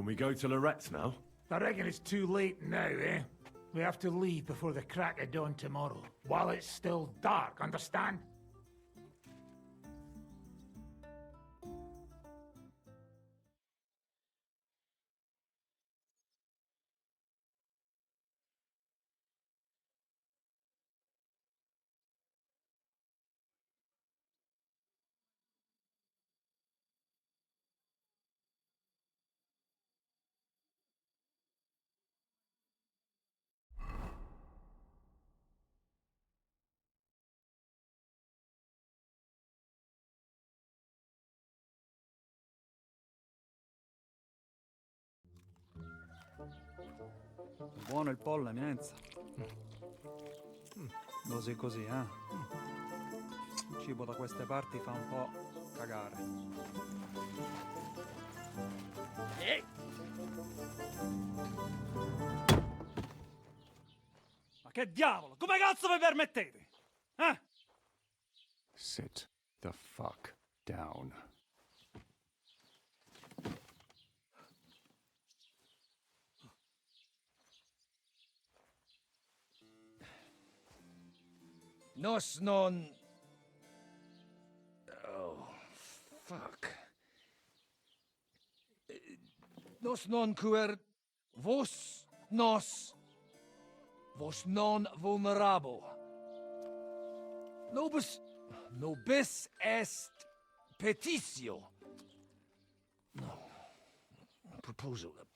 Can we go to Loretz now? I reckon it's too late now, eh? We have to leave before the crack of dawn tomorrow. While it's still dark, understand? Buono il pollo, eminenza. Così così, eh? Il cibo da queste parti fa un po' cagare. Ma che diavolo? Come cazzo vi permettete? Eh? Sit the fuck down. Nos non... Oh, fuck. Nos non quer... Vos nos... Vos non vulnerabo. Nobis est petitio. No. Proposal.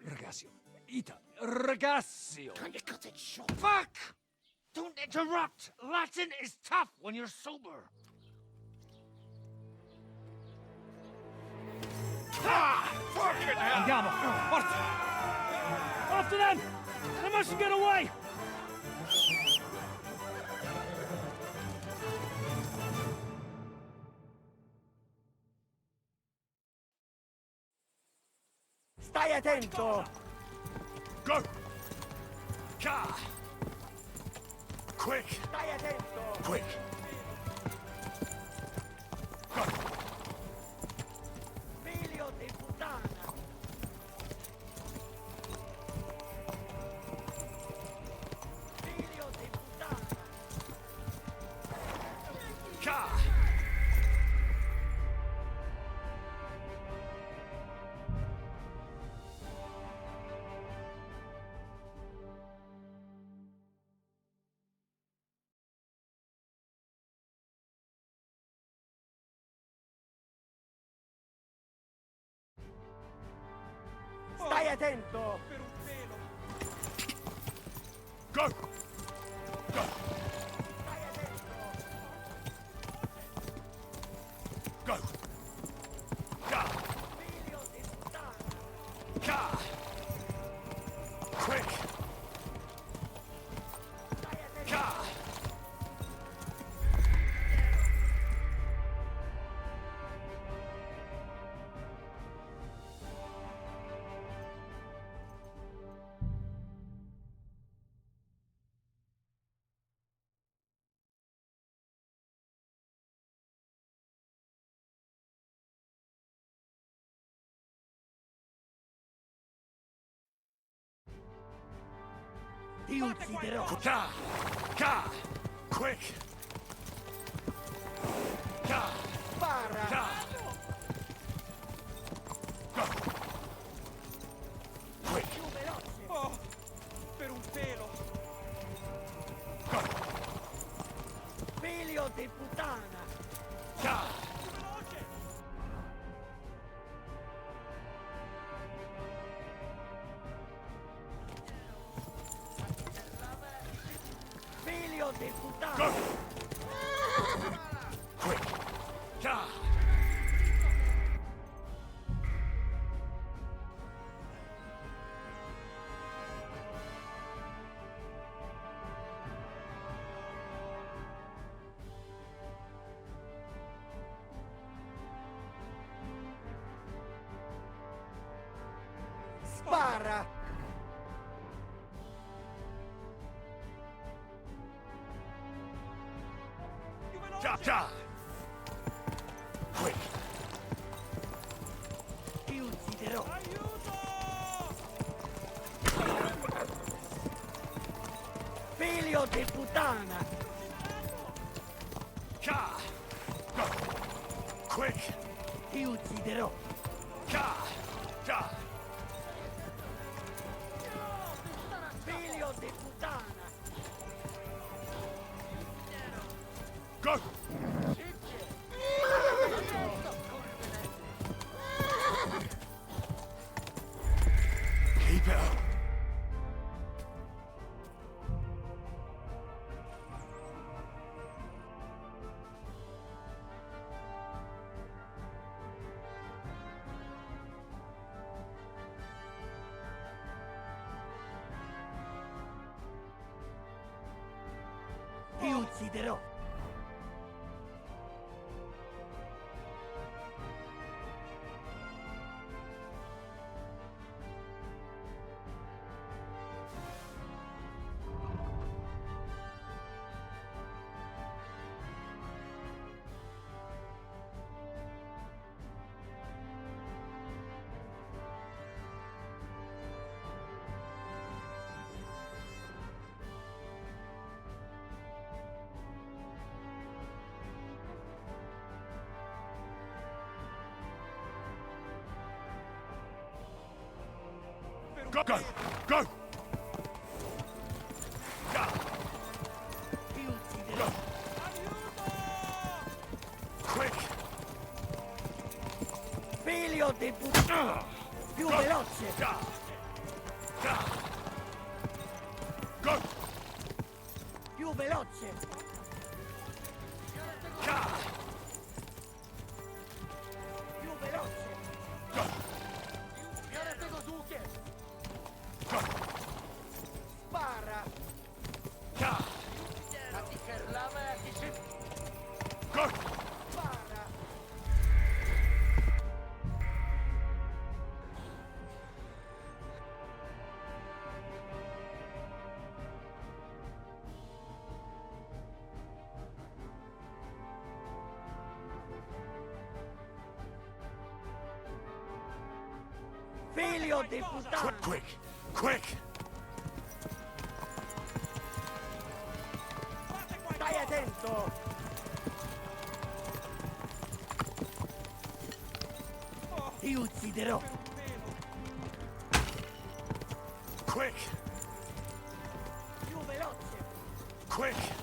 Ragazio. Ita. Ragazio. Can you cut it short? Fuck! Don't interrupt! Latin is tough when you're sober. Fucking hell! Andiamo! Forza! After them! They mustn't get away! Stai attento! Go! Ka! Quick! Stai attento! Quick! Go! Figlio di puttana! Figlio di puttana! Ka! Stai attento! Go! Go! Stai attento! Go! Ka! Figlio di puttana! Ka! Quick! Stai attento! Ka! Ti ucciderò! Ka! Ka! Quick! Ka! Spara! Ka! Go! Quick! Più veloce! Oh! Per un pelo! Go! Figlio di puttana! Ka! Figlio di puttana! Go! Quick! Ka! Spara! Ka! Ka! Quick! Figlio di puttana! Ka! Go! Quick! Ti ucciderò! Ka! Ka! Figlio di puttana! Go! Keep it up. Ti ucciderò! Go! Go! Go! Ka! Ti ucciderò! Quick! Figlio di puttana! Più Go! veloce! Ka! Ka! Go! Più veloce! Ka! Più veloce! Go! Go! Spara! Ka! Go! Spara! Figlio di puttana! Quick! Quick! Stai attento! Ti ucciderò! Quick! Più veloce! Quick!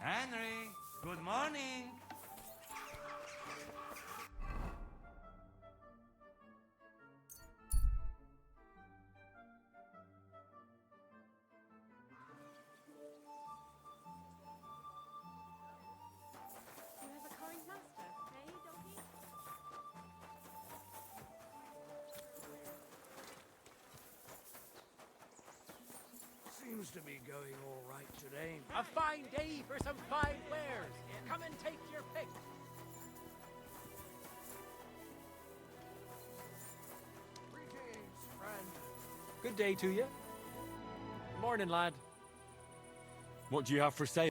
Henry, good morning! You have a kind master, eh, donkey? Seems to be going all right today. A fine day for some fine wares. Come and take your pick. Greetings, friend. Good day to you. Morning, lad. What do you have for sale?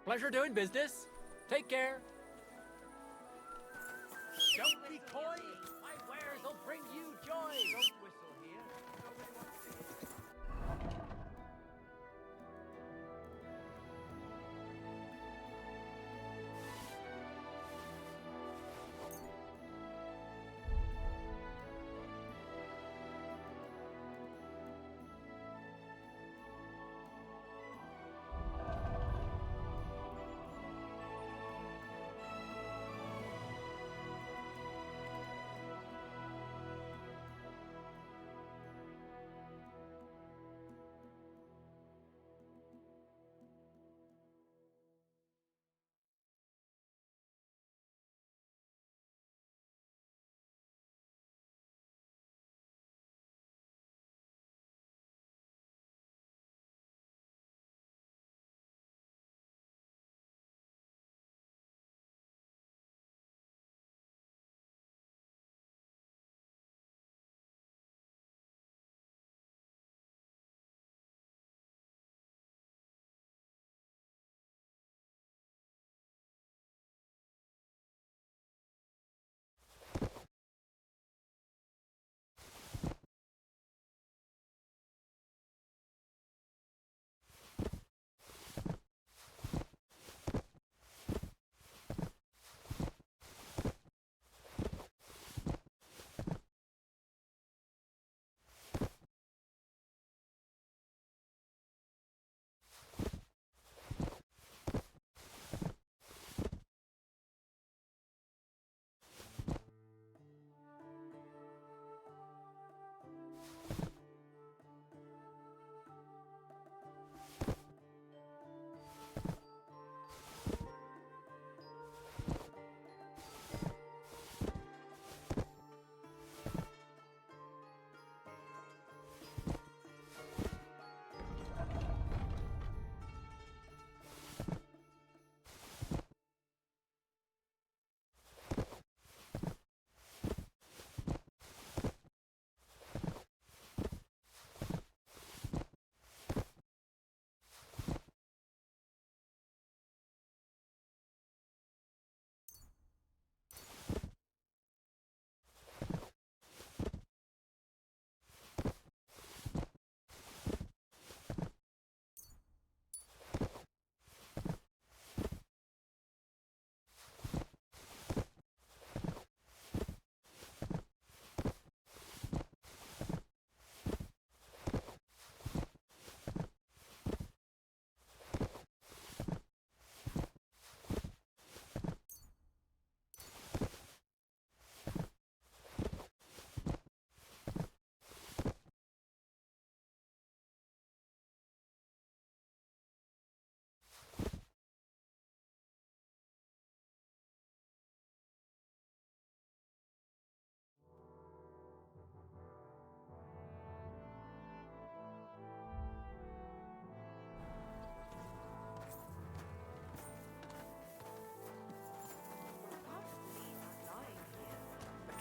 Pleasure doing business. Take care. Don't be coy. My wares will bring you joy. Don't whistle here.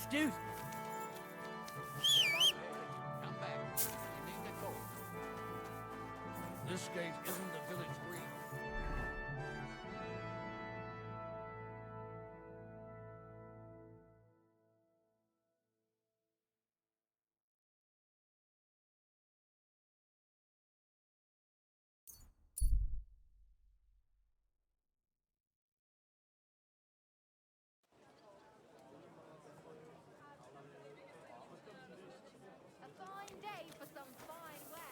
Excuse me. Come back. You need to go. This gate isn't the village green. A fine day for some fine wares.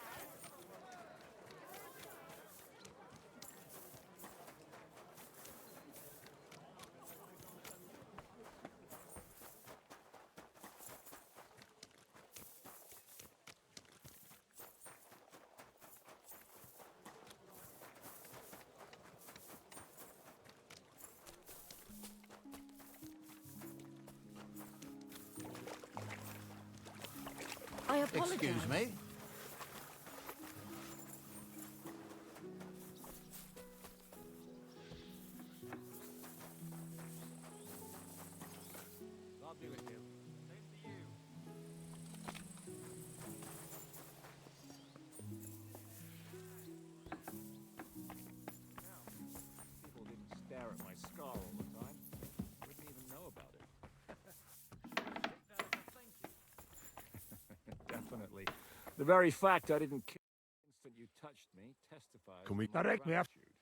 I apologize. Excuse me. God be with you. Same to you. Now, The very fact I didn't kill the instant you touched me testifies Can we- to my Direct, we have- gratitude.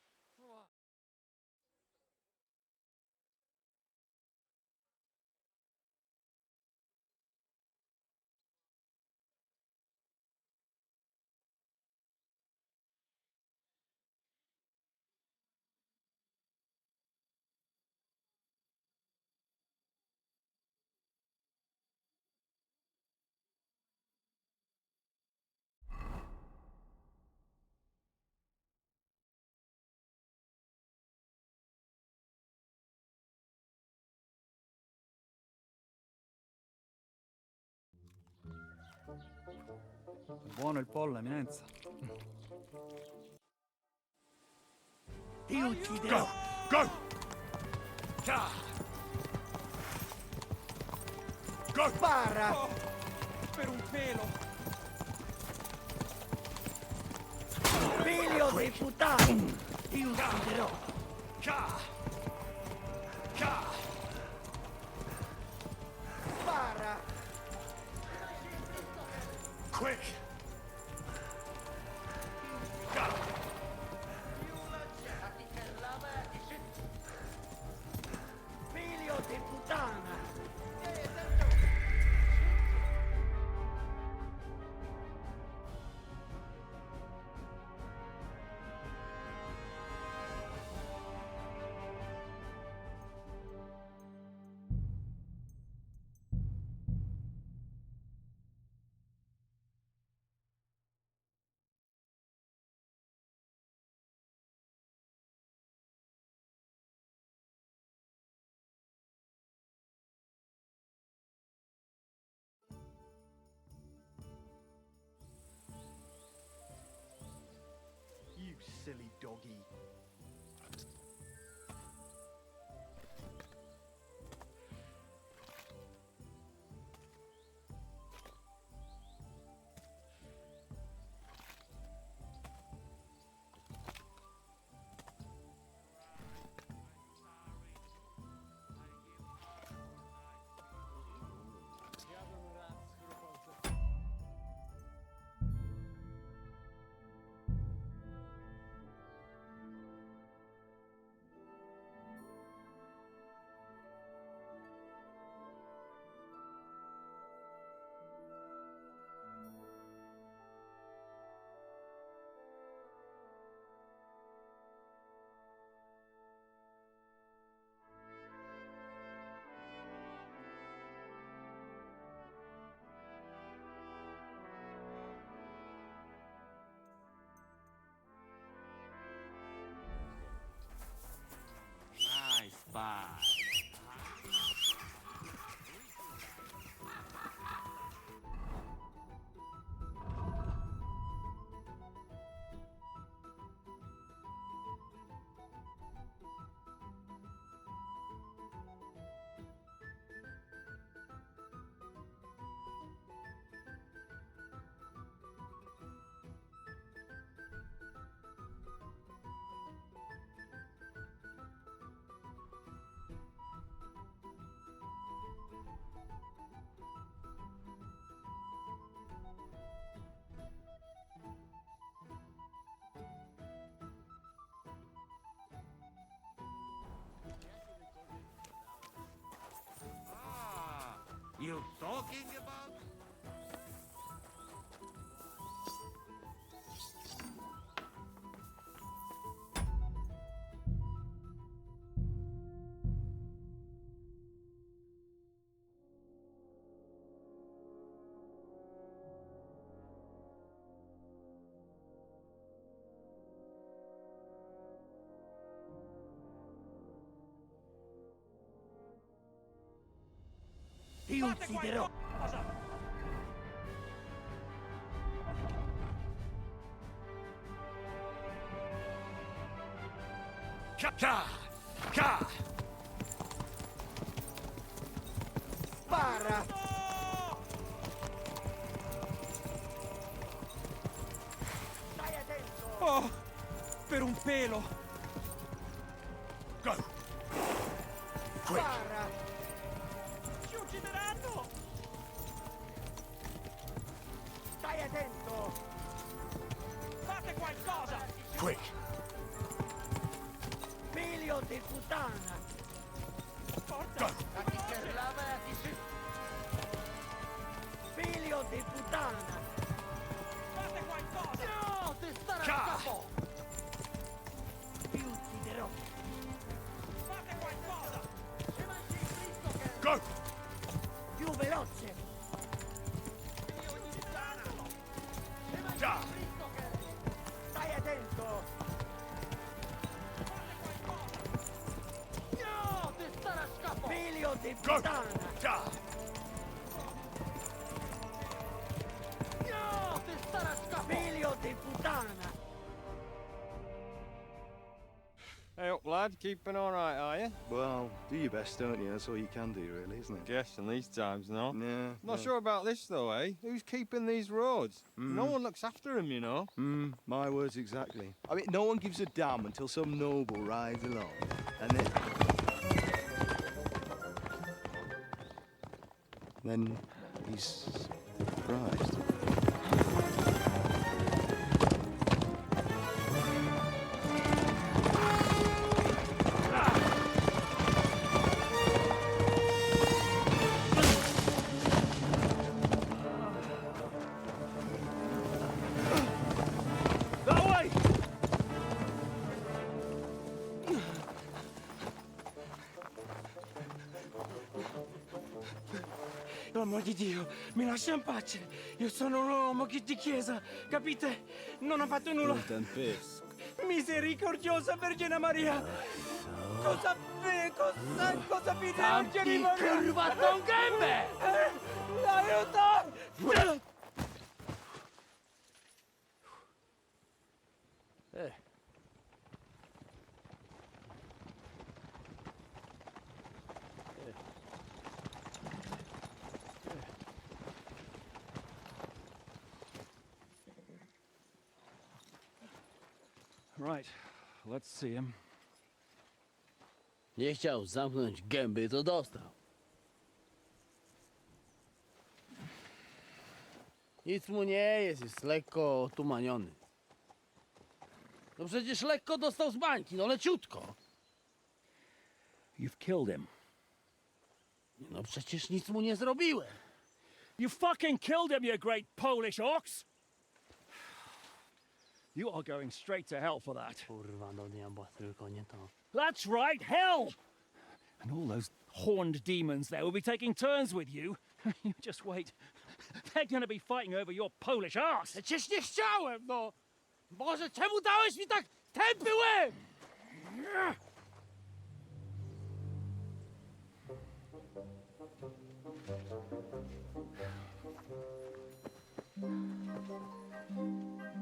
È buono il pollo, eminenza. Ti ucciderò! Go! Go! Spara! Per un pelo! Figlio di puttana! Ti ucciderò! Spara! Quick! Figlio di puttana! You silly doggy. Nice spy. You talking about? Ti ucciderò! Spara! Stai attento! Oh! Per un pelo! Go! Spara! Ci uccideranno! Stai attento! Fate qualcosa! Quick! Figlio di puttana! Go! Figlio di puttana! Fate qualcosa! No, ti starà Ca- a capo! Ti ucciderò! Fate qualcosa! Se mangi il Cristo che... Go! Più veloce! Ja! Cristo che... Stai attento! No, ti starà a capo! Figlio di Go! puttana! Ja! No, ti starà a capo! Figlio di puttana! Hey up, lad. Keeping all right, are you? Well, do your best, don't you? That's all you can do, really, isn't it? Guess in these times, no. Yeah. Not sure about this though, eh? Who's keeping these roads? No one looks after them, you know. My words exactly. I mean, no one gives a damn until some noble rides along, and then he's surprised. That way! Amor di Dio, mi lascia in pace. Io sono un uomo di chiesa, capite? Non ho fatto nulla. Misericordiosa Vergine Maria! Cosa pide Vergine Maria? Curvato un gambe! Aiuto! Right, let's see him. Nie chciał zamknąć gęby, to dostał. Nic mu nie jest lekko otumaniony. No przecież lekko dostał z bańki, no leciutko. You've killed him. No przecież nic mu nie zrobiłem. You fucking killed him, you great Polish ox! You are going straight to hell for that. Kurwa, do diabła, tylko nie to. That's right, hell! And all those horned demons there will be taking turns with you. You just wait. They're gonna be fighting over your Polish ass. Przecież nie chciałem, no! Boże, czemu dałeś mi tak tępy łeb?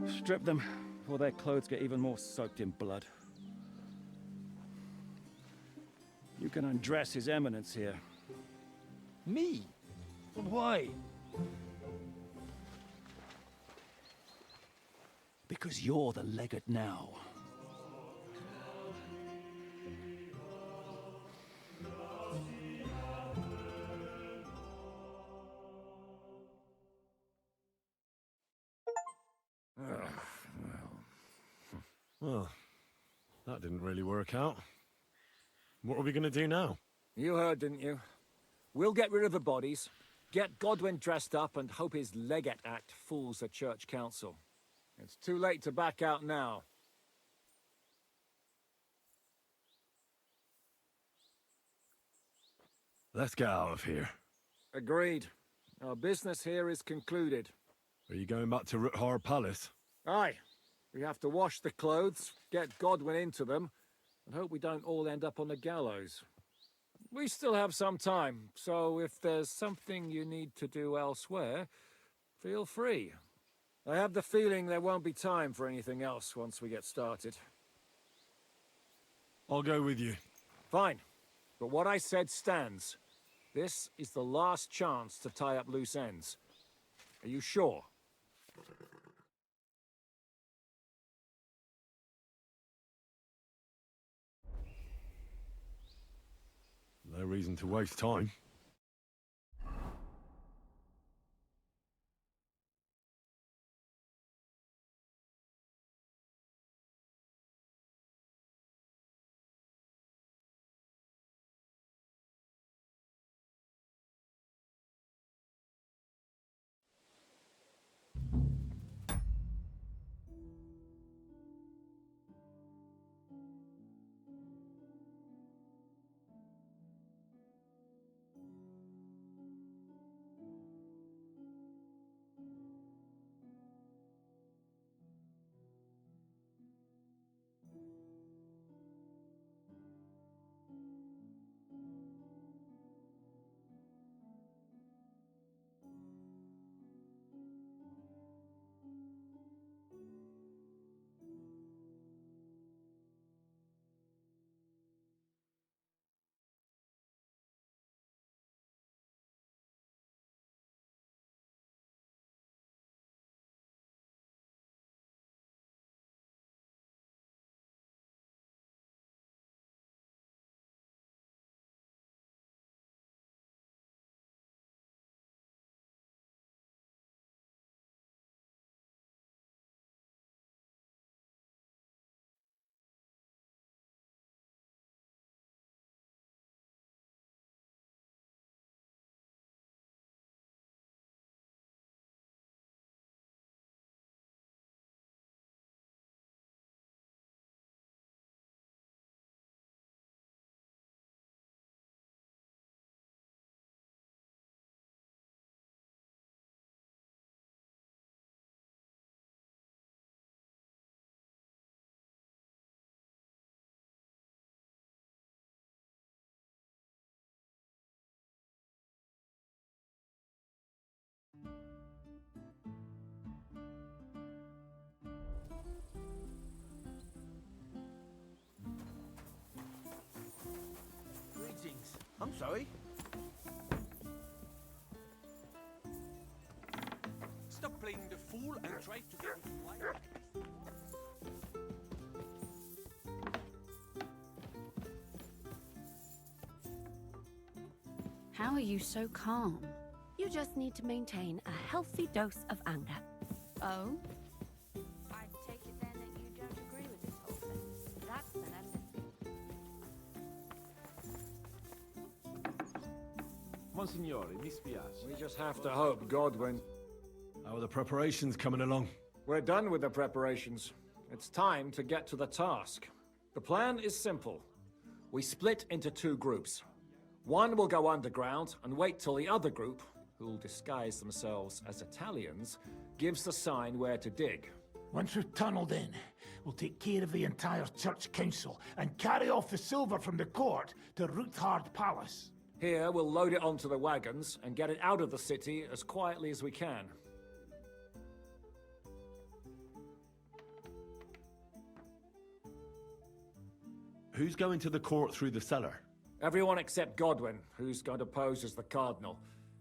Strip them before their clothes get even more soaked in blood. You can undress His Eminence here. Me? But why? Because you're the legate now. Well, that didn't really work out. What are we gonna do now? You heard, didn't you? We'll get rid of the bodies, get Godwin dressed up, and hope his Legate Act fools the Church Council. It's too late to back out now. Let's get out of here. Agreed. Our business here is concluded. Are you going back to Ruthar Palace? Aye. We have to wash the clothes, get Godwin into them, and hope we don't all end up on the gallows. We still have some time, so if there's something you need to do elsewhere, feel free. I have the feeling there won't be time for anything else once we get started. I'll go with you. Fine. But what I said stands. This is the last chance to tie up loose ends. Are you sure? No reason to waste time. I'm sorry. Stop playing the fool and try to get it right. How are you so calm? You just need to maintain a healthy dose of anger. Oh? I take it then that you don't agree with this whole thing. That's an embassy. Monsignore, mi spiace. We just have to hope Godwin... How are the preparations coming along? We're done with the preparations. It's time to get to the task. The plan is simple. We split into two groups. One will go underground and wait till the other group, who'll disguise themselves as Italians, gives the sign where to dig. Once we've tunneled in, we'll take care of the entire church council and carry off the silver from the court to Ruthard Palace. Here, we'll load it onto the wagons and get it out of the city as quietly as we can. Who's going to the court through the cellar? Everyone except Godwin, who's going to pose as the Cardinal.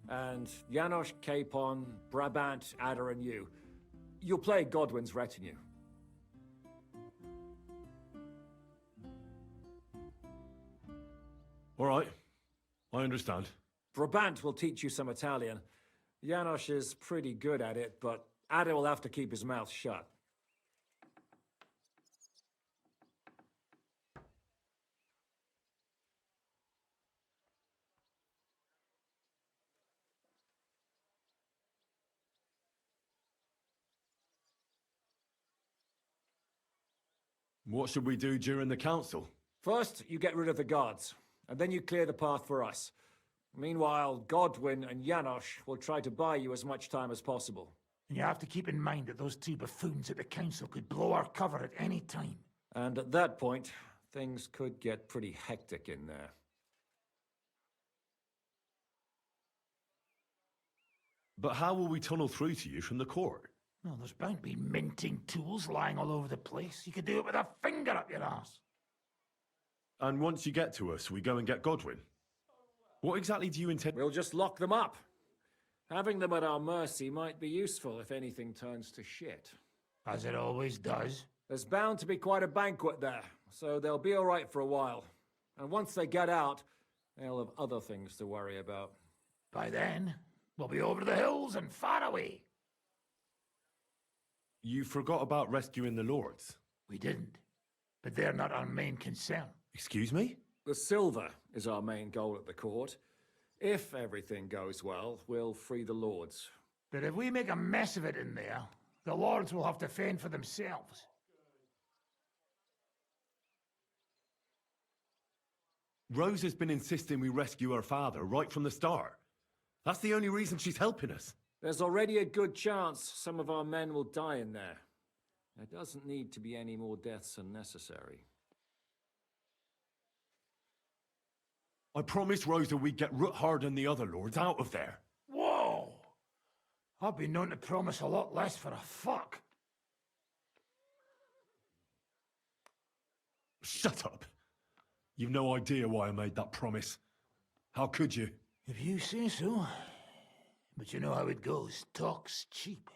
And Janos, Capon, Brabant, Ada, and you. You'll play Godwin's retinue. All right. I understand. Brabant will teach you some Italian. Janos is pretty good at it, but Ada will have to keep his mouth shut. What should we do during the council? First, you get rid of the guards, and then you clear the path for us. Meanwhile, Godwin and Janos will try to buy you as much time as possible. And you have to keep in mind that those two buffoons at the council could blow our cover at any time. And at that point, things could get pretty hectic in there. But how will we tunnel through to you from the court? Well, there's bound to be minting tools lying all over the place. You could do it with a finger up your ass. And once you get to us, we go and get Godwin. What exactly do you intend? We'll just lock them up. Having them at our mercy might be useful if anything turns to shit. As it always does. There's bound to be quite a banquet there, so they'll be all right for a while. And once they get out, they'll have other things to worry about. By then, we'll be over the hills and far away. You forgot about rescuing the lords. We didn't. But they're not our main concern. Excuse me? The silver is our main goal at the court. If everything goes well, we'll free the lords. But if we make a mess of it in there, the lords will have to fend for themselves. Rose has been insisting we rescue her father right from the start. That's the only reason she's helping us. There's already a good chance some of our men will die in there. There doesn't need to be any more deaths than necessary. I promised Rosa we'd get Ruthard and the other lords out of there. Whoa! I've been known to promise a lot less for a fuck. Shut up. You've no idea why I made that promise. How could you? If you say so. But you know how it goes. Talk's cheap.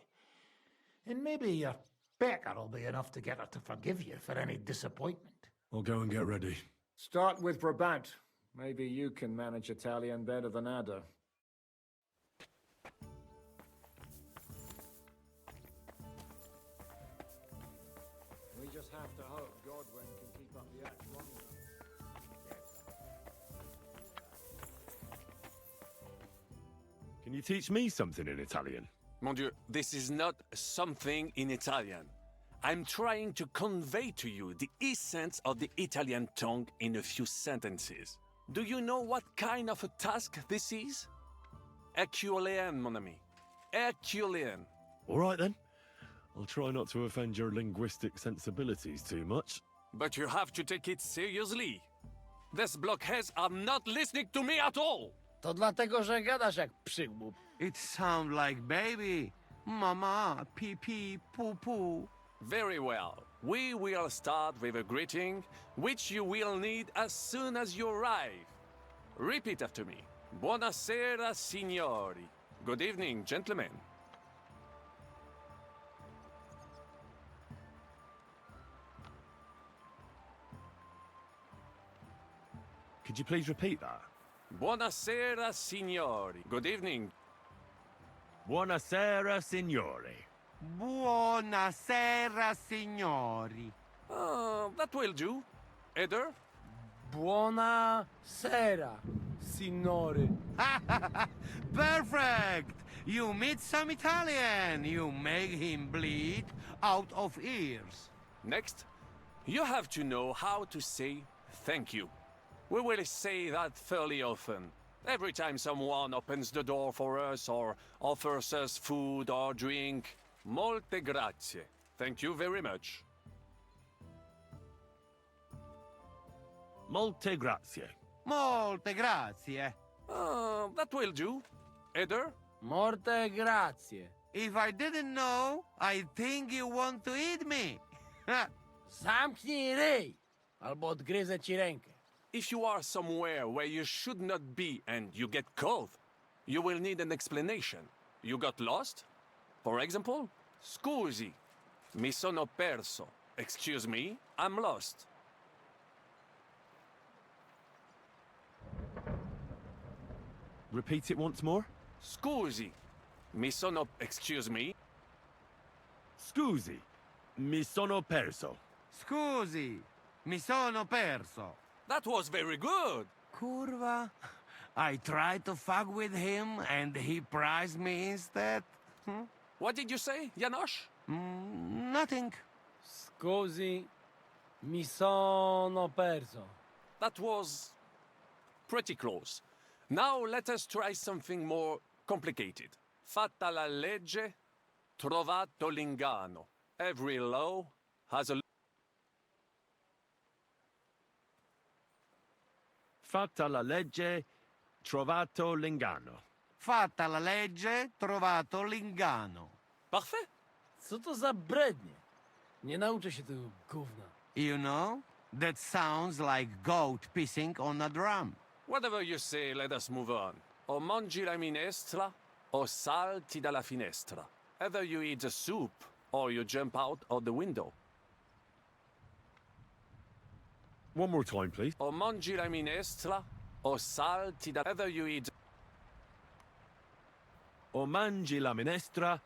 And maybe your pecker will be enough to get her to forgive you for any disappointment. I'll go and get ready. Start with Brabant. Maybe you can manage Italian better than Ada. We just have to hope Godwin can keep up the act long enough. Can you teach me something in Italian? Mon Dieu, this is not something in Italian. I'm trying to convey to you the essence of the Italian tongue in a few sentences. Do you know what kind of a task this is? Herculean, mon ami. Herculean. All right, then. I'll try not to offend your linguistic sensibilities too much. But you have to take it seriously. These blockheads are not listening to me at all. To dlatego, że gadasz jak przygłup. It sounds like baby. Mama, pee pee, poo poo. Very well. We will start with a greeting, which you will need as soon as you arrive. Repeat after me. Buonasera, signori. Good evening, gentlemen. Could you please repeat that? Buonasera, signori. Good evening. Buonasera, signori. Buonasera, signori. That will do. Eder? Buona sera, signore. Perfect! You meet some Italian. You make him bleed out of ears. Next, you have to know how to say thank you. We will say that fairly often. Every time someone opens the door for us or offers us food or drink. Molte grazie. Thank you very much. Molte grazie. Molte grazie. That will do. Eder? Morte grazie. If I didn't know, I think you want to eat me. Zamknij ryj, albo odgryzę ci rękę. If you are somewhere where you should not be and you get cold, you will need an explanation. You got lost? For example, scusi, mi sono perso. Excuse me, I'm lost. Repeat it once more. Scusi, mi sono... Excuse me? Scusi, mi sono perso. Scusi, mi sono perso. That was very good. Curva. I tried to fuck with him and he prized me instead. What did you say, Janosch? Nothing. Scusi, mi sono perso. That was pretty close. Now let us try something more complicated. Fatta la legge, trovato l'ingano. Every law has a... Fatta la legge, trovato l'ingano. Fatta la legge, trovato l'ingano. Parfait. Co to za brednie? Nie nauczę się tego gówna. You know, that sounds like goat pissing on a drum. Whatever you say, let us move on. O mangi la minestra, o salti dalla finestra. Either you eat the soup, or you jump out of the window. One more time, please. O mangi la minestra, o salti da... Either you eat... O mangi la minestra,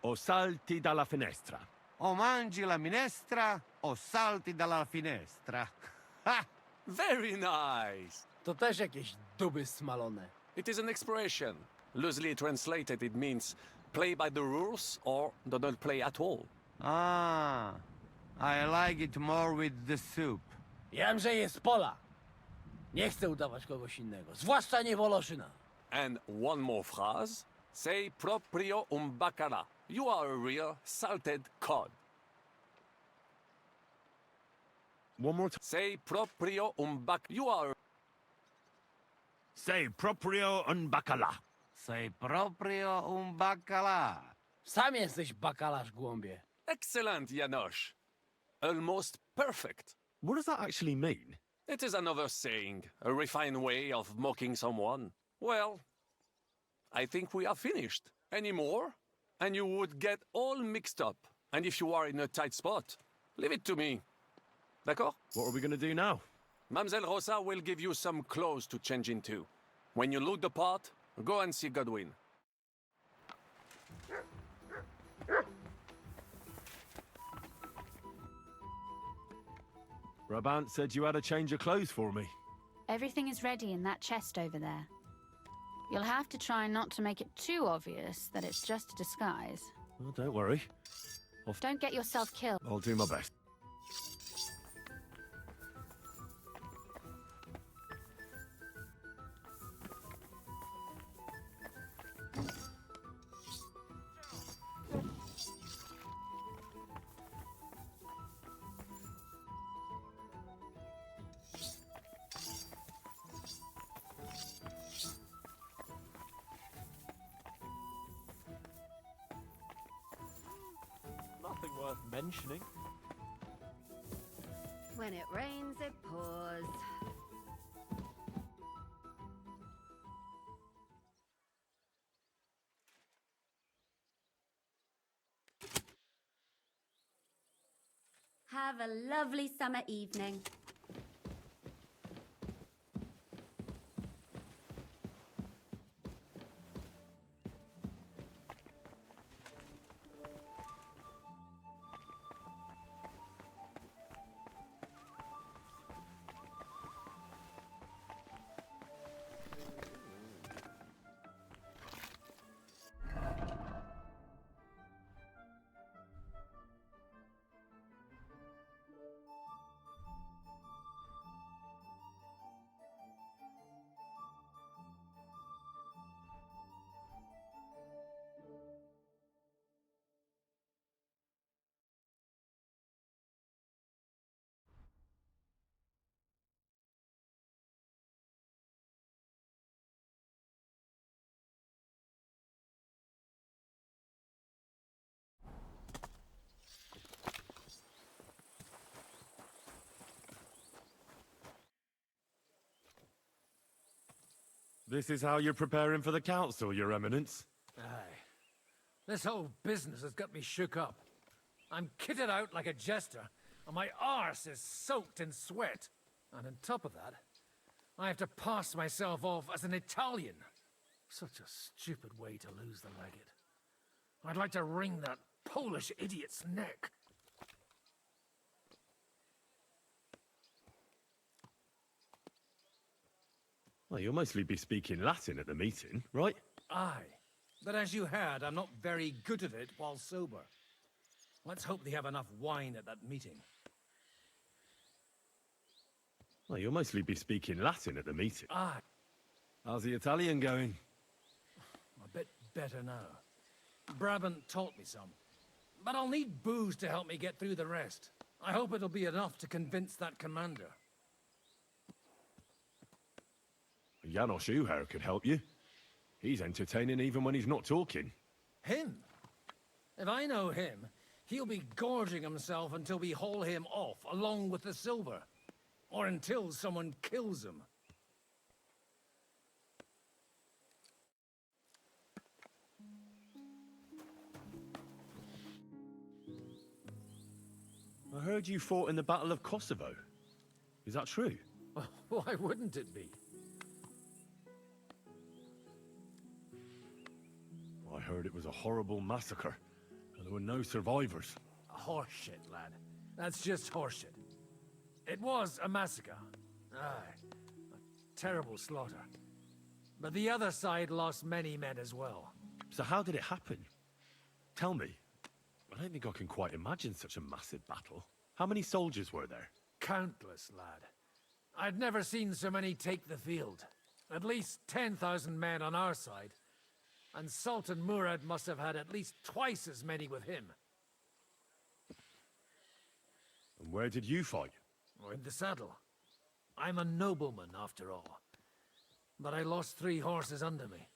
o salti dalla finestra. O mangi la minestra, o salti dalla finestra. Ha! Very nice! To też jakieś duby smalone. It is an expression. Loosely translated, it means play by the rules or do not play at all. Ah, I like it more with the soup. Jamże jest pola. Nie chcę udawać kogoś innego, zwłaszcza nie Woloszyna. And one more phrase. Sei proprio un bacala. You are a real salted cod. One more time. Sei proprio un You are... Sei proprio un bacala. Sei proprio un baccalà. Sam jesteś bakalarz, głąbie. Excellent, Janosch. Almost perfect. What does that actually mean? It is another saying, a refined way of mocking someone. Well, I think we are finished. Any more? And you would get all mixed up. And if you are in a tight spot, leave it to me. D'accord? What are we going to do now? Mademoiselle Rosa will give you some clothes to change into. When you look the part, go and see Godwin. Brabant said you had a change of clothes for me. Everything is ready in that chest over there. You'll have to try not to make it too obvious that it's just a disguise. Well, don't worry. Don't get yourself killed. I'll do my best. Nothing worth mentioning. When it rains, it pours. have a lovely summer evening. This is how you're preparing for the council, Your Eminence? Aye. This whole business has got me shook up. I'm kitted out like a jester, and my arse is soaked in sweat. And on top of that, I have to pass myself off as an Italian. Such a stupid way to lose the legate. I'd like to wring that Polish idiot's neck. Well, you'll mostly be speaking Latin at the meeting, right? Aye. But as you heard, I'm not very good at it while sober. Let's hope they have enough wine at that meeting. Well, you'll mostly be speaking Latin at the meeting. Aye. How's the Italian going? A bit better now. Brabant taught me some. But I'll need booze to help me get through the rest. I hope it'll be enough to convince that commander. Janos Uher could help you. He's entertaining even when he's not talking. Him? If I know him, he'll be gorging himself until we haul him off, along with the silver. Or until someone kills him. I heard you fought in the Battle of Kosovo. Is that true? Why wouldn't it be? I heard it was a horrible massacre, and there were no survivors. Horseshit, lad. That's just horseshit. It was a massacre. Aye. A terrible slaughter. But the other side lost many men as well. So how did it happen? Tell me. I don't think I can quite imagine such a massive battle. How many soldiers were there? Countless, lad. I'd never seen so many take the field. At least 10,000 men on our side. And Sultan Murad must have had at least twice as many with him. And where did you fight? In the saddle. I'm a nobleman, after all. But I lost 3 horses under me.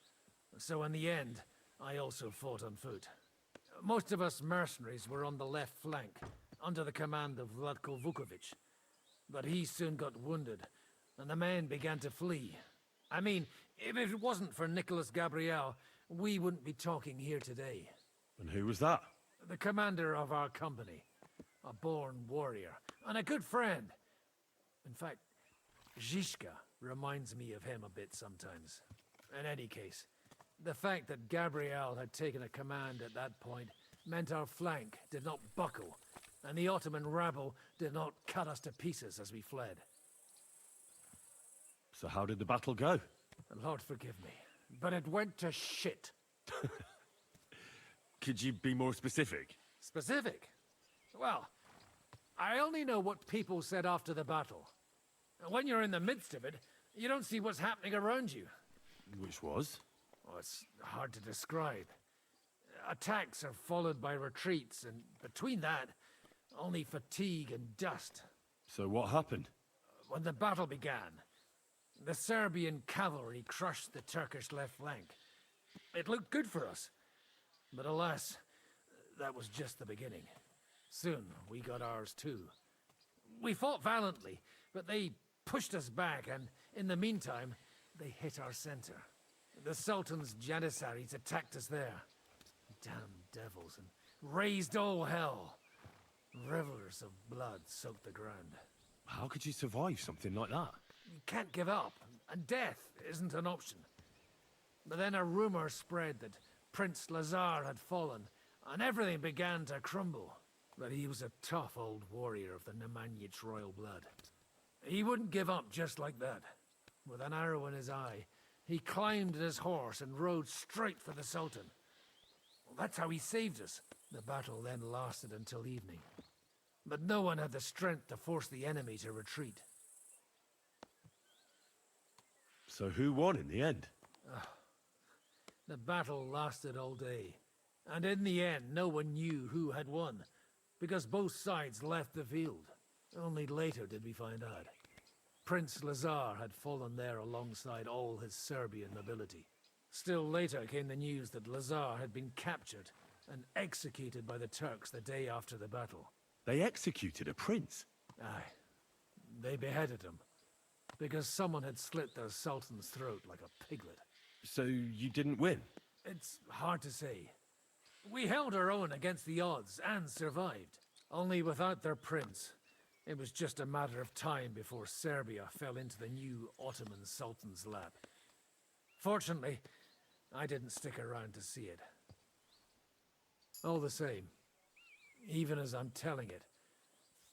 So in the end, I also fought on foot. Most of us mercenaries were on the left flank, under the command of Vladko Vukovic. But he soon got wounded, and the men began to flee. I mean, if it wasn't for Nicholas Gabriel, we wouldn't be talking here today. And who was that? The commander of our company. A born warrior, and a good friend. In fact, Zizka reminds me of him a bit sometimes. In any case, the fact that Gabriel had taken a command at that point meant our flank did not buckle, and the Ottoman rabble did not cut us to pieces as we fled. So how did the battle go? Lord forgive me, but it went to shit. Could you be more specific? Specific? Well, I only know what people said after the battle. When you're in the midst of it, you don't see what's happening around you. Which was? Oh, it's hard to describe. Attacks are followed by retreats, and between that, only fatigue and dust. So what happened? When the battle began, the Serbian cavalry crushed the Turkish left flank. It looked good for us, but alas, that was just the beginning. Soon, we got ours too. We fought valiantly, but they pushed us back, and in the meantime, they hit our center. The Sultan's Janissaries attacked us there. Damn devils, and raised all hell. Rivers of blood soaked the ground. How could you survive something like that? You can't give up, and death isn't an option. But then a rumor spread that Prince Lazar had fallen, and everything began to crumble. But he was a tough old warrior of the Nemanjic royal blood. He wouldn't give up just like that. With an arrow in his eye, he climbed his horse and rode straight for the Sultan. Well, that's how he saved us. The battle then lasted until evening. But no one had the strength to force the enemy to retreat. So who won in the end? The battle lasted all day. And in the end, no one knew who had won, because both sides left the field. Only later did we find out. Prince Lazar had fallen there alongside all his Serbian nobility. Still later came the news that Lazar had been captured and executed by the Turks the day after the battle. They executed a prince? Aye. They beheaded him, because someone had slit their sultan's throat like a piglet. So you didn't win? It's hard to say. We held our own against the odds and survived. Only without their prince, it was just a matter of time before Serbia fell into the new Ottoman Sultan's lap. Fortunately, I didn't stick around to see it. All the same, even as I'm telling it,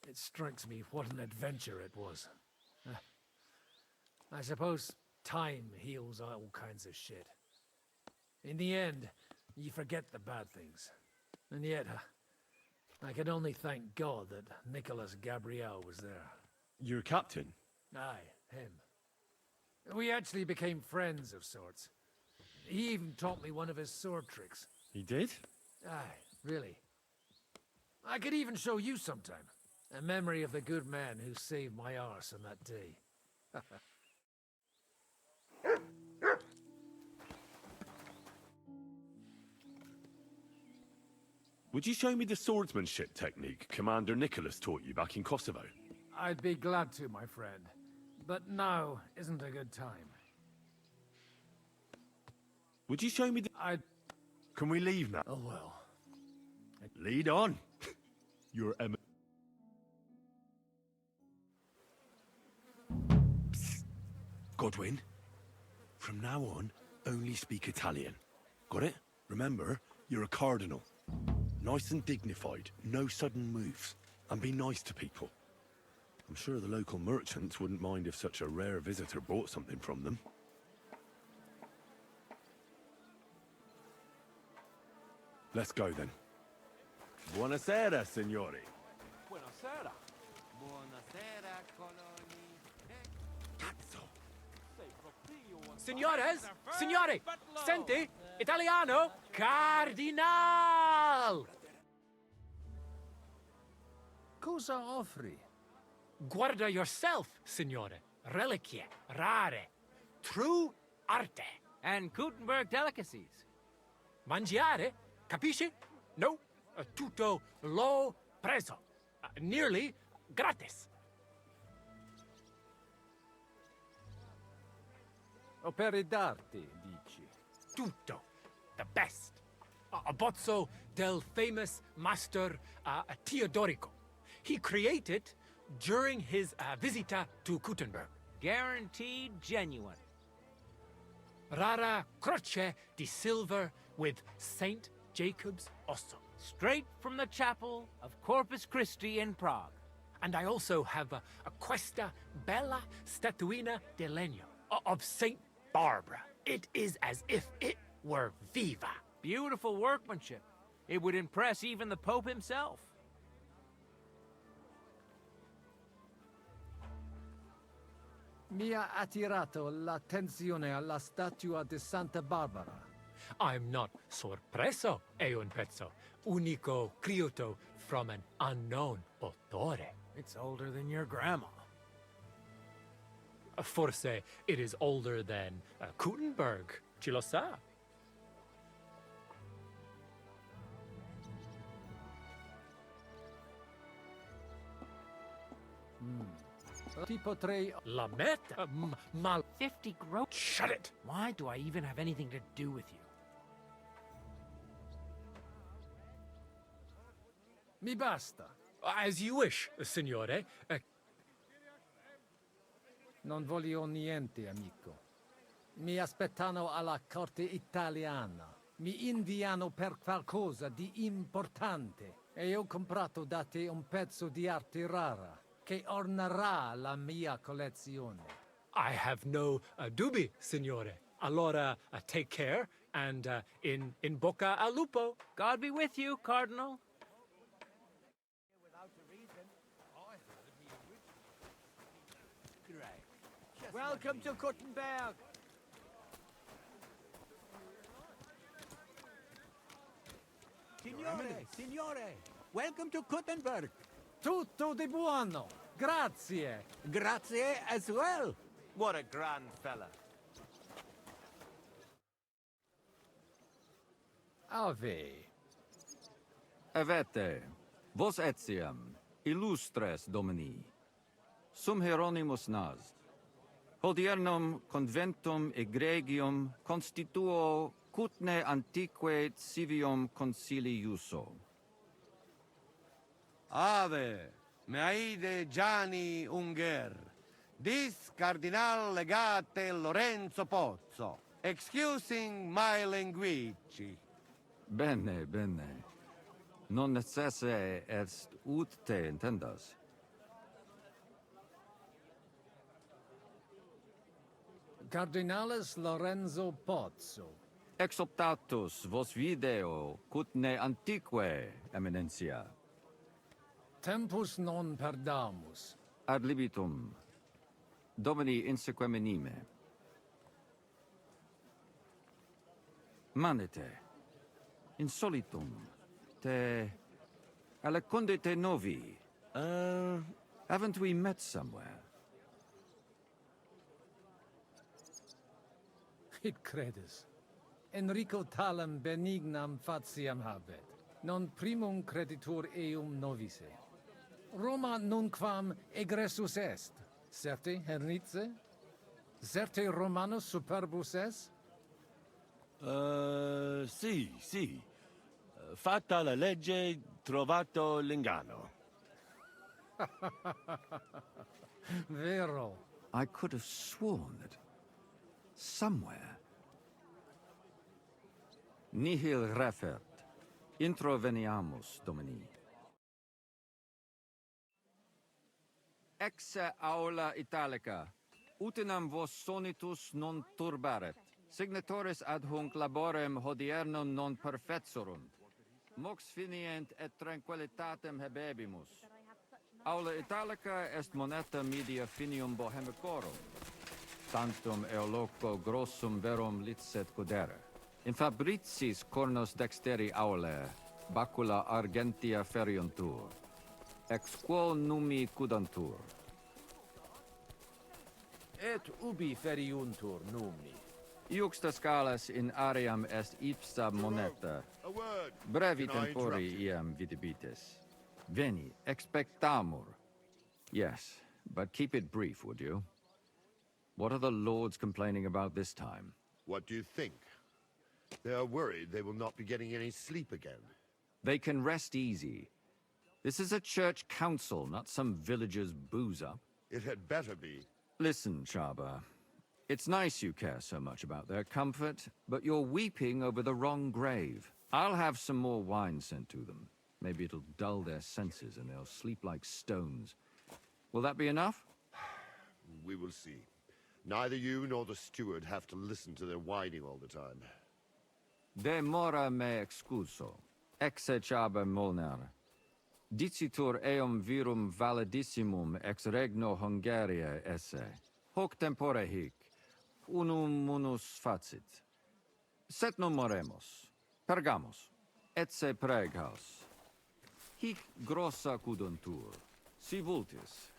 it strikes me what an adventure it was. I suppose time heals all kinds of shit. In the end, you forget the bad things. And yet, I can only thank God that Nicholas Gabriel was there. Your captain? Aye, him. We actually became friends of sorts. He even taught me one of his sword tricks. He did? Aye, really. I could even show you sometime. A memory of the good man who saved my arse on that day. Would you show me the swordsmanship technique Commander Nicholas taught you back in Kosovo? I'd be glad to, my friend. But now isn't a good time. Would you show me the... Can we leave now? Oh, well. Lead on. You're Psst. Godwin, from now on, only speak Italian. Got it? Remember, you're a cardinal. Nice and dignified, no sudden moves, and be nice to people. I'm sure the local merchants wouldn't mind if such a rare visitor bought something from them. Let's go then. Buonasera, signori. Buonasera. Buonasera, coloni. Cazzo! Signores, signore, senti, italiano, cardinal! Cosa offri? Guarda yourself, signore. Reliquie, rare, true arte. And Gutenberg delicacies. Mangiare, capisci? No, tutto lo preso. Nearly gratis. Opere d'arte, dici? Tutto. The best. A bozzo del famous master Teodorico. He created during his visita to Gutenberg. Guaranteed genuine. Rara croce di silver with Saint Jacob's osso. Straight from the chapel of Corpus Christi in Prague. And I also have a questa bella statuina di legno of Saint Barbara. It is as if it were viva. Beautiful workmanship. It would impress even the Pope himself. Mi ha attirato l'attenzione alla statua di Santa Barbara. I'm not sorpreso, è un pezzo. Unico creato from an unknown autore. It's older than your grandma. Forse it is older than Gutenberg. Ci lo sa? Ti potrei... La meta? Mal... 50 gross. Shut it! Why do I even have anything to do with you? Mi basta. As you wish, signore. Non voglio niente, amico. Mi aspettano alla corte italiana. Mi inviano per qualcosa di importante. E ho comprato da te un pezzo di arte rara che ornerà la mia collezione. I have no dubbi, signore. Allora, take care, and in bocca al lupo. God be with you, Cardinal. Welcome to Kuttenberg. Signore, welcome to Kuttenberg. Tutto di buono. Grazie. Grazie as well. What a grand fella. Ave. Avete, vos etiam, illustres domini, sum Hieronymus nas, hodiernum conventum egregium constituo cutne antique civium concili iuso. Ave, meaide Gianni Unger, dis Cardinal Legate Lorenzo Pozzo, excusing my language. Bene, bene. Non necesse est ut te intendas. Cardinalis Lorenzo Pozzo. Exoptatus vos video cutne antique, eminencia. Tempus non perdamus. Ad libitum. Domini insequem inime. Manete. Insolitum. Te aliquunde te novi. Haven't we met somewhere? It credes. Enrico talem benignam faciam habet. Non primum creditur eum novice. Roma nunquam egressus est. Certe, Hernice? Certe Romanus superbus est? Sì. Fatta la legge, trovato l'ingano. Vero. I could have sworn that somewhere. Nihil refert. Introveniamus, Domini. Exe aula italica. Utinam vos sonitus non turbaret. Signatoris adhunc laborem hodiernum non perfetsurunt. Mox finient et tranquillitatem habebimus. Aula italica est moneta media finium bohemicorum. Tantum eoloco grossum verum licet godere. In fabricis cornos dexteri aule, bacula argentia feriuntur. Ex quo numi cudantur. Et ubi feriuntur numi? Iuxta scalas in aream est ipsa moneta. A word. Brevi Can I tempori interrupt you? iam vidibitis. Veni, expectamur. Yes, but keep it brief, would you? What are the lords complaining about this time? What do you think? They are worried they will not be getting any sleep again. They can rest easy. This is a church council, not some villager's booze-up. It had better be. Listen, Chaba. It's nice you care so much about their comfort, but you're weeping over the wrong grave. I'll have some more wine sent to them. Maybe it'll dull their senses and they'll sleep like stones. Will that be enough? We will see. Neither you nor the steward have to listen to their whining all the time. De mora me excuso. Exe Chaba Molnar. Dicitur eum virum validissimum ex regno Hungaria esse. Hoc tempore hic. Unum munus facit. Set non moremus. Pergamos. Etse preghaus. Hic grossa cuduntur. Si vultis.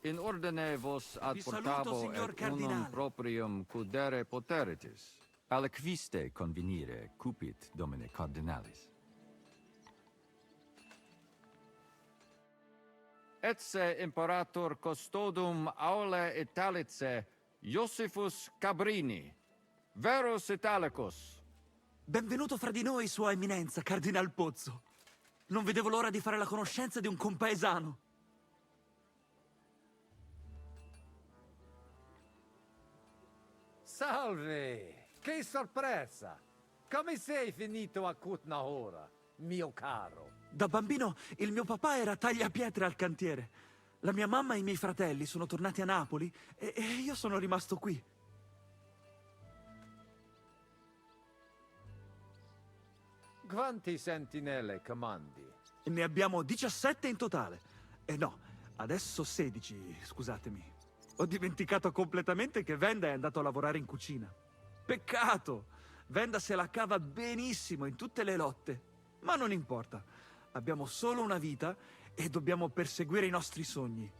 In ordine vos ad Vi saluto, portabo signor et unum Cardinale. proprium cudere poteritis. Aliquiste convenire cupit domine cardinalis. Etse imperator custodum aule Italice Iosifus Cabrini, Verus Italicus. Benvenuto fra di noi, Sua Eminenza, Cardinal Pozzo. Non vedevo l'ora di fare la conoscenza di un compaesano. Salve! Che sorpresa! Come sei finito a Kutnahora, mio caro? Da bambino il mio papà era tagliapietre al cantiere. La mia mamma e i miei fratelli sono tornati a Napoli e io sono rimasto qui. Quanti sentinelle comandi? Ne abbiamo 17 in totale. No, adesso 16, scusatemi. Ho dimenticato completamente che Venda è andato a lavorare in cucina. Peccato! Venda se la cava benissimo in tutte le lotte. Ma non importa. Abbiamo solo una vita e dobbiamo perseguire i nostri sogni.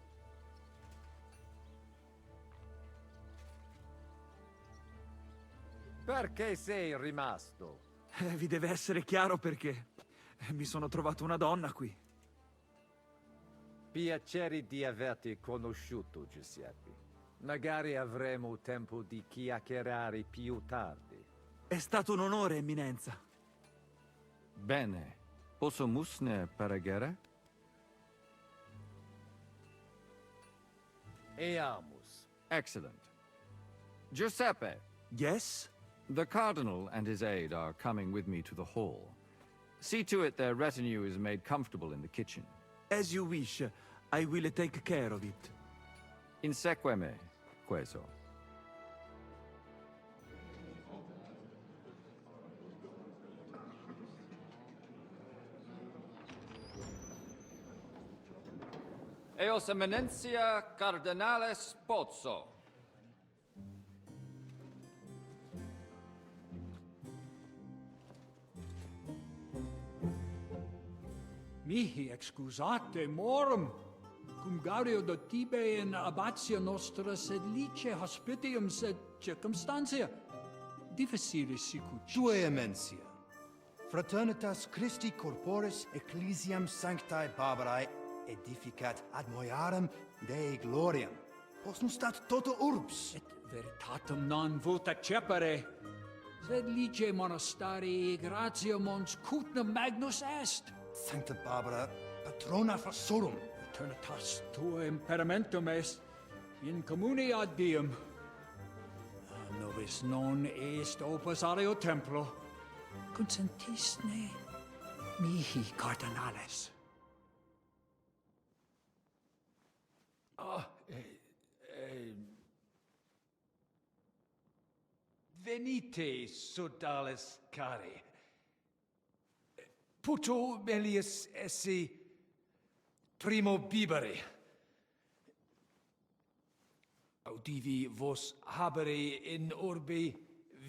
Perché sei rimasto? Vi deve essere chiaro perché. Mi sono trovato una donna qui. Piacere di averti conosciuto, Giuseppe. Magari avremo tempo di chiacchierare più tardi. È stato un onore, Eminenza. Bene. Posso musne pregare? Eamus. Excellent. Giuseppe. Yes? The Cardinal and his aide are coming with me to the hall. See to it their retinue is made comfortable in the kitchen. As you wish. I will take care of it. Insegue me, queso. Eos Eminentia Cardinales Pozzo. Mihi excusate morum, cum gaudio do tibe in abatio nostra sed lice hospitium sed circumstantia difficile sicut. Tue emensia. Fraternitas Christi corporis ecclesiam sanctae Barbarae edificat ad moiarem Dei gloriam. Posnustat toto urbs. Et veritatum non vult accepere, sed lice monastarii gratium mons cutnum magnus est. Sancta Barbara, patrona frassorum. Eternitas tua imperamentum est in communi ad diem. Nobis non est opus alio templo. Consentisne mihi cardinales. Venite, sodales cari. Puto melius esse primo bibere. Audivi vos habere in orbe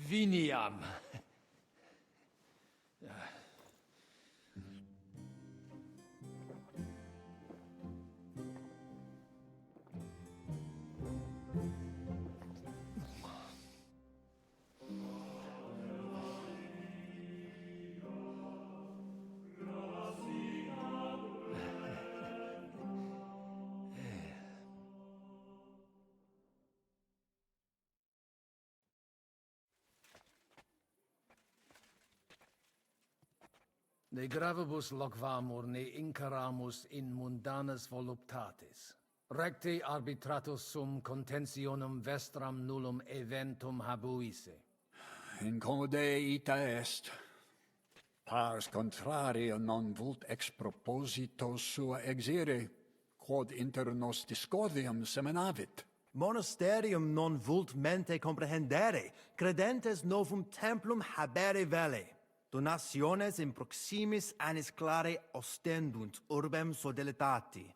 viniam. Ne gravibus loquamur ne incaramus in mundanas voluptatis. Recte arbitratus sum contentionum vestram nullum eventum habuisse. Incomode ita est. Pars contrario non vult ex proposito sua exire, quod inter nos discordium seminavit. Monasterium non vult mente comprehendere, credentes novum templum habere vele. Donationes in proximis annis clare ostendunt urbem sodelitati.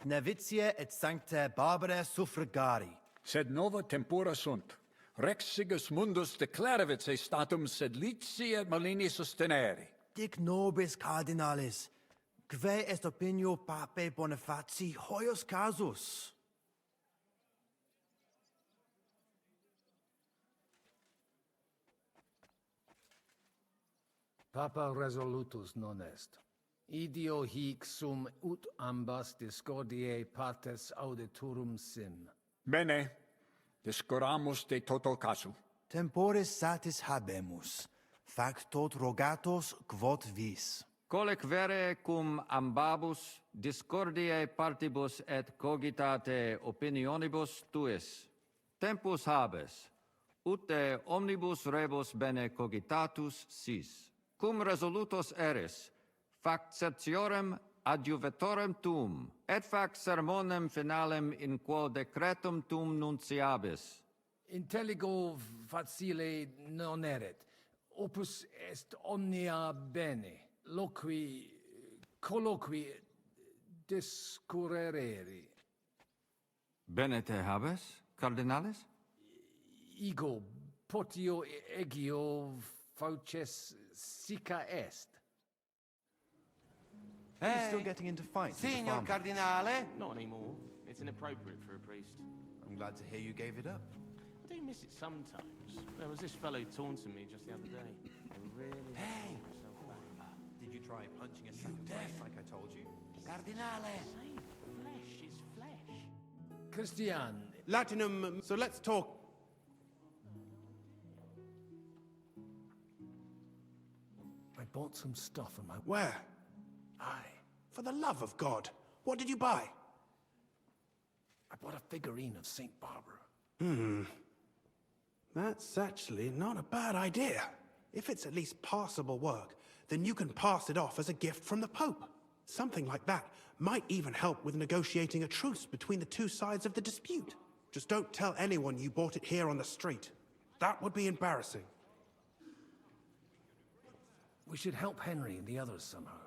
Nevitiae et sanctae Barbarae suffragari. Sed nova tempora sunt. Rex sigus mundus declaravit se statum sed lici et malini sostenere. Dic nobis cardinalis, quae est opinio pape Bonifaci hoius casus? Papa resolutus non est. Idio hic sum ut ambas discordiae partes auditorum sim. Bene, discoramus de toto casu. Temporis satis habemus, fac tot rogatos quod vis. Colec vere cum ambabus discordiae partibus et cogitate opinionibus tuis. Tempus habes, ut de omnibus rebus bene cogitatus sis. Cum resolutos eris, fac certiorem adjuvetorem tuum, et fac sermonem finalem in quo decretum tuum nunciabis. Intelligo facile non erit. Opus est omnia bene. Loqui, colloqui, discurrere. Bene te habes, cardinalis? Ego, potio egio fauces sica est. You're still getting into fights with the Signor farmer. Cardinale. Not anymore. It's inappropriate for a priest. I'm glad to hear you gave it up. I do miss it sometimes. There was this fellow taunting me just the other day. I really Hey! Did you try punching a sack of rice like I told you? Cardinale. Flesh is flesh. Christian, Latinum, so let's talk. I bought some stuff for my... Where? Aye. For the love of God, what did you buy? I bought a figurine of St. Barbara. That's actually not a bad idea. If it's at least passable work, then you can pass it off as a gift from the Pope. Something like that might even help with negotiating a truce between the two sides of the dispute. Just don't tell anyone you bought it here on the street. That would be embarrassing. We should help Henry and the others somehow.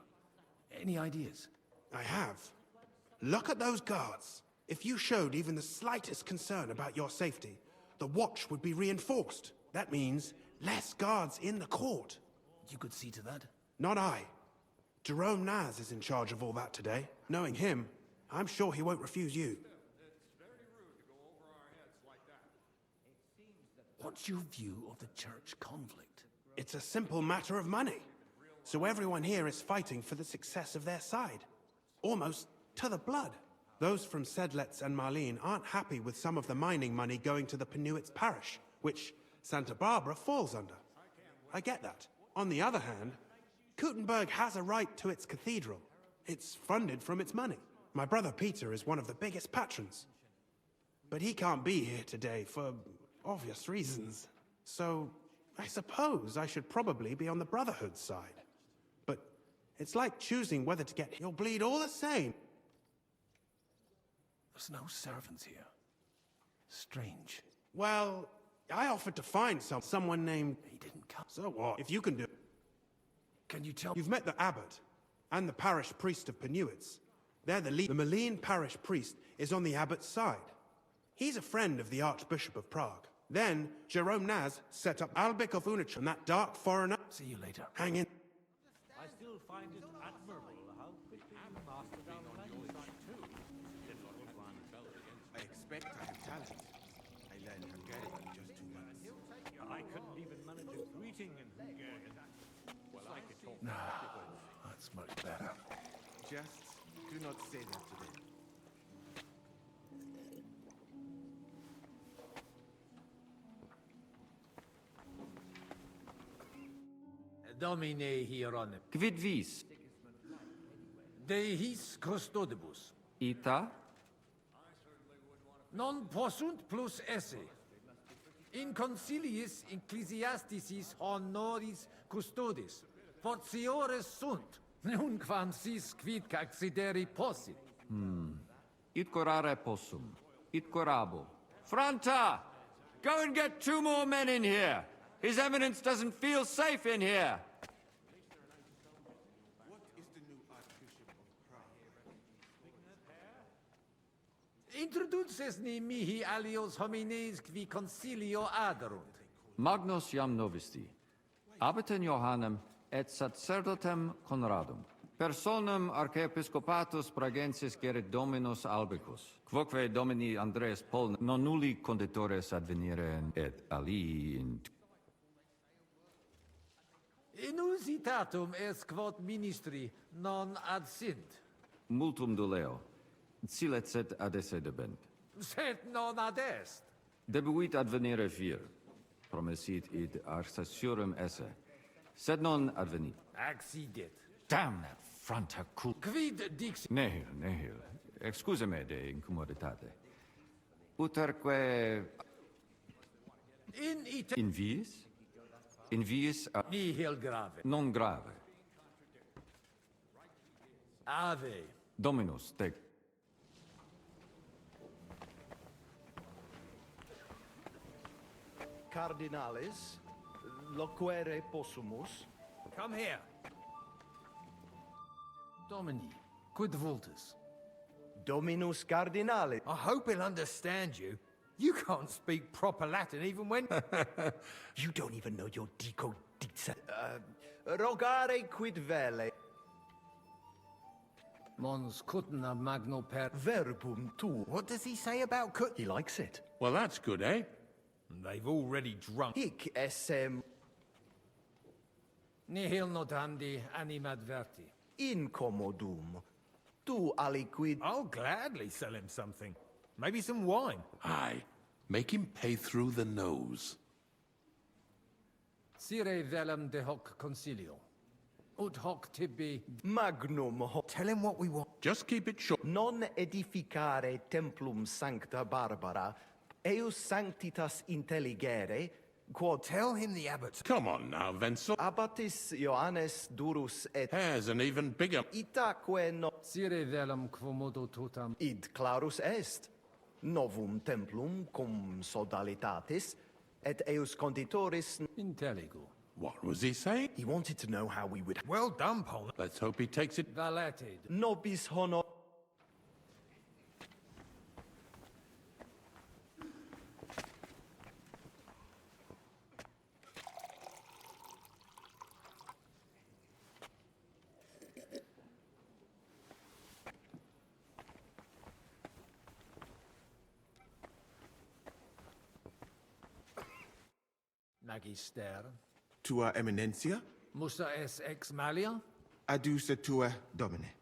Any ideas? I have. Look at those guards. If you showed even the slightest concern about your safety, the watch would be reinforced. That means less guards in the court. You could see to that? Not I. Jerome Naz is in charge of all that today. Knowing him, I'm sure he won't refuse you. What's your view of the church conflict? It's a simple matter of money. So everyone here is fighting for the success of their side. Almost to the blood. Those from Sedlets and Marlene aren't happy with some of the mining money going to the Penuits parish, which Santa Barbara falls under. I get that. On the other hand, Kuttenberg has a right to its cathedral. It's funded from its money. My brother Peter is one of the biggest patrons. But he can't be here today for obvious reasons. So I suppose I should probably be on the Brotherhood's side. But it's like choosing whether to get... You'll bleed all the same. There's no servants here. Strange. Well, I offered to find someone named... He didn't come. So what? If you can do... Can you tell... You've met the abbot and the parish priest of Penuits. They're the lead. The Malene parish priest is on the abbot's side. He's a friend of the Archbishop of Prague. Then, Jerome Naz set up Albik of Unich and that dark foreigner... See you later. Hang in. I still find it admirable how quickly you mastered our language too. I expect I have talent. I learned Hungarian in just 2 months. I couldn't even manage a greeting in Hungarian. Well, I could talk. That's much better. Just do not say that to them. Domine hieronym. Quid vis? De his custodibus. Ita? Non possunt plus esse. In conciliis ecclesiasticis honoris custodis. Fortiores sunt. Nunquam sis quid accideri possit. It corare possum. It corabo. Franta! Go and get 2 more men in here! His Eminence doesn't feel safe in here! What is the new Archbishop of Prague? Introduces ni mihi alios homines qui concilio aderunt. Magnus jam novisti. Abbitem Johannem et sacerdotem Conradum. Personam archiepiscopatus Pragensis gerit Dominus Albicus. Quoque Domini Andreas Pol non nulli conditores advenire et alii in... Inusitatum est quod ministri non ad sint. Multum doleo. Silet set ad esse debent. Sed non ad est. Debuit advenire vir. Promesit id arcesiorem esse. Sed non advenit. Accidit. Damn that frantacul. Quid dix... Nihil. Excusame de incomoditate. Uterque... In ite... In viis? In viis... Nihil grave. Non grave. Ave. Dominus, tec. Cardinales, loquere possumus. Come here. Domini, quid vultus? Dominus Cardinale. I hope he'll understand you. You can't speak proper Latin even when... You don't even know your dico dice. Rogare quid vele. Mons cutna magno per... Verbum tu. What does he say about cut? He likes it. Well, that's good, eh? They've already drunk. Hic essem Nihil notandi animadverti. incommodum. Tu aliquid... I'll gladly sell him something. Maybe some wine. Aye. Make him pay through the nose. Sire velum de hoc concilio. Ut hoc tibi... Magnum hoc... Tell him what we want. Just keep it short. Non edificare templum sancta Barbara, eus sanctitas intelligere, quod... Tell him the abbot... Come on now, Wenzel. Abbatis Ioannes durus et... Hair's an even bigger... Itaque no... Sire velum quomodo totam... Id clarus est. Novum templum cum sodalitatis, et eus conditoris... Intelligo. What was he saying? He wanted to know how we would... Well done, Paul. Let's hope he takes it. Valeted. Nobis honor... Magister. Tua Eminencia, Musa es ex malia? adduce tua Domine.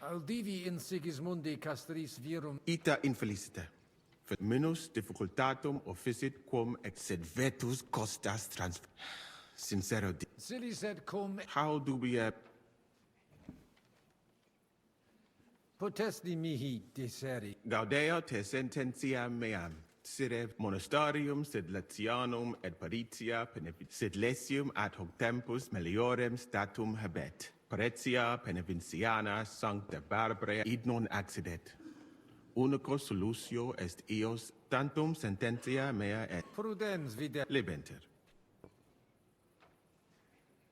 Audivi in Sigismundi castris virum... Ita infelicita. For minus difficultatum officit quum ex sed vetus costas transfer. Sincero di... Silly sed cum... How do we... Potesti mihi deseri. Gaudeo te sententia meam. Sire monastarium sed Latianum et Paritia benefic... Sed lesium ad hoc tempus meliorem statum habet. Paretia beneficiana sancta Barbara id non accidet. Unico solutio est eos tantum sententia mea et... Prudens vide... Libenter.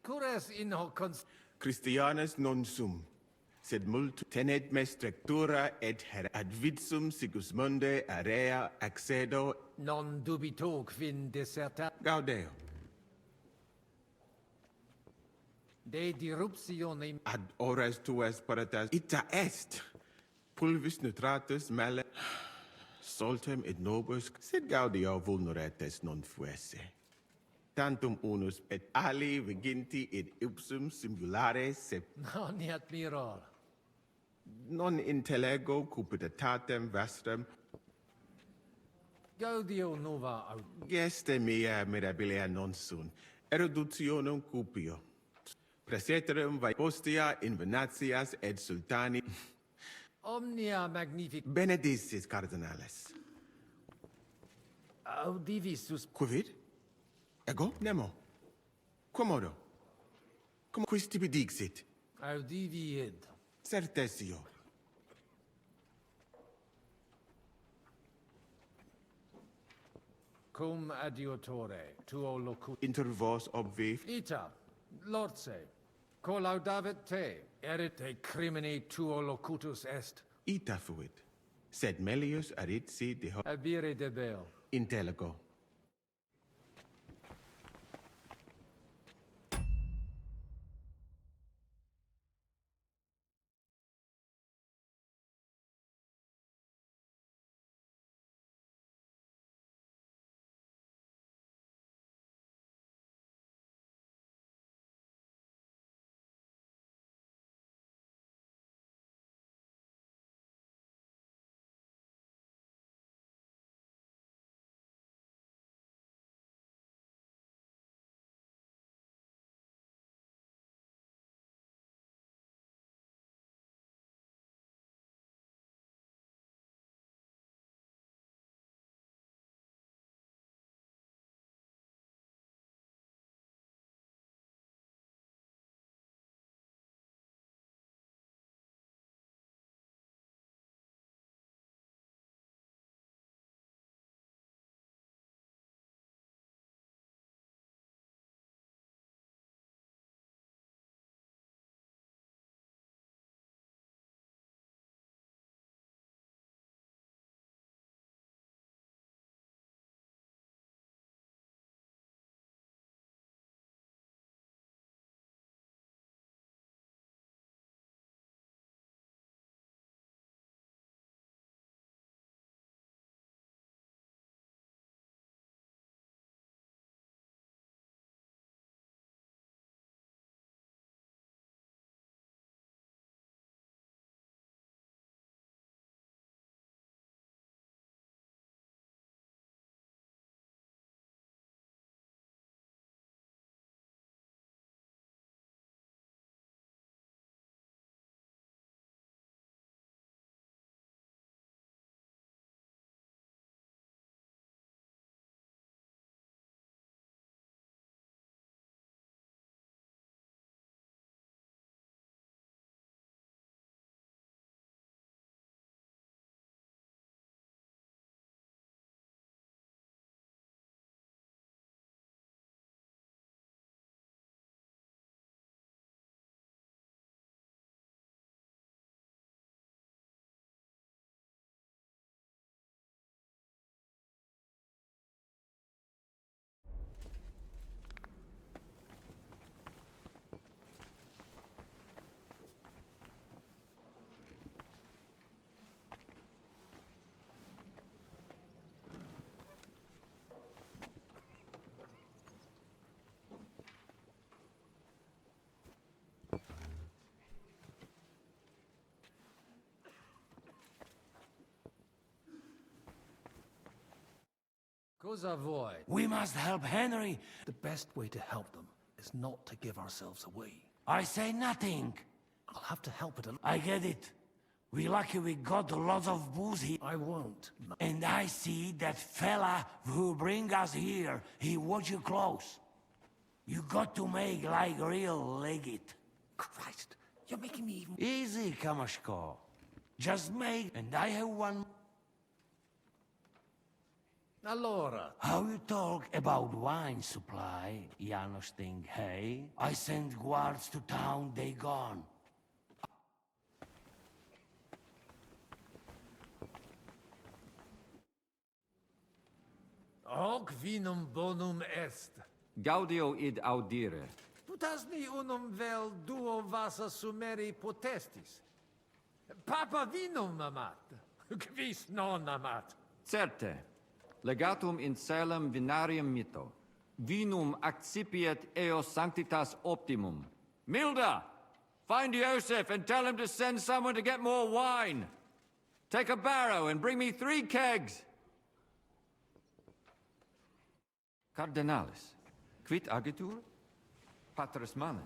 Cures in hoc cons... Christianus non sum, sed multum tenet me strectura et her ad vitsum Sigismunde area accedo... Non dubito quin deserta... Gaudeo. De diruptione... Ad ores tuas paratas ita est, pulvis nutratus male, soltem et nobus, sed Gaudeo vulneretes non fuesse. Tantum unus et ali viginti et ipsum simulare sep... Non admiror. Non intellego cupiditatem vestram, Gaudio nova aut... geste mea mirabilia non sunt, eruditionum cupio. Preseterum vai postia in venatias et sultani. Omnia magnific... Benedictis cardinales. Audivis sus... Quid? Ego? Nemo? Quomodo? Cum quis tibi dixit? Audivi id. Certesio. Cum adiutore, tuo locut... Inter vos obvi... Ita, lorse, collaudavet te, erit te crimini tuo locutus est. Ita fuit. Sed melius aritsi de... Abire debeo. Intellego. Cosa voi? We must help Henry. The best way to help them is not to give ourselves away. I say nothing. I'll have to help it. I get it. We lucky we got lots of booze here. I won't. And I see that fella who bring us here. He watch you close. You got to make like real legit. Christ, you're making me even... Easy, Kamashko. Just make, and I have one. Allora. How you talk about wine supply, Janos think, hey? I send guards to town, they gone. Hoc vinum bonum est. Gaudio id audire. Putasni unum vel duo vasa sumeri potestis. Papa vinum amat. Quis non amat. Certe. Legatum in celem vinarium mito. Vinum accipiet eos sanctitas optimum. Milda! Find Joseph and tell him to send someone to get more wine. Take a barrow and bring me 3 kegs. Cardinalis, quid agitur? Patris manem.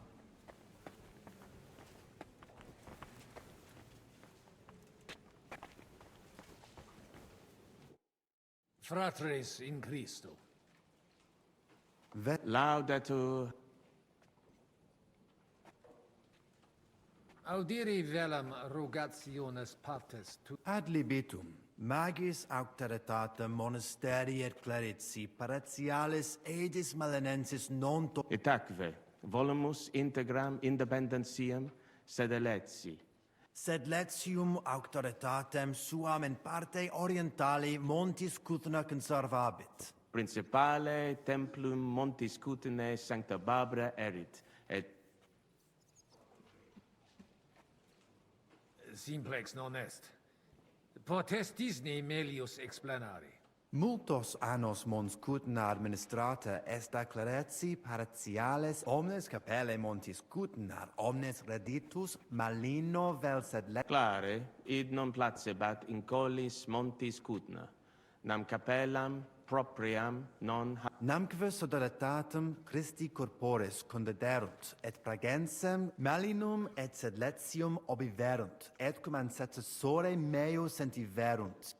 Fratres in Christo. Laudatur. Audiri velam rogationes partes tu. Ad libitum, magis auctoritatem monasteri et clerici paratialis edis malenensis non to... Itaque, volumus integram independentiam sed eletsi. Sed letium auctoritatem suam in parte orientali montis Cutna conservabit. Principale templum montis Cutnae sancta Barbara erit, et simplex non est. Potestis ne melius explanari. Multos annos mons Cutna administrata est a clerici paratiales omnes capelle montis Cutna omnes reditus malino vel sed clare, id non placebat in collis montis Cutna, nam capellam propriam non namque sodalitatem Christi corporis condederunt, et pragensem malinum et sed letium obiverunt, et cum ancestore meo sentiverunt.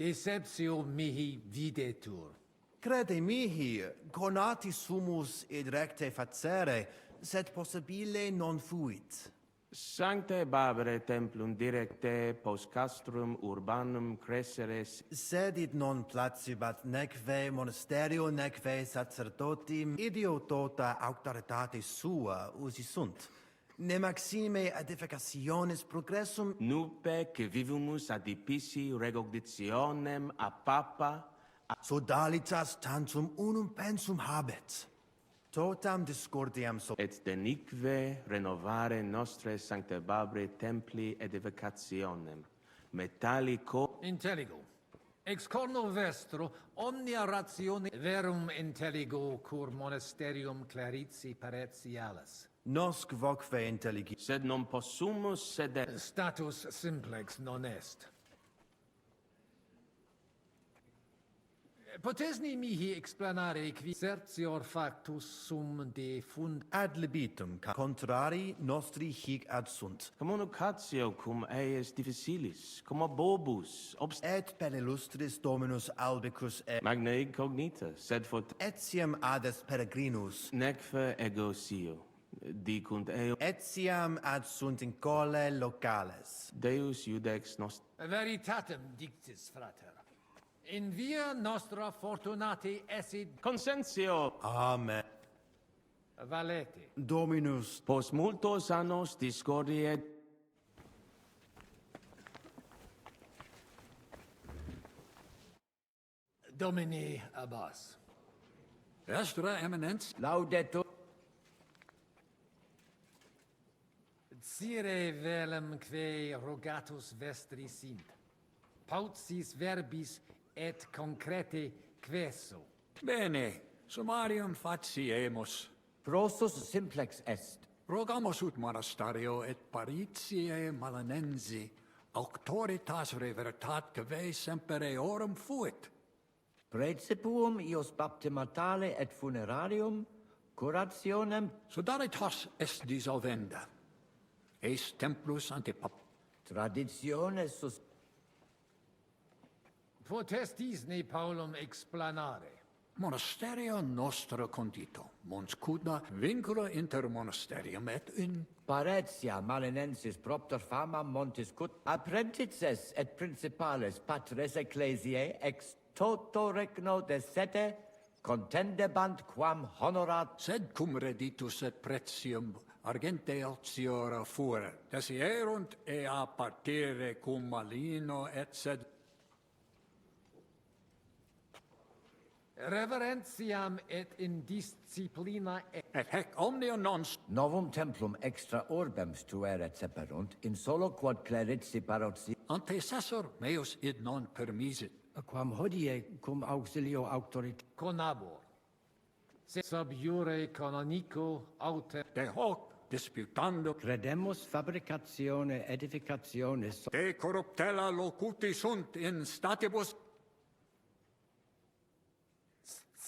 Deceptio mihi videtur. Crede mihi, conati sumus id recte facere, sed possibile non fuit. Sanctae Barbarae templum directe post castrum urbanum cresceres. Sed id non placibat neque monasterio neque sacerdotim ideo tota auctoritate sua usi sunt. Ne maxime edificationes progressum Nupe que vivumus adipici recognitionem a Papa sodalitas tantum unum pensum habet. Totam discordiam et denique renovare nostre Sanctae Barbarae templi edificationem. Metallico Intelligo. Ex corno vestro omnia ratione verum intelligo cur monasterium clerici paretialis. Nosc vocve intelligi. Sed non possumus sed status simplex non est. Potesni mihi explanare qui certior factus sum de fund ad libitum contrari nostri hic ad sunt. Communicatio cum eius difficilis, cum bobus, et per illustris Dominus albicus et magna incognita, sed fort etiam ades peregrinus, neque ego sio, dicunt eo, etiam ad sunt in cole locales. Deus iudex nos. Veritatem dictis, frater. In via nostra fortunati esid consensio. Amen. Valete. Dominus. Post multos annos discordie. Domini abbas. Estra eminens. Laudetur. Sire velum que rogatus vestri sint. Paucis verbis et concrete queso. Bene, summarium faciemus. Prostus simplex est. Rogamus ut monasterio et paritiae malanensi auctoritas revertat cave semper eorum fuit. Praecipuum ius baptimatale et funerarium, curationem... Sodaritas est dissolvenda. Eis templus antipap... Traditiones sus... Potestis ne Paulum explanare. Monasterio nostro condito, mons cudna vincula inter monasterium et in... Paretia malinensis propter fama montis cut apprentices et principales patres ecclesiae ex toto regno de sete contendebant quam honorat... Sed cum reditus et pretium argente altiora fure, desierunt ea partire cum malino et sed... Reverentiam et in disciplina et hec omnia non... Novum templum extra orbem stueret seperunt, in solo quod clerici parotsi... Antecessor meus id non permisit. Quam hodie cum auxilio auctorit... Conabor. Se sub iure canonico autem... De hoc disputando... Credemus fabricatione edificationis... De corruptela locuti sunt in statibus...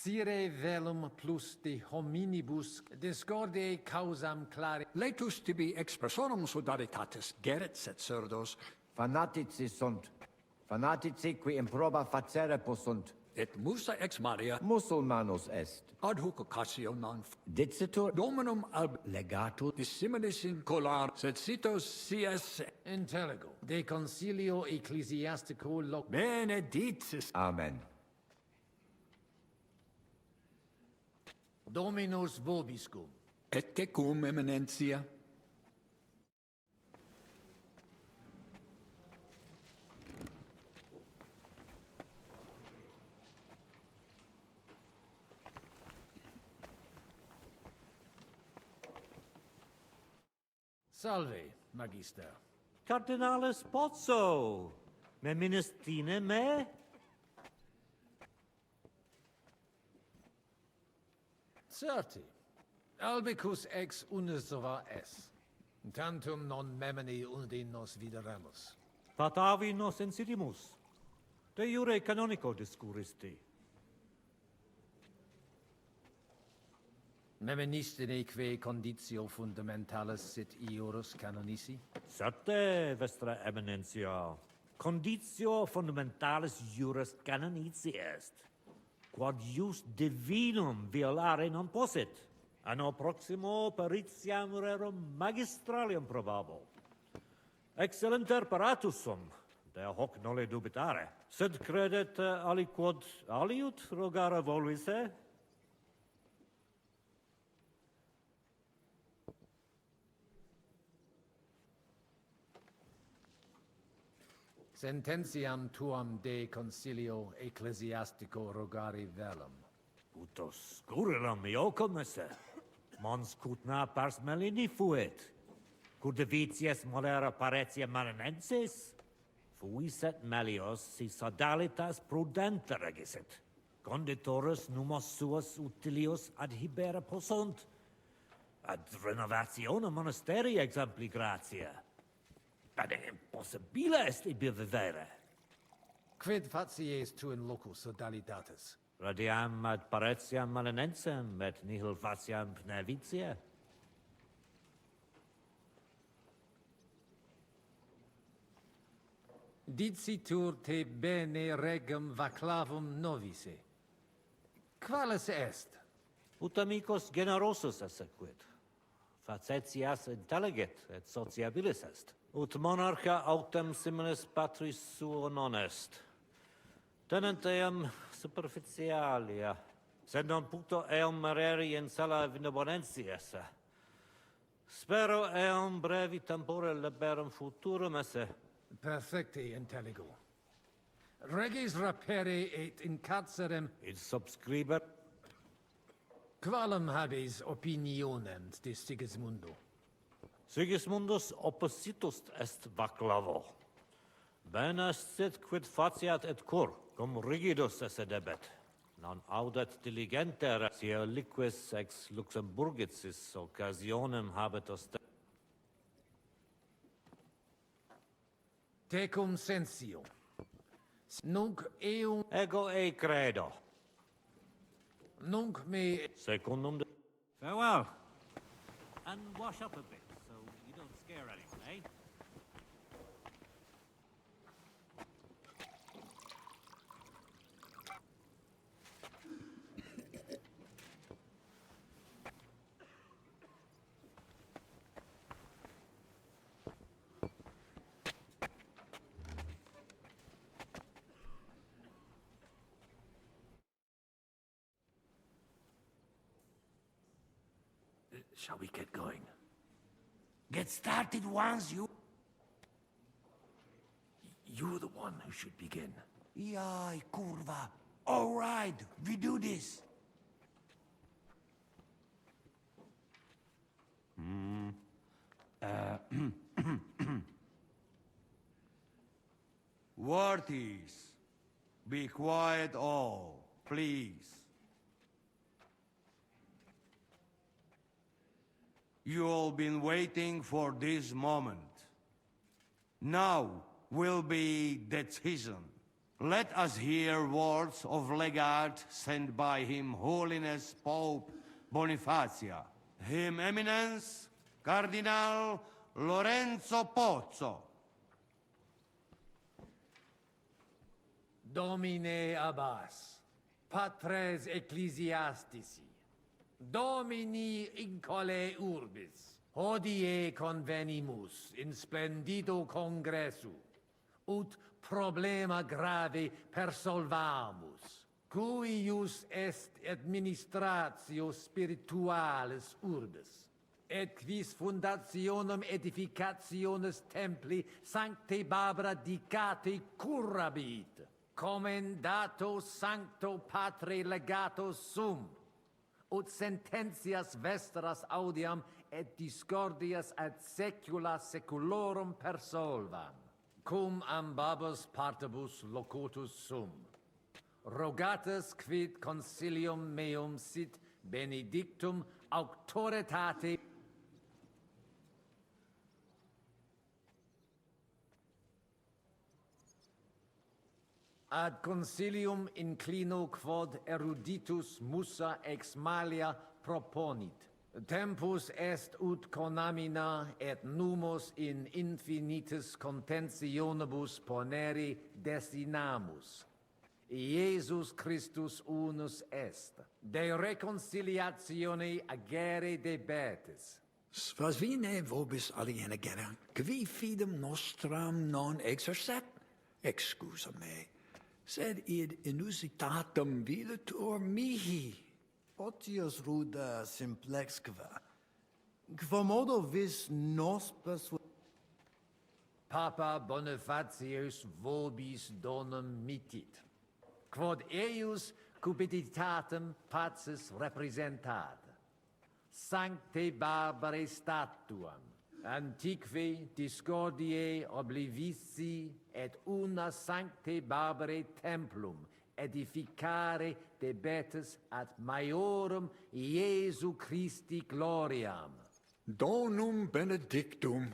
Sire velum plus de hominibus discordiae causam clari... Letus tibi expressorum sodaritatis geret et surdos... Fanatici sunt. Fanatici qui improba facere possunt. Et musa ex Maria... Musulmanus est. Ad hoc occasio non... Dicitur... Dominum ab... Legatur... Dissimilis in colar, sed sitos sies... Intelligo. De concilio ecclesiastico loc... Benedictis... Amen. Dominus vobiscum. Et tecum, eminentia. Salve, magister. Cardinalis Pozzo, me ministrine me? Certi. Albicus ex unisova es. Tantum non memini undi nos videremus. Patavi nos insidimus. De jure canonico discuristi. Meministineque conditio fundamentalis sit iurus canonici? Certe, vestra eminentia. Conditio fundamentalis juris canonici est. Quod jus divinum violare non possit. Anno proximo peritiam rerum magistralium probabo. Excellenter paratus sum, de hoc nole dubitare. Sed credet aliquod aliut rogare volvise? Sententiam tuam de concilio ecclesiastico rogari velum. Utos scurilum iocum esse. Mons cutna pars melini fuit. Curdivitias molera paretia marinensis. Fuiset melios si sodalitas prudente regisit. Conditorus numos suos utilius adhibere possunt. Ad renovationem monasterii exempli gratia. Ad impossibile est ibi vivere. Quid facies tu in locus sodalitatis? Radiam ad paretiam malinensem, et nihil faciam pnevitia. Dicitur te bene regum vaclavum novice. Qualis est? Ut amicus generosus essequit. Facetias intelligit et sociabilis est. Ut monarcha autem similis patris suo non est. Tenent eam superficialia, sed non puto eam mereri in sala benevolentia esse. Spero eam brevi tempore liberum futurum esse. Perfecte intelligo. Regis rapere et in carcerem... Id subscriber... Qualem habes opinionem de Sigismundo? Sigismundus oppositus est vaclavo. Bene sit quid faciat et cur, cum rigidus esse debet. Non audet diligenter, si liquis ex Luxemburgicis occasionem habet oste. Tecum sensio. Nunc eum... Ego e credo. Nunc me... Secundum de... Farewell. And wash up a bit, so you don't scare anyone, eh? Shall we get going? Get started once you... You're the one who should begin. Yai, curva. All right, we do this. Worthies, be quiet all, please. You all been waiting for this moment. Now will be decision. Let us hear words of legate sent by Him Holiness Pope Bonifacia, Him Eminence Cardinal Lorenzo Pozzo. Domine Abbas, Patres Ecclesiastici, Domini incole urbis, hodie convenimus in splendido congressu, ut problema grave persolvamus, cuius est administratio spiritualis urbis, et quis fundationem edificationis templi Sancte Barbara dicate curabit, commendato Sancto Patre legato sum, ut sententias vestras audiam et discordias ad secula seculorum persolvam, cum ambabus partibus locutus sum. Rogatus quid consilium meum sit benedictum auctoritate ad consilium inclino quod eruditus musa ex malia proponit. Tempus est ut conamina et numos in infinitus contentionibus ponere destinamus. Iesus Christus unus est, de reconciliatione agere debetis. Svasvine vobis aliena genera, qui fidem nostram non exercet, excusa me, sed id inusitatem videtur mihi. Otius ruda simplexque, quomodo vis nos persu... Papa Bonifatius vobis donum mitit, quod eius cupiditatem pacis representat, Sancte Barbare statuam, antiqui discordiae oblivici et una Sancte Barbare templum edificare debetis ad maiorem Iesu Christi gloriam. Donum benedictum.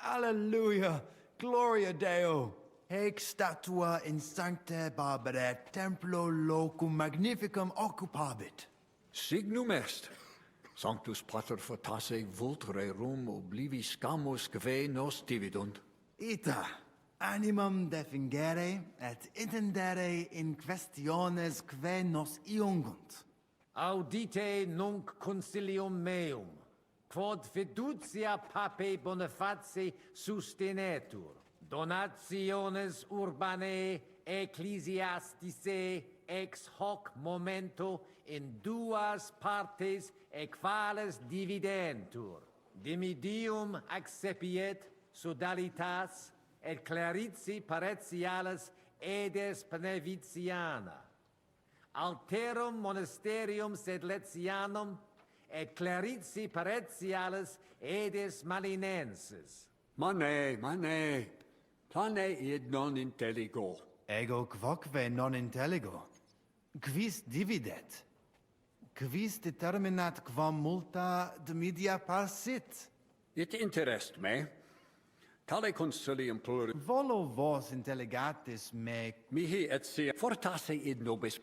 Alleluia, gloria Deo. Haec statua in Sancte Barbara templo locum magnificum occupabit. Signum est. Sanctus Pater fortasse vult rerum oblivis camus que nos dividunt. Ita, animam defingere et intendere in questiones que nos iungunt. Audite nunc consilium meum, quod fiducia Papae Boniface sustenetur, donationes urbanae ecclesiasticae ex hoc momento in duas partes equales dividentur. Dimidium accepiet sodalitas et clarici paretialis edes Beneviciana. Alterum monasterium Sedletianum et clarici paretialis edes Malinensis. Mane, plane id non intelligo. Ego quoque non intelligo. Quis dividet? Quis determinat quam multa dimidia parsit? It interest me. Tale consilium pluri. Volo vos intelligatis me... Mihi et sia fortasse id nobis.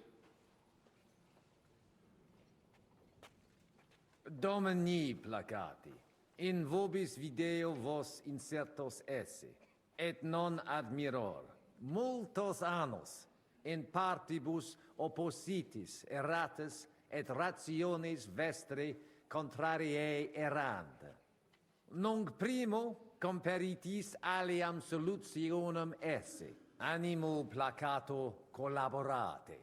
Domini placati, in vobis video vos insertos esse, et non admiror, multos annos, in partibus oppositis erratis et rationis vestri contrariae errand. Nunc primo comperitis aliam solutionem esse, animo placato collaborate.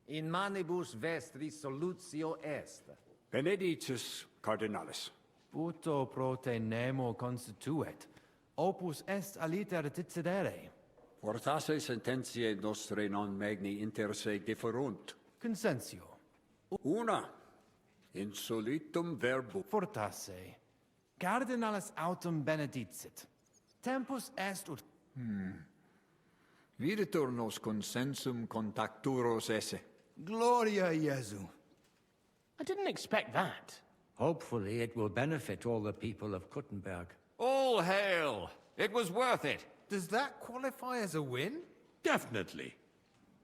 In manibus vestri solutio est. Benedictus cardinalis. Puto pro te nemo constituet. Opus est aliter decidere. Fortasse sententiae nostre non magni inter se differunt. Consensio. Una. Insolitum verbo. Fortasse. Cardinalis autem benedicit. Tempus est ut... Videtur nos consensum contacturos esse. Gloria Iesu. I didn't expect that. Hopefully it will benefit all the people of Kuttenberg. All hail! It was worth it. Does that qualify as a win? Definitely.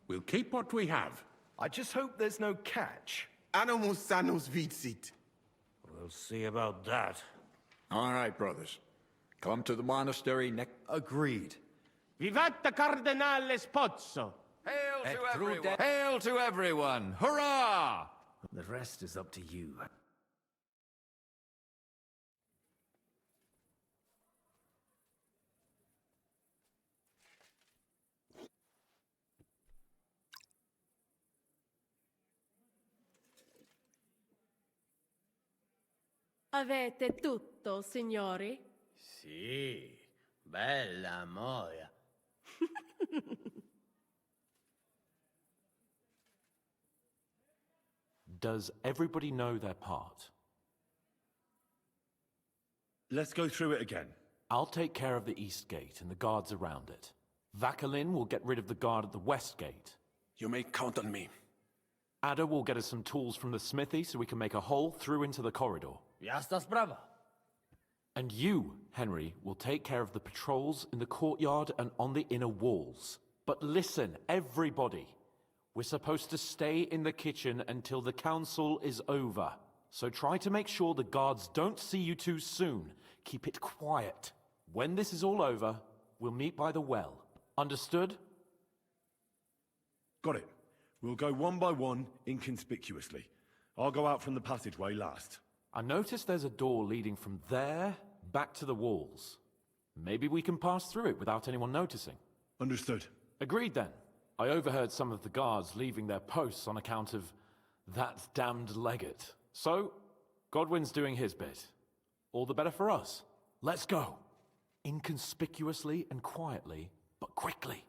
We'll keep what we have. I just hope there's no catch. Animus sanus vicit. We'll see about that. All right, brothers. Come to the monastery next. Agreed. Vivat Cardinale Spozzo! Hail to everyone! Hail to everyone! Hurrah! The rest is up to you. Avete tutto, signori? Sì, bella moia. Does everybody know their part? Let's go through it again. I'll take care of the east gate and the guards around it. Vakalin will get rid of the guard at the west gate. You may count on me. Ada will get us some tools from the smithy so we can make a hole through into the corridor. Ja estás brava. And you, Henry, will take care of the patrols in the courtyard and on the inner walls. But listen, everybody. We're supposed to stay in the kitchen until the council is over. So try to make sure the guards don't see you too soon. Keep it quiet. When this is all over, we'll meet by the well. Understood? Got it. We'll go one by one, inconspicuously. I'll go out from the passageway last. I noticed there's a door leading from there back to the walls. Maybe we can pass through it without anyone noticing. Understood. Agreed then. I overheard some of the guards leaving their posts on account of that damned legate. So, Godwin's doing his bit. All the better for us. Let's go. Inconspicuously and quietly, but quickly.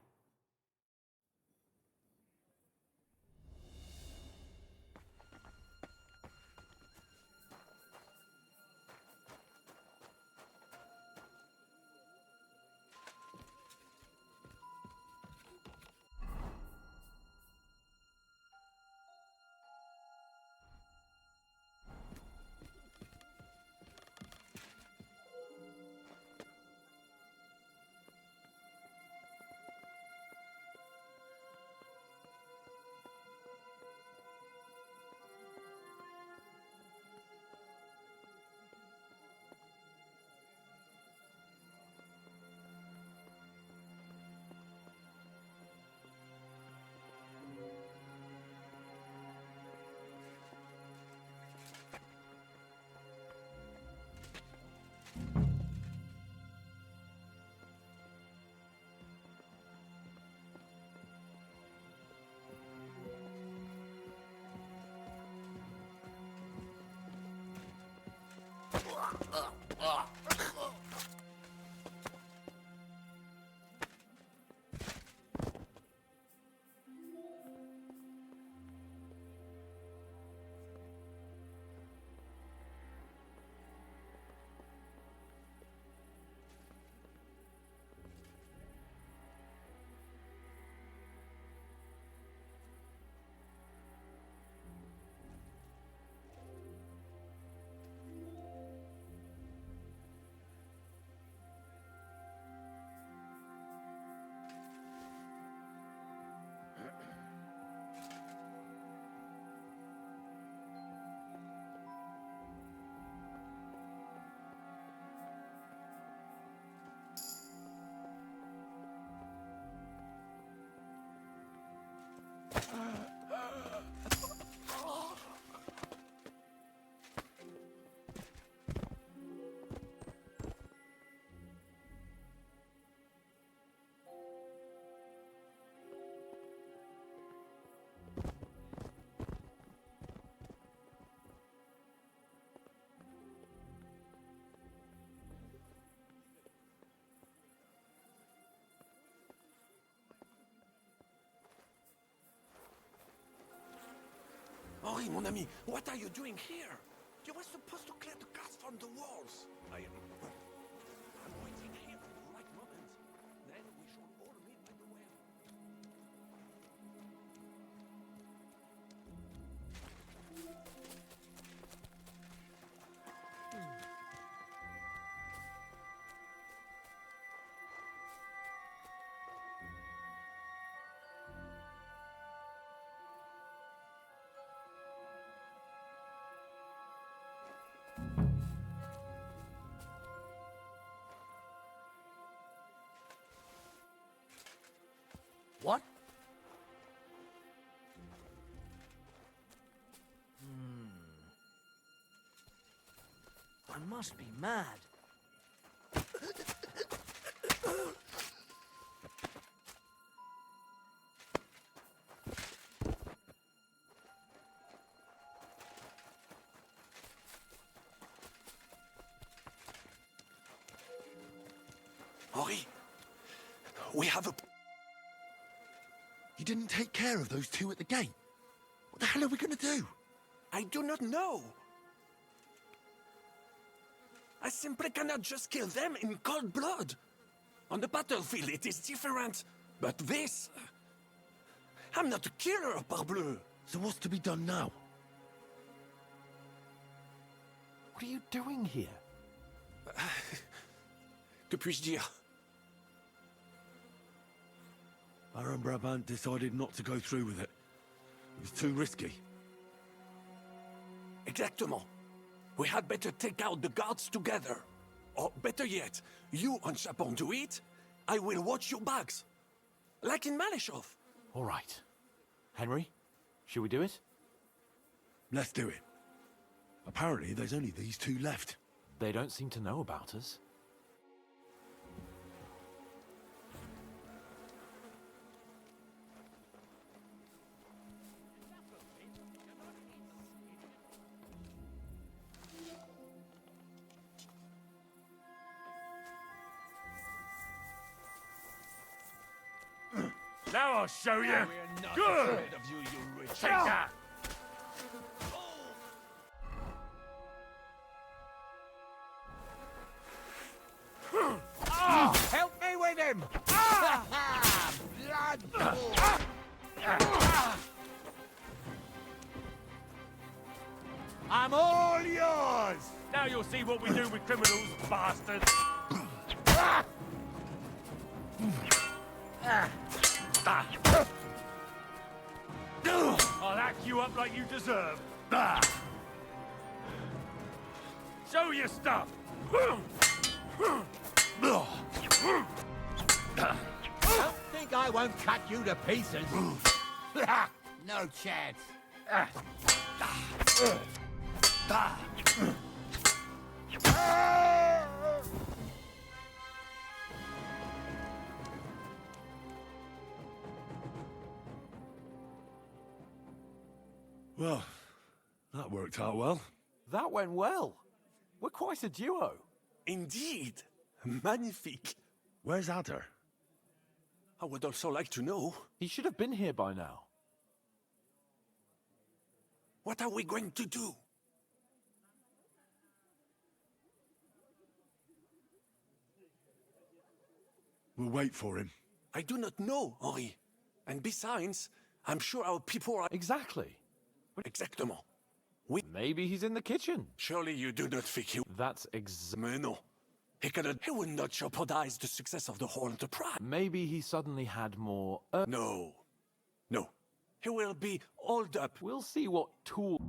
Henri, mon ami, what are you doing here? You were supposed to clear the guards from the walls. I'm waiting here for the right moment. Then we shall all meet by the well. What? I must be mad. Henri, we have a... You didn't take care of those two at the gate. What the hell are we going to do? I do not know. I simply cannot just kill them in cold blood. On the battlefield, it is different. But this... I'm not a killer, parbleu. So what's to be done now? What are you doing here? Que puis-je dire? Baron Brabant decided not to go through with it. It was too risky. Exactement. We had better take out the guards together. Or better yet, you and Chapon do it, I will watch your backs. Like in Malishov. All right. Henry, should we do it? Let's do it. Apparently, there's only these two left. They don't seem to know about us. Now I'll show you. We're not Good. afraid of you, you rich. Take that. Help me with him! Blood! I'm all yours. Now you'll see what we do with criminals, bastards. I'll hack you up like you deserve. Show your stuff. Don't think I won't cut you to pieces. No chance. Well, that worked out well. That went well. We're quite a duo. Indeed. Magnifique. Where's Adder? I would also like to know. He should have been here by now. What are we going to do? We'll wait for him. I do not know, Henri. And besides, I'm sure our people are... Exactly. Exactement. Maybe he's in the kitchen. Surely you do not think he... That's Mais non. He will not jeopardize the success of the whole enterprise. Maybe he suddenly had more... No. No. He will be holed up. We'll see what tool...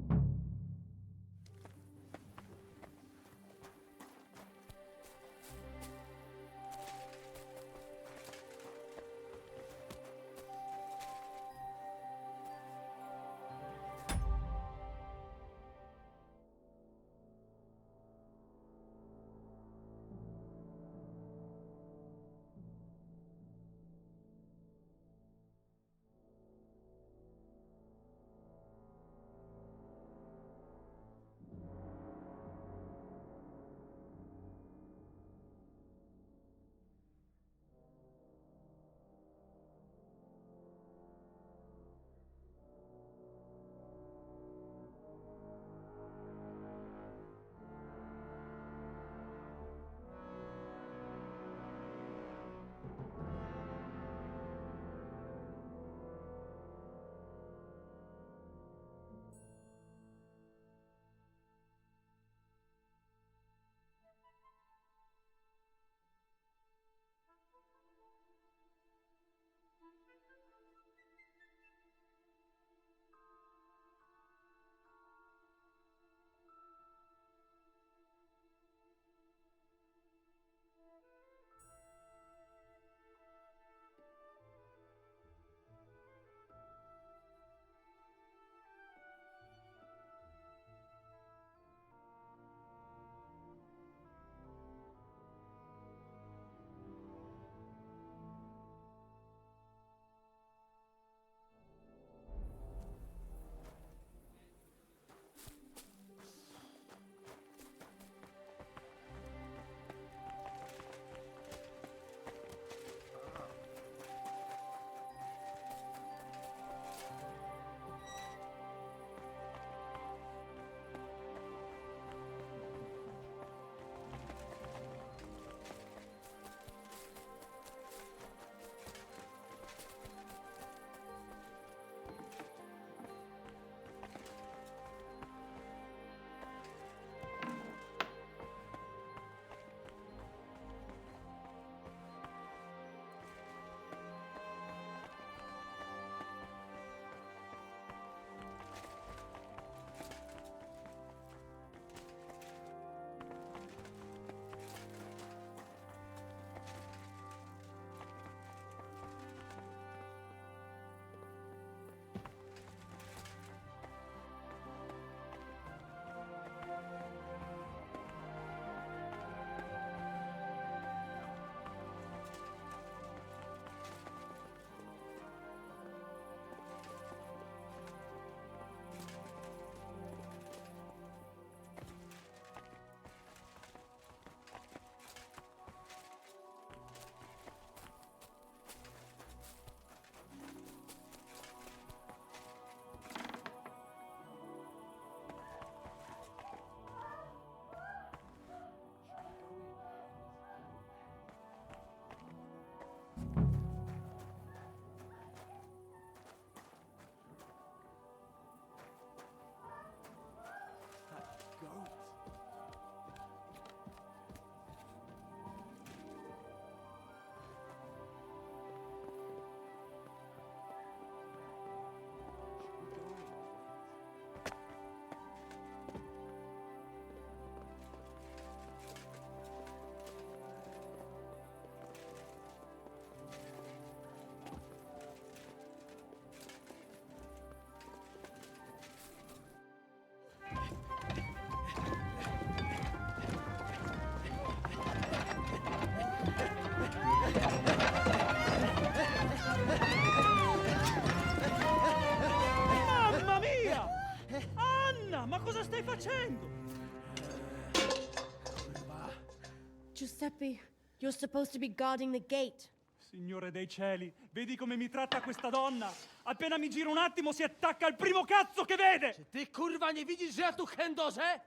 Giuseppe, you're supposed to be guarding the gate. Signore dei cieli, vedi come mi tratta questa donna? Appena mi giro un attimo si attacca al primo cazzo che vede! Czy ty kurwa nie widzisz, że ja tu chędożę?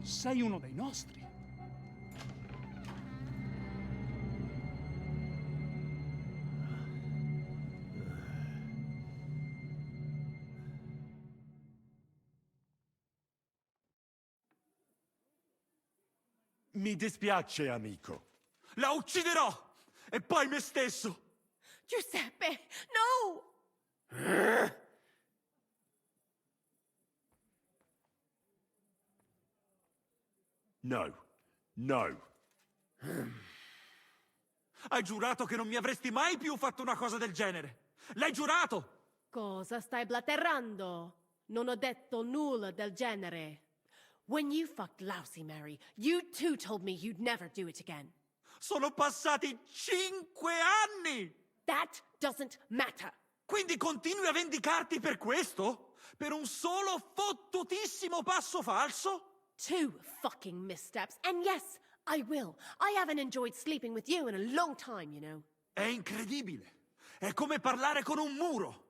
Sei uno dei nostri. Mi dispiace, amico. La ucciderò! E poi me stesso! Giuseppe, no! No. No. Hai giurato che non mi avresti mai più fatto una cosa del genere! L'hai giurato! Cosa stai blatterando? Non ho detto nulla del genere. When you fucked Lousy Mary, you too told me you'd never do it again. Sono passati 5 anni! That doesn't matter. Quindi continui a vendicarti per questo? Per un solo fottutissimo passo falso? 2 fucking missteps, and yes, I will. I haven't enjoyed sleeping with you in a long time, you know. È incredibile. È come parlare con un muro.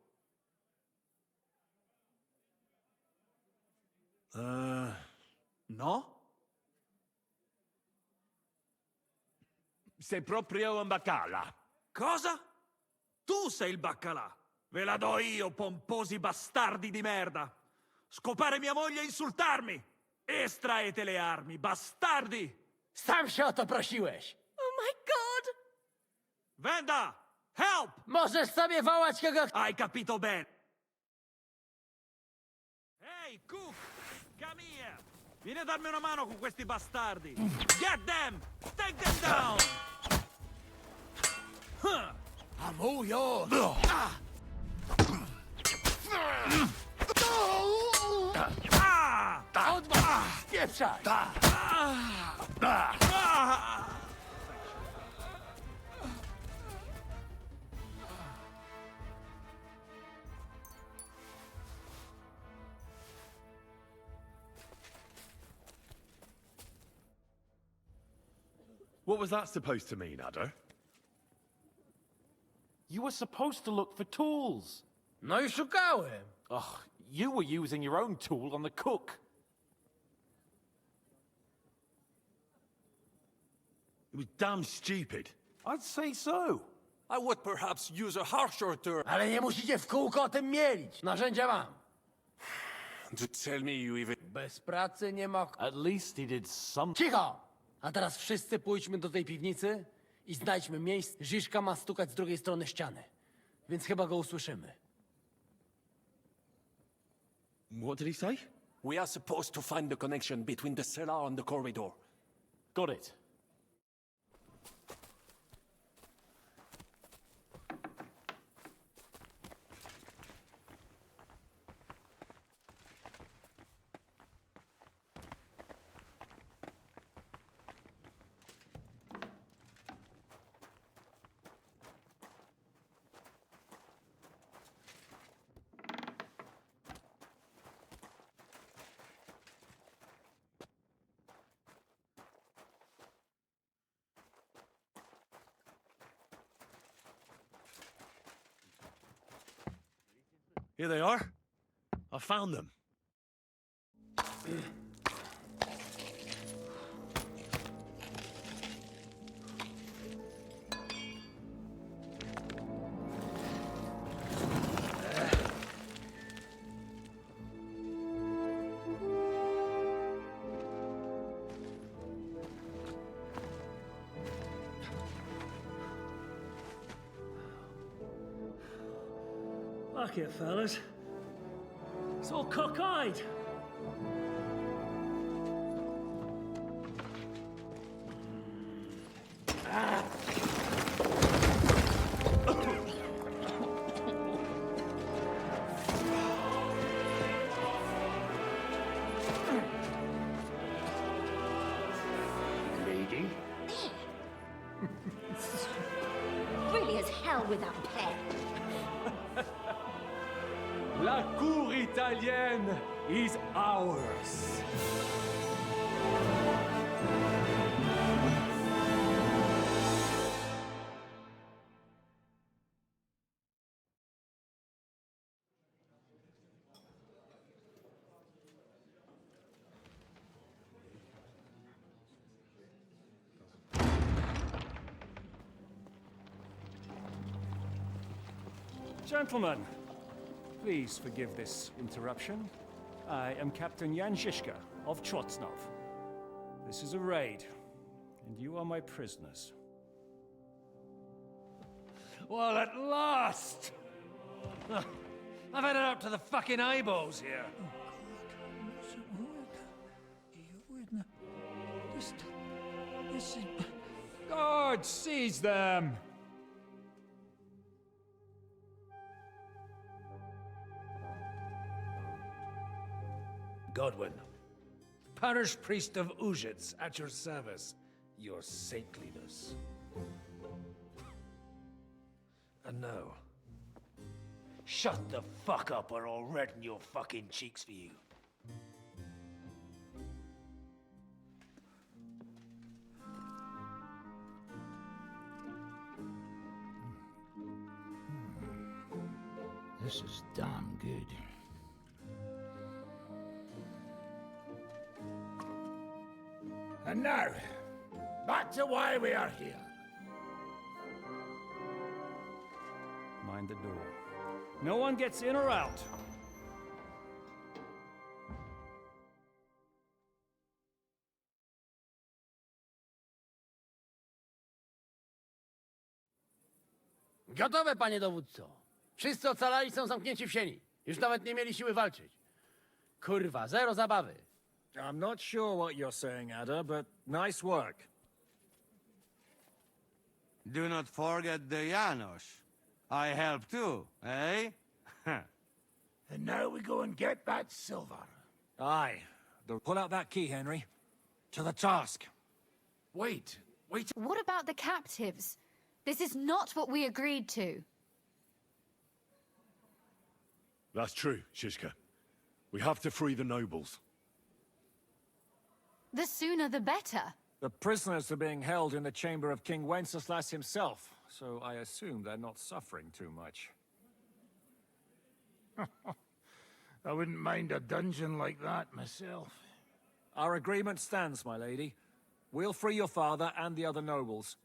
No? Sei proprio un baccala. Cosa? Tu sei il baccalà. Ve la do io, pomposi bastardi di merda. Scopare mia moglie e insultarmi. Estraete le armi, bastardi! Sam się o to prosiłeś. Oh my god! Venda! Help! Możesz sobie wołać kogo... Hai capito bene. Ehi, Cook! Come here! Vieni a darmi una mano con questi bastardi! Get them! Take them down! I'm all yours. Odwal! Spieprzaj! What was that supposed to mean, Adder? You were supposed to look for tools. No i szukałem. Ugh, you were using your own tool on the cook. It was damn stupid. I'd say so. I would perhaps use a harsher term. Ale nie musicie w kółko o tym mielić. Narzędzia mam. To tell me you even... Bez pracy nie ma... At least he did some... Cicho! A teraz wszyscy pójdźmy do tej piwnicy i znajdźmy miejsce. Žižka ma stukać z drugiej strony ściany. Więc chyba go usłyszymy. What did he say? We are supposed to find the connection between the cellar and the corridor. Got it. Here they are. I found them. Fuck it, fellas. It's all cockeyed. Lady? Really as hell without pay. La cour italienne is ours. Gentlemen, please forgive this interruption. I am Captain Jan Žižka of Trotznov. This is a raid, and you are my prisoners. Well, at last! I've had it up to the fucking eyeballs here. This is... God, seize them! Godwin, parish priest of Uzhitz, at your service, your saintliness. And now, shut the fuck up or I'll redden your fucking cheeks for you. This is damn good. And now, back to why we are here. Mind the door. No one gets in or out. Gotowe, panie dowódco. Wszyscy ocalali są zamknięci w sieni. Już nawet nie mieli siły walczyć. Kurwa, zero zabawy. I'm not sure what you're saying, Ada, but nice work. Do not forget the Janos. I help too, eh? And now we go and get that silver. Aye. Pull out that key, Henry. To the task. Wait. What about the captives? This is not what we agreed to. That's true, Shishka. We have to free the nobles. The sooner the better. The prisoners are being held in the chamber of King Wenceslas himself, so I assume they're not suffering too much. I wouldn't mind a dungeon like that myself. Our agreement stands, my lady. We'll free your father and the other nobles.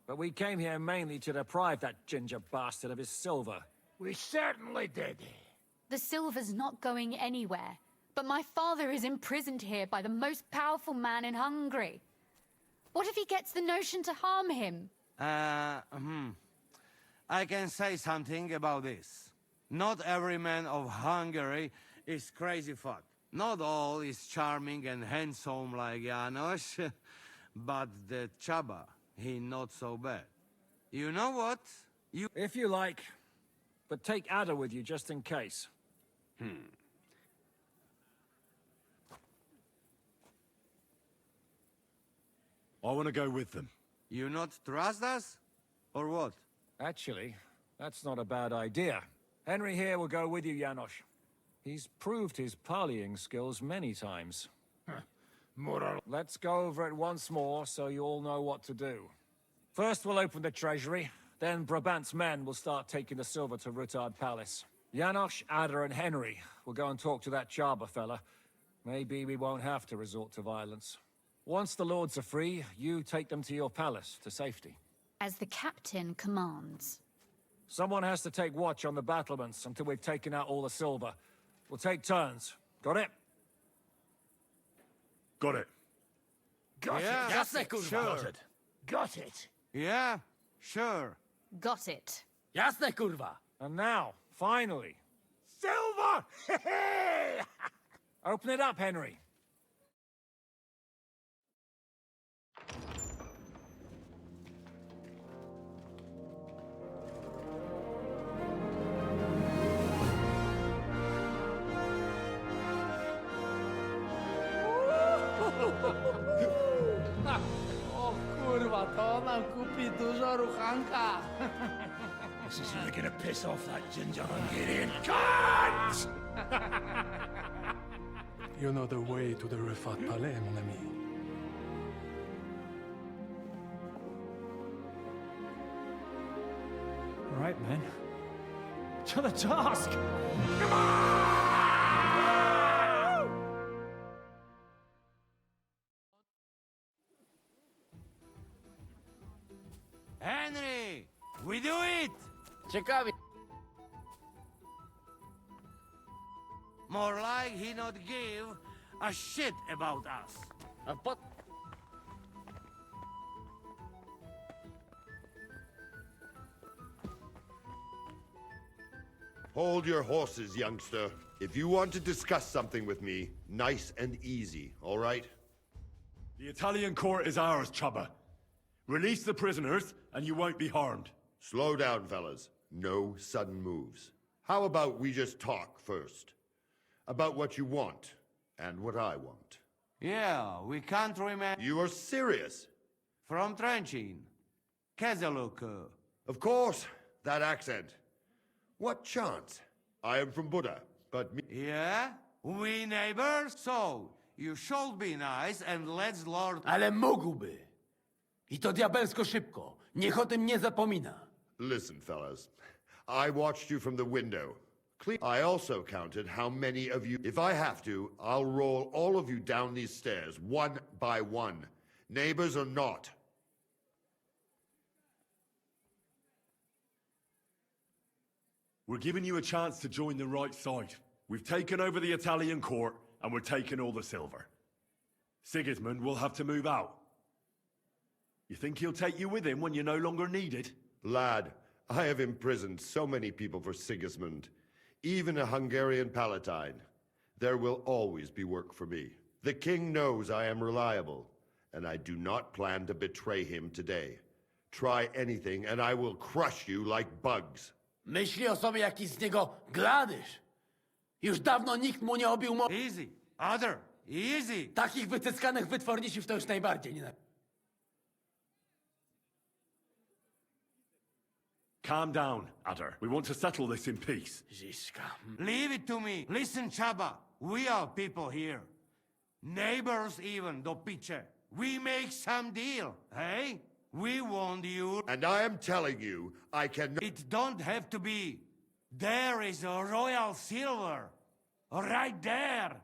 But we came here mainly to deprive that ginger bastard of his silver. We certainly did. The silver's not going anywhere. But my father is imprisoned here by the most powerful man in Hungary. What if he gets the notion to harm him? I can say something about this. Not every man of Hungary is crazy fuck. Not all is charming and handsome like Janos, but the Chaba, he not so bad. You know what? If you like, but take Ada with you just in case. I want to go with them. You not trust us? Or what? Actually, that's not a bad idea. Henry here will go with you, Janos. He's proved his parleying skills many times. Let's go over it once more so you all know what to do. First we'll open the treasury, then Brabant's men will start taking the silver to Rutard Palace. Janos, Ada and Henry will go and talk to that Chaba fella. Maybe we won't have to resort to violence. Once the lords are free, you take them to your palace, to safety. As the captain commands. Someone has to take watch on the battlements until we've taken out all the silver. We'll take turns. Got it? Got it. Got Yeah, it. Jasne, kurwa. sure. Got it. Yeah, sure. Got it. Jasne, kurwa. And now, finally, Silver! open it up, Henry. O kurwa, to nam kupi dużo ruchanka. This is really gonna piss off that ginger Hungarian cunt! You know the way to the Rufat Palais, mon ami. All right, men. To the task! Come on! Henry! We do it! Ciekawie. More like he not give a shit about us. But Hold your horses, youngster. If you want to discuss something with me, nice and easy, all right? The Italian court is ours, Chubba. Release the prisoners, and you won't be harmed. Slow down, fellas. No sudden moves. How about we just talk first? About what you want, and what I want. Yeah, we can't remember. You are serious? From Trenchin. Kezeluk. Of course, that accent. What chance? I am from Buddha, but me... Yeah? We neighbors? So, you should be nice and let's Lord... Ale mógłby. I to diabelsko szybko. Niech o tym nie zapomina. Listen, fellas. I watched you from the window. I also counted how many of you... If I have to, I'll roll all of you down these stairs, one by one. Neighbors or not. We're giving you a chance to join the right side. We've taken over the Italian court, and we're taking all the silver. Sigismund will have to move out. You think he'll take you with him when you're no longer needed? Lad, I have imprisoned so many people for Sigismund. Even a Hungarian Palatine. There will always be work for me. The king knows I am reliable, and I do not plan to betray him today. Try anything, and I will crush you like bugs. Myśli o sobie jakiś z niego gladysz. Już dawno nikt mu nie obił Easy. Other. Easy. Takich wycyskanych wytwornisiów to już najbardziej nie... Calm down, Adder. We want to settle this in peace. Ziska. Leave it to me. Listen, Chaba. We are people here. Neighbors even, do piche. We make some deal, hey? We want you. And I am telling you, I cannot... It don't have to be. There is a royal silver. Right there.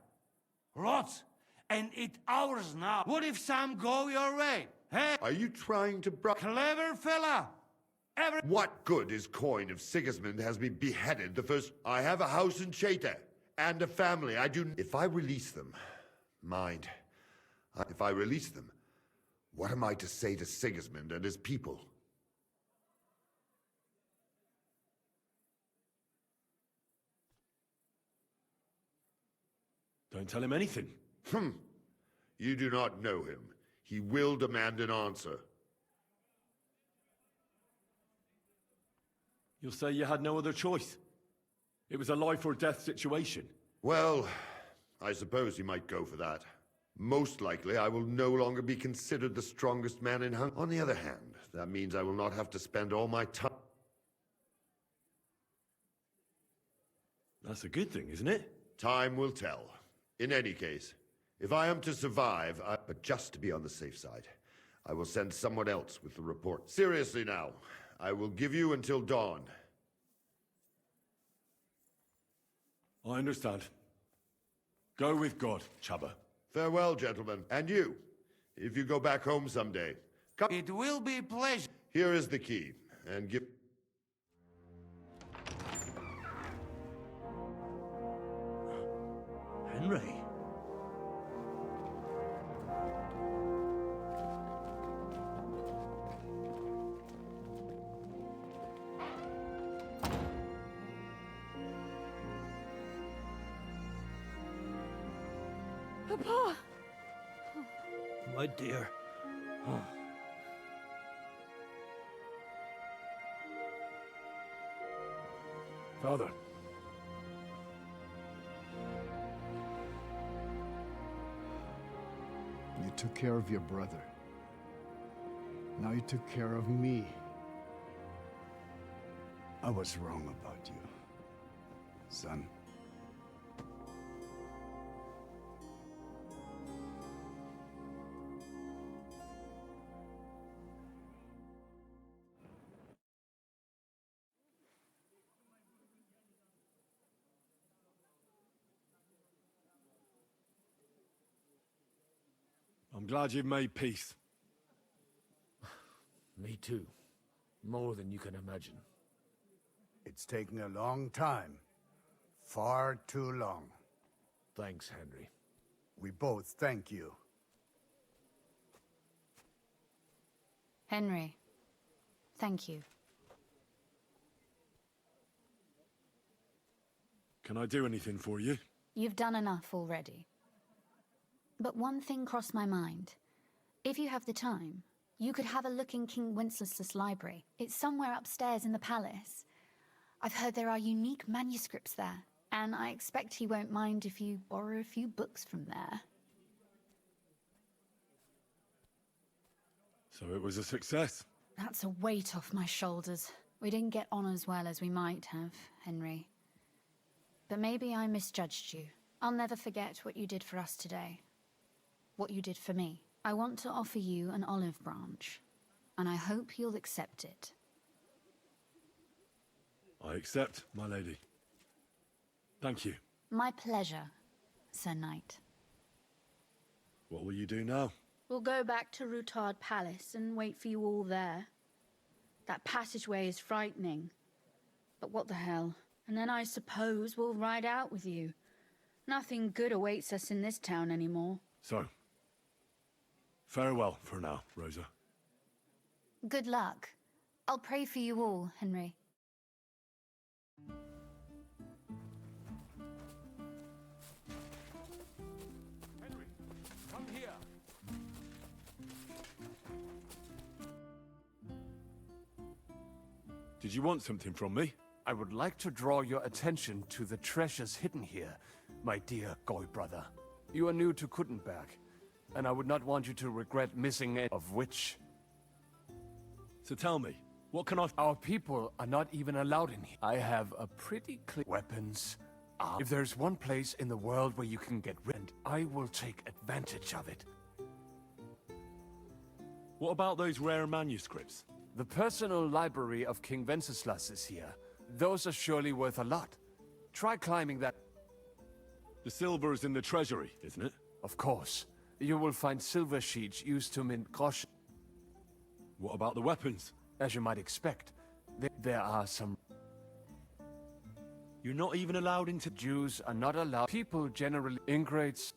Lots. And it ours now. What if some go your way? Hey? Are you trying to... Clever fella. What good is coin if Sigismund has me beheaded the first... I have a house in Cheta. And a family. I do... If I release them... Mind. If I release them... What am I to say to Sigismund and his people? Don't tell him anything. You do not know him. He will demand an answer. You'll say you had no other choice. It was a life or death situation. Well, I suppose he might go for that. Most likely, I will no longer be considered the strongest man in Hungary. On the other hand, that means I will not have to spend all my time... That's a good thing, isn't it? Time will tell. In any case, if I am to survive, but just to be on the safe side, I will send someone else with the report. Seriously now, I will give you until dawn. I understand. Go with God, Chubba. Farewell, gentlemen. And you, if you go back home someday, come... It will be a pleasure. Here is the key, and give... Henry? Papa! My dear. Father. You took care of your brother. Now you took care of me. I was wrong about you, son. I'm glad you've made peace. Me too. More than you can imagine. It's taken a long time. Far too long. Thanks, Henry. We both thank you. Henry, thank you. Can I do anything for you? You've done enough already. But one thing crossed my mind. If you have the time, you could have a look in King Wenceslas' library. It's somewhere upstairs in the palace. I've heard there are unique manuscripts there, and I expect he won't mind if you borrow a few books from there. So it was a success. That's a weight off my shoulders. We didn't get on as well as we might have, Henry. But maybe I misjudged you. I'll never forget what you did for us today. What you did for me. I want to offer you an olive branch, and I hope you'll accept it. I accept, my lady. Thank you. My pleasure, Sir Knight. What will you do now? We'll go back to Rutard Palace and wait for you all there. That passageway is frightening. But what the hell? And then I suppose we'll ride out with you. Nothing good awaits us in this town anymore. So, farewell for now, Rosa. Good luck. I'll pray for you all, Henry. Henry, come here. Did you want something from me? I would like to draw your attention to the treasures hidden here, my dear Goy brother. You are new to Kuttenberg, and I would not want you to regret missing any of which. So tell me, what can I... Our people are not even allowed in here. I have a pretty clear... Weapons. If there's one place in the world where you can get rid, I will take advantage of it. What about those rare manuscripts? The personal library of King Wenceslas is here. Those are surely worth a lot. Try climbing that. The silver is in the treasury, isn't it? Of course. You will find silver sheets used to mint groschen. What about the weapons? As you might expect, there are some... You're not even allowed into... Jews are not allowed. People generally... Ingrates...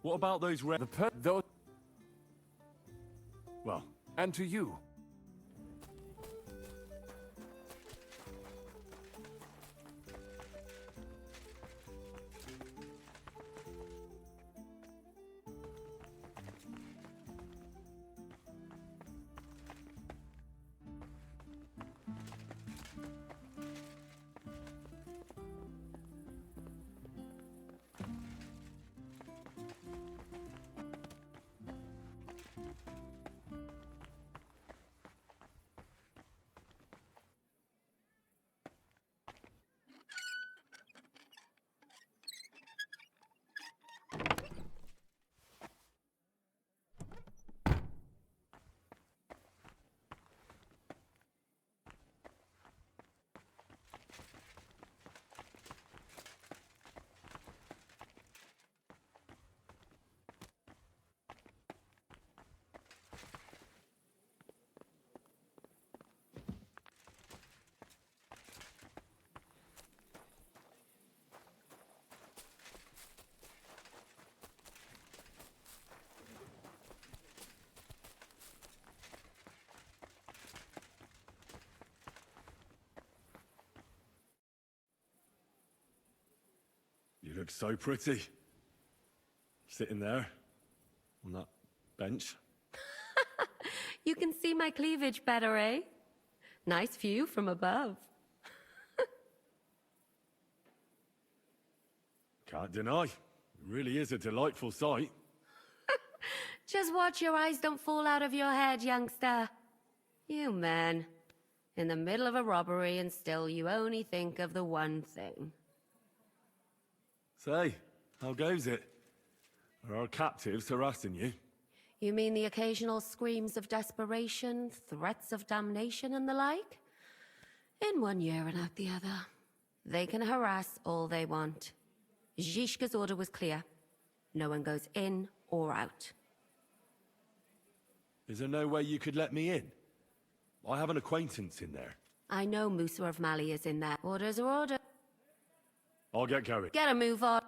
What about those rare... Those... Well... And to you. You look so pretty. Sitting there, on that bench. You can see my cleavage better, eh? Nice view from above. Can't deny. It really is a delightful sight. Just watch your eyes don't fall out of your head, youngster. You men. In the middle of a robbery and still you only think of the one thing. Say, how goes it? Are our captives harassing you? You mean the occasional screams of desperation, threats of damnation and the like? In one ear and out the other. They can harass all they want. Zhishka's order was clear. No one goes in or out. Is there no way you could let me in? I have an acquaintance in there. I know Musa of Mali is in there. Orders are orders. I'll get going. Get a move on.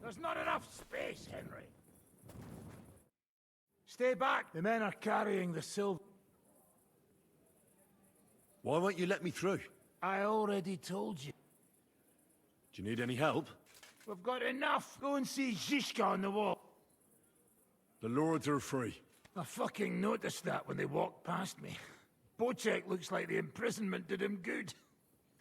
There's not enough space, Henry. Stay back. The men are carrying the silver. Why won't you let me through? I already told you. Do you need any help? We've got enough. Go and see Zizka on the wall. The lords are free. I fucking noticed that when they walked past me. Bocek looks like the imprisonment did him good.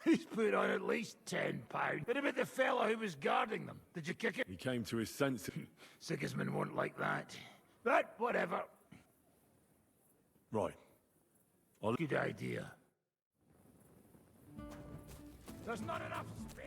He's put on at least £10. What about the fella who was guarding them? Did you kick it? He came to his senses. Sigismund won't like that. But whatever. Right. Good idea. There's not enough space.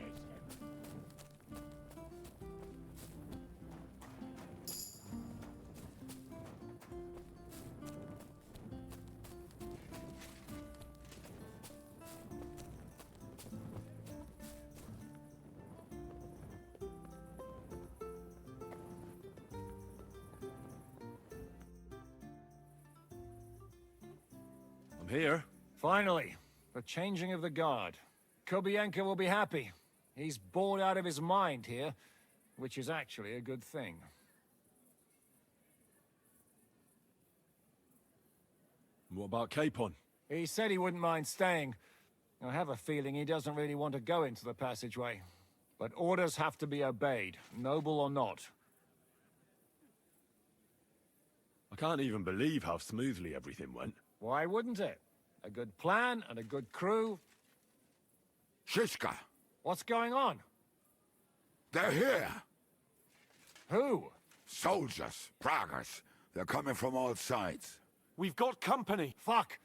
I'm here. Finally, the changing of the guard. Kobienka will be happy. He's bored out of his mind here, which is actually a good thing. What about Capon? He said he wouldn't mind staying. I have a feeling he doesn't really want to go into the passageway. But orders have to be obeyed, noble or not. I can't even believe how smoothly everything went. Why wouldn't it? A good plan and a good crew. Shishka! What's going on? They're here! Who? Soldiers, Pragas. They're coming from all sides. We've got company. Fuck!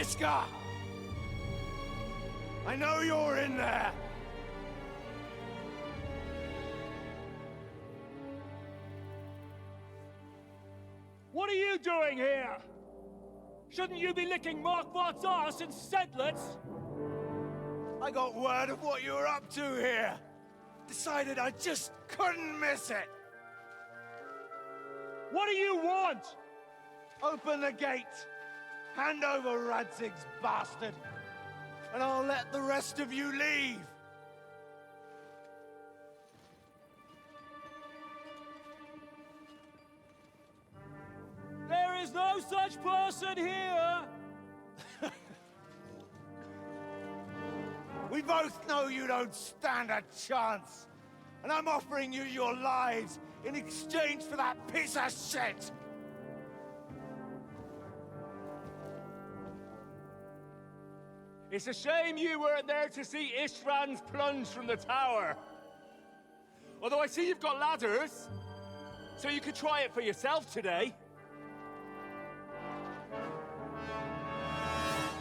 Kiska! I know you're in there! What are you doing here? Shouldn't you be licking Markvart's arse in Sedlitz? I got word of what you were up to here. Decided I just couldn't miss it. What do you want? Open the gate. Hand over Radzig's bastard. And I'll let the rest of you leave. There is no such person here! We both know you don't stand a chance. And I'm offering you your lives in exchange for that piece of shit! It's a shame you weren't there to see Ishtvan's plunge from the tower. Although I see you've got ladders, so you could try it for yourself today.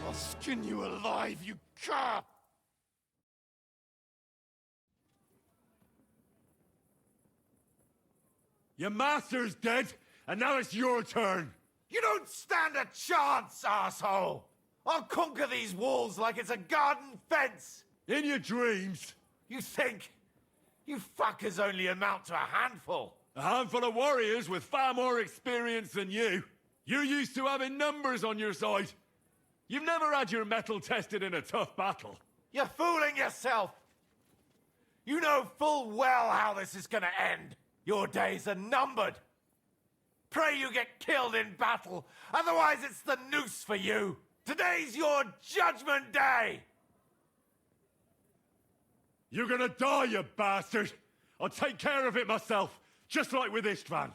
I'll skin you alive, you cur! Your master's dead, and now it's your turn. You don't stand a chance, asshole! I'll conquer these walls like it's a garden fence! In your dreams? You think? You fuckers only amount to a handful. A handful of warriors with far more experience than you. You're used to having numbers on your side. You've never had your mettle tested in a tough battle. You're fooling yourself! You know full well how this is gonna end. Your days are numbered. Pray you get killed in battle, otherwise it's the noose for you. Today's your judgment day! You're gonna die, you bastard! I'll take care of it myself, just like with Istvan.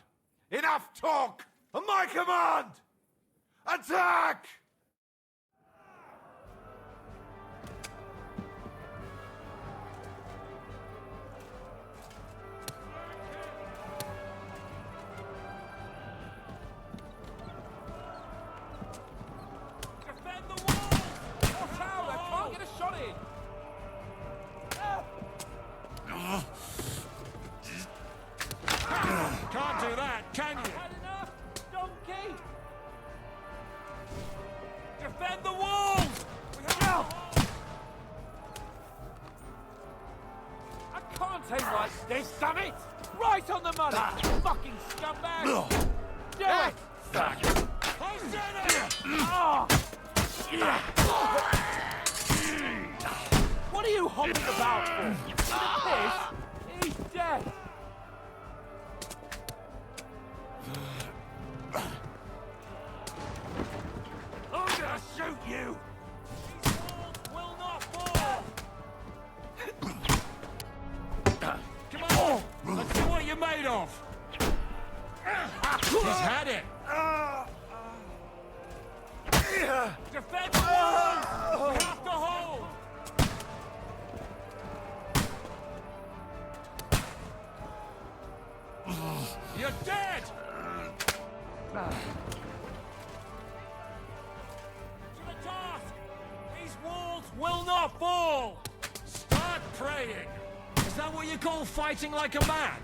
Enough talk! On my command! Attack! Can't do that, can you? Had enough, donkey! Defend the walls! I can't aim like this, damn it! Right on the money! Fucking scumbag! Do it! I said it! What are you hopping about for? The piss? He's dead! I'm gonna shoot you! These walls will not fall! Come on! Let's see what you're made of! He's had it! Defend the walls! We have to hold! You're dead! To the task! These walls will not fall! Start praying! Is that what you call fighting like a man?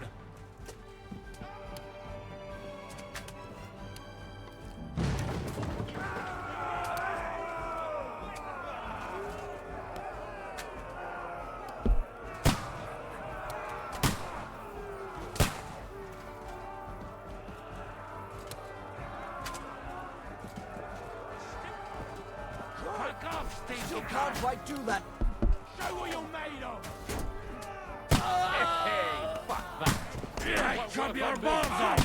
You can't quite do that. Show what you're made of. Hey, fuck that. Yeah, chop your balls off.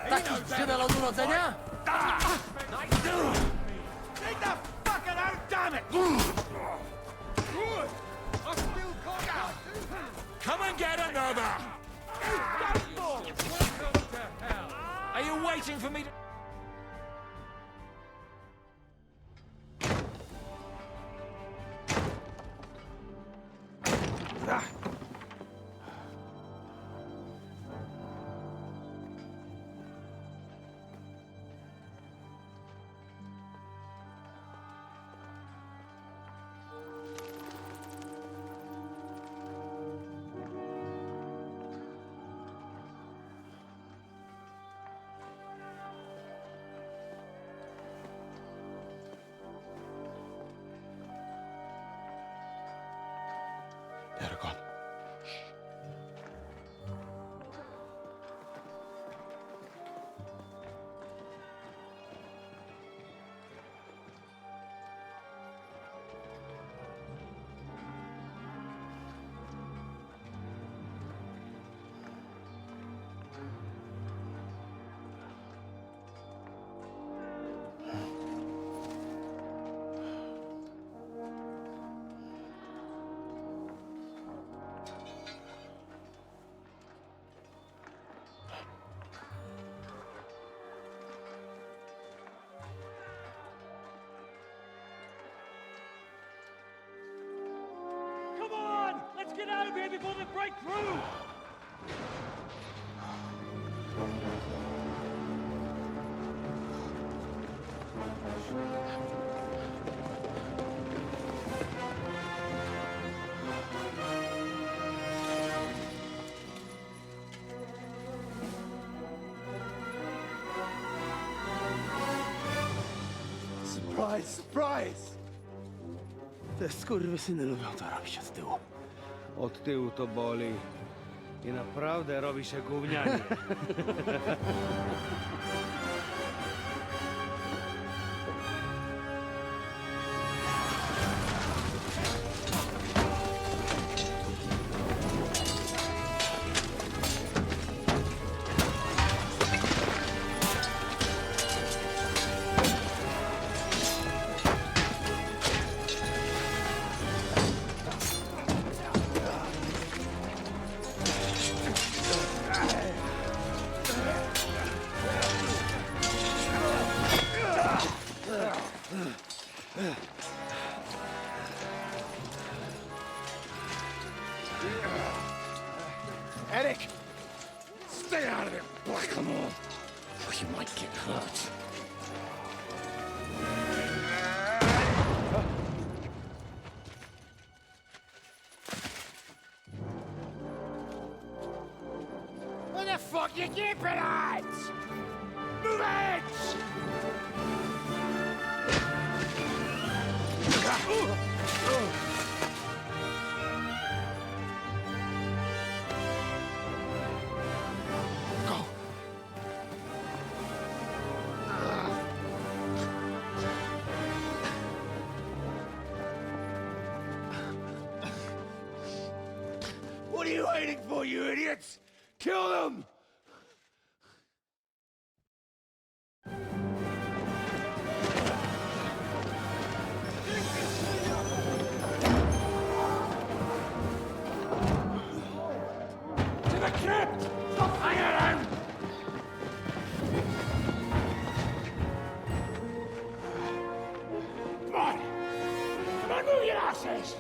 Takich się od urodzenia? Take the fucking out, damn it! Come and get another! Are you waiting for me to... Aragorn. Come on! Let's get out of here before they break through! Surprise, surprise! Te skurwysyny lubią to robić od tyłu. Od tyłu to boli. I naprawdę robi się gównianie. Eric! Stay out of it, Blackamoor! Or you might get hurt. What the fuck you keeping at? Move it! What are you waiting for, you idiots? Kill them! To the crypt! Stop hanging around! Come on! Come on, move your asses!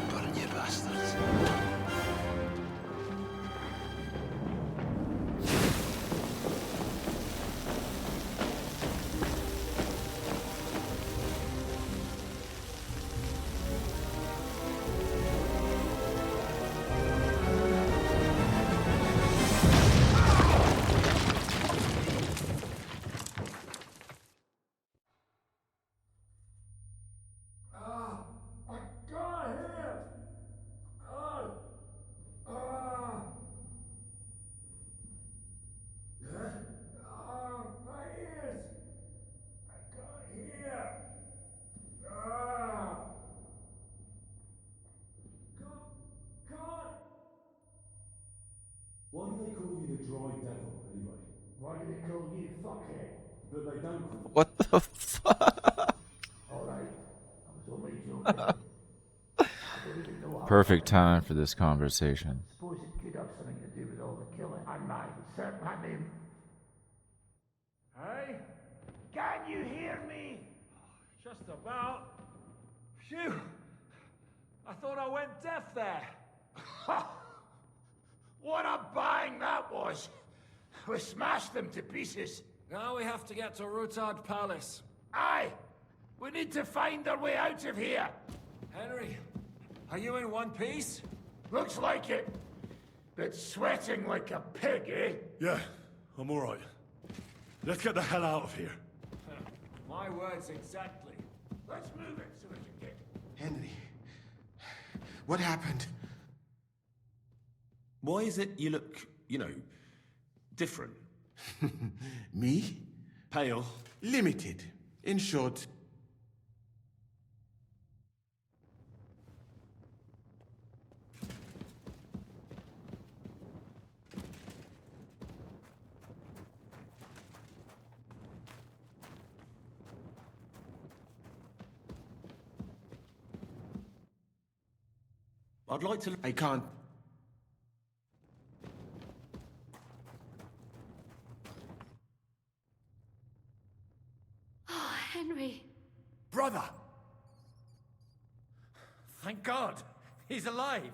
Burn you bastards. I got him! My ears! I can't hear! Can't! Why do they call you the Dry Devil, anyway? Why do they call you fuckhead? But they don't call What the fuck? Alright, I was only joking. Perfect time for this conversation. Suppose it could have something to do with all the killing. I might set my name. Hey? Can you hear me? Just about. Phew! I thought I went deaf there. What a bang that was! We smashed them to pieces. Now we have to get to Rutard Palace. Aye! We need to find our way out of here. Henry, are you in one piece? Looks like it. But sweating like a pig, eh? Yeah, I'm all right. Let's get the hell out of here. My words exactly. Let's move it so we can get... Henry, what happened? Why is it you look, different? Me? Pale. Limited. In short. I'd like to... I can't. Oh, Henry. Brother! Thank God! He's alive!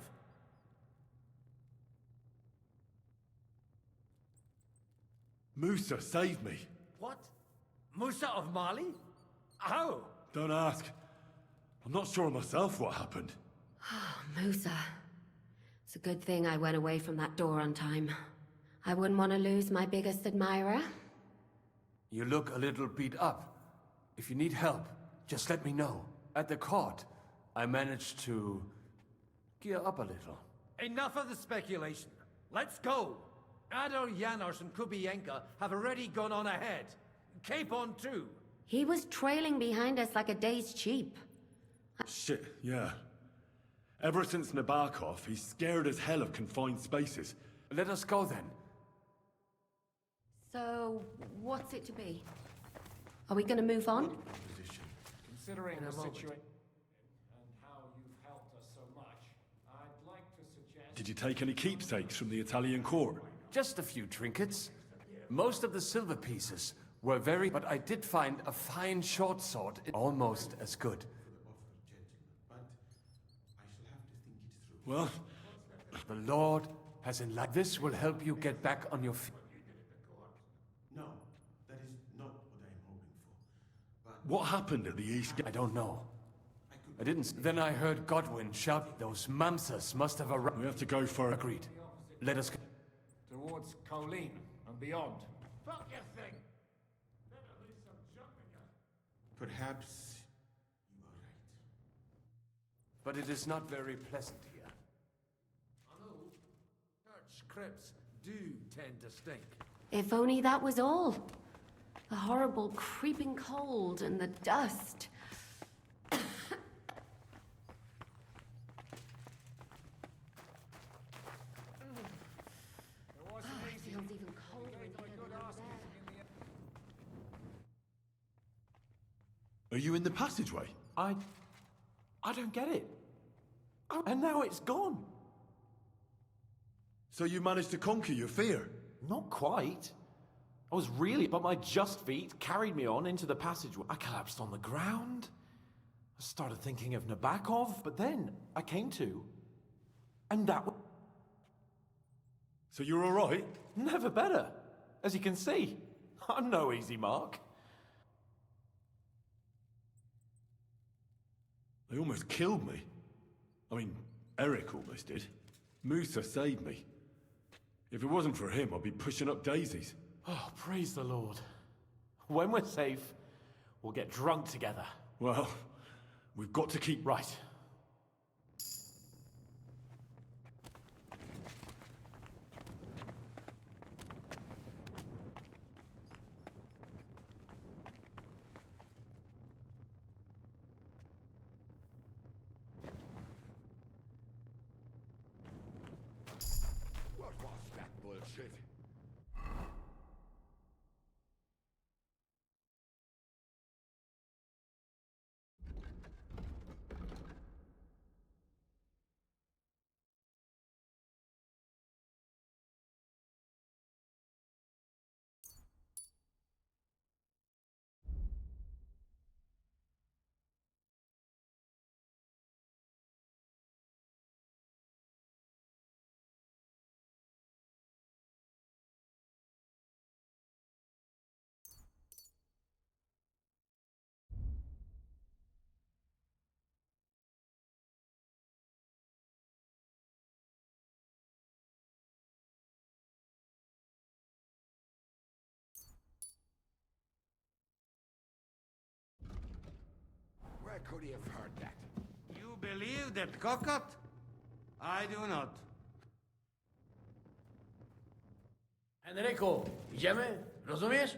Musa saved me. What? Musa of Mali? How? Don't ask. I'm not sure myself what happened. Musa. It's a good thing I went away from that door on time. I wouldn't want to lose my biggest admirer. You look a little beat up. If you need help, just let me know. At the court, I managed to gear up a little. Enough of the speculation. Let's go! Adol, Janos, and Kubienka have already gone on ahead. Cape on too. He was trailing behind us like a dazed sheep. Shit, yeah. Ever since Nabokov, he's scared as hell of confined spaces. Let us go then. So, what's it to be? Are we gonna move on? Considering the situation and how you've helped us so much, I'd like to suggest... Did you take any keepsakes from the Italian court? Just a few trinkets. Most of the silver pieces were very... But I did find a fine short sword, almost as good. Well... The Lord has enlightened... This will help you get back on your feet. No, that is not what I'm hoping for. But what happened at the East Gate? I don't know. I didn't... Then I heard Godwin shout, those Mamsas must have arrived. We have to go for... Agreed. Let us... Towards Colleen and beyond. Fuck your thing! Better lose some junk again. perhaps you are right. But it is not very pleasant here. I know. Church crypts do tend to stink. If only that was all. The horrible creeping cold and the dust. Feels even colder in here than out there. Are you in the passageway? I don't get it. And now it's gone. So you managed to conquer your fear? Not quite. I was really, but my just feet carried me on into the passageway. I collapsed on the ground. I started thinking of Nabokov, but then I came to. And that was... So you're all right? Never better. As you can see, I'm no easy mark. They almost killed me. I mean, Eric almost did. Musa saved me. If it wasn't for him, I'd be pushing up daisies. Oh, praise the Lord. When we're safe, we'll get drunk together. Well, we've got to keep... Right. What was that bullshit? Where could he have heard that? You believe that cockot? I do not. Henryku, idziemy? Rozumiesz?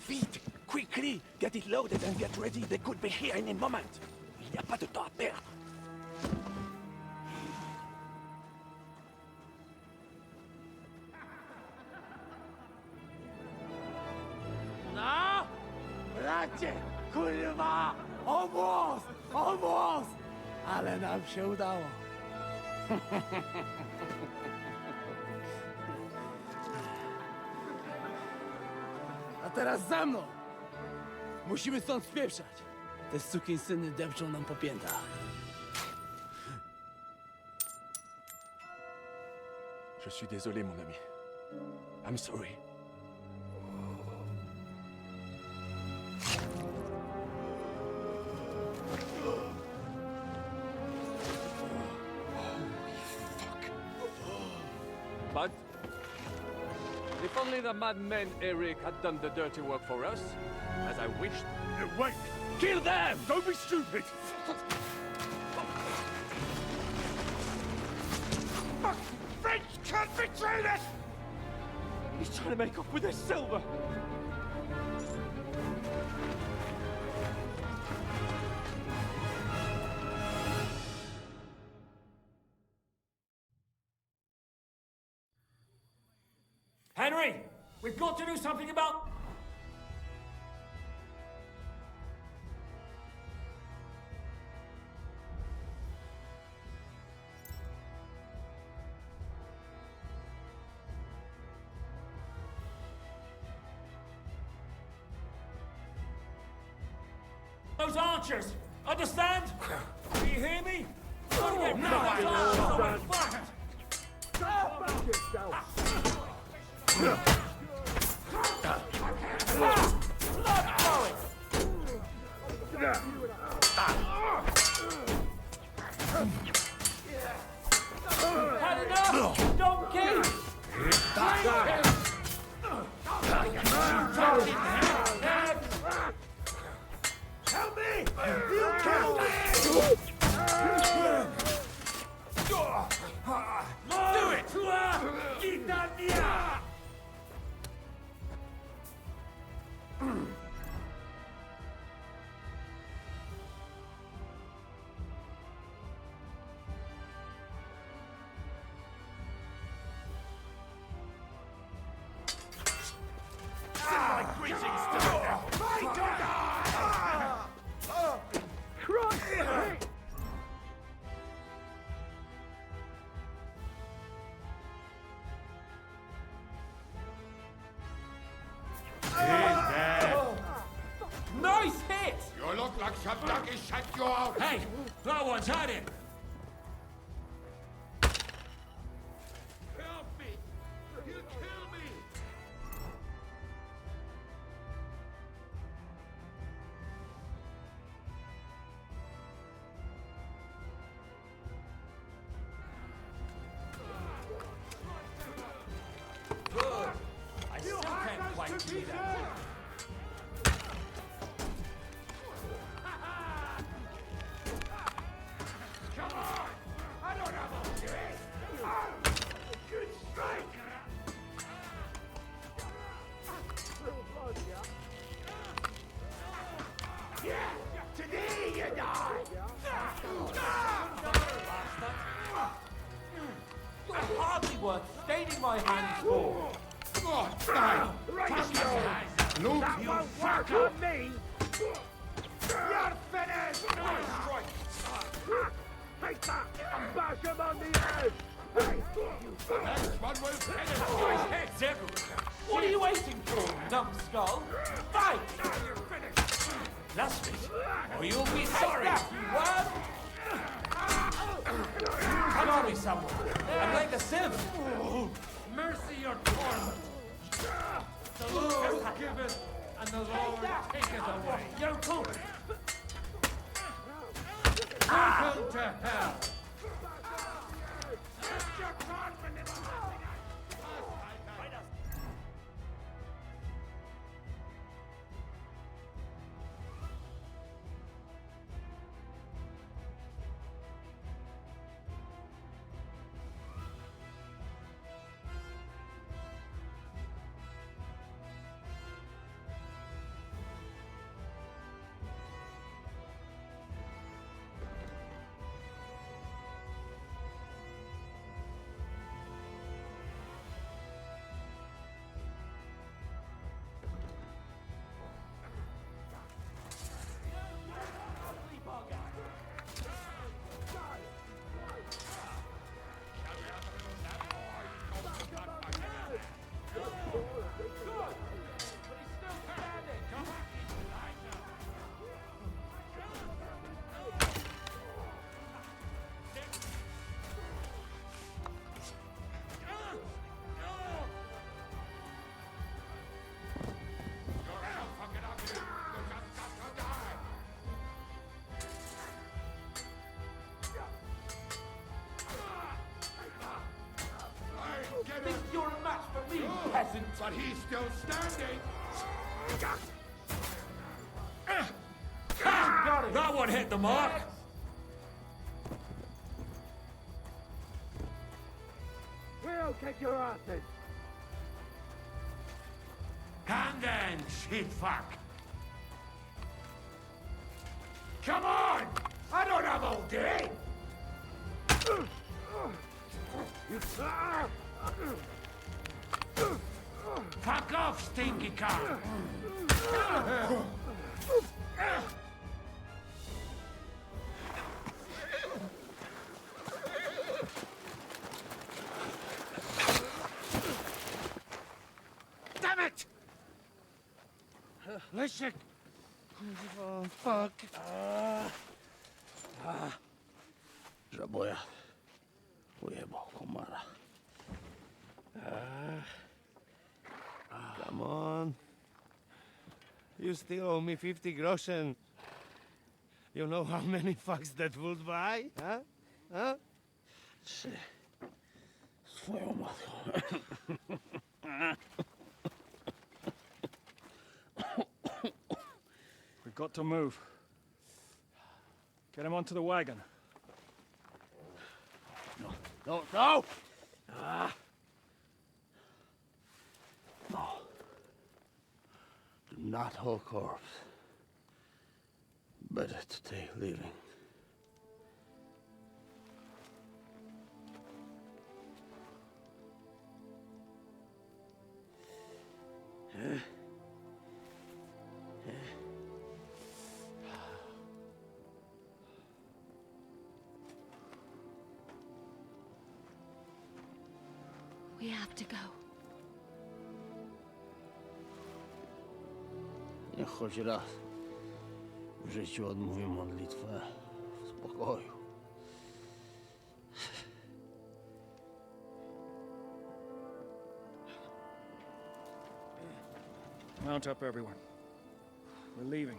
Vite! Quickly! Get it loaded and get ready. They could be here in a moment. Il n'y a pas de temps à perdre. No! Bracie! Kurwa! Almost! Ale nam się udało. A teraz za mną! Musimy stąd spieprzać. Te sukinsyny depczą nam po piętach. Je suis désolé, mon ami. I'm sorry. But if only the madman Eric had done the dirty work for us, as I wished. Wait! Kill them! Don't be stupid! French can't betray us! He's trying to make off with his silver! Henry, we've got to do something about... those archers! Understand? Do you hear me? Gotta get rid of those archers! Had enough, donkey! Help me! You killed me! Do it! Gitania! Nice hit! You look like some ducky shut you out! Hey, that one's had it! Help me! He'll kill me! Good. I still can't quite do that. Come on! I don't have all this! Good strike! Yeah! Today you die! You're hardly worth staining my hands for! God, die! Loot! That won't work on me! You're finished! Take that and bash him on the head! Next one will finish! Nice hit, Zerg! What are you waiting for, numbskull? Fight! Now you're finished! That's it, or you'll be sorry! me somewhere. I'm like a sim. Mercy your torment. The Lord giveth, and the Lord taketh away. Yo, cool. Welcome to hell. Think you're a match for me, peasant? But he's still standing. Got it. That one hit the mark. We'll kick your asses. Hand then, shit fuck. Come on! I don't have all day! Fuck off, stinky cow! Damn it! Leszek! Oh, fuck. Żaboja. Ujebał komara. Come on. You still owe me 50 groschen. You know how many fucks that would buy? Huh? Huh? Swoją matką. We've got to move. Get him onto the wagon. No! No! Do not hold corpse. Better to take living. We have to go. Niech choć raz w życiu odmówię modlitwę w spokoju. Mount up, everyone. We're leaving.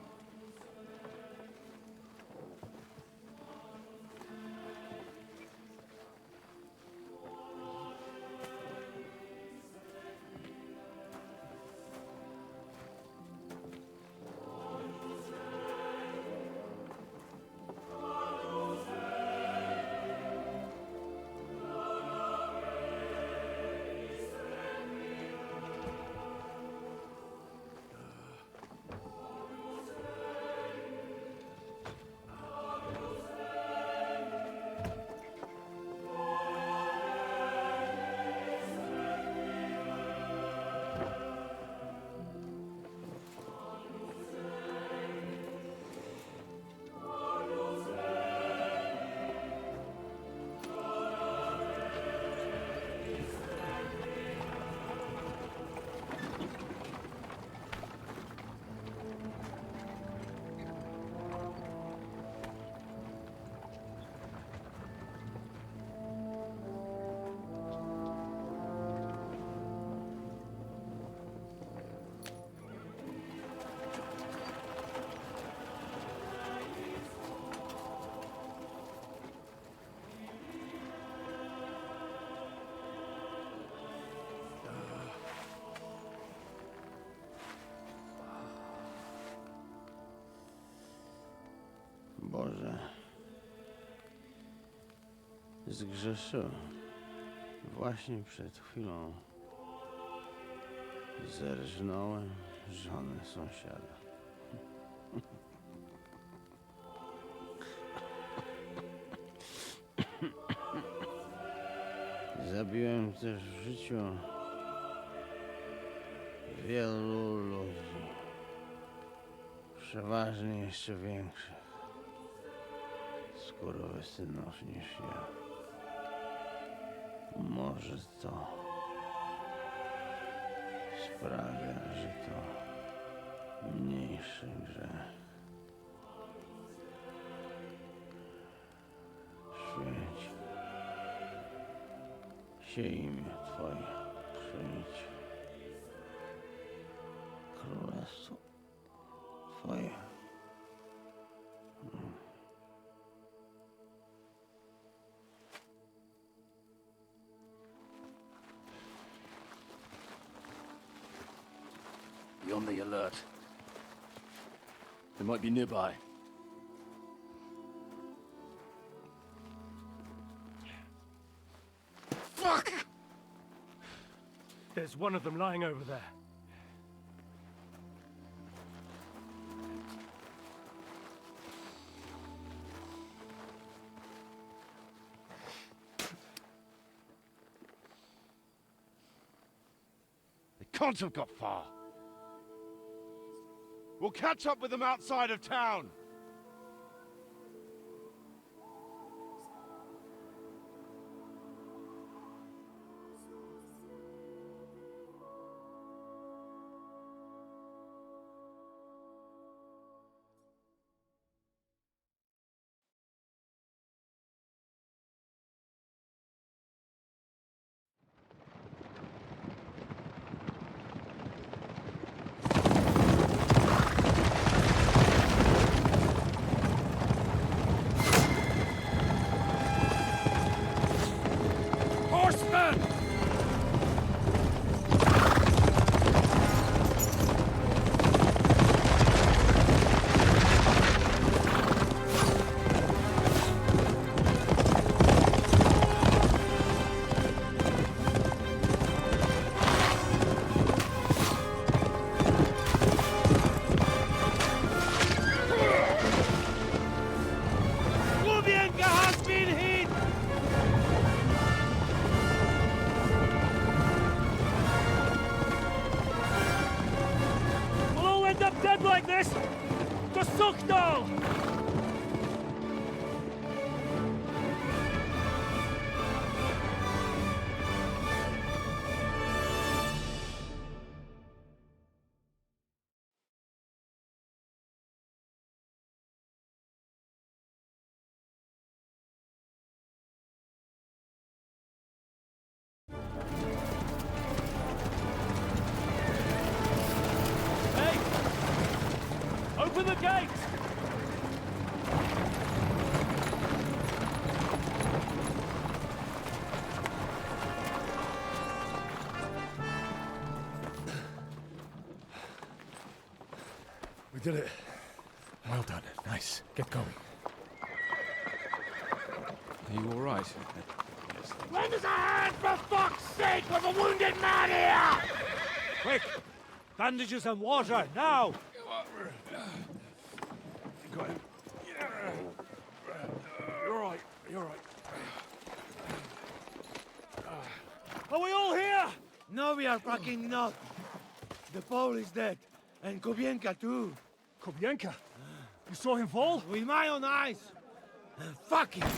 Boże. Zgrzeszyłem. Właśnie przed chwilą zerżnąłem żonę sąsiada. Zabiłem też w życiu wielu ludzi. Przeważnie jeszcze większych skurwysynów niż ja. Może to sprawia, że to mniejszy grzech. Święć się imię Twoje, przyjdź królestwo Twoje. Be on the alert. They might be nearby. Fuck! There's one of them lying over there. They can't have got far. We'll catch up with them outside of town. Open the gate! We did it. Well done. Nice. Get going. Are you all right? Lend us a hand, for fuck's sake! With a wounded man here! Quick! Bandages and water, now! Got him. You're right, you're right. Are we all here? No, we are fucking not. The Pole is dead. And Kobienka too. Kobienka? You saw him fall? With my own eyes. Fuck him.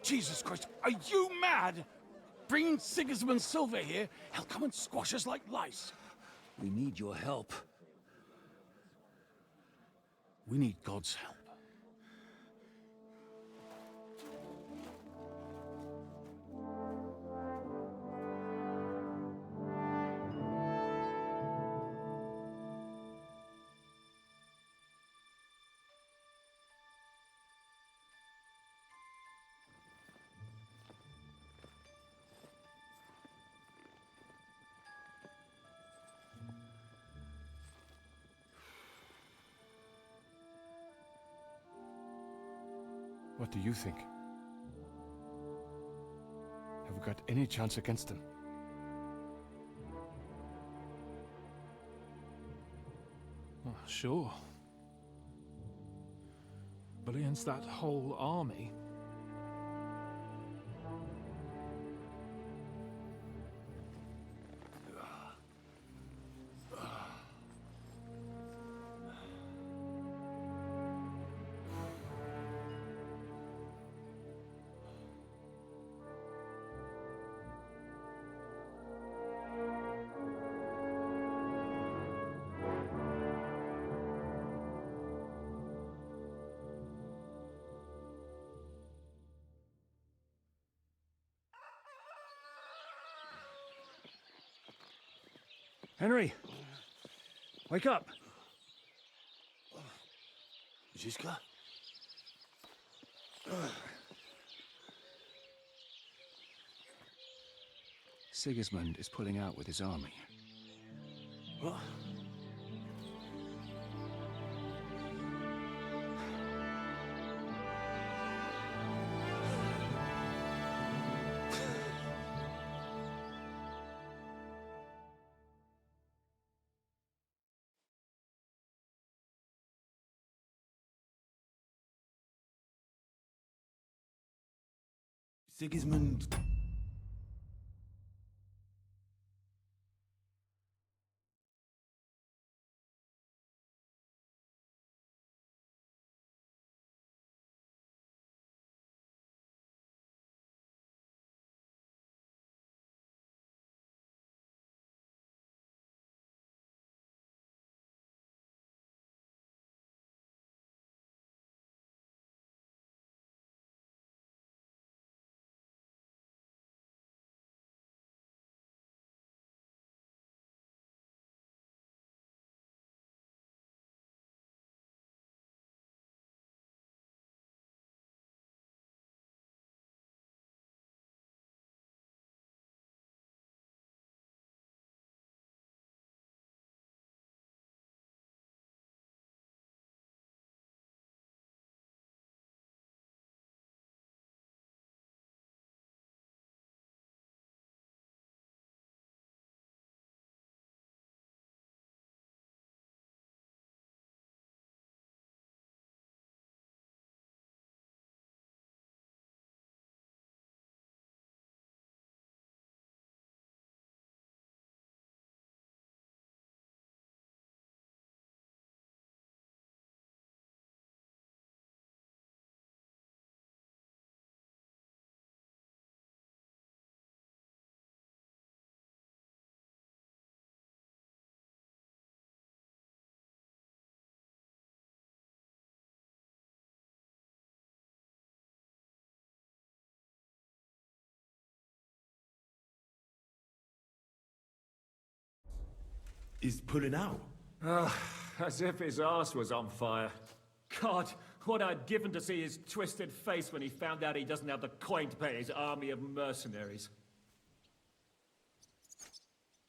Jesus Christ, are you mad? Bringing Sigismund Silver here? He'll come and squash us like lice. We need your help. We need God's help. What do you think? Have we got any chance against them? Oh, sure. But against that whole army... Henry! Wake up! Ziska? Sigismund is pulling out with his army. What? Sigismund... is pulling out. As if his arse was on fire. God, what I'd given to see his twisted face when he found out he doesn't have the coin to pay his army of mercenaries.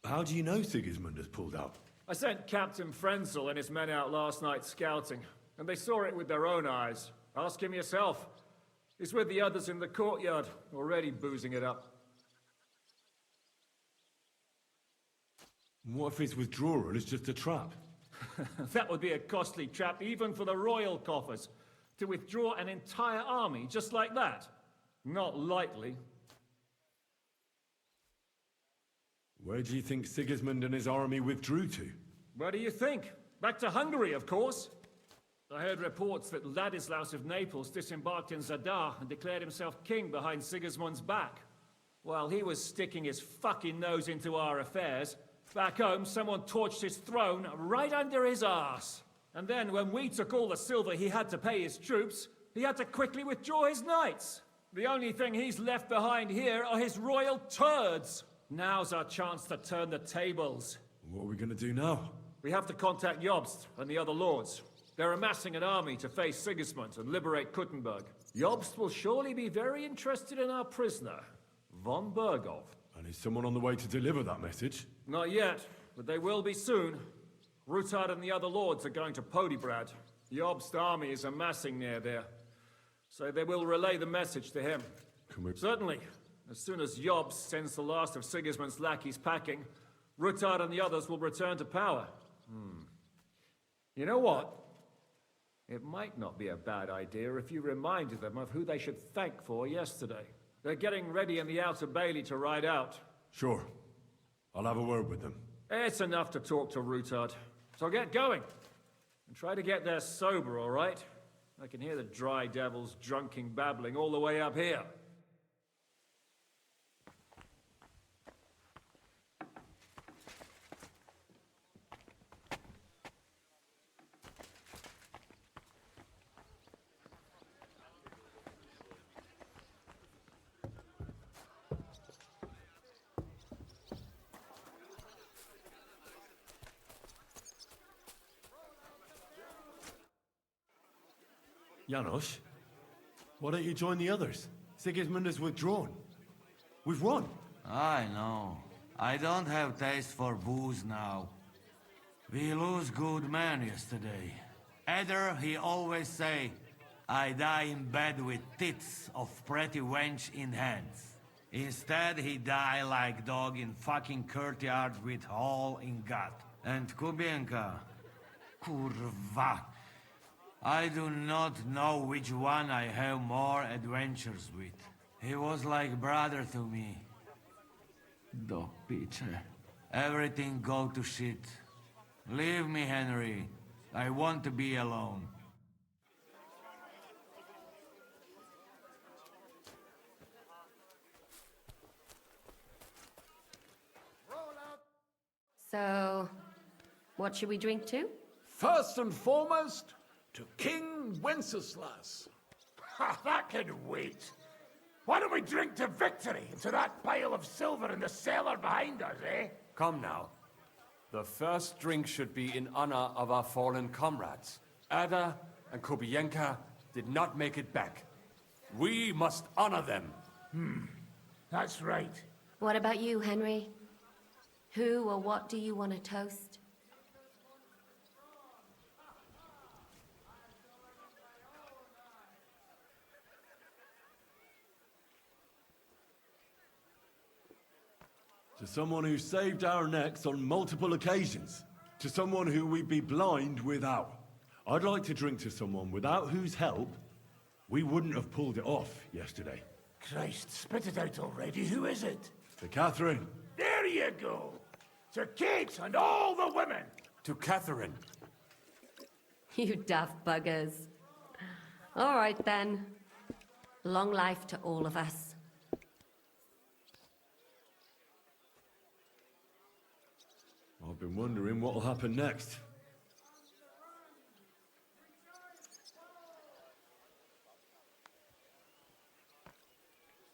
How do you know Sigismund has pulled out? I sent Captain Frenzel and his men out last night scouting, and they saw it with their own eyes. Ask him yourself. He's with the others in the courtyard, already boozing it up. What if his withdrawal is just a trap? That would be a costly trap even for the royal coffers. To withdraw an entire army just like that? Not likely. Where do you think Sigismund and his army withdrew to? Where do you think? Back to Hungary, of course. I heard reports that Ladislaus of Naples disembarked in Zadar and declared himself king behind Sigismund's back. While he was sticking his fucking nose into our affairs, back home someone torched his throne right under his arse. And then when we took all the silver he had to pay his troops, he had to quickly withdraw his knights. The only thing he's left behind here are his royal turds. Now's our chance to turn the tables. What are we gonna do now? We have to contact Jobst and the other lords. They're amassing an army to face Sigismund and liberate Kuttenberg. Jobst will surely be very interested in our prisoner, von Bergov. And is someone on the way to deliver that message? Not yet, but they will be soon. Rutard and the other lords are going to Podibrad. Jobst's army is amassing near there. So they will relay the message to him. Can we... Certainly. As soon as Jobs sends the last of Sigismund's lackeys packing, Rutard and the others will return to power. You know what? It might not be a bad idea if you reminded them of who they should thank for yesterday. They're getting ready in the Outer Bailey to ride out. Sure. I'll have a word with them. It's enough to talk to Rutard. So get going. And try to get there sober, all right? I can hear the dry devils drunken babbling all the way up here. Janos, why don't you join the others? Sigismund has withdrawn. We've won. I know. I don't have taste for booze now. We lose good men yesterday. Either he always say, I die in bed with tits of pretty wench in hands. Instead, he die like dog in fucking courtyard with hole in gut. And Kubienka, kurwa. I do not know which one I have more adventures with. He was like brother to me. Dog Peter. Everything go to shit. Leave me, Henry. I want to be alone. So, what should we drink to? First and foremost, to King Wenceslas. Ha, that can wait. Why don't we drink to victory and to that pile of silver in the cellar behind us, eh? Come now. The first drink should be in honor of our fallen comrades. Ada and Kubienka did not make it back. We must honor them. That's right. What about you, Henry? Who or what do you want to toast? To someone who saved our necks on multiple occasions. To someone who we'd be blind without. I'd like to drink to someone without whose help we wouldn't have pulled it off yesterday. Christ, spit it out already. Who is it? To Catherine. There you go. To Kate and all the women. To Catherine. You daft buggers. All right then. Long life to all of us. I've been wondering what'll happen next.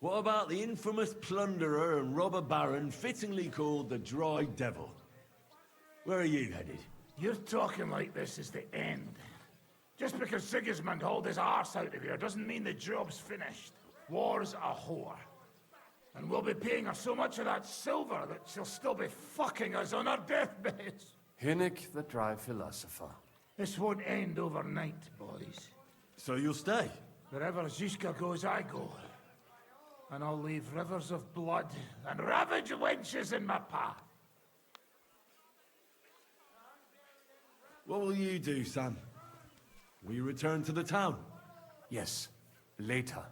What about the infamous plunderer and robber baron fittingly called the Dry Devil? Where are you headed? You're talking like this is the end. Just because Sigismund hauled his arse out of here doesn't mean the job's finished. War's a whore. And we'll be paying her so much of that silver that she'll still be fucking us on our deathbeds. Hinnick the dry philosopher. This won't end overnight, boys. So you'll stay? Wherever Zizka goes, I go. And I'll leave rivers of blood and ravaged wenches in my path. What will you do, Sam? Will you return to the town? Yes, later.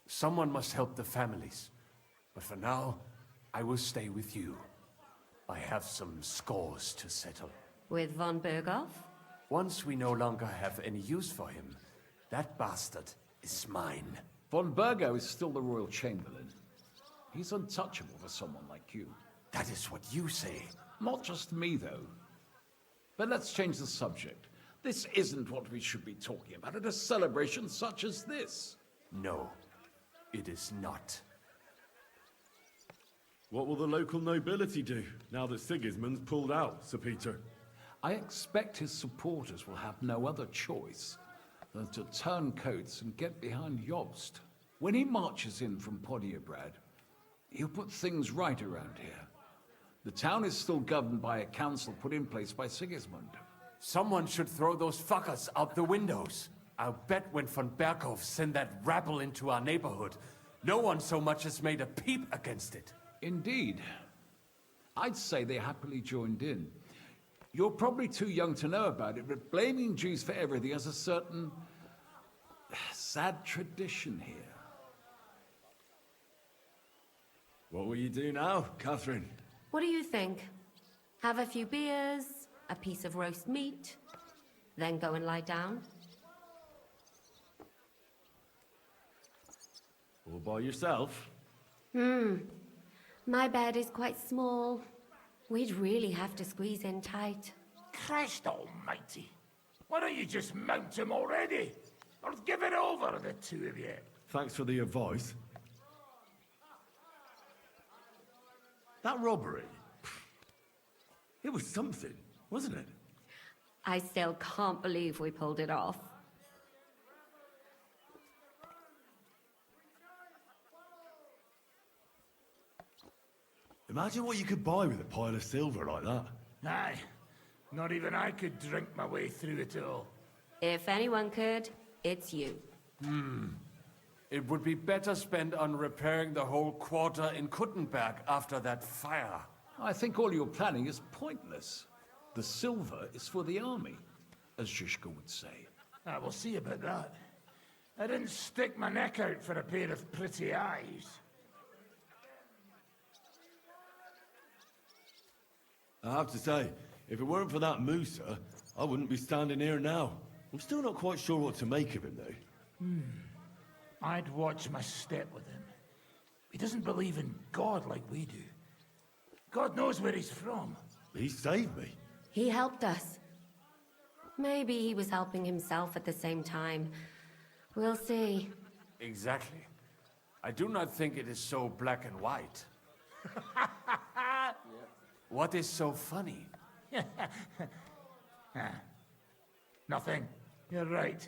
Someone must help the families. But for now, I will stay with you. I have some scores to settle. With von Berghoff? Once we no longer have any use for him, that bastard is mine. Von Bergo is still the Royal Chamberlain. He's untouchable for someone like you. That is what you say. Not just me, though. But let's change the subject. This isn't what we should be talking about at a celebration such as this. No, it is not. What will the local nobility do now that Sigismund's pulled out, Sir Peter? I expect his supporters will have no other choice than to turn coats and get behind Jobst. When he marches in from Podiebrad, he'll put things right around here. The town is still governed by a council put in place by Sigismund. Someone should throw those fuckers out the windows. I'll bet when von Berkhof sent that rabble into our neighborhood, no one so much as made a peep against it. Indeed. I'd say they happily joined in. You're probably too young to know about it, but blaming Jews for everything has a certain sad tradition here. What will you do now, Catherine? What do you think? Have a few beers, a piece of roast meat, then go and lie down? All by yourself? My bed is quite small. We'd really have to squeeze in tight. Christ almighty. Why don't you just mount him already? Or give it over, the two of you? Thanks for the advice. That robbery, it was something, wasn't it? I still can't believe we pulled it off. Imagine what you could buy with a pile of silver like that. Aye. Not even I could drink my way through it all. If anyone could, it's you. It would be better spent on repairing the whole quarter in Kuttenberg after that fire. I think all your planning is pointless. The silver is for the army, as Shishka would say. We'll see about that. I didn't stick my neck out for a pair of pretty eyes. I have to say, if it weren't for that Musa, I wouldn't be standing here now. I'm still not quite sure what to make of him, though. I'd watch my step with him. He doesn't believe in God like we do. God knows where he's from. He saved me. He helped us. Maybe he was helping himself at the same time. We'll see. Exactly. I do not think it is so black and white. What is so funny? Nothing. You're right.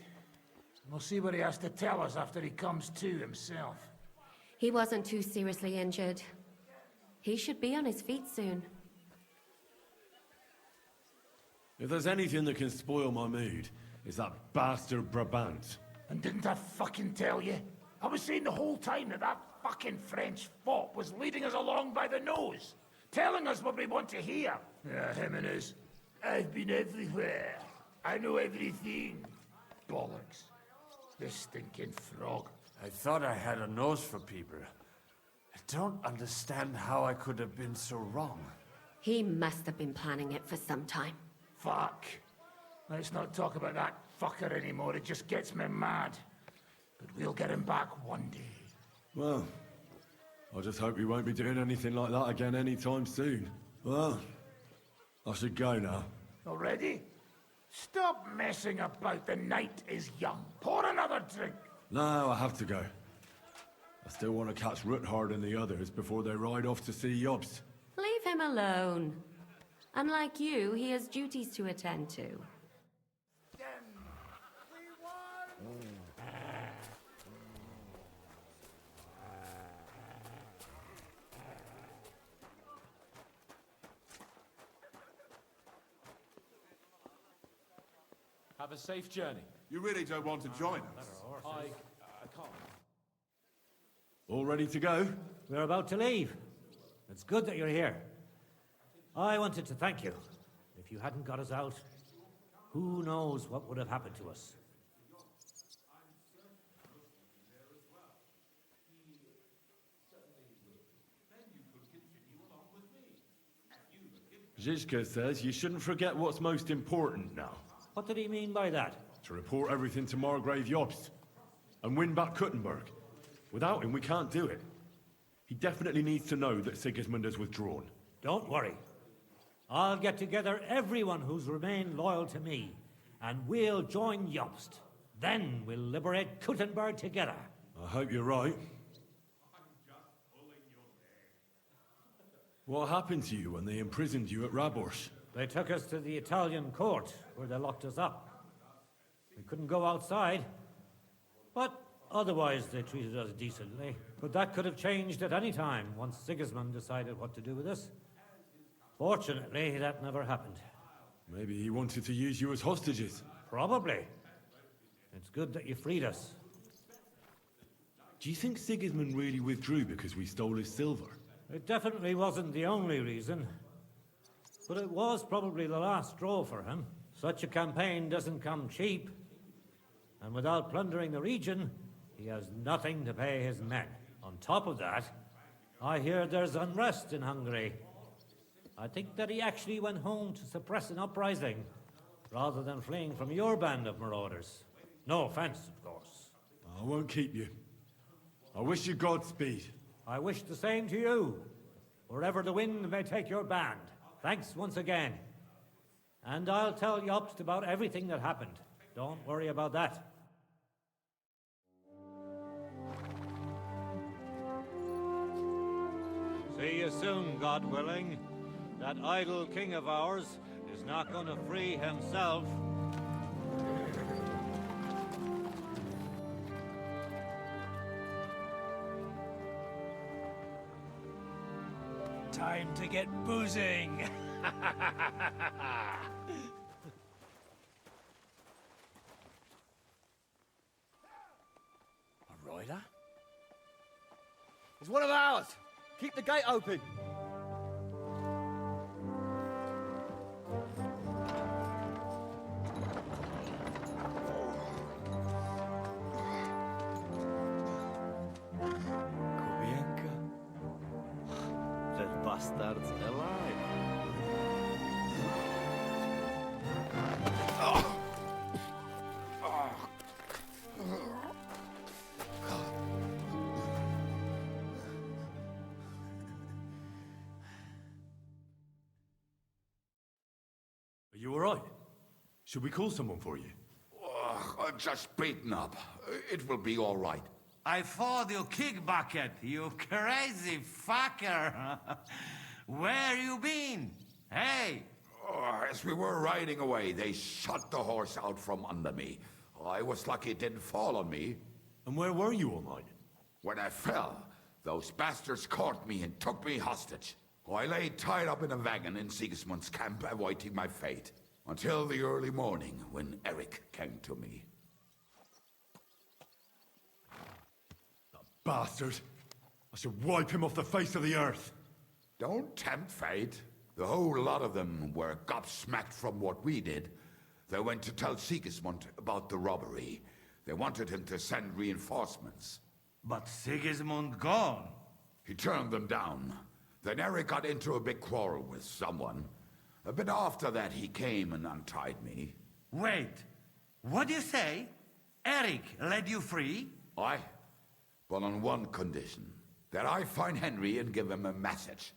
We'll see what he has to tell us after he comes to himself. He wasn't too seriously injured. He should be on his feet soon. If there's anything that can spoil my mood, it's that bastard Brabant. And didn't I fucking tell you? I was saying the whole time that fucking French fop was leading us along by the nose, telling us what we want to hear. Yeah, him and his, I've been everywhere. I know everything. Bollocks. This stinking frog. I thought I had a nose for people. I don't understand how I could have been so wrong. He must have been planning it for some time. Fuck. Let's not talk about that fucker anymore. It just gets me mad. But we'll get him back one day. Well, I just hope we won't be doing anything like that again anytime soon. Well, I should go now. Already? Stop messing about. The night is young. Pour another drink. No, I have to go. I still want to catch Ruthard and the others before they ride off to see Yobs. Leave him alone. Unlike you, he has duties to attend to. Have a safe journey. You really don't want to join us? I can't. All ready to go? We're about to leave. It's good that you're here. I wanted to thank you. If you hadn't got us out, who knows what would have happened to us. Zizka says you shouldn't forget what's most important now. What did he mean by that? To report everything to Margrave Jobst and win back Kuttenberg. Without him, we can't do it. He definitely needs to know that Sigismund has withdrawn. Don't worry. I'll get together everyone who's remained loyal to me, and we'll join Jobst. Then we'll liberate Kuttenberg together. I hope you're right. What happened to you when they imprisoned you at Raborsch? They took us to the Italian court, where they locked us up. We couldn't go outside, but otherwise they treated us decently. But that could have changed at any time, once Sigismund decided what to do with us. Fortunately, that never happened. Maybe he wanted to use you as hostages. Probably. It's good that you freed us. Do you think Sigismund really withdrew because we stole his silver? It definitely wasn't the only reason. But it was probably the last straw for him. Such a campaign doesn't come cheap. And without plundering the region, he has nothing to pay his men. On top of that, I hear there's unrest in Hungary. I think that he actually went home to suppress an uprising, rather than fleeing from your band of marauders. No offense, of course. I won't keep you. I wish you Godspeed. I wish the same to you, wherever the wind may take your band. Thanks once again. And I'll tell Jobst about everything that happened. Don't worry about that. See you soon, God willing. That idle king of ours is not going to free himself. Time to get boozing. A rider? It's one of ours. Keep the gate open. Kubienka? That bastard's alive. Are you all right? Should we call someone for you? I'm just beaten up. It will be all right. I fought you kick bucket, you crazy fucker. Where you been? Hey! As we were riding away, they shot the horse out from under me. I was lucky it didn't fall on me. And where were you all night? When I fell, those bastards caught me and took me hostage. I lay tied up in a wagon in Sigismund's camp, awaiting my fate. Until the early morning, when Eric came to me. Bastard! I should wipe him off the face of the earth! Don't tempt fate. The whole lot of them were gobsmacked from what we did. They went to tell Sigismund about the robbery. They wanted him to send reinforcements. But Sigismund gone. He turned them down. Then Eric got into a big quarrel with someone. A bit after that, he came and untied me. Wait, what do you say? Eric led you free? Aye, but on one condition. That I find Henry and give him a message.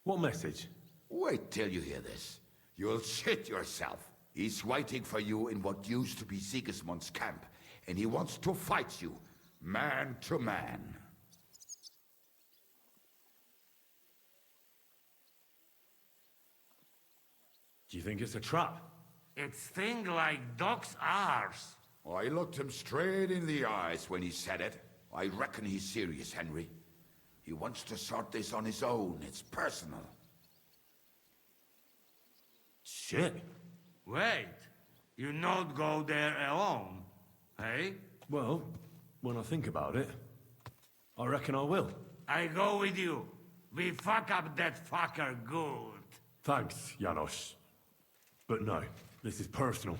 What message? Wait till you hear this. You'll shit yourself. He's waiting for you in what used to be Sigismund's camp, and he wants to fight you, man to man. Do you think it's a trap? It's thing like dog's arse. I looked him straight in the eyes when he said it. I reckon he's serious, Henry. He wants to sort this on his own. It's personal. Shit. Wait, you not go there alone, hey? Well, when I think about it, I reckon I will. I go with you. We fuck up that fucker good. Thanks, Janos. But no, this is personal.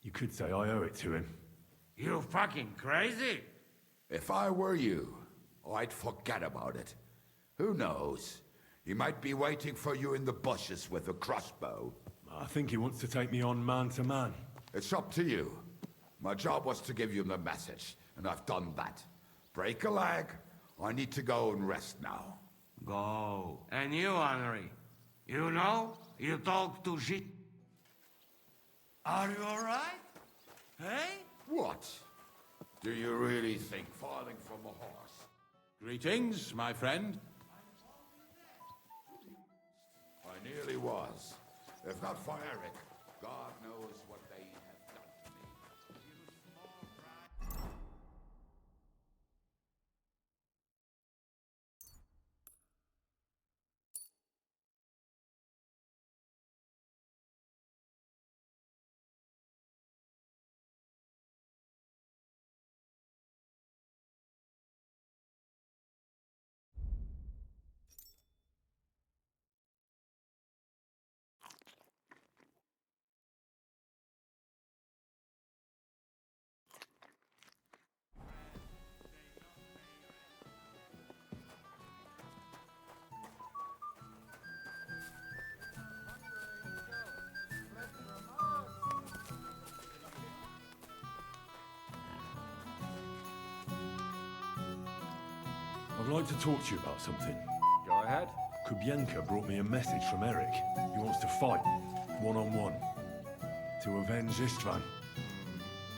You could say I owe it to him. You fucking crazy? If I were you, I'd forget about it. Who knows? He might be waiting for you in the bushes with a crossbow. I think he wants to take me on man to man. It's up to you. My job was to give you the message, and I've done that. Break a leg. I need to go and rest now. Go. And you, Henry? You know, you talk to shit. Are you alright? Hey? What? Do you really think falling from a horse? Greetings, my friend. I nearly was. If not for Eric, God knows what they I'd like to talk to you about something. Go ahead. Kubienka brought me a message from Eric. He wants to fight, one-on-one, to avenge Istvan.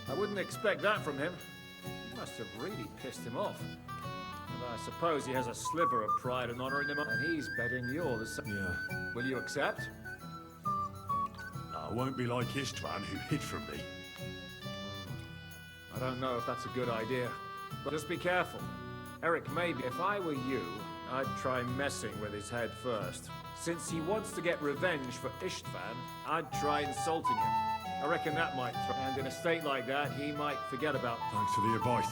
I wouldn't expect that from him. You must have really pissed him off. And I suppose he has a sliver of pride and honor in him, and he's betting you're the same. Yeah. Will you accept? I won't be like Istvan, who hid from me. I don't know if that's a good idea, but just be careful. Eric, maybe if I were you, I'd try messing with his head first. Since he wants to get revenge for Istvan, I'd try insulting him. I reckon that might and in a state like that, he might forget about... Thanks for the advice.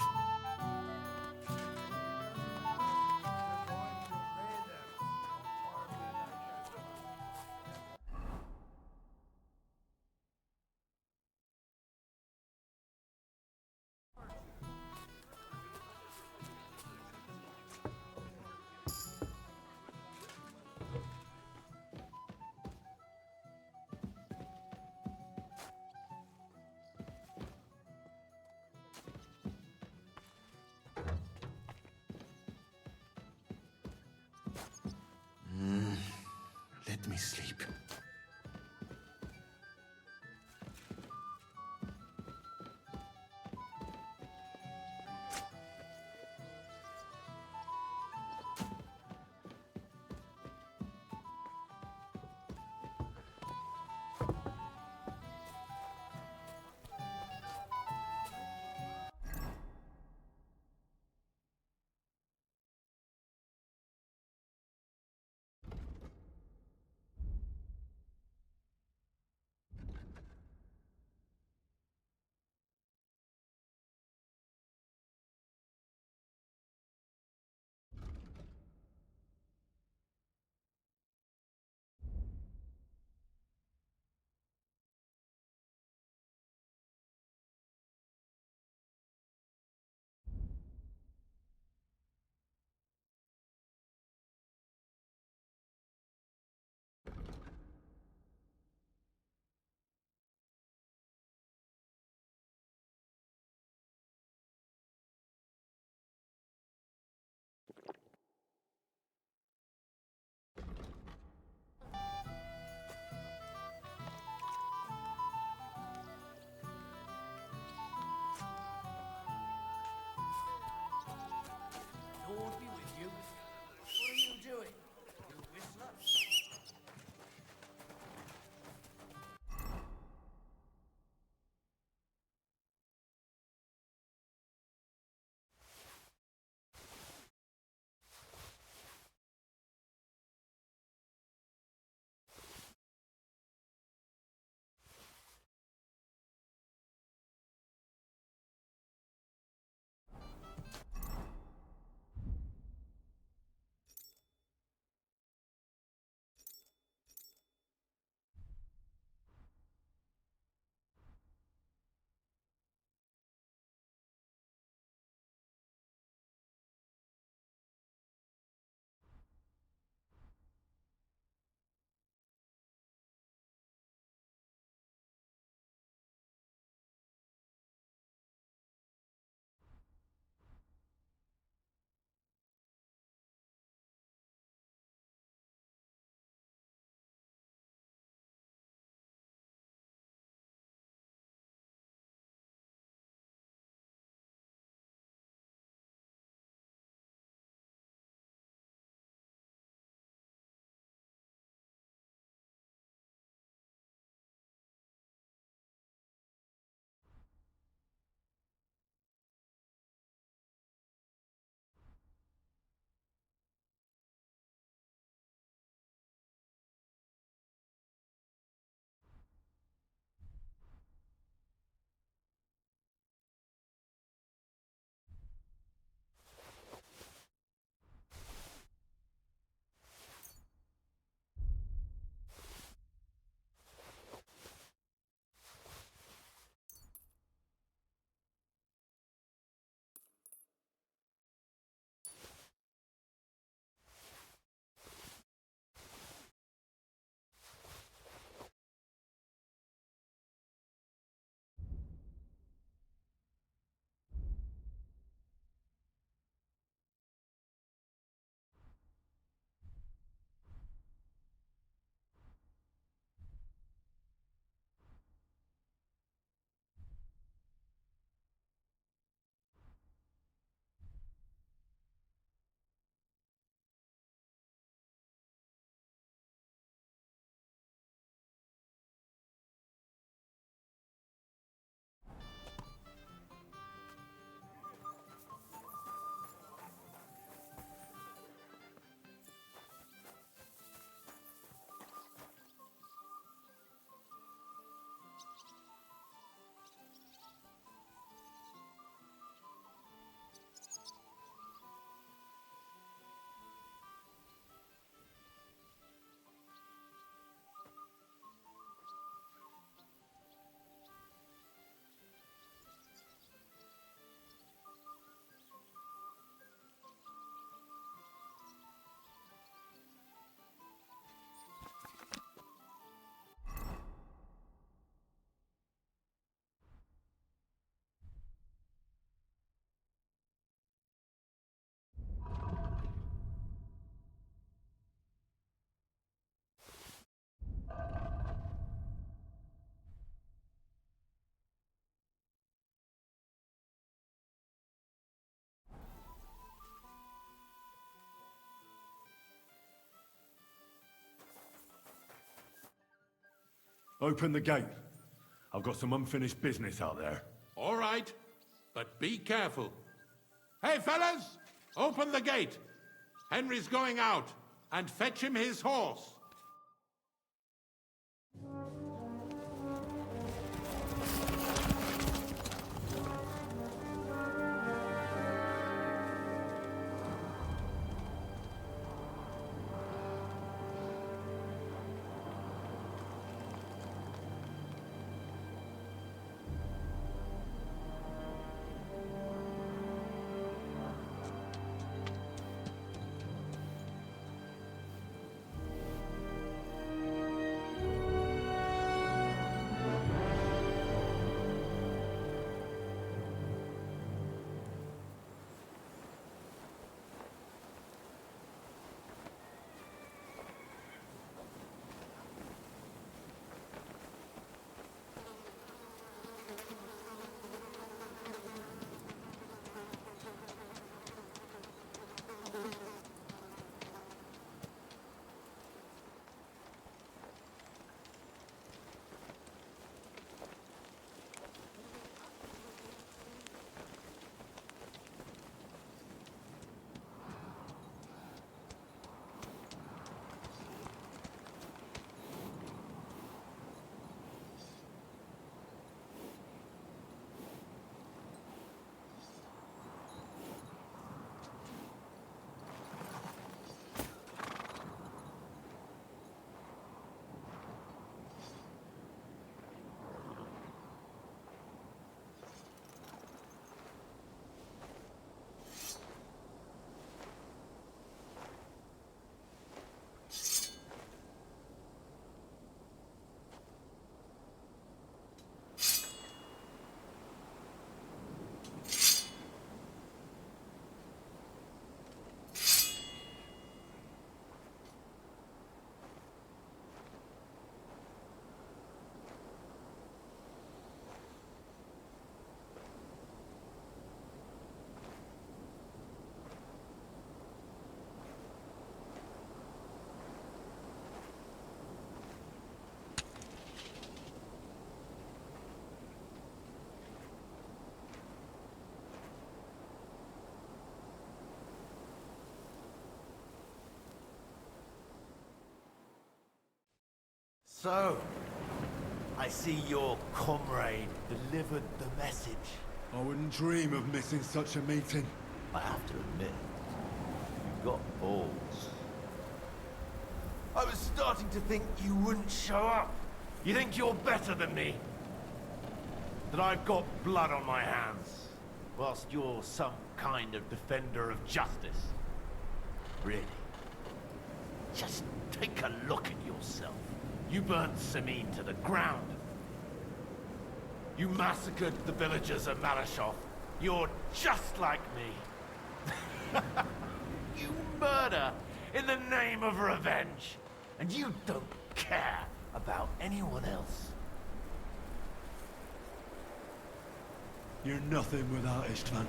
Let me sleep. Won't be with you. What are you doing? You whistler? Open the gate. I've got some unfinished business out there. All right, but be careful. Hey, fellas! Open the gate! Henry's going out, and fetch him his horse. So, I see your comrade delivered the message. I wouldn't dream of missing such a meeting. I have to admit, you've got balls. I was starting to think you wouldn't show up. You think you're better than me? That I've got blood on my hands, whilst you're some kind of defender of justice. Really? Just take a look at yourself. You burnt Sameen to the ground. You massacred the villagers of Malashov. You're just like me. You murder in the name of revenge. And you don't care about anyone else. You're nothing without Istvan.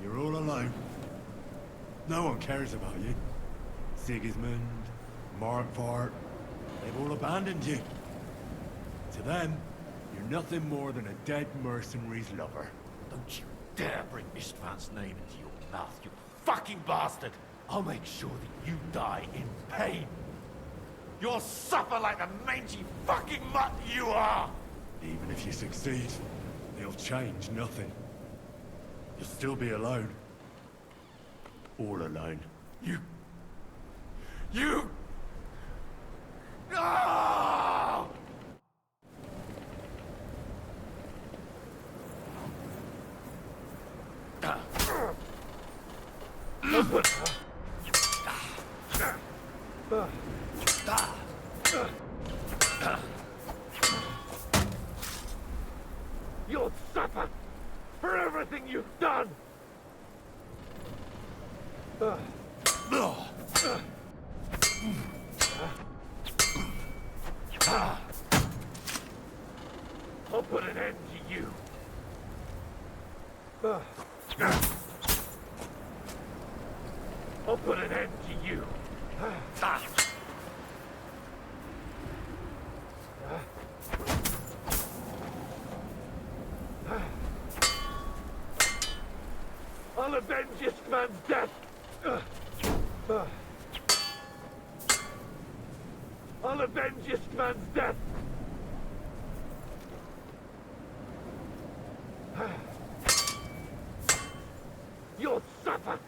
You're all alone. No one cares about you. Sigismund, Markvart, they've all abandoned you. To them, you're nothing more than a dead mercenary's lover. Don't you dare bring Istvan's name into your mouth, you fucking bastard! I'll make sure that you die in pain. You'll suffer like the mangy fucking mutt you are! Even if you succeed, it'll change nothing. You'll still be alone. All alone. You... No! You'll suffer for everything you've done! I'll put an end to you. I'll put an end to you. man's death! I'll avenge Istvan's death! You'll suffer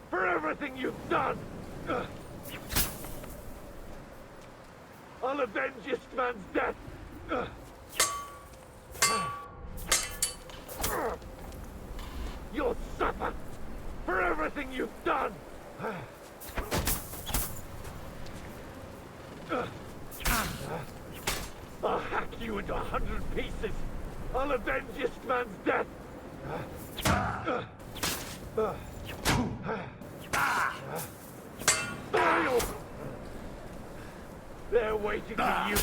for everything you've done! I'll avenge Istvan's death! You'll suffer for everything you've done! I'll hack you into 100 pieces! I'll avenge Istvan's death! They're waiting for you!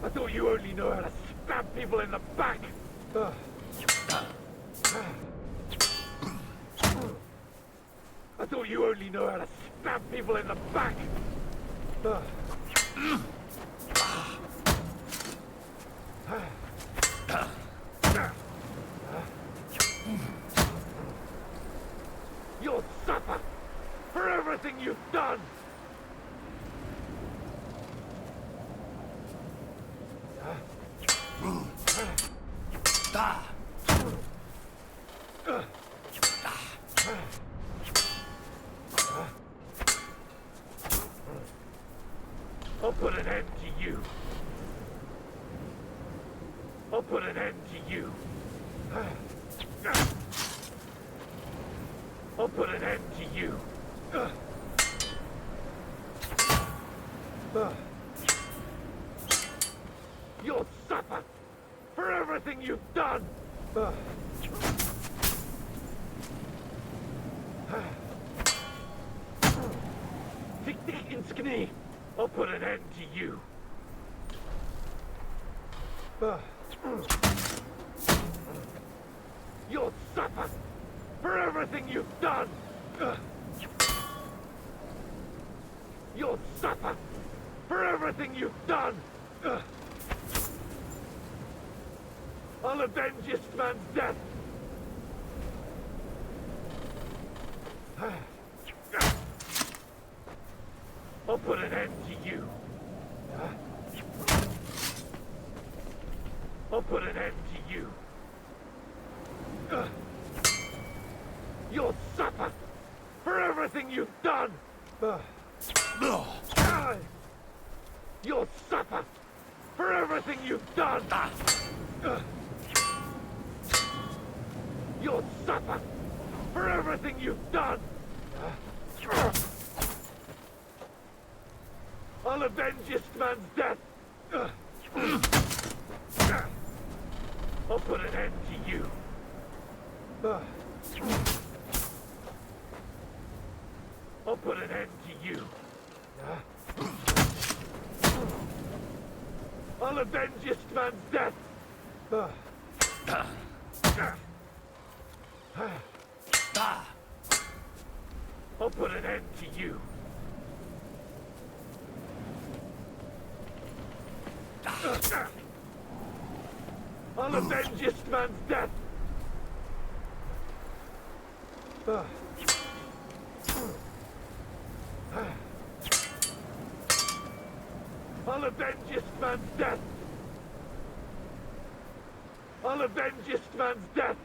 I thought you only know how to stab people in the back! I thought you only know how to stab people in the back! You'll suffer for everything you've done! I'll put an end to you. I'll put an end to you. I'll put an end to you. You'll suffer for everything you've done. Tick in Sknee. I'll put an end to you. You'll suffer for everything you've done. You'll suffer for everything you've done. I'll avenge Istvan's death. I'll put an end to you. I'll put an end to you. You'll suffer for everything you've done. You'll suffer for everything you've done. You'll suffer for everything you've done. I'll avenge Istvan's death. I'll put an end to you. I'll put an end to you. I'll avenge this man's death. I'll put an end to you. I'll avenge this man's death. I'll avenge this man's death. I'll avenge this man's death.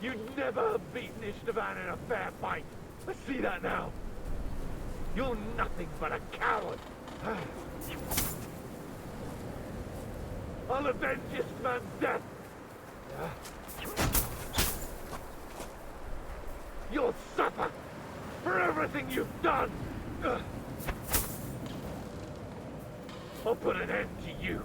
You'd never have beaten Istvan in a fair fight. I see that now. You're nothing but a coward. I'll avenge this man's death. You'll suffer for everything you've done. I'll put an end to you.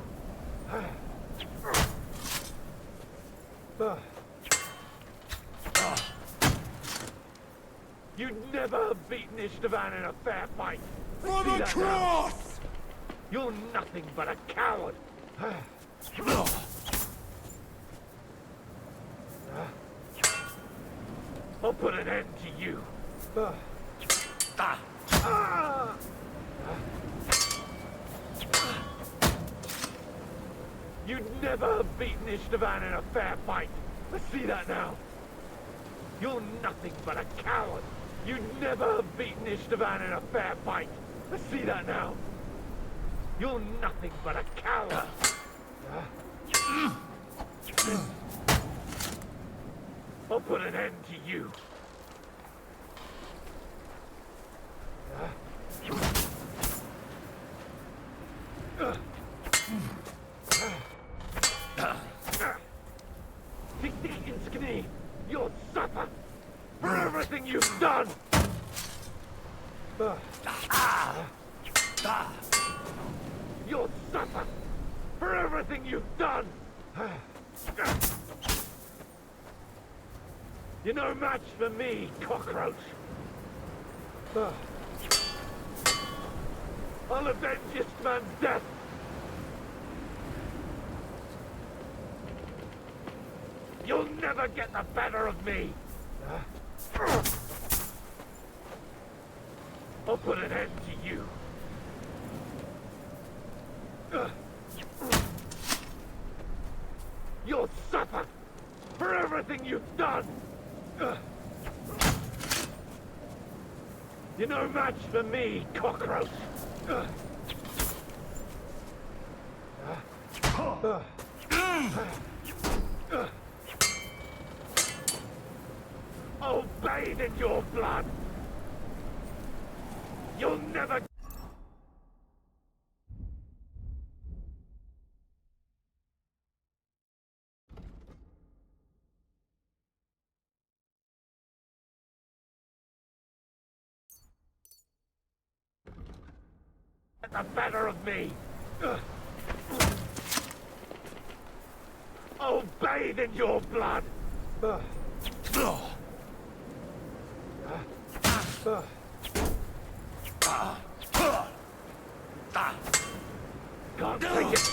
You'd never have beaten Istvan in a fair fight. For the cross! You're nothing but a coward. I'll put an end to you. You'd never have beaten Istvan in a fair fight. I see that now. You're nothing but a coward. You'd never have beaten Istvan in a fair fight. I see that now. You're nothing but a coward. I'll put an end to you. Inskni, you'll suffer for everything you've done. You'll suffer for everything you've done. You're no match for me, cockroach. I'll avenge this man's death. You'll never get the better of me. I'll put an end to you. You'll suffer for everything you've done. You're no match for me, cockroach. I'll bathe in your blood. You'll never... get the better of me. I'll bathe in your blood. Can't take it.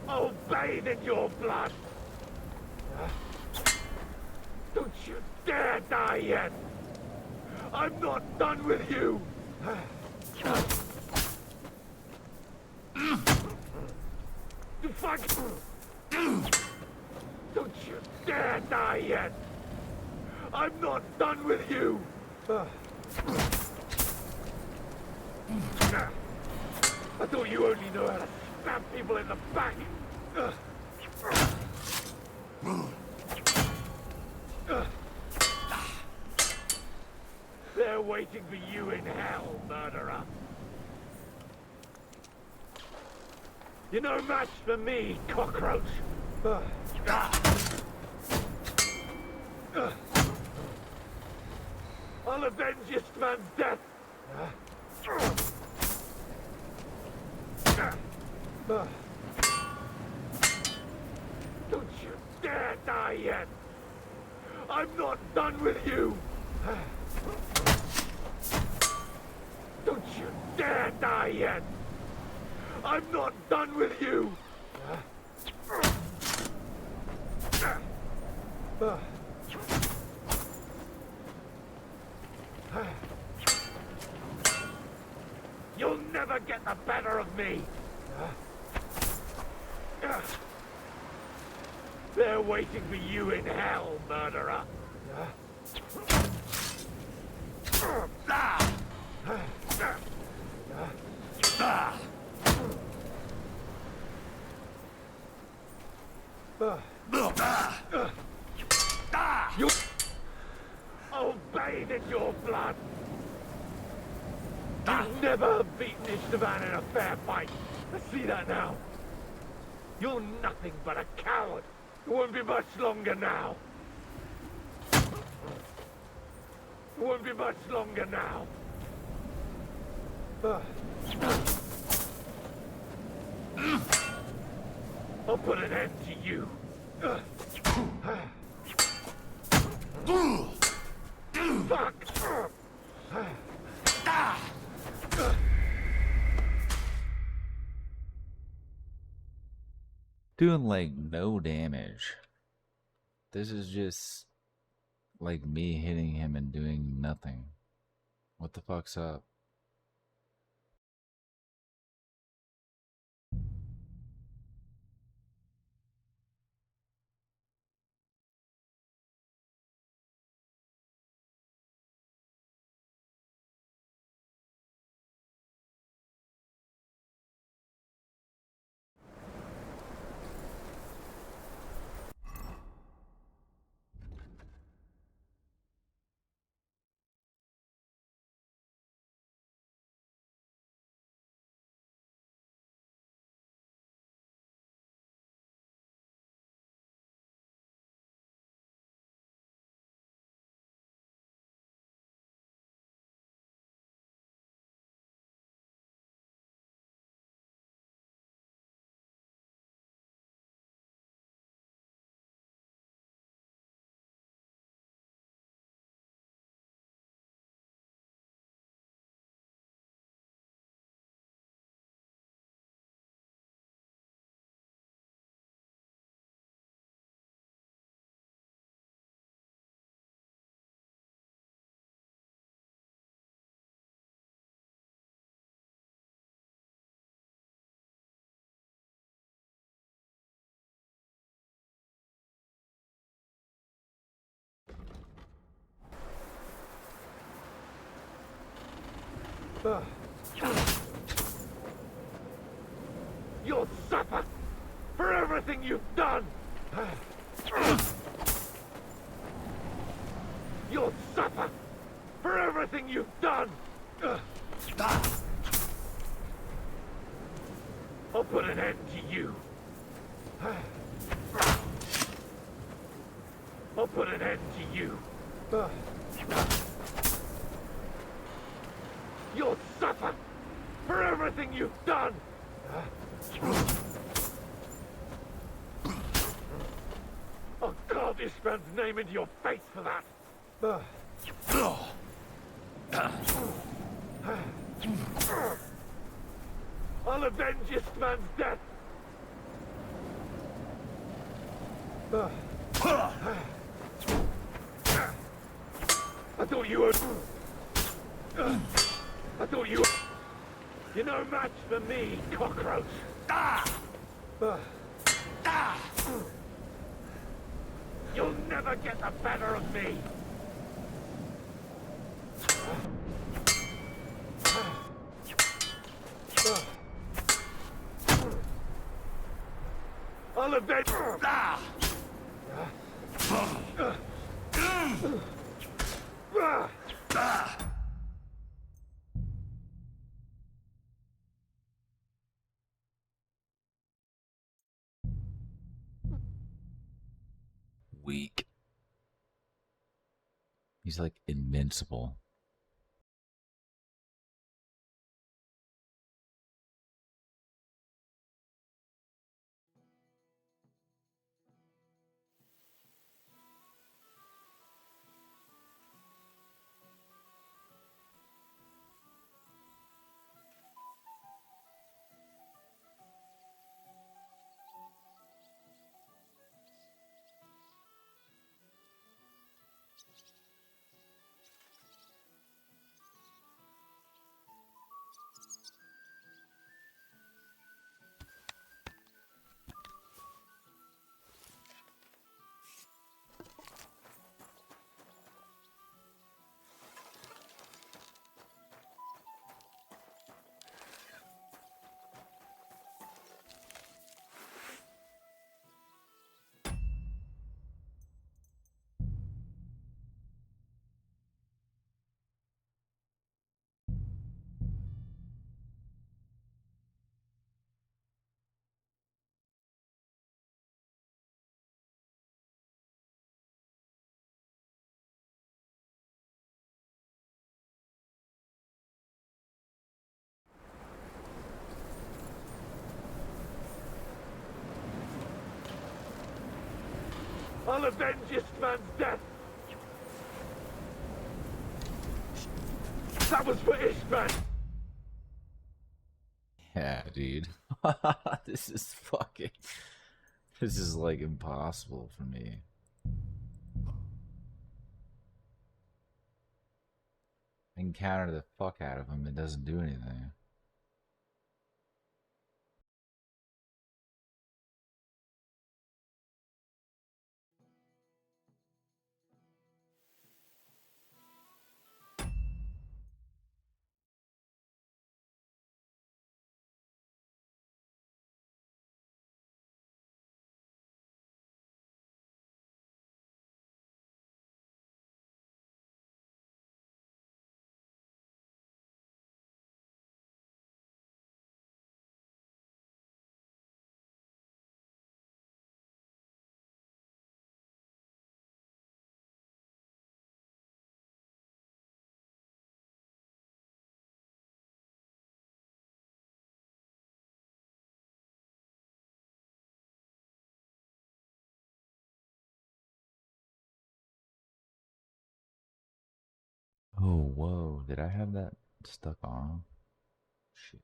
I'll bathe in your blood. Don't you dare die yet. I'm not done with you. Fuck! Don't you dare die yet! I'm not done with you! I thought you only know how to stab people in the back! They're waiting for you in hell, murderer! You're no match for me, cockroach. I'll avenge this man's death. Don't you dare die yet. I'm not done with you. Don't you dare die yet. I'm not done with you. You'll never get the better of me. They're waiting for you in hell, murderer. You... I'll bathe in your blood. You've never beaten Istvan in a fair fight. I see that now. You're nothing but a coward. It won't be much longer now. It won't be much longer now. I'll put an end to you. Fuck! Doing like no damage. This is just like me hitting him and doing nothing. What the fuck's up? You'll suffer for everything you've done. You'll suffer for everything you've done. I'll put an end to you. I'll put an end to you. You'll suffer for everything you've done. I'll carve this man's name into your face for that. I'll avenge this man's death. I thought you were... I thought you were... You're no match for me, cockroach. You'll never get the better of me. I'll avenge... weak. He's like invincible. I'll avenge this man's death! That was for Ishban! Yeah, dude. This is fucking... This is like impossible for me. I can counter the fuck out of him, it doesn't do anything. Oh, whoa. Did I have that stuck on? Shit.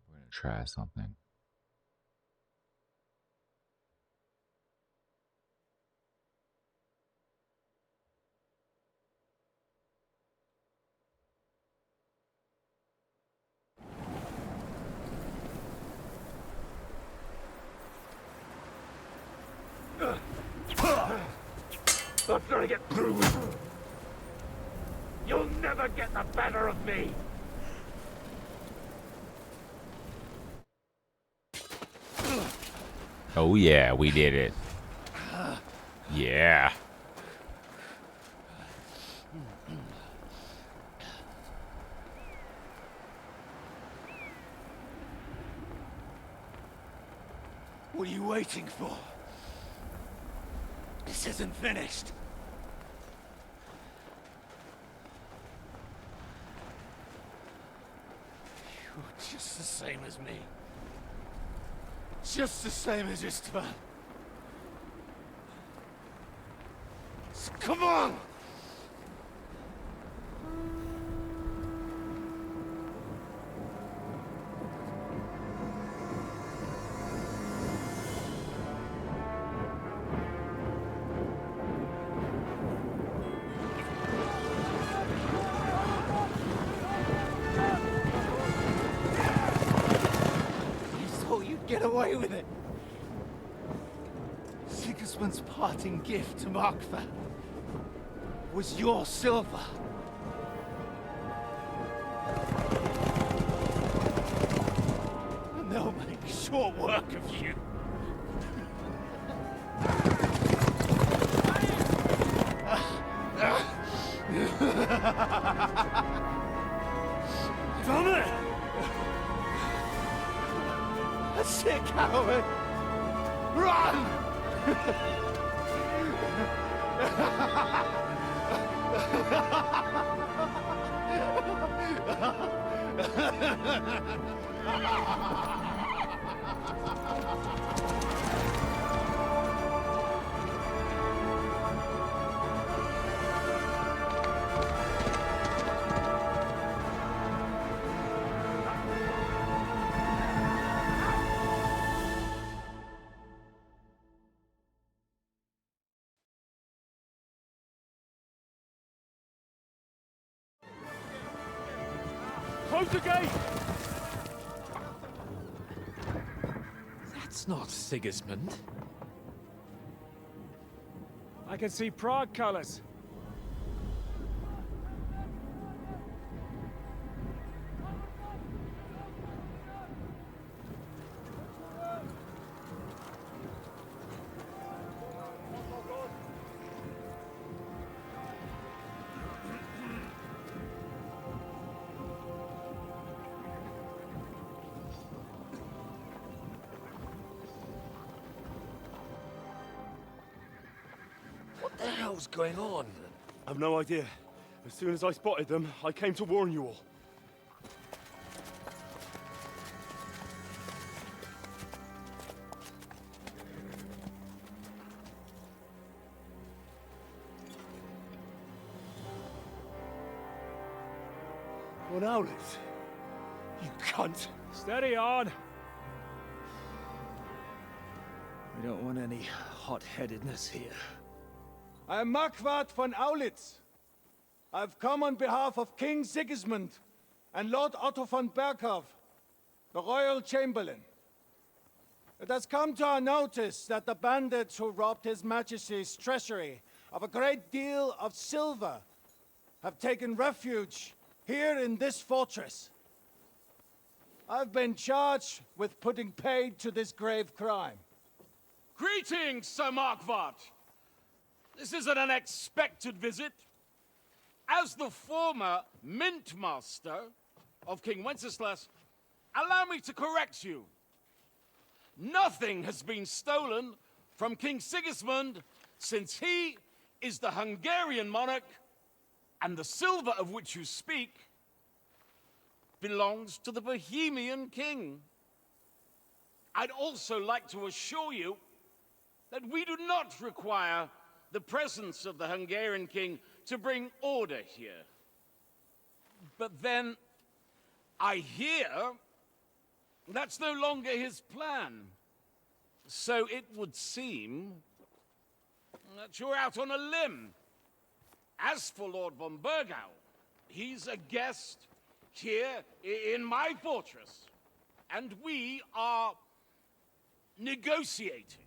We're gonna try something. I'm trying to get through. You'll never get the better of me. Oh yeah, we did it. Yeah. What are you waiting for? This isn't finished. You're just the same as me. Just the same as Istvan. So come on! Get away with it! Sigismund's parting gift to Markva was your silver. And they'll make short work of you. Damn it! Sick, Howard! Run! Close the gate! That's not Sigismund. I can see Prague colors. What the hell's going on? I've no idea. As soon as I spotted them, I came to warn you all. What out it? You cunt! Steady on! We don't want any hot-headedness here. I am Marquardt von Aulitz. I've come on behalf of King Sigismund and Lord Otto von Berghoff, the Royal Chamberlain. It has come to our notice that the bandits who robbed His Majesty's treasury of a great deal of silver have taken refuge here in this fortress. I've been charged with putting paid to this grave crime. Greetings, Sir Marquardt. This is an unexpected visit. As the former Mint Master of King Wenceslas, allow me to correct you. Nothing has been stolen from King Sigismund since he is the Hungarian monarch, and the silver of which you speak belongs to the Bohemian king. I'd also like to assure you that we do not require the presence of the Hungarian king to bring order here. But then, I hear that's no longer his plan. So it would seem that you're out on a limb. As for Lord von Bergau, he's a guest here in my fortress, and we are negotiating.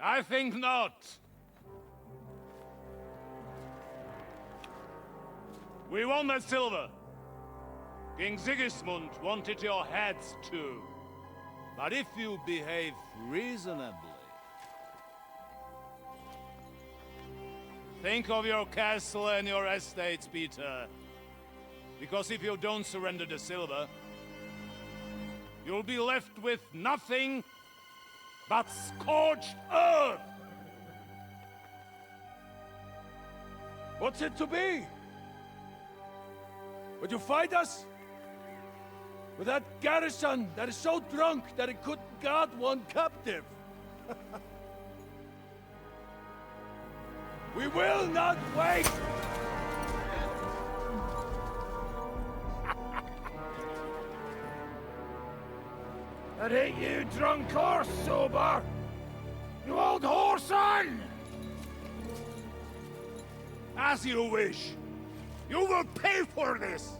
I think not. We want that silver. King Sigismund wanted your heads too. But if you behave reasonably... Think of your castle and your estates, Peter. Because if you don't surrender the silver, you'll be left with nothing but scorched earth! What's it to be? Would you fight us? With that garrison that is so drunk that it couldn't guard one captive? We will not wait! That ain't you, drunk or sober? You old whoreson! As you wish. You will pay for this!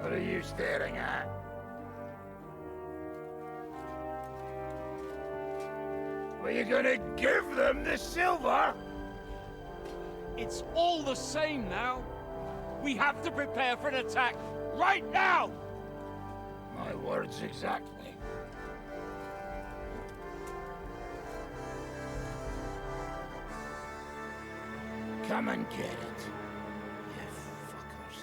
What are you staring at? Were you gonna give them the silver? It's all the same now. We have to prepare for an attack right now! My words exactly. Come and get it, you fuckers.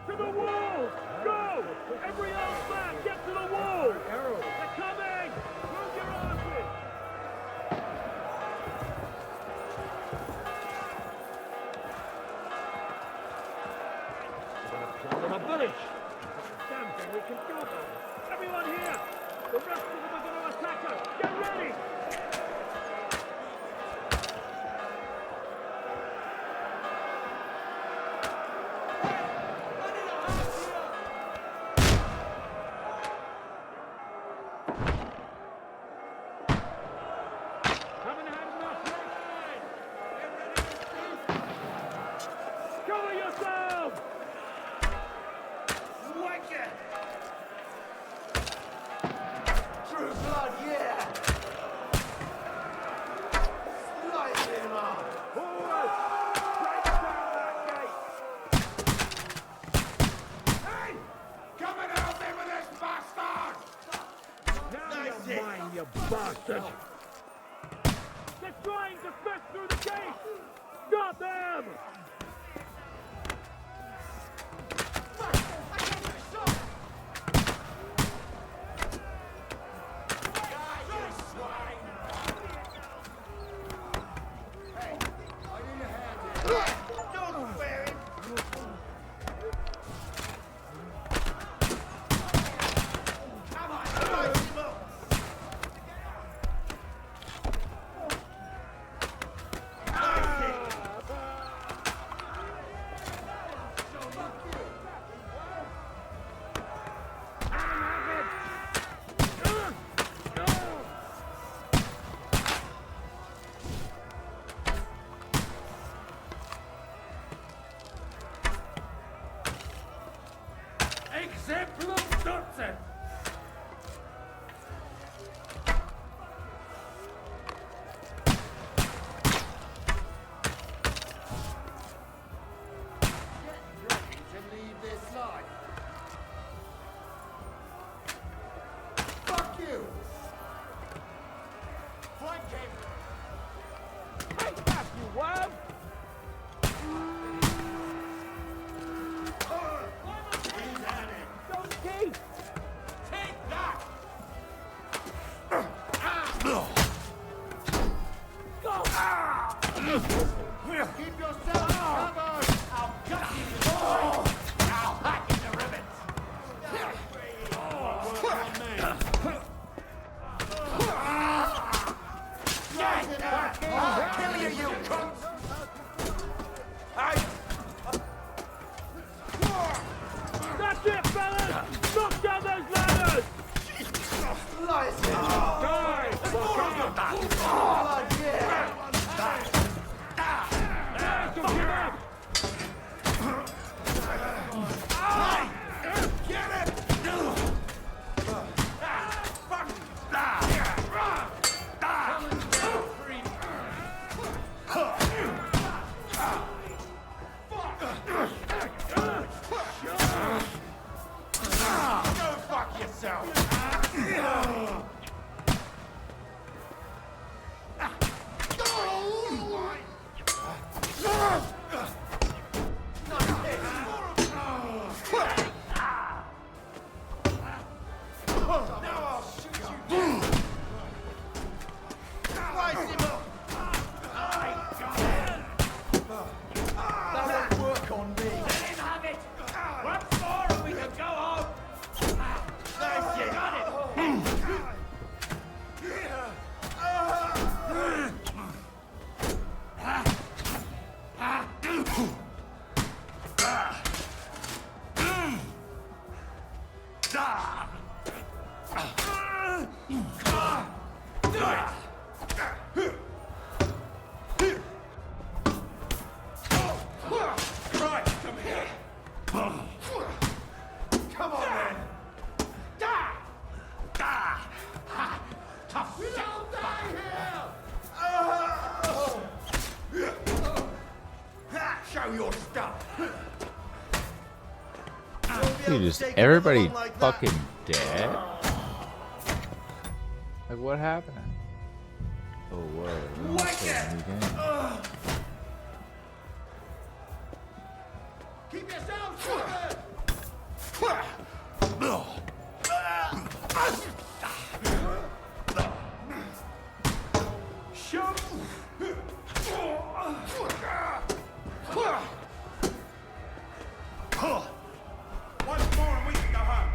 To the wall! Go! Every old man, get to the wall! They're coming! Move your asses! From a village! Damn thing we can do about it! Everyone here! The rest of them are going to attack us! Get ready! Haven't had enough yet! Cover yourselves! Wicked! True blood, yeah! Slice him up! Forward! Break down that gate! Hey! Come and help me with this bastard! Now you're mine, you bastard! They're trying to smash through the gate! Stop them! Don't wear it! Come on, slice him up! Exemplum Dutzend! To leave this life. Fuck you! Flank him! Take that, you worm! He's at it! Donkey! Take that! Keep yourself covered! I'll cut you, boy! I'll hack into ribbons! Get that! I'll kill you, you cunt! That's it, fellas! Knock down those ladders! Slice it! Die! Blood, yeah! Don't give up! Get it! Go fuck yourself! Dude, is everybody fucking dead? Like, what happened? Oh, whoa. Keep yourselves covered! Once more and we can go home.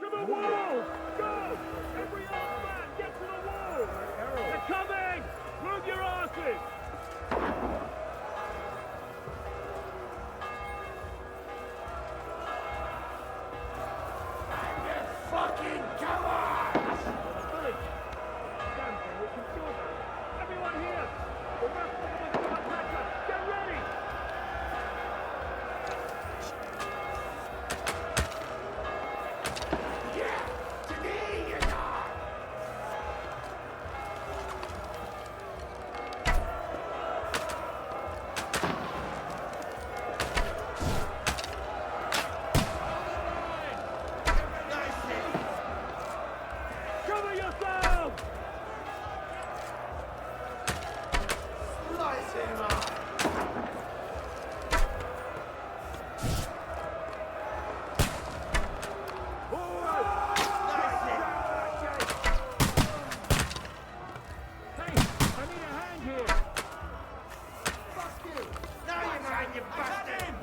To the wall! Go! Every old man, get to the wall! They're coming! Move your asses! Fucking cowards! Village! Damn thing, we can kill them! Everyone here! The rest of them are going to attack us! Get ready! Cover yourselves! Slice him up! Hey, I need a hand here! Fuck you! Now you're mine, you bastard!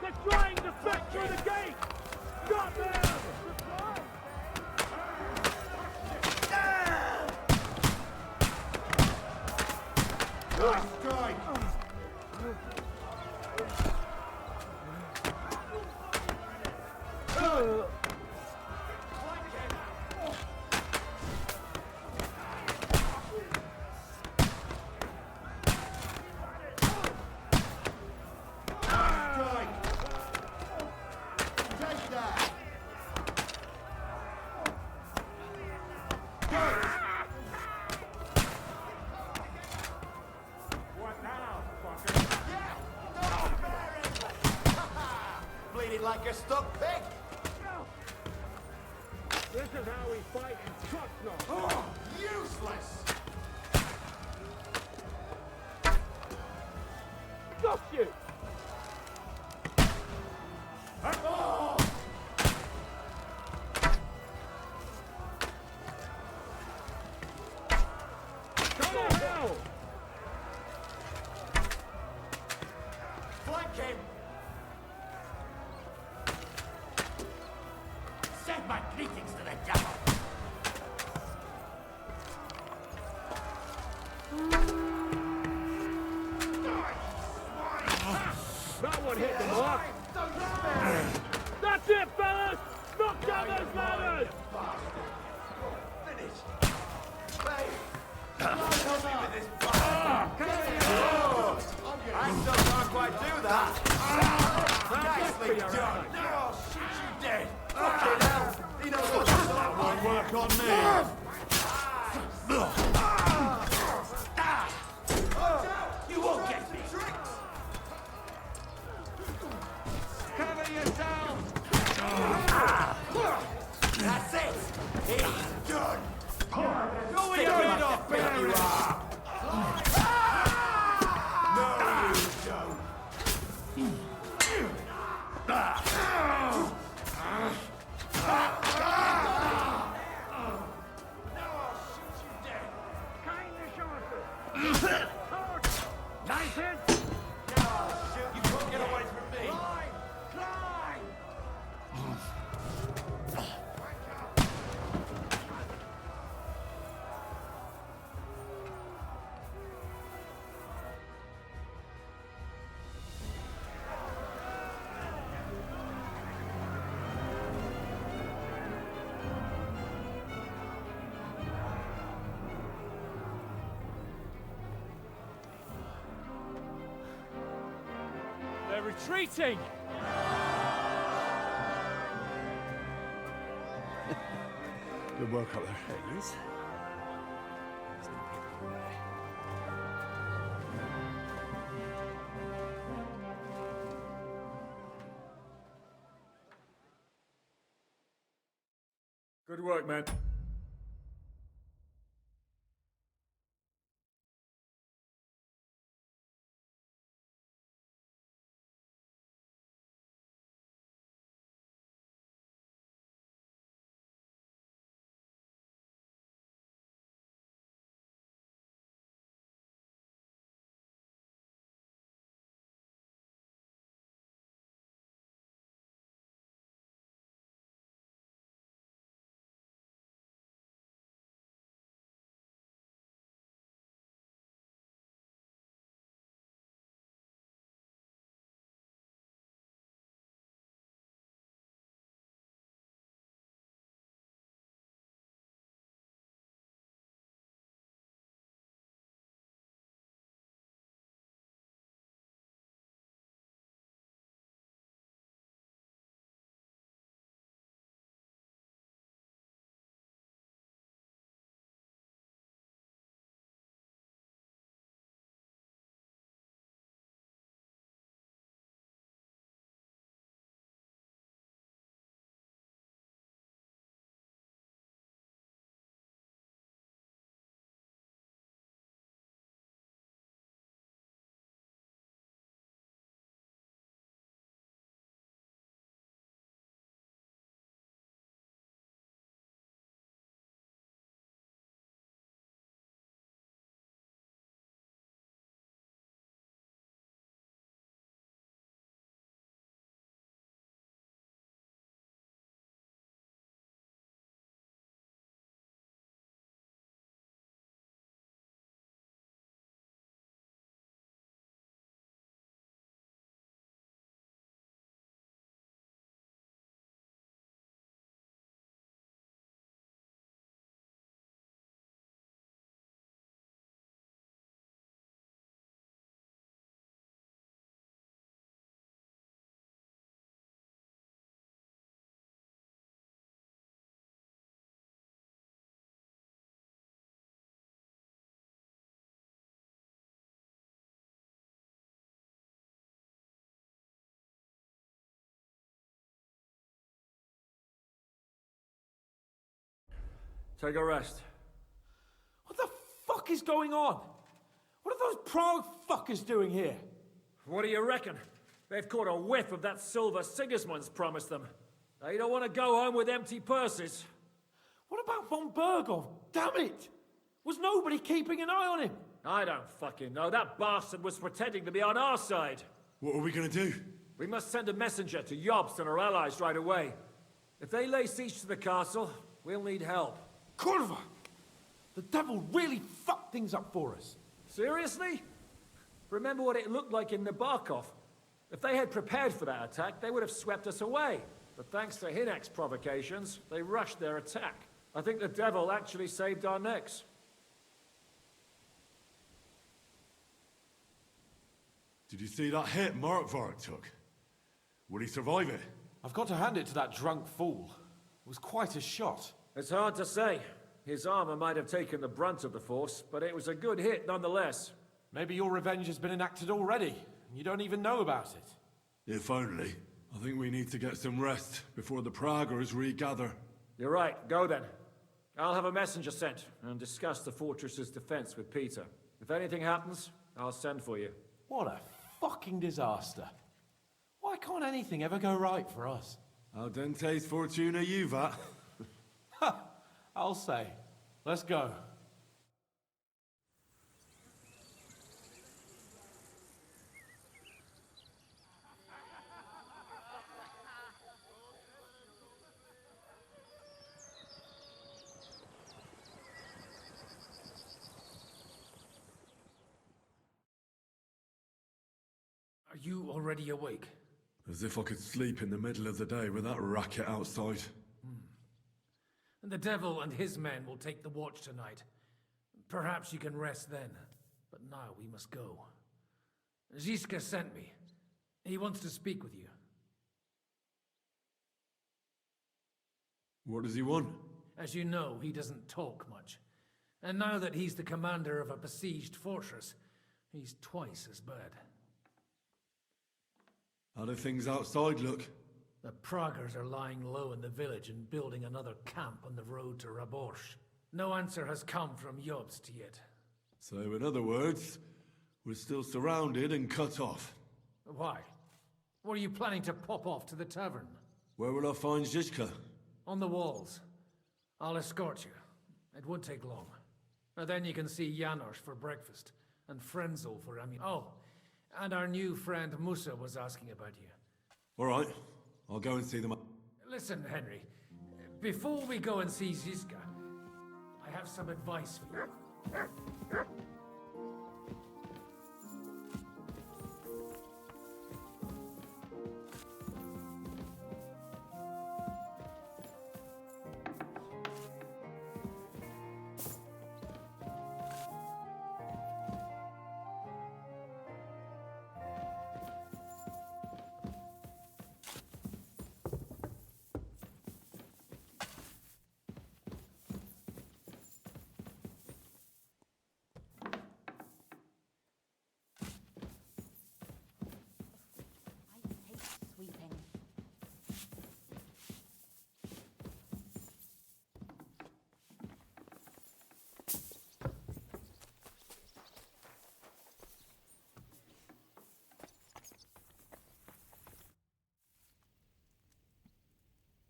They're trying to break through the gate! Got them! Nice strike! Take that! What now, fucker? Bleeding like a stuck pig! This is how we fight in Trotznov! Oh, useless! Got you! Oh! Go to hell! Flank him! Send my greetings to the devil! That one hit the mark! That's it, fellas! Knock down those ladders! I still can't quite do that! Nicely done! Now I'll shoot you dead! Fucking hell! He knows what's up! That won't work on me! You won't get me! Cover yourself! That's it! He's done! Go in your head off, Barry! You are! No, you don't! retreating! Good work up there. There he is. There's no people there. Good work, man. Take a rest. What the fuck is going on? What are those Prague fuckers doing here? What do you reckon? They've caught a whiff of that silver Sigismund's promised them. They don't want to go home with empty purses. What about von Bergov? Damn it! Was nobody keeping an eye on him? I don't fucking know. That bastard was pretending to be on our side. What are we gonna do? We must send a messenger to Jobst and our allies right away. If they lay siege to the castle, we'll need help. Kurva! The devil really fucked things up for us. Seriously? Remember what it looked like in Nabarkov. If they had prepared for that attack, they would have swept us away. But thanks to Hinek's provocations, they rushed their attack. I think the devil actually saved our necks. Did you see that hit Markvark took? Would he survive it? I've got to hand it to that drunk fool. It was quite a shot. It's hard to say. His armor might have taken the brunt of the force, but it was a good hit nonetheless. Maybe your revenge has been enacted already, and you don't even know about it. If only. I think we need to get some rest before the Praggers regather. You're right. Go then. I'll have a messenger sent and discuss the fortress's defense with Peter. If anything happens, I'll send for you. What a fucking disaster. Why can't anything ever go right for us? Al dente's fortuna juvat. Ha! I'll say. Let's go. Are you already awake? As if I could sleep in the middle of the day with that racket outside. And the devil and his men will take the watch tonight. Perhaps you can rest then. But now we must go. Ziska sent me. He wants to speak with you. What does he want? As you know, he doesn't talk much. And now that he's the commander of a besieged fortress, he's twice as bad. How do things outside look? The Praggers are lying low in the village and building another camp on the road to Raborsh. No answer has come from Jobst yet. So, in other words, we're still surrounded and cut off. Why? Were you planning to pop off to the tavern? Where will I find Zizka? On the walls. I'll escort you. It won't take long. And then you can see Janos for breakfast, and Frenzel for ammunition. Oh, and our new friend Musa was asking about you. All right, I'll go and see them. Listen, Henry. Before we go and see Zizka, I have some advice for you.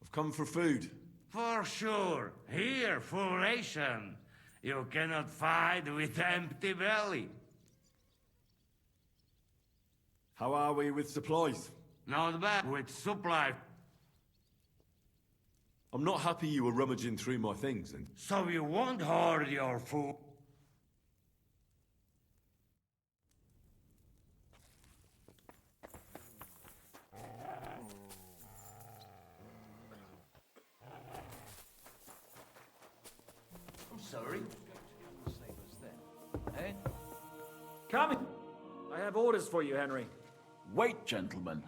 I've come for food. For sure. Here, for ration. You cannot fight with empty belly. How are we with supplies? Not bad with supply. I'm not happy you were rummaging through my things and... So you won't hoard your food? Sorry? Eh? Come! I have orders for you, Henry. Wait, gentlemen.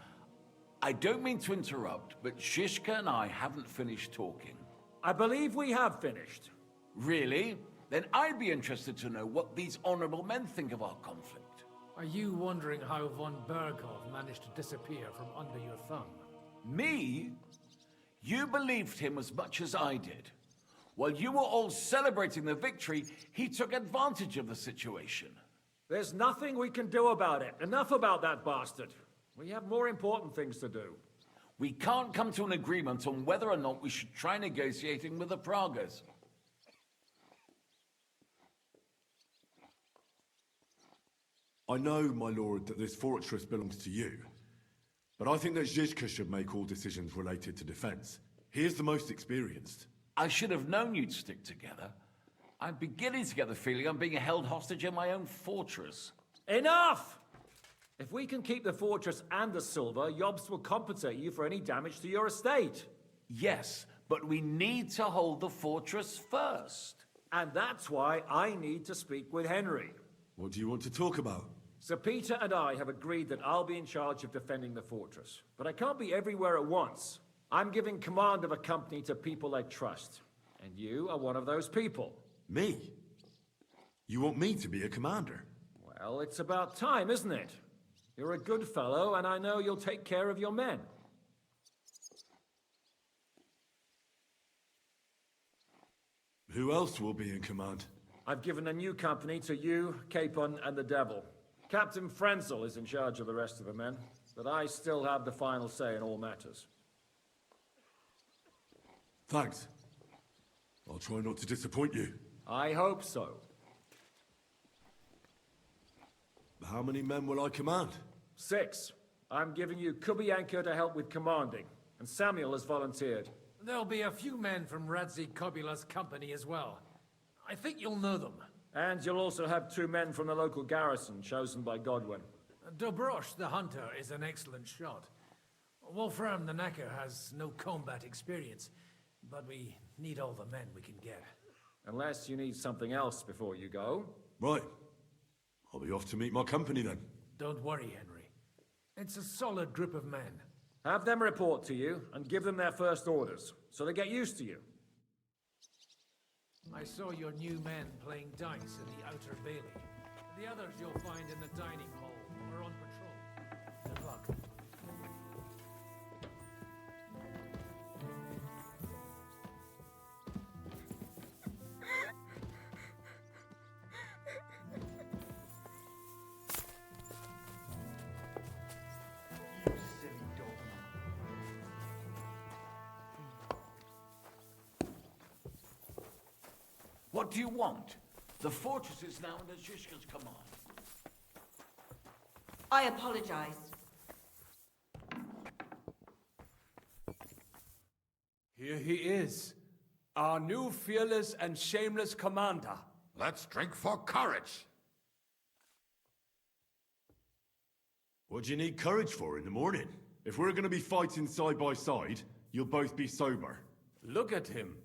I don't mean to interrupt, but Shishka and I haven't finished talking. I believe we have finished. Really? Then I'd be interested to know what these honorable men think of our conflict. Are you wondering how von Berghoff managed to disappear from under your thumb? Me? You believed him as much as I did. While you were all celebrating the victory, he took advantage of the situation. There's nothing we can do about it. Enough about that bastard. We have more important things to do. We can't come to an agreement on whether or not we should try negotiating with the Pragas. I know, my lord, that this fortress belongs to you. But I think that Zizka should make all decisions related to defense. He is the most experienced. I should have known you'd stick together. I'm beginning to get the feeling I'm being held hostage in my own fortress. Enough! If we can keep the fortress and the silver, Jobst will compensate you for any damage to your estate. Yes, but we need to hold the fortress first. And that's why I need to speak with Henry. What do you want to talk about? Sir Peter and I have agreed that I'll be in charge of defending the fortress. But I can't be everywhere at once. I'm giving command of a company to people I trust. And you are one of those people. Me? You want me to be a commander? Well, it's about time, isn't it? You're a good fellow, and I know you'll take care of your men. Who else will be in command? I've given a new company to you, Capon, and the Devil. Captain Frenzel is in charge of the rest of the men, but I still have the final say in all matters. Thanks. I'll try not to disappoint you. I hope so. How many men will I command? 6. I'm giving you Kubianka to help with commanding, and Samuel has volunteered. There'll be a few men from Radzi Kobula's company as well. I think you'll know them. And you'll also have 2 men from the local garrison, chosen by Godwin. Dobrosh, the hunter, is an excellent shot. Wolfram the Knacker has no combat experience, but we need all the men we can get. Unless you need something else before you go. Right. I'll be off to meet my company then. Don't worry, Henry. It's a solid group of men. Have them report to you, and give them their first orders, so they get used to you. I saw your new men playing dice in the outer bailey. The others you'll find in the dining hall or on patrol. Good luck. What do you want? The fortress is now under Zhishka's command. I apologize. Here he is, our new fearless and shameless commander. Let's drink for courage. What do you need courage for in the morning? If we're gonna be fighting side by side, you'll both be sober. Look at him.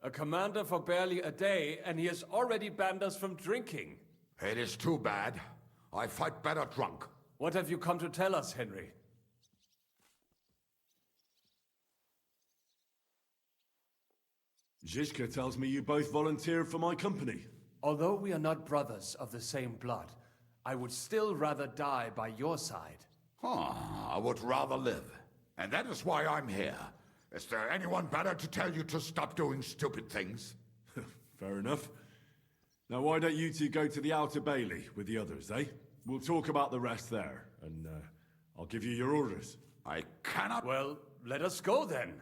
A commander for barely a day, and he has already banned us from drinking. It is too bad. I fight better drunk. What have you come to tell us, Henry? Zhishka tells me you both volunteered for my company. Although we are not brothers of the same blood, I would still rather die by your side. I would rather live. And that is why I'm here. Is there anyone better to tell you to stop doing stupid things? Fair enough. Now why don't you two go to the outer bailey with the others, eh? We'll talk about the rest there, and I'll give you your orders. I cannot... Well, let us go then.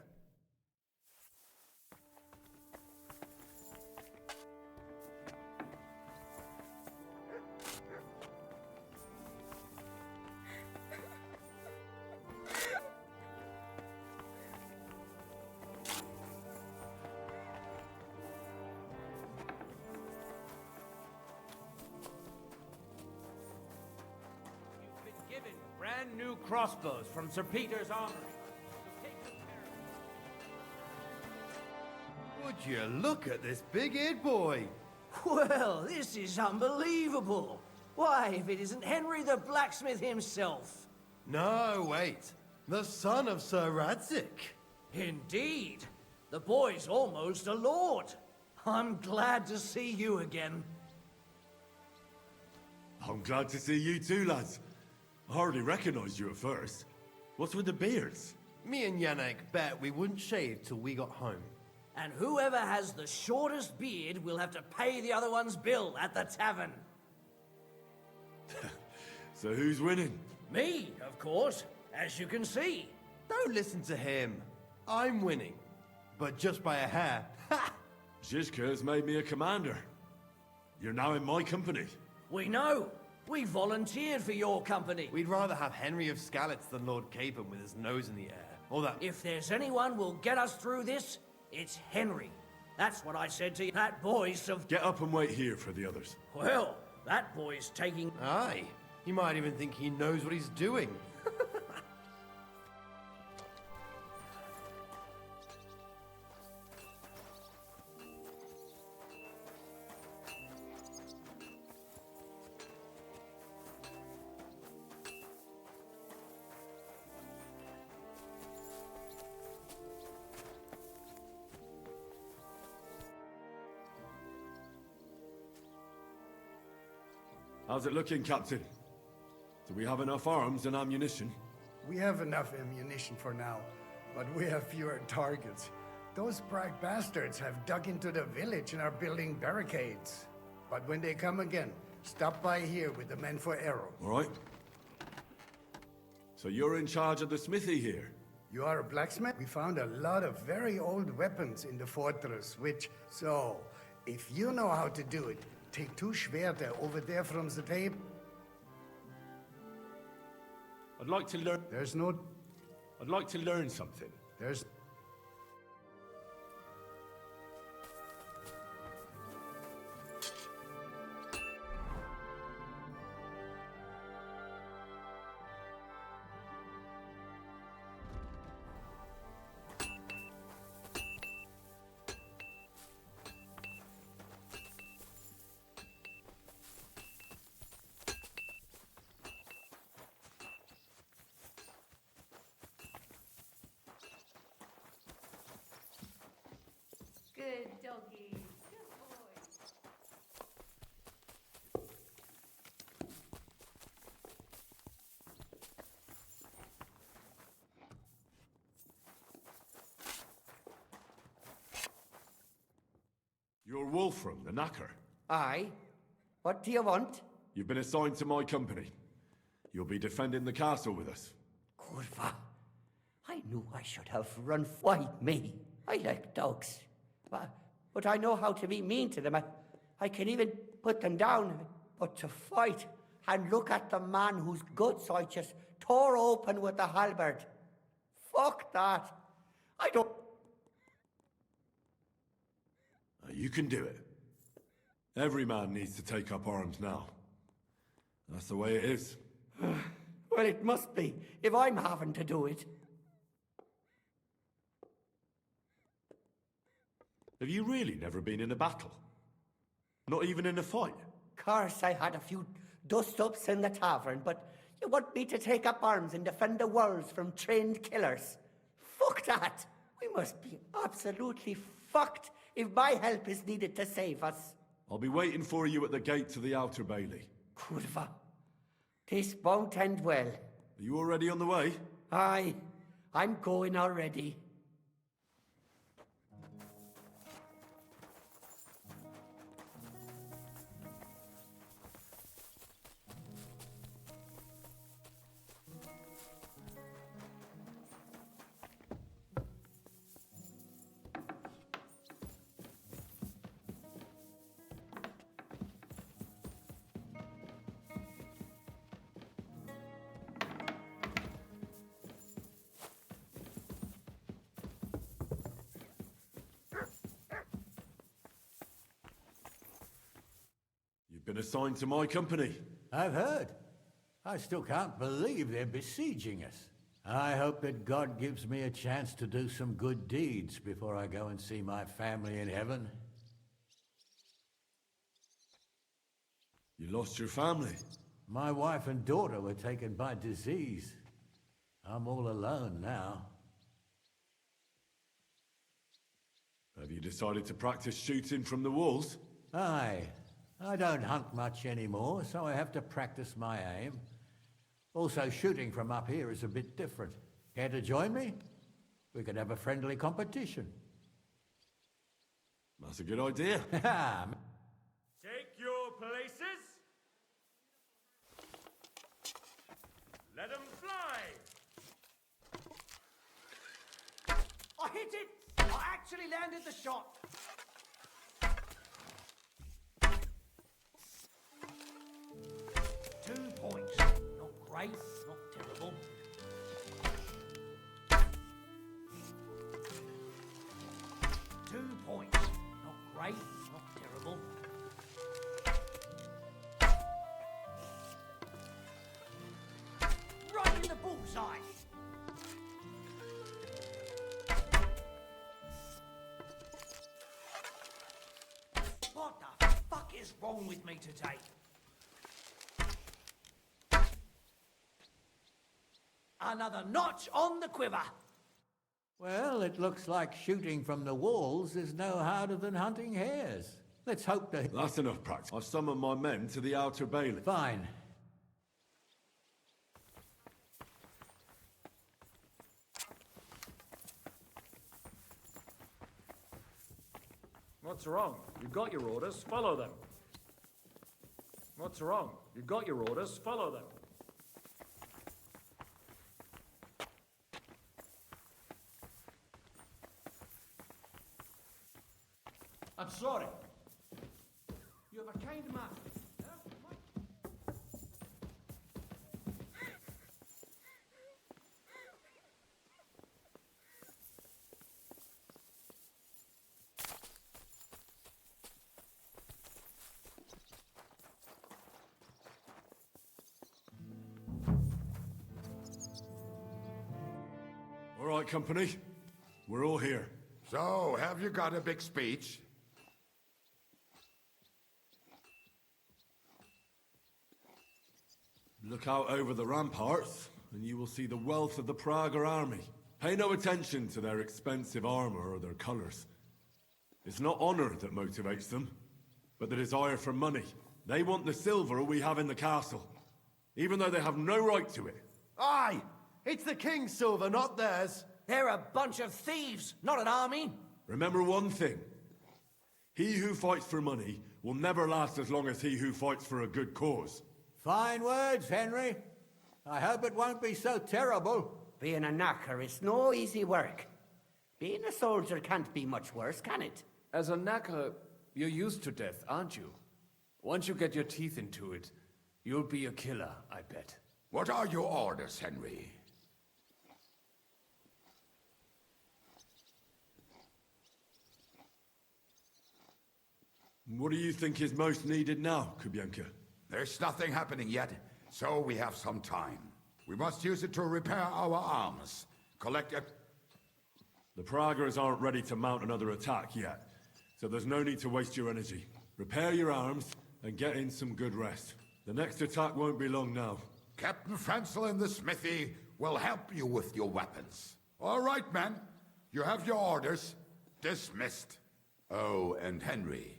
Given brand new crossbows from Sir Peter's armory. Would you look at this big-eared boy? Well, this is unbelievable. Why, if it isn't Henry the blacksmith himself. No, wait. The son of Sir Radzik. Indeed. The boy's almost a lord. I'm glad to see you again. I'm glad to see you too, lads. I hardly recognized you at first. What's with the beards? Me and Yannick bet we wouldn't shave till we got home. And whoever has the shortest beard will have to pay the other one's bill at the tavern. So who's winning? Me, of course, as you can see. Don't listen to him. I'm winning. But just by a hair. Ha! Zhishka has made me a commander. You're now in my company. We know. We volunteered for your company. We'd rather have Henry of Skalitz than Lord Capon with his nose in the air. Or that... If there's anyone will get us through this, it's Henry. That's what I said to you. That boy's of... Get up and wait here for the others. Well, that boy's taking... Aye. You might even think he knows what he's doing. How's it looking, Captain? Do we have enough arms and ammunition? We have enough ammunition for now, but we have fewer targets. Those brag bastards have dug into the village and are building barricades. But when they come again, stop by here with the men for arrows. All right. So you're in charge of the smithy here? You are a blacksmith? We found a lot of very old weapons in the fortress, So, if you know how to do it, take 2 Schwerter over there from the table. I'd like to learn... I'd like to learn something. There's... Wolfram, the knacker. Aye. What do you want? You've been assigned to my company. You'll be defending the castle with us. Curva. I knew I should have run. Why me? I like dogs. But I know how to be mean to them. I can even put them down. But to fight and look at the man whose guts I just tore open with the halberd. Fuck that. I don't... You can do it. Every man needs to take up arms now. That's the way it is. Well, it must be, if I'm having to do it. Have you really never been in a battle? Not even in a fight? Course, I had a few dust-ups in the tavern, but you want me to take up arms and defend the walls from trained killers? Fuck that! We must be absolutely fucked if my help is needed to save us. I'll be waiting for you at the gate to the outer bailey. Curva. This won't end well. Are you already on the way? Aye, I'm going already. You've been assigned to my company. I've heard. I still can't believe they're besieging us. I hope that God gives me a chance to do some good deeds before I go and see my family in heaven. You lost your family? My wife and daughter were taken by disease. I'm all alone now. Have you decided to practice shooting from the walls? Aye. I don't hunt much anymore, so I have to practice my aim. Also, shooting from up here is a bit different. Care to join me? We could have a friendly competition. That's a good idea. Take your places. Let them fly. I hit it! I actually landed the shot. Points. Not great, not terrible. Points. Not great, not terrible. Right in the bullseye. What the fuck is wrong with me today? Another notch on the quiver. Well, it looks like shooting from the walls is no harder than hunting hares. Let's hope that... That's enough practice. I've summoned my men to the outer bailey. Fine. What's wrong? You got your orders, follow them. What's wrong? You got your orders, follow them. I'm sorry. You have a kind man. All right, company. We're all here. So, have you got a big speech? Look out over the ramparts, and you will see the wealth of the Praga army. Pay no attention to their expensive armor or their colors. It's not honor that motivates them, but the desire for money. They want the silver we have in the castle, even though they have no right to it. Aye! It's the king's silver, not theirs. They're a bunch of thieves, not an army. Remember one thing. He who fights for money will never last as long as he who fights for a good cause. Fine words, Henry. I hope it won't be so terrible. Being a knacker is no easy work. Being a soldier can't be much worse, can it? As a knacker, you're used to death, aren't you? Once you get your teeth into it, you'll be a killer, I bet. What are your orders, Henry? What do you think is most needed now, Kubienka? There's nothing happening yet, so we have some time. We must use it to repair our arms. Collect it. The Pragas aren't ready to mount another attack yet, so there's no need to waste your energy. Repair your arms and get in some good rest. The next attack won't be long now. Captain Francel in the smithy will help you with your weapons. All right, men. You have your orders. Dismissed. Oh, and Henry,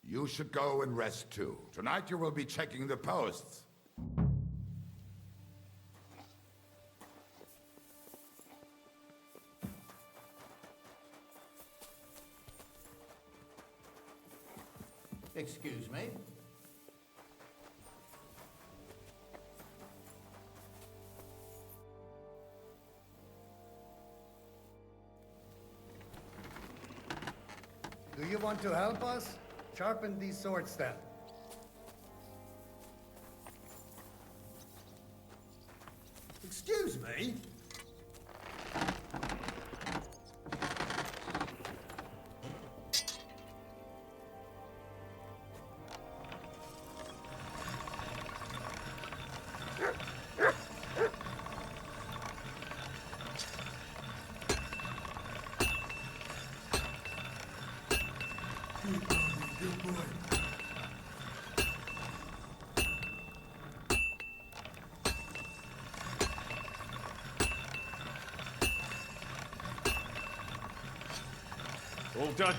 you should go and rest too. Tonight you will be checking the posts. Excuse me. Do you want to help us? Sharpen these swords then. Excuse me? All done.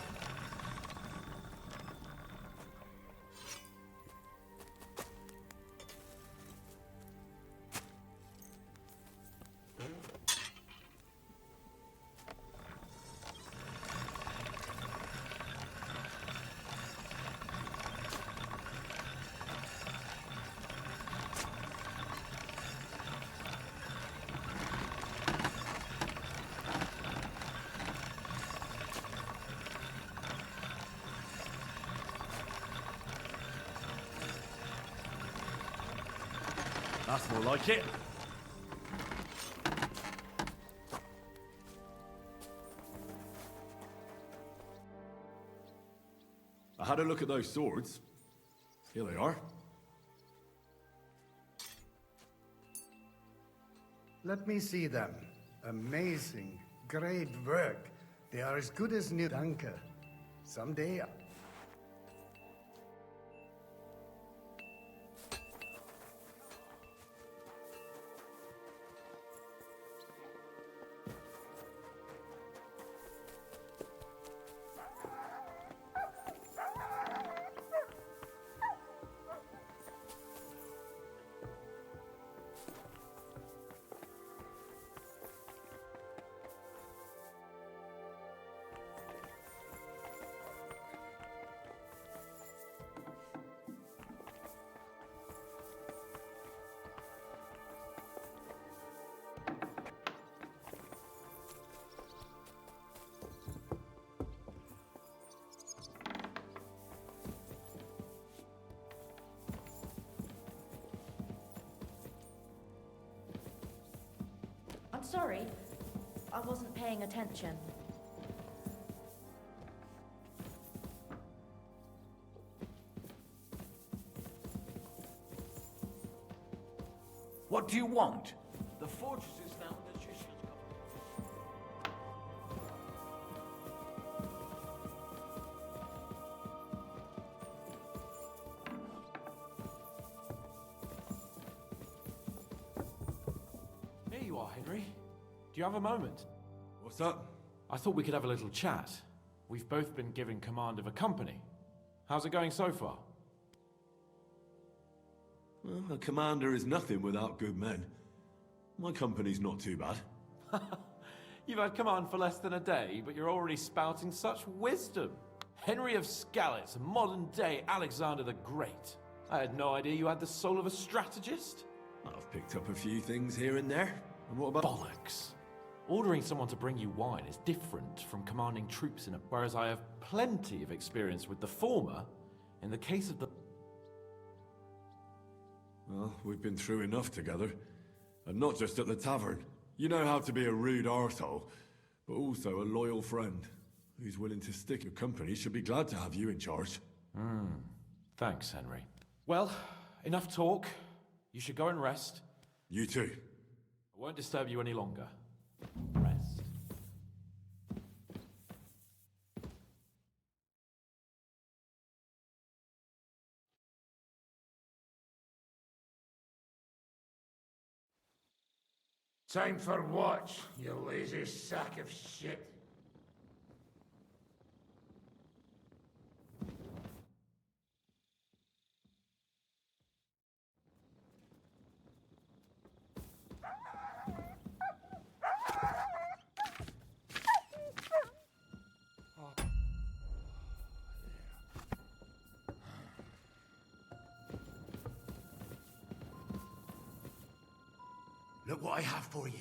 That's more like it. I had a look at those swords. Here they are. Let me see them. Amazing. Great work. They are as good as new. Danke. Someday. I'm sorry. I wasn't paying attention. What do you want? The fortress is now in the Chishion's Here you are, Henry. Do you have a moment? What's up? I thought we could have a little chat. We've both been given command of a company. How's it going so far? Well, a commander is nothing without good men. My company's not too bad. You've had command for less than a day, but you're already spouting such wisdom. Henry of Skalitz, a modern-day Alexander the Great. I had no idea you had the soul of a strategist. I've picked up a few things here and there. And what about... Bollocks. Ordering someone to bring you wine is different from commanding troops in a... Whereas I have plenty of experience with the former. In the case of the... Well, we've been through enough together. And not just at the tavern. You know how to be a rude arsehole, but also a loyal friend. Who's willing to stick your company should be glad to have you in charge. Thanks, Henry. Well, enough talk. You should go and rest. You too. I won't disturb you any longer. Rest. Time for watch, you lazy sack of shit. Look what I have for you.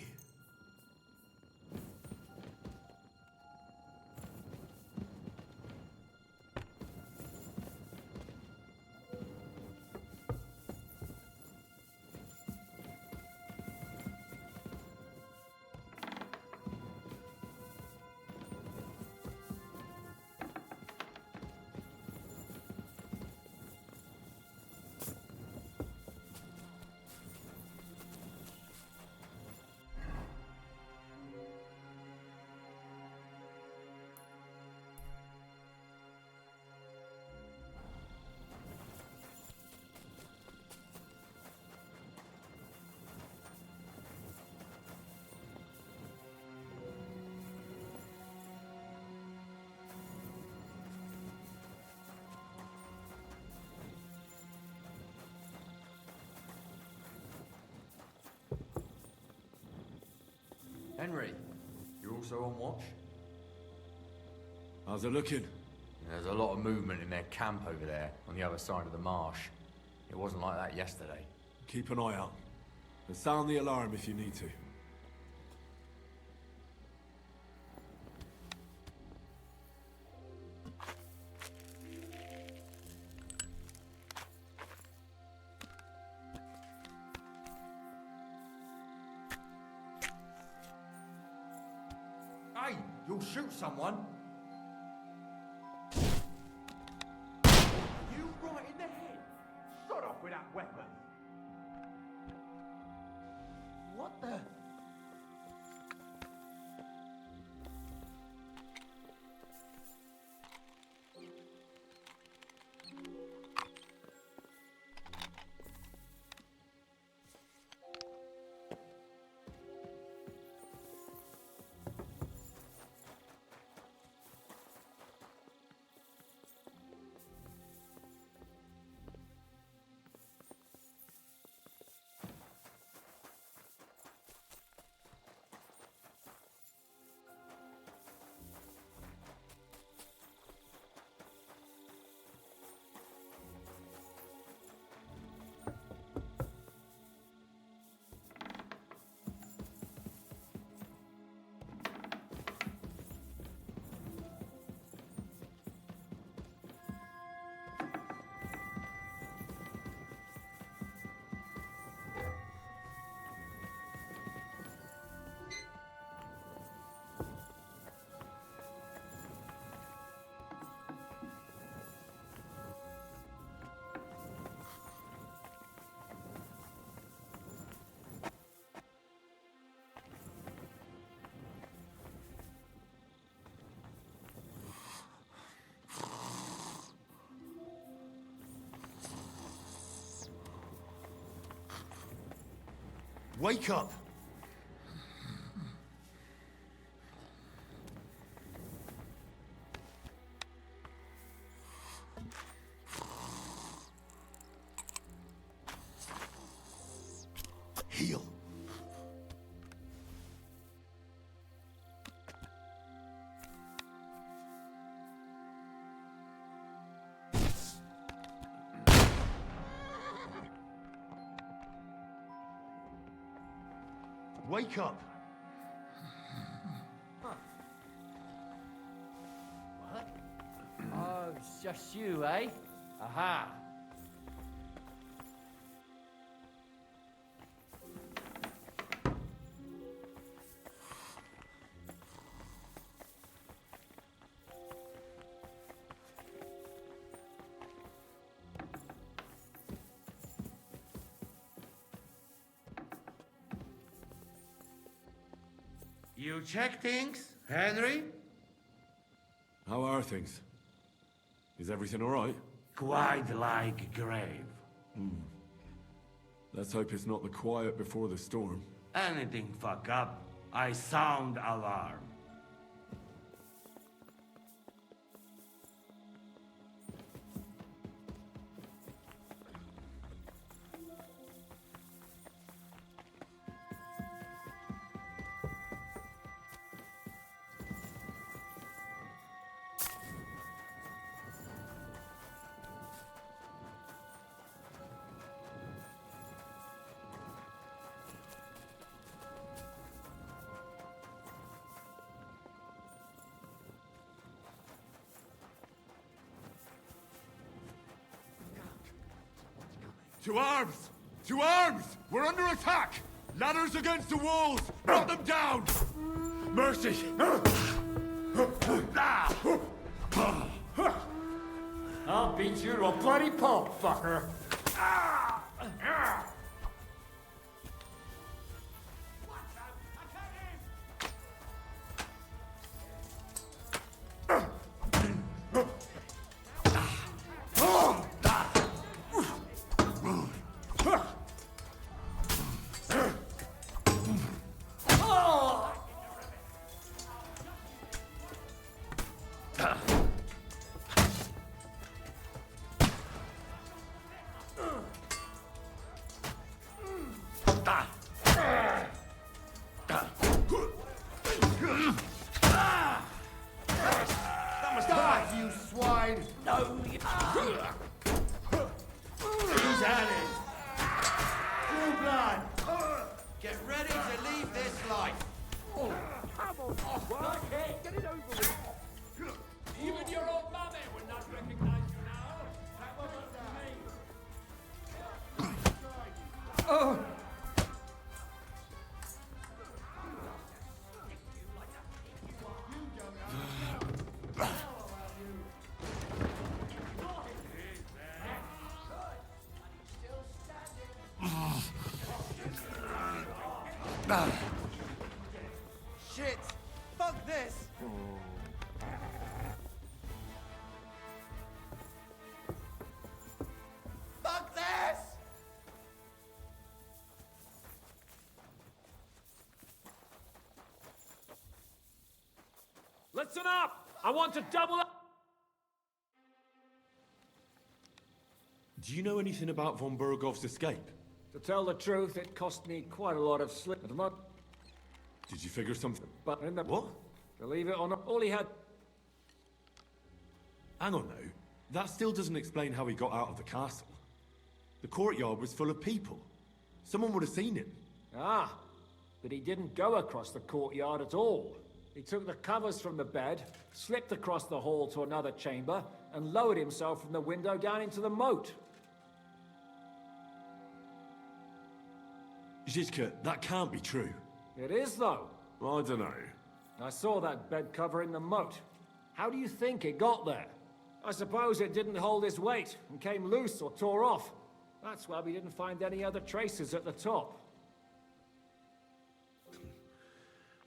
Henry, you're also on watch? How's it looking? There's a lot of movement in their camp over there, on the other side of the marsh. It wasn't like that yesterday. Keep an eye out. And sound the alarm if you need to. Hey, you'll shoot someone. You right in the head. Shut off with that weapon. What the? Wake up! Heal. Wake up! What? Oh, it's just you, eh? Aha! You check things, Henry? How are things? Is everything all right? Quite like a grave. Let's hope it's not the quiet before the storm. Anything fuck up, I sound alarm. To arms! To arms! We're under attack! Ladders against the walls! Drop them down! Mercy! I'll beat you to a bloody pulp, fucker! Die, you swine! No! Who's at it? True blood! Get ready to leave this life! Come on, get it over with. Even your old mummy would not recognize you now. That wasn't me. Oh! Shit! Fuck this! Fuck this! Listen up! I want to double up! Do you know anything about von Burgov's escape? To tell the truth, it cost me quite a lot of sleep. Did you figure something? But in the... What? Believe it or not, all he had... Hang on now. That still doesn't explain how he got out of the castle. The courtyard was full of people. Someone would have seen him. Ah, but he didn't go across the courtyard at all. He took the covers from the bed, slipped across the hall to another chamber, and lowered himself from the window down into the moat. Zizka, that can't be true. It is, though. I don't know. I saw that bed cover in the moat. How do you think it got there? I suppose it didn't hold his weight and came loose or tore off. That's why we didn't find any other traces at the top.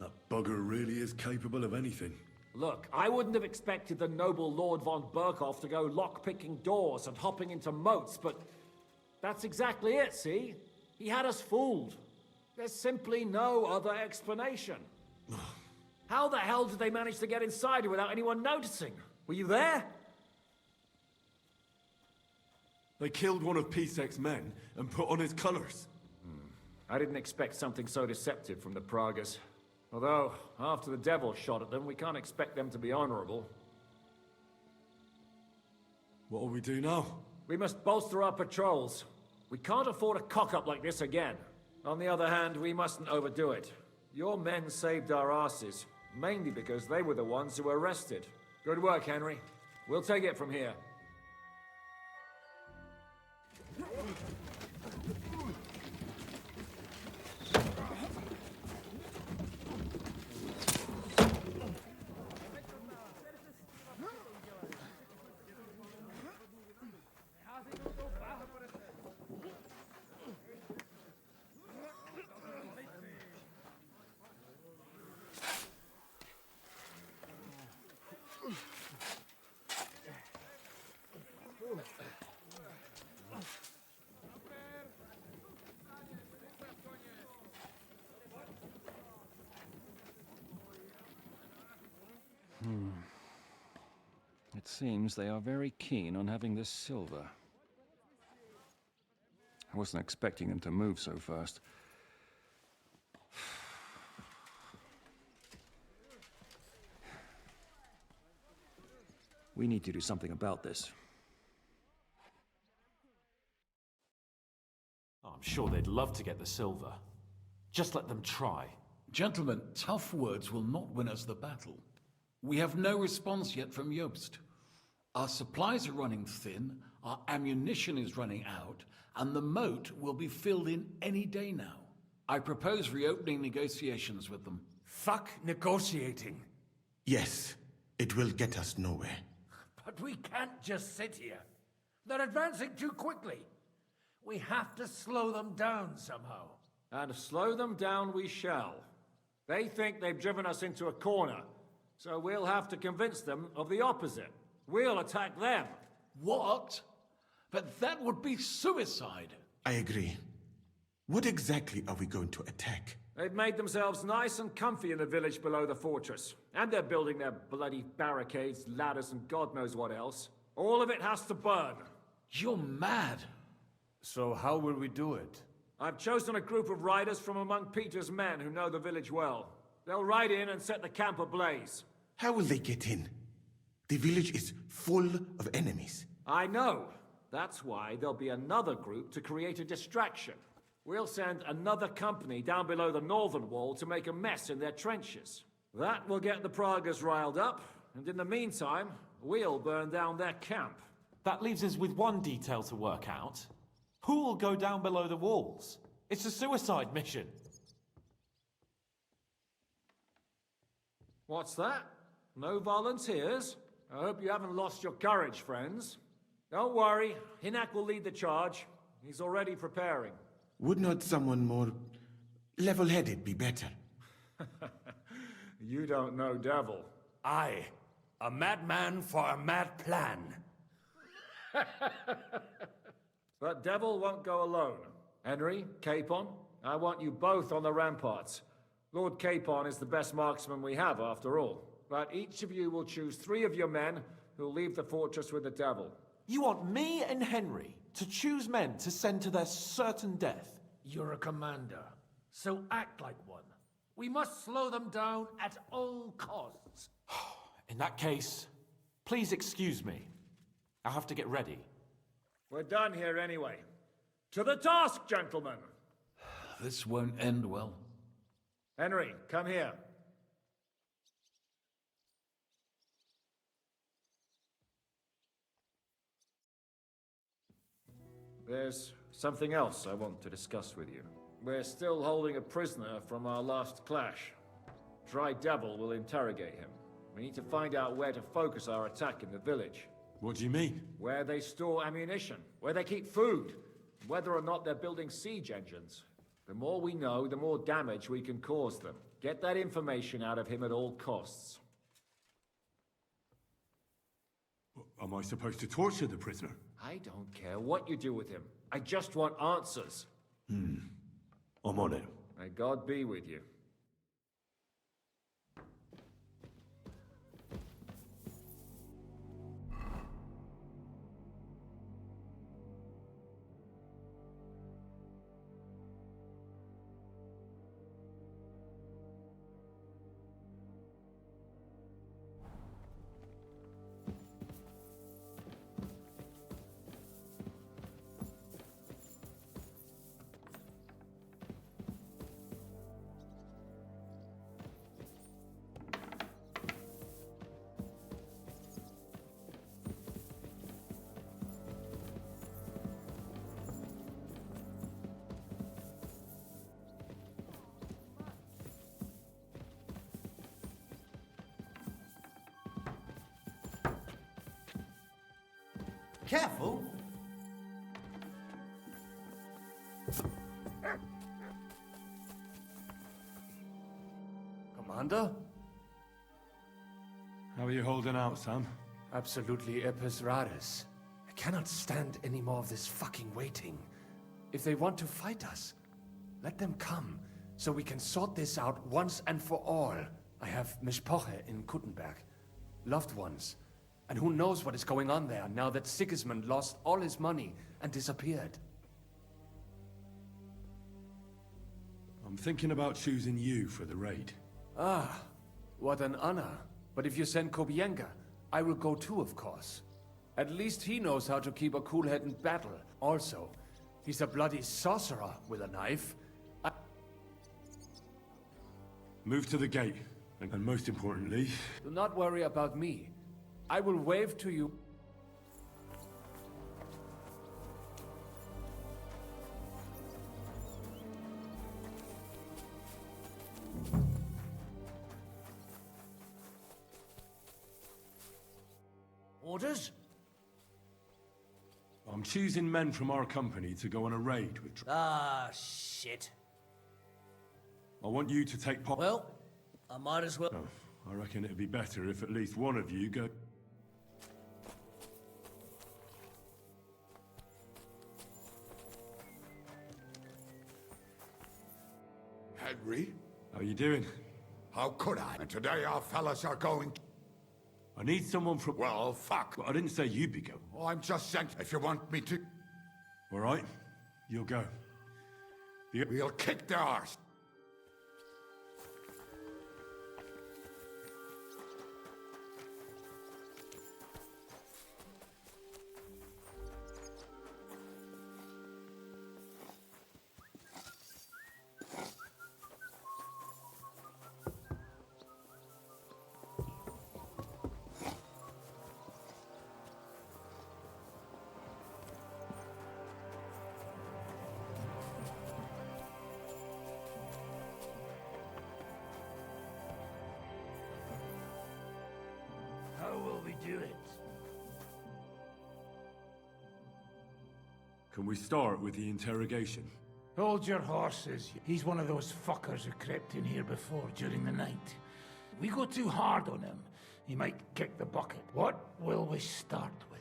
That bugger really is capable of anything. Look, I wouldn't have expected the noble Lord von Burkhoff to go lock-picking doors and hopping into moats, but that's exactly it, see? He had us fooled. There's simply no other explanation. How the hell did they manage to get inside without anyone noticing? Were you there? They killed one of Pisek's men and put on his colors. I didn't expect something so deceptive from the Pragas. Although, after the devil shot at them, we can't expect them to be honorable. What'll we do now? We must bolster our patrols. We can't afford a cock-up like this again. On the other hand, we mustn't overdo it. Your men saved our asses, mainly because they were the ones who were arrested. Good work, Henry. We'll take it from here. It seems they are very keen on having this silver. I wasn't expecting them to move so fast. We need to do something about this. Oh, I'm sure they'd love to get the silver. Just let them try. Gentlemen, tough words will not win us the battle. We have no response yet from Jobst. Our supplies are running thin, our ammunition is running out, and the moat will be filled in any day now. I propose reopening negotiations with them. Fuck negotiating. Yes, it will get us nowhere. But we can't just sit here. They're advancing too quickly. We have to slow them down somehow. And slow them down we shall. They think they've driven us into a corner, so we'll have to convince them of the opposite. We'll attack them. What? But that would be suicide. I agree. What exactly are we going to attack? They've made themselves nice and comfy in the village below the fortress. And they're building their bloody barricades, ladders, and God knows what else. All of it has to burn. You're mad. So how will we do it? I've chosen a group of riders from among Peter's men who know the village well. They'll ride in and set the camp ablaze. How will they get in? The village is full of enemies. I know. That's why there'll be another group to create a distraction. We'll send another company down below the northern wall to make a mess in their trenches. That will get the Pragas riled up, and in the meantime, we'll burn down their camp. That leaves us with one detail to work out. Who will go down below the walls? It's a suicide mission. What's that? No volunteers? I hope you haven't lost your courage, friends. Don't worry, Hinak will lead the charge. He's already preparing. Would not someone more level-headed be better? You don't know Devil. Aye, a madman for a mad plan. But Devil won't go alone. Henry, Capon, I want you both on the ramparts. Lord Capon is the best marksman we have, after all. But each of you will choose 3 of your men who'll leave the fortress with the Devil. You want me and Henry to choose men to send to their certain death? You're a commander, so act like one. We must slow them down at all costs. In that case, please excuse me. I have to get ready. We're done here anyway. To the task, gentlemen! This won't end well. Henry, come here. There's something else I want to discuss with you. We're still holding a prisoner from our last clash. Dry Devil will interrogate him. We need to find out where to focus our attack in the village. What do you mean? Where they store ammunition, where they keep food, whether or not they're building siege engines. The more we know, the more damage we can cause them. Get that information out of him at all costs. Am I supposed to torture the prisoner? I don't care what you do with him. I just want answers. I'm on it. May God be with you. Careful! Commander? How are you holding out, Sam? Absolutely epis raris. I cannot stand any more of this fucking waiting. If they want to fight us, let them come, so we can sort this out once and for all. I have Mishpoche in Kuttenberg, loved ones. And who knows what is going on there now that Sigismund lost all his money and disappeared. I'm thinking about choosing you for the raid. Ah, what an honor. But if you send Kobienka, I will go too, of course. At least he knows how to keep a cool head in battle. Also, he's a bloody sorcerer with a knife. Move to the gate. And most importantly... Do not worry about me. I will wave to you. Orders? I'm choosing men from our company to go on a raid with... Ah, shit. I want you to take part... Well, I might as well... Oh, I reckon it'd be better if at least one of you go... Henry? How you doing? How could I? And today our fellas are going... I need someone from... Well, fuck. But I didn't say you'd be going. Oh, I'm just sent if you want me to... All right, you'll go. We'll kick their arse. How will we do it? Can we start with the interrogation? Hold your horses. He's one of those fuckers who crept in here before during the night. We go too hard on him, he might kick the bucket. What will we start with?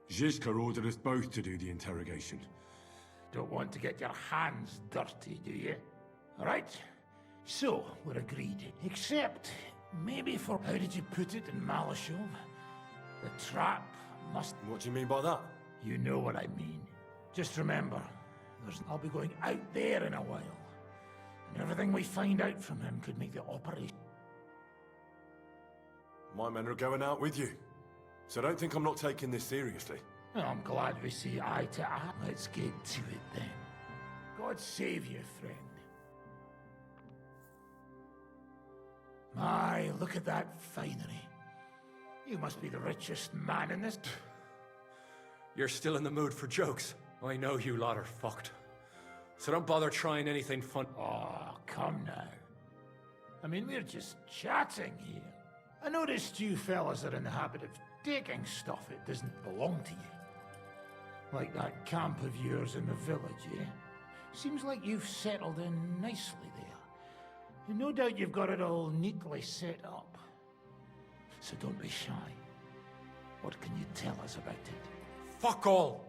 Zizka ordered us both to do the interrogation. Don't want to get your hands dirty, do you? All right. So, we're agreed. Except, maybe for... How did you put it in Malashov? The trap must... What do you mean by that? You know what I mean. Just remember, I'll be going out there in a while. And everything we find out from him could make the operation... My men are going out with you. So don't think I'm not taking this seriously. Well, I'm glad we see eye to eye. Let's get to it then. God save you, friend. My, look at that finery. You must be the richest man in this... You're still in the mood for jokes. I know you lot are fucked. So don't bother trying anything fun. Oh, come now. I mean, we're just chatting here. I noticed you fellas are in the habit of taking stuff that doesn't belong to you. Like that camp of yours in the village, eh? Seems like you've settled in nicely there. And no doubt you've got it all neatly set up. So don't be shy. What can you tell us about it? Fuck all!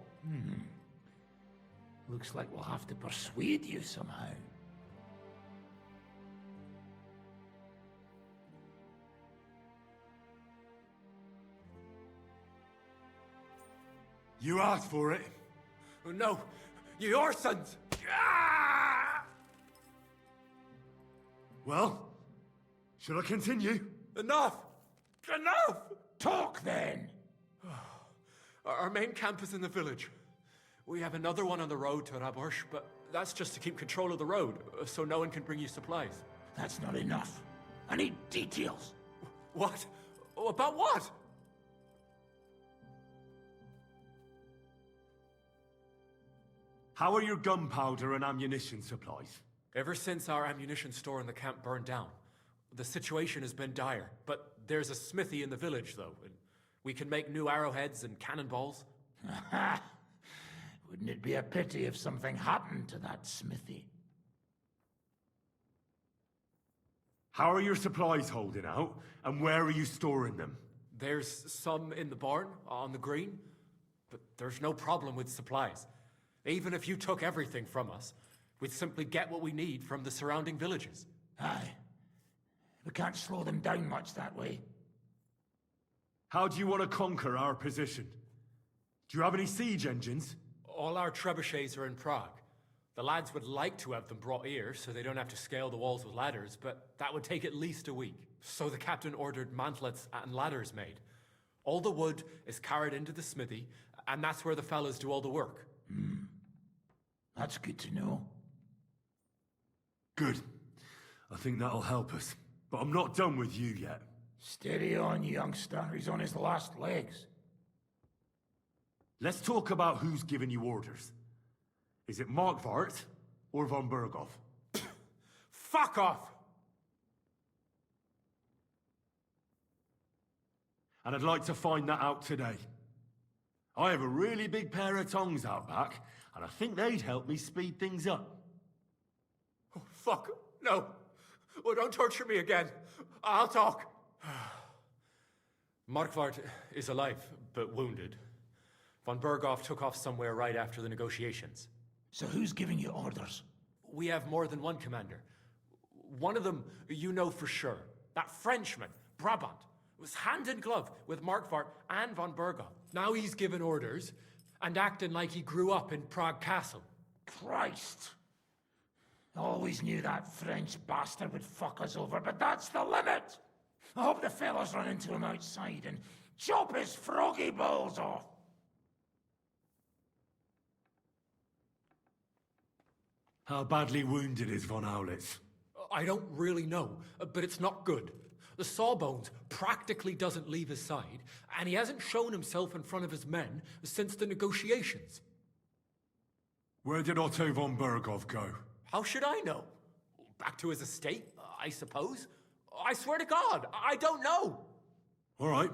Looks like we'll have to persuade you somehow. You asked for it. No, your sons! Well, should I continue? Enough! Enough! Talk then! Our main camp is in the village. We have another one on the road to Raborsh, but that's just to keep control of the road, so no one can bring you supplies. That's not enough. I need details. What? About what? How are your gunpowder and ammunition supplies? Ever since our ammunition store in the camp burned down, The situation has been dire, but there's a smithy in the village, though, and we can make new arrowheads and cannonballs. Wouldn't it be a pity if something happened to that smithy? How are your supplies holding out, and where are you storing them? There's some in the barn, on the green, but there's no problem with supplies. Even if you took everything from us, we'd simply get what we need from the surrounding villages. Aye. We can't slow them down much that way. How do you want to conquer our position? Do you have any siege engines? All our trebuchets are in Prague. The lads would like to have them brought here so they don't have to scale the walls with ladders, but that would take at least a week. So the captain ordered mantlets and ladders made. All the wood is carried into the smithy, and that's where the fellas do all the work. That's good to know. Good. I think that'll help us. But I'm not done with you yet. Steady on, youngster. He's on his last legs. Let's talk about who's giving you orders. Is it Markvart or von Berghoff? Fuck off! And I'd like to find that out today. I have a really big pair of tongs out back, and I think they'd help me speed things up. Oh, fuck. No. Oh, don't torture me again. I'll talk. Markvart is alive, but wounded. Von Berghoff took off somewhere right after the negotiations. So who's giving you orders? We have more than one commander. One of them you know for sure. That Frenchman, Brabant, was hand in glove with Markvart and von Berghoff. Now he's giving orders and acting like he grew up in Prague Castle. Christ! I always knew that French bastard would fuck us over, but that's the limit! I hope the fellas run into him outside and chop his froggy balls off! How badly wounded is von Aulitz? I don't really know, but it's not good. The sawbones practically doesn't leave his side, and he hasn't shown himself in front of his men since the negotiations. Where did Otto von Berghoff go? How should I know? Back to his estate, I suppose? I swear to God, I don't know! All right.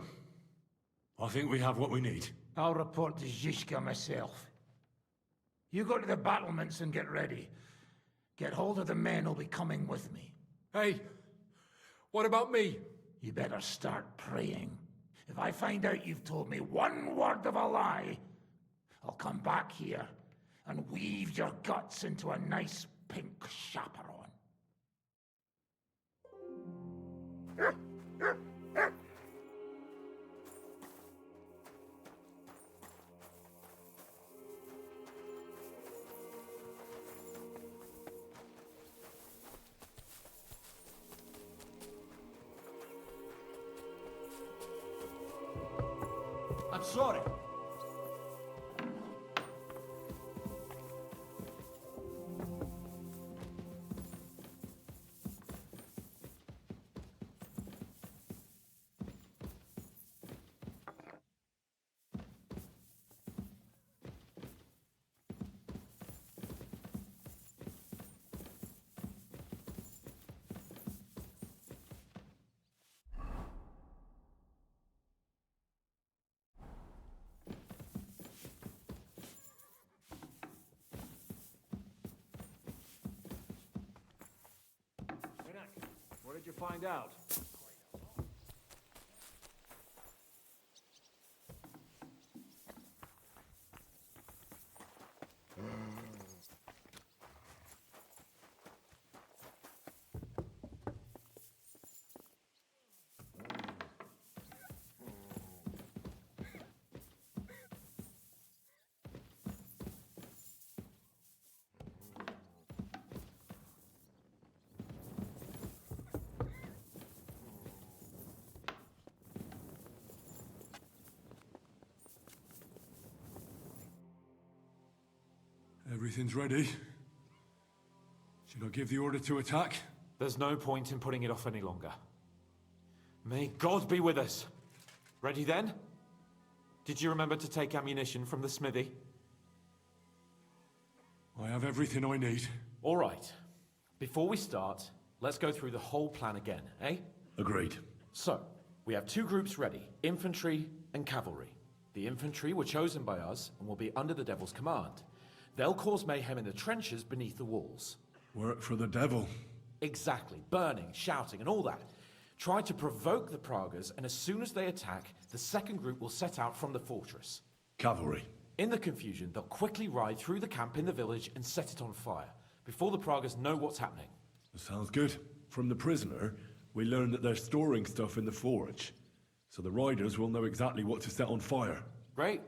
I think we have what we need. I'll report to Zizka myself. You go to the battlements and get ready. Get hold of the men who'll be coming with me. Hey, what about me? You better start praying. If I find out you've told me one word of a lie, I'll come back here and weave your guts into a nice pink chaperon. I'm sorry. What did you find out? Everything's ready. Should I give the order to attack? There's no point in putting it off any longer. May God be with us. Ready then? Did you remember to take ammunition from the smithy? I have everything I need. All right. Before we start, let's go through the whole plan again, eh? Agreed. So, we have 2 groups ready, infantry and cavalry. The infantry were chosen by us and will be under the Devil's command. They'll cause mayhem in the trenches beneath the walls. Work for the devil. Exactly, burning, shouting and all that. Try to provoke the Pragas, and as soon as they attack, the second group will set out from the fortress. Cavalry. In the confusion, they'll quickly ride through the camp in the village and set it on fire, before the Pragas know what's happening. Sounds good. From the prisoner, we learned that they're storing stuff in the forge, so the riders will know exactly what to set on fire. Great.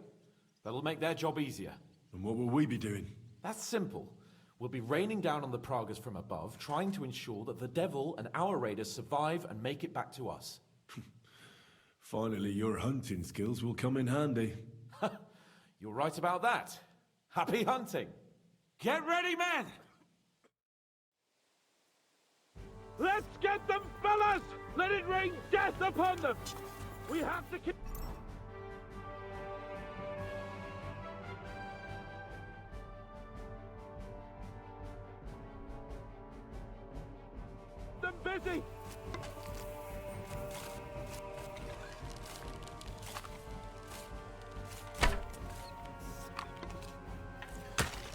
That'll make their job easier. And what will we be doing? That's simple. We'll be raining down on the Pragas from above, trying to ensure that the Devil and our raiders survive and make it back to us. Finally, your hunting skills will come in handy. You're right about that. Happy hunting! Get ready, men! Let's get them, fellas! Let it rain death upon them! We have to keep them busy!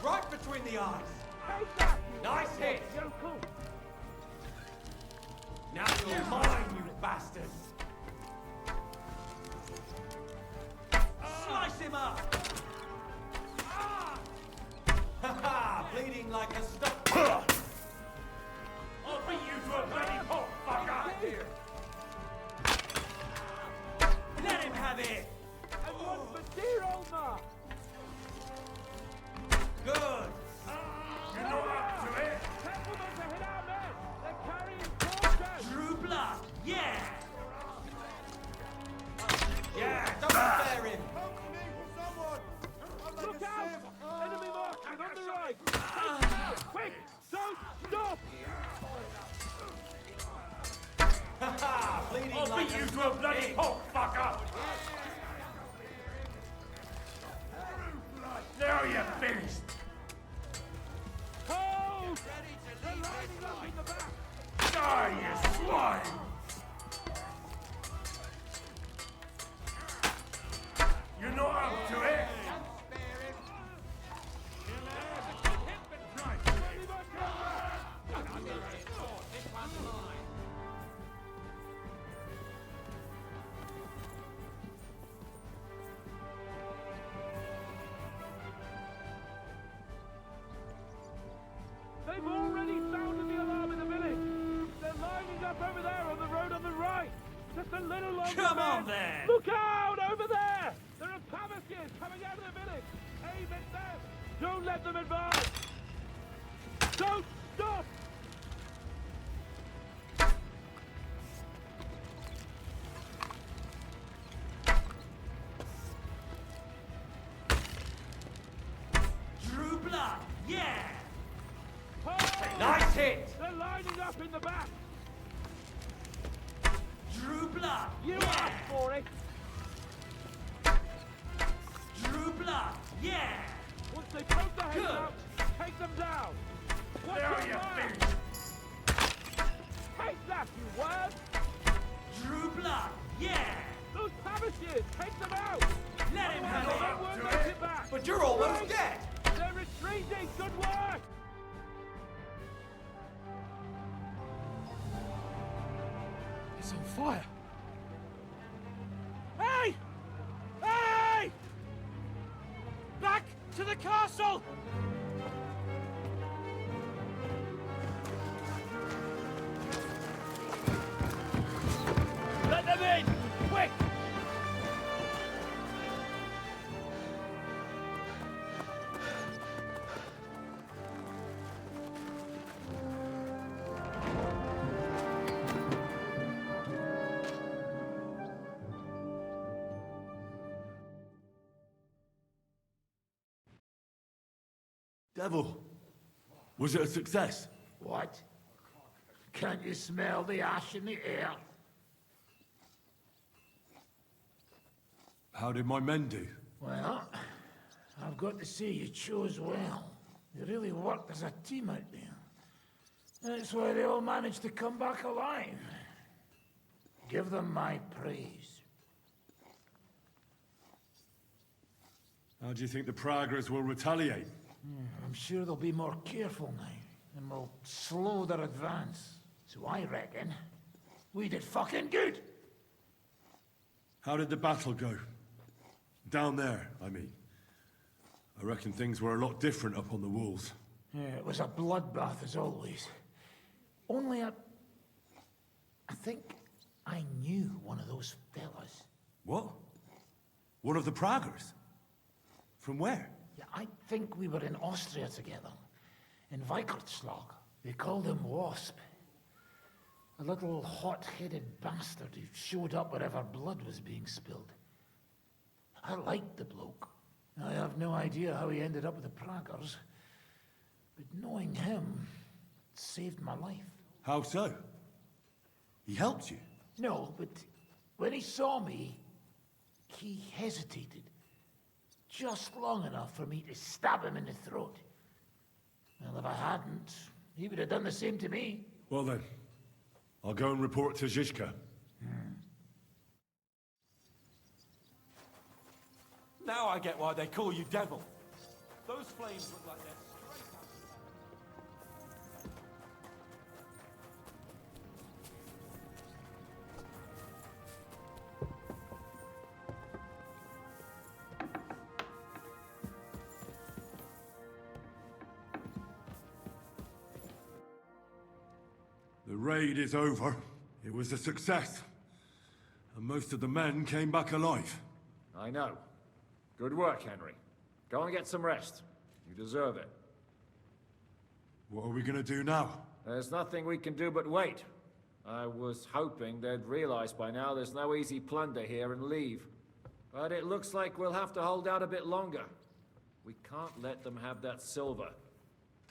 Right between the eyes. Take that! Nice hit. Yo, cool. Now you're mine, you bastards. Slice him up. Ha ha! Bleeding like a stock. I'll beat you to a bloody pulp, fucker! Here. Let him have it. And one for dear old Ma! Good. You're not up to it! Careful not to hit our men! They're carrying torches! Drew blood. Yeah. Yeah. Don't spare him. Look out! Enemy marking on the right! Take them out! Quick! Don't stop! Ha ha! Bleeding I'll like beat you a to a bloody pig. pulp, fucker! Now you're finished! Hold! They're lining up in the back! Die, you swine! You're not up to it! They've already sounded the alarm in the village! They're lining up over there on the road on the right! Just a little longer! Come on, men. then! Look out! Over there! There are Pavaskiers coming out of the village! Aim at them! Don't let them advance! Don't stop! Drew blood. Yeah. Hold! Nice hit. They're lining up in the back! Drew blood. You Yeah. asked for it! Drew blood. Yeah. Once they poke their heads Good. out, take them down! Watch Now your you're fire! finished! Take that, you worm! Drew blood. Yeah. Those Pavaskiers, take them out! Let him Otherwise, have they it. won't make it back! But you're almost Right. dead. They're retreating! Good work! It's on fire. Hey! Hey! Back to the castle! Let them in! Quick! Devil, was it a success? What? Can't you smell the ash in the air? How did my men do? Well, I've got to say you chose well. You really worked as a team out there. That's why they all managed to come back alive. Give them my praise. How do you think the Praguers will retaliate? I'm sure they'll be more careful now, and will slow their advance. So I reckon we did fucking good. How did the battle go? Down there, I mean. I reckon things were a lot different up on the walls. Yeah, it was a bloodbath as always. Only I think I knew one of those fellas. What? One of the Praguers? From where? Yeah, I think we were in Austria together. In Weikertslag. They called him Wasp. A little hot-headed bastard who showed up wherever blood was being spilled. I liked the bloke. I have no idea how he ended up with the Praggers, but knowing him saved my life. How so? He helped you? No, but when he saw me, he hesitated. Just long enough for me to stab him in the throat. Well, if I hadn't, he would have done the same to me. Well then, I'll go and report to Zizka. Now I get why they call you Devil. Those flames look like they're straight out The raid is over. It was a success. And most of the men came back alive. I know. Good work, Henry. Go and get some rest. You deserve it. What are we gonna do now? There's nothing we can do but wait. I was hoping they'd realize by now there's no easy plunder here and leave. But it looks like we'll have to hold out a bit longer. We can't let them have that silver.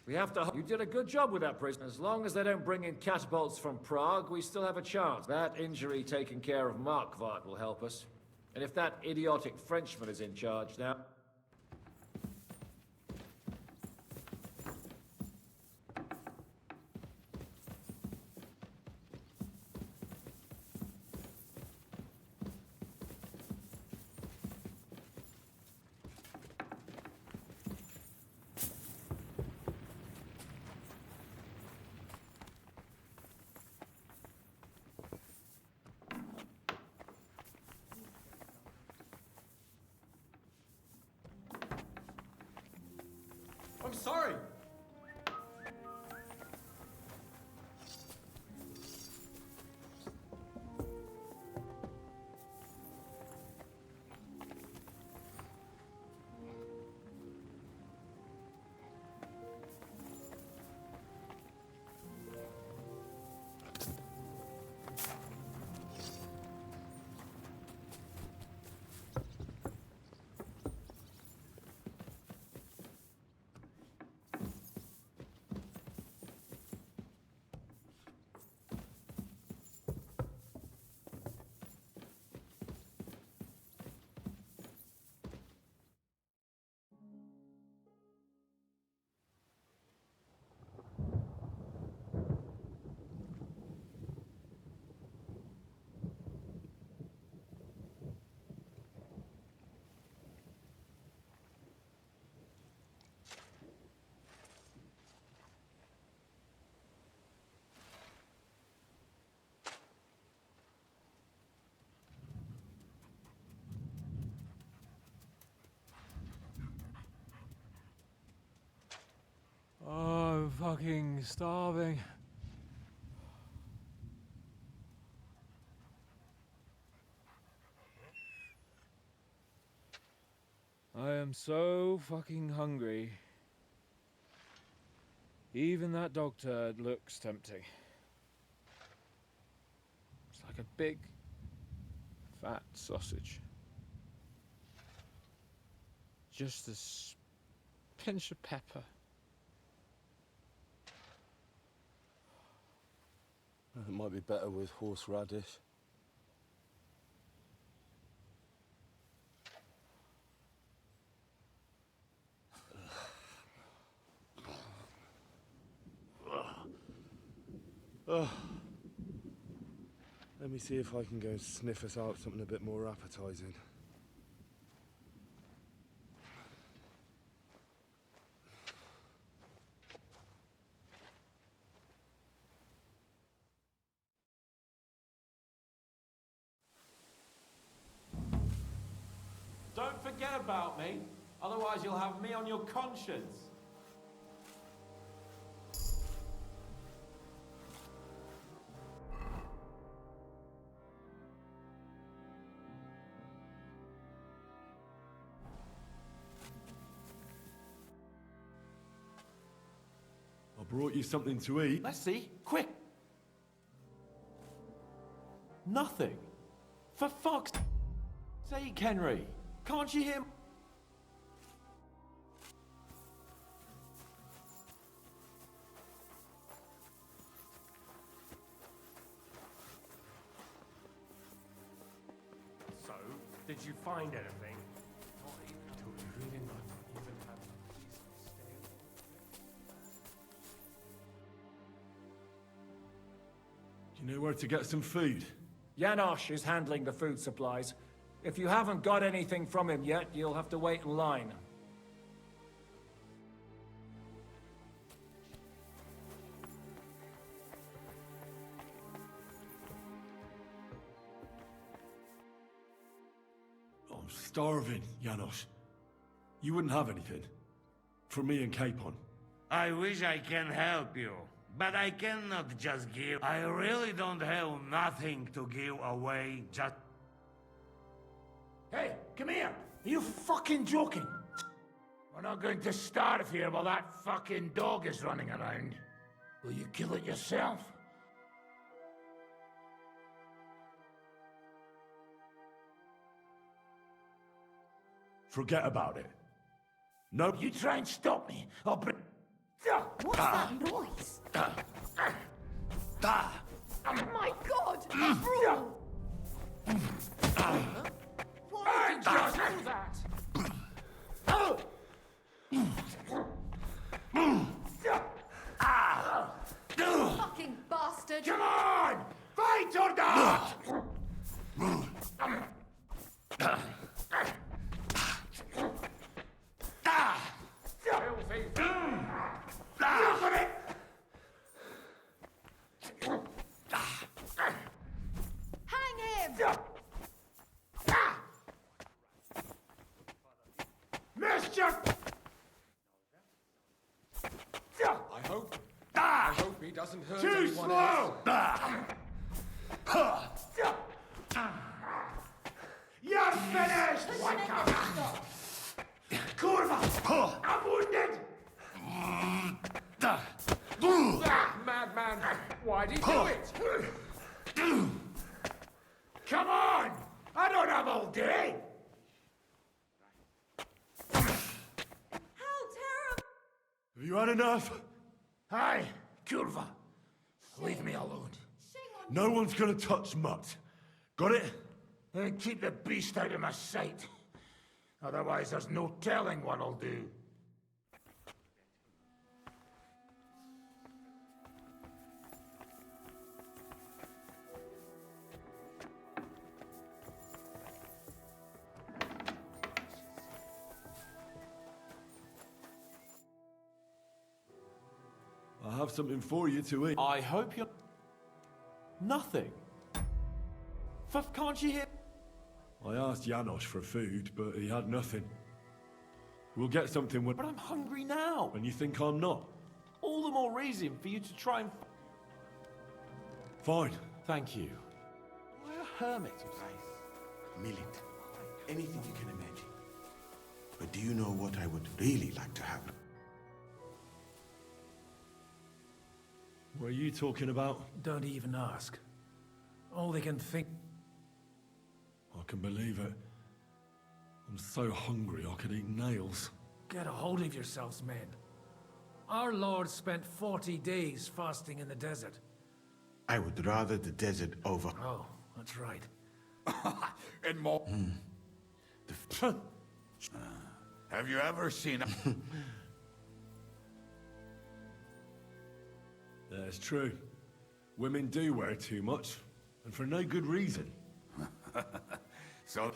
We have to... You did a good job with that prison. As long as they don't bring in catapults from Prague, we still have a chance. That injury taken care of Markvart will help us. And if that idiotic Frenchman is in charge now... I'm sorry. Oh, I'm fucking starving. I am so fucking hungry. Even that dog turd looks tempting. It's like a big, fat sausage. Just a pinch of pepper. It might be better with horseradish. Let me see if I can go and sniff us out something a bit more appetizing. Don't forget about me, otherwise you'll have me on your conscience. I brought you something to eat. Let's see, quick! Nothing. For fuck's sake, Henry! Can't you hear? So, did you find anything? Do we really not even have a decent stable? Do you know where to get some food? Janosch is handling the food supplies. If you haven't got anything from him yet, you'll have to wait in line. I'm starving, Janosch. You wouldn't have anything? For me and Capon. I wish I can help you, but I cannot just give. I really don't have nothing to give away, just... Hey, come here! Are you fucking joking? We're not going to starve here while that fucking dog is running around. Will you kill it yourself? Forget about it. Nope. You try and stop me, I'll bring... What's that noise? Oh my god! A brawl! Why did you do that? Fucking bastard! Come on! Fight or not! Hang him! Mischief! I hope he doesn't hurt Too anyone slow! else. You're finished! Kurva! I'm wounded! Madman, why did you do it? Come on! I don't have all day! How terrible! Have you had enough? Hi, Kurva. Leave me alone. No one's gonna touch Mutt. Got it? And keep the beast out of my sight. Otherwise, there's no telling what I'll do. I have something for you to eat. I hope you're... Nothing. Can't you hear? I asked Janosch for food, but he had nothing. We'll get something when... But I'm hungry now. When you think I'm not. All the more reason for you to try and... Fine. Thank you. Why a hermit? Millet. Anything you can imagine. But do you know what I would really like to have? What are you talking about? Don't even ask. All they can think... I can believe it. I'm so hungry I could eat nails. Get a hold of yourselves, men. Our Lord spent 40 days fasting in the desert. I would rather the desert over... Oh, that's right. And more... Have you ever seen a... That's true. Women do wear too much, and for no good reason. So...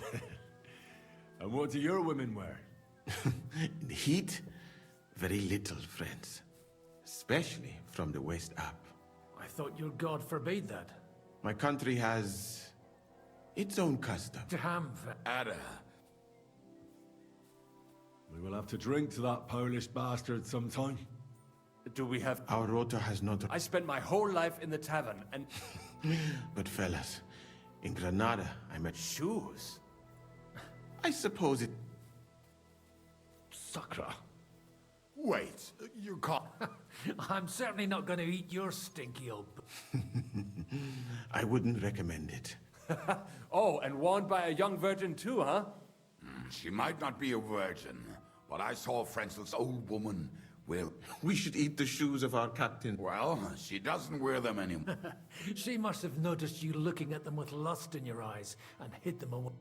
And what do your women wear? In the heat, very little, friends. Especially from the west up. I thought your god forbade that. My country has its own custom. Damn. Ada. We will have to drink to that Polish bastard sometime. Do we have... Our rota has not... I spent my whole life in the tavern, and... But fellas, in Granada, I met... Shoes? I suppose it... Sacra. Wait, you can't... I'm certainly not going to eat your stinky old... I wouldn't recommend it. Oh, and worn by a young virgin too, huh? She might not be a virgin, but I saw Frenzel's old woman. Well, we should eat the shoes of our captain. Well, she doesn't wear them anymore. She must have noticed you looking at them with lust in your eyes and hid them away.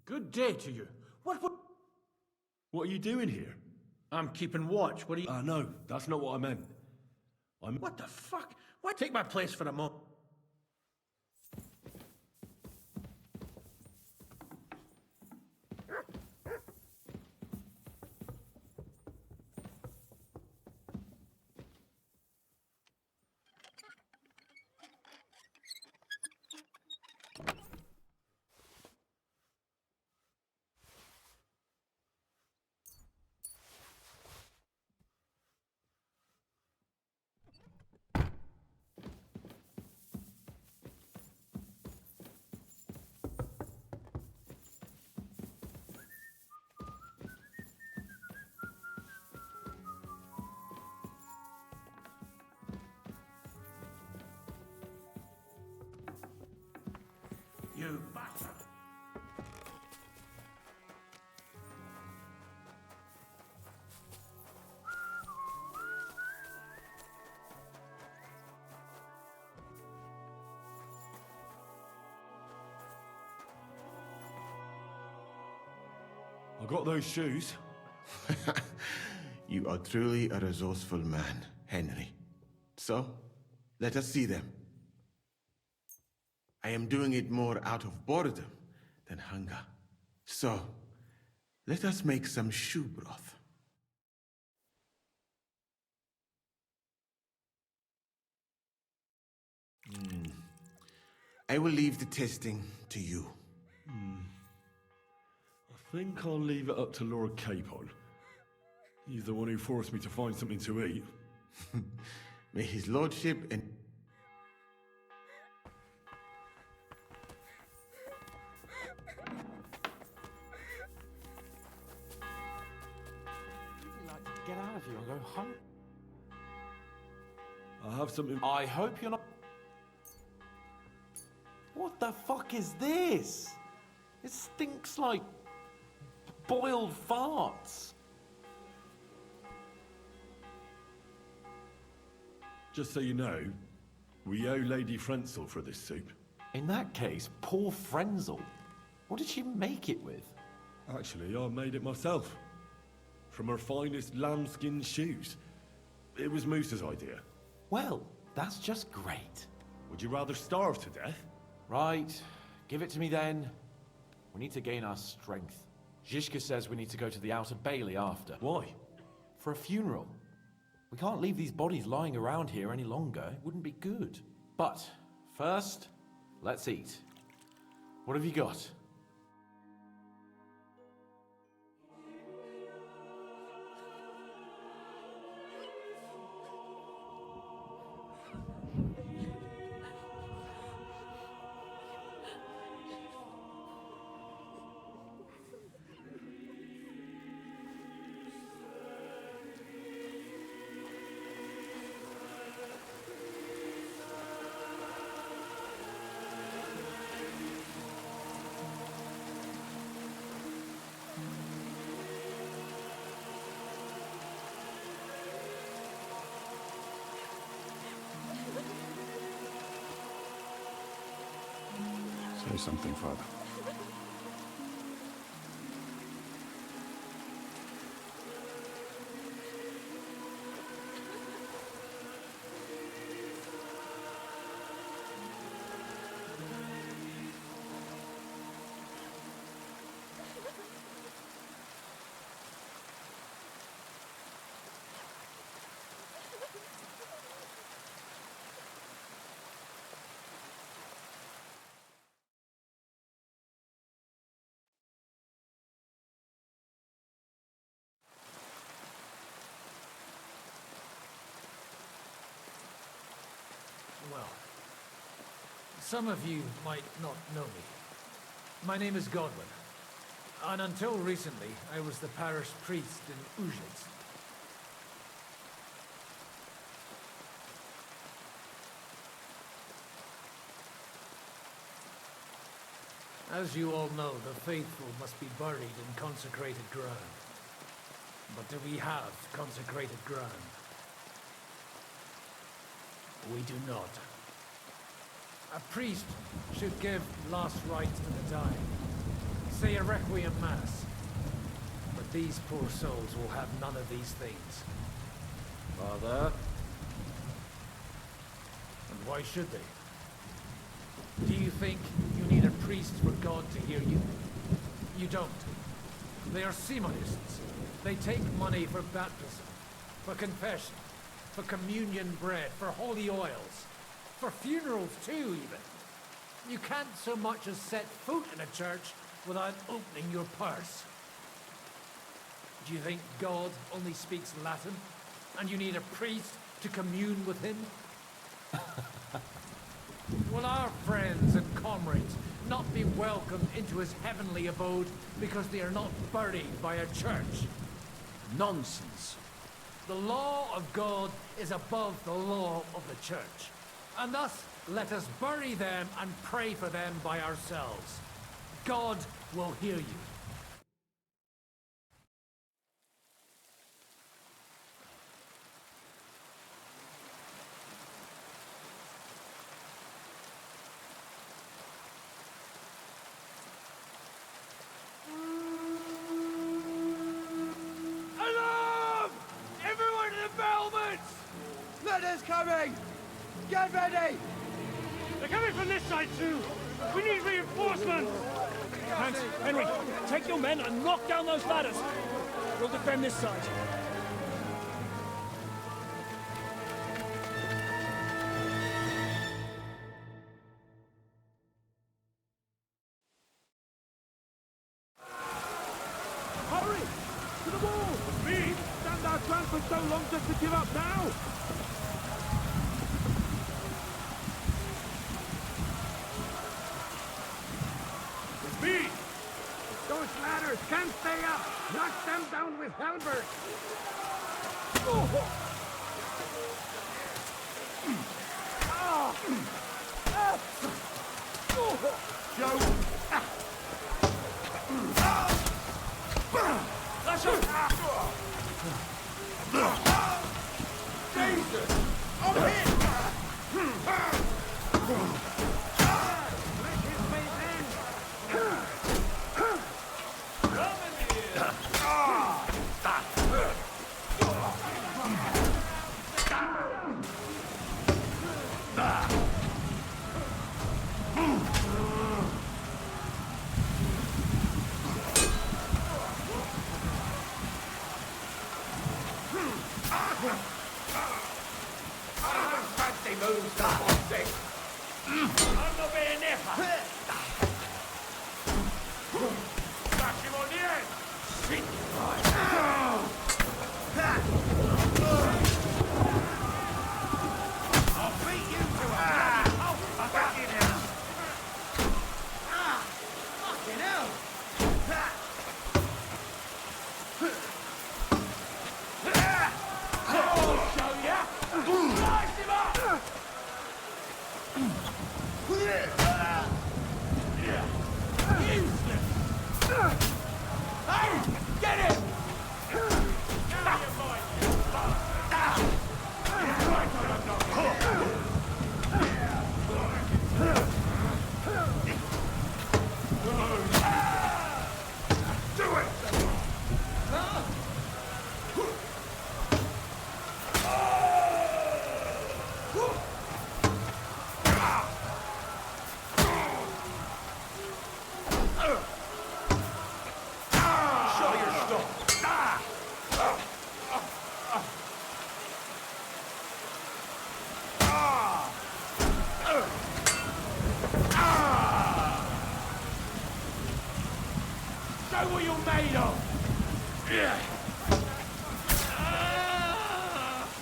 Good day to you. What are you doing here? I'm keeping watch. What are you... No, that's not what I meant. What the fuck? Why take my place for a moment? You bastard! I got those shoes. You are truly a resourceful man, Henry. So, let us see them. I am doing it more out of boredom than hunger. So, let us make some shoe broth. I will leave the testing to you. I think I'll leave it up to Lord Capon. He's the one who forced me to find something to eat. May his lordship and... Get out of here and go home. I have something... I hope you're not... What the fuck is this? It stinks like boiled farts. Just so you know, we owe Lady Frenzel for this soup. In that case, poor Frenzel. What did she make it with? Actually, I made it myself. from her finest lambskin shoes. It was Moose's idea. Well, that's just great. Would you rather starve to death? Right. Give it to me then. We need to gain our strength. Zizka says we need to go to the Outer Bailey after. Why? For a funeral. We can't leave these bodies lying around here any longer. It wouldn't be good. But first, let's eat. What have you got? Say something, Father. Well, some of you might not know me. My name is Godwin, and until recently, I was the parish priest in Ujits. As you all know, the faithful must be buried in consecrated ground. But do we have consecrated ground? We do not. A priest should give last rites to the dying, say a requiem mass. But these poor souls will have none of these things. Father? And why should they? Do you think you need a priest for God to hear you? You don't. They are Simonists. They take money for baptism, for confession, for communion bread, for holy oils, for funerals too, even. You can't so much as set foot in a church without opening your purse. Do you think God only speaks Latin, and you need a priest to commune with him? Will our friends and comrades not be welcomed into his heavenly abode because they are not buried by a church? Nonsense. The law of God is above the law of the church. And thus, let us bury them and pray for them by ourselves. God will hear you. Alarm! Everyone to the battlements! Letters coming! Get ready! They're coming from this side too! We need reinforcements! Hans, Henry, take your men and knock down those ladders! We'll defend this side. Hurry! To the wall! Speed! Stand our ground for so long just to give up now! Speed! Those ladders can't stay up! Knock them down with halberds! Jesus! I'm hit! made of?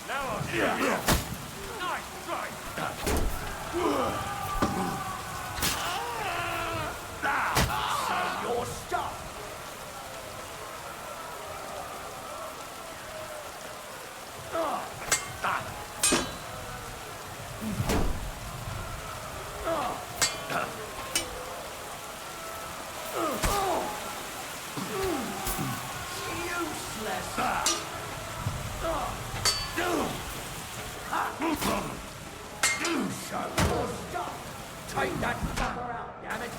Now I'll show you. Nice try. Show your stuff. Take that fucker out, damn it!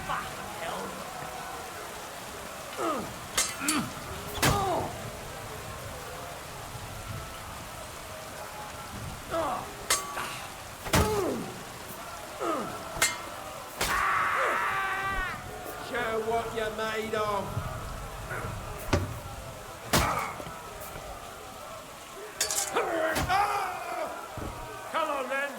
Fucking hell! Show what you're made of. Come on then.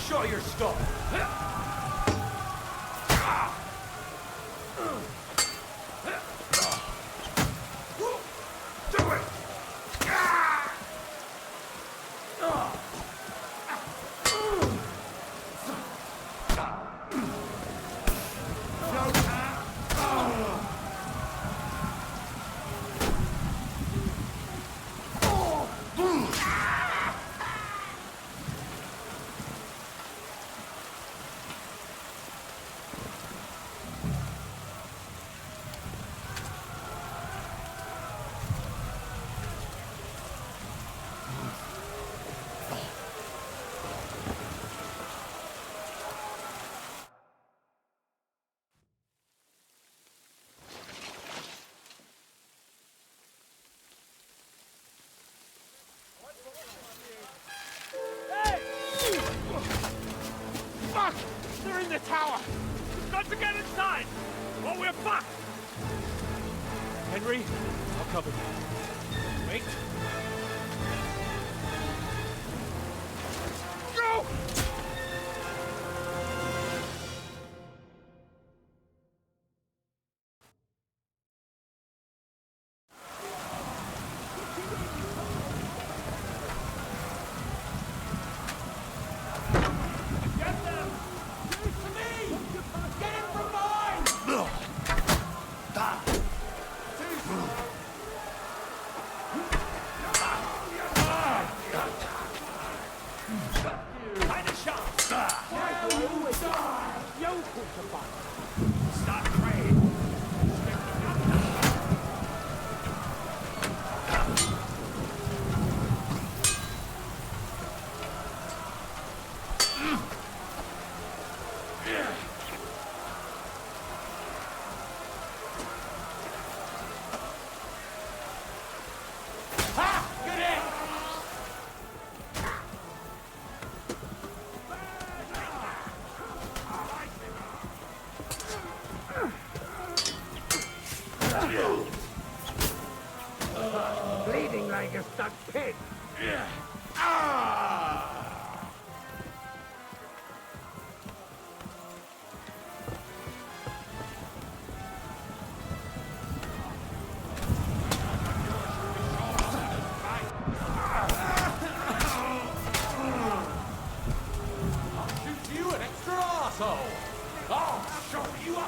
Show your stuff. Do it! Fuck! They're in the tower! We've got to get inside! Or we're fucked! Henry, I'll cover you. Wait. Go! Bleeding like a stuck pig. I'll shoot you an extra arsehole! I'll show you I.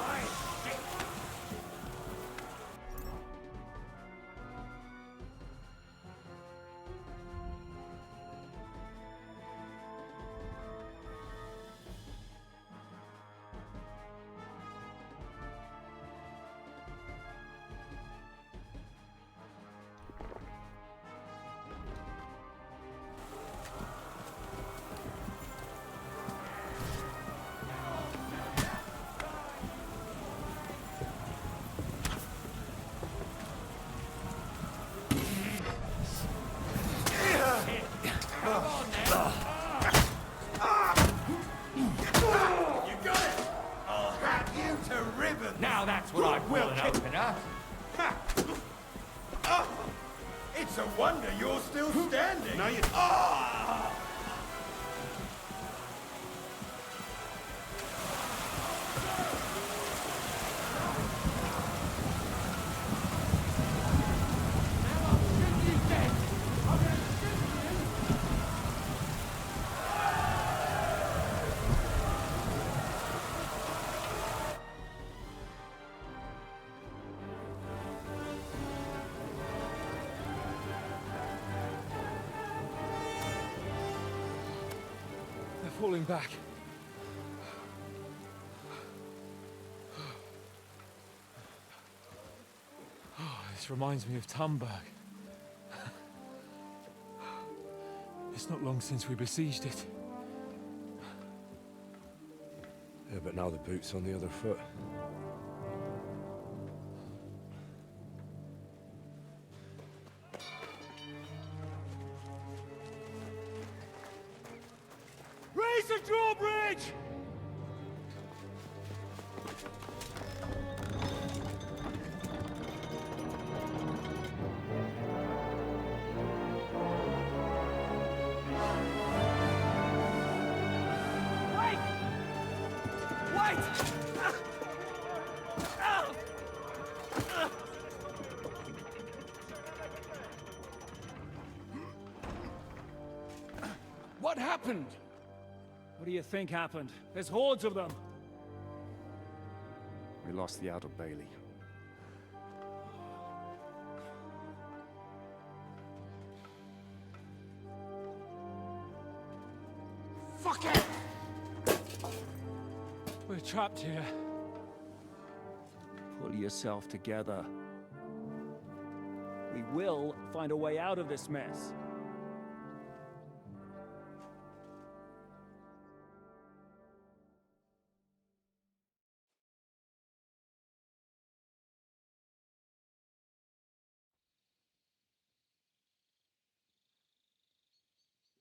It's a wonder you're still standing. Now you... Ah! They're falling back. Oh, this reminds me of Tamberg. It's not long since we besieged it. Yeah, but now the boot's on the other foot. Raise the drawbridge! What happened? What do you think happened? There's hordes of them. We lost the Outer Bailey. Fuck it! We're trapped here. Pull yourself together. We will find a way out of this mess.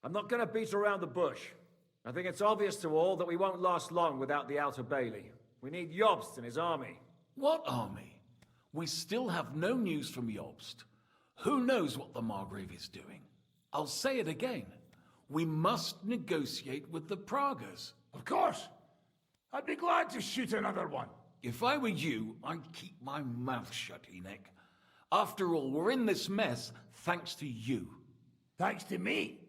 I'm not going to beat around the bush. I think it's obvious to all that we won't last long without the Outer Bailey. We need Jobst and his army. What army? We still have no news from Jobst. Who knows what the Margrave is doing? I'll say it again. We must negotiate with the Pragas. Of course. I'd be glad to shoot another one. If I were you, I'd keep my mouth shut, Enoch. After all, we're in this mess thanks to you. Thanks to me?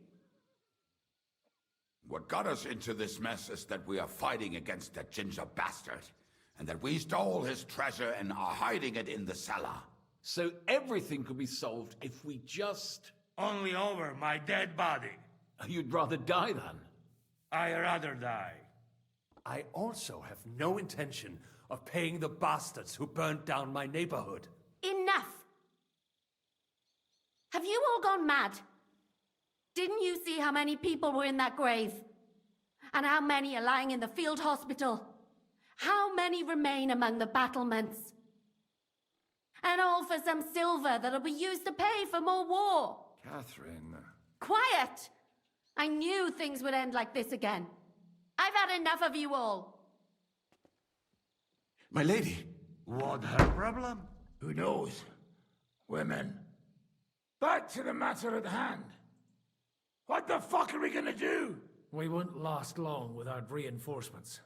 What got us into this mess is that we are fighting against that ginger bastard, and that we stole his treasure and are hiding it in the cellar. So everything could be solved if we just... Only over my dead body. You'd rather die then? I'd rather die. I also have no intention of paying the bastards who burnt down my neighborhood. Enough! Have you all gone mad? Didn't you see how many people were in that grave? And how many are lying in the field hospital? How many remain among the battlements? And all for some silver that'll be used to pay for more war. Catherine... Quiet! I knew things would end like this again. I've had enough of you all. My lady. What her problem? Who knows? Women. Back to the matter at hand. What the fuck are we gonna do? We won't last long without reinforcements.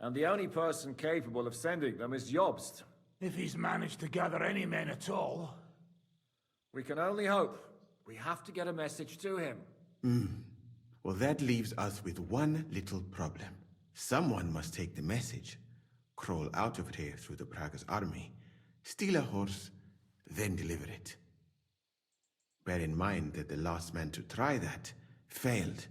And the only person capable of sending them is Jobst. If he's managed to gather any men at all. We can only hope. We have to get a message to him. Well, that leaves us with one little problem. Someone must take the message, crawl out of here through the Pragas army, steal a horse, then deliver it. Bear in mind that the last man to try that failed,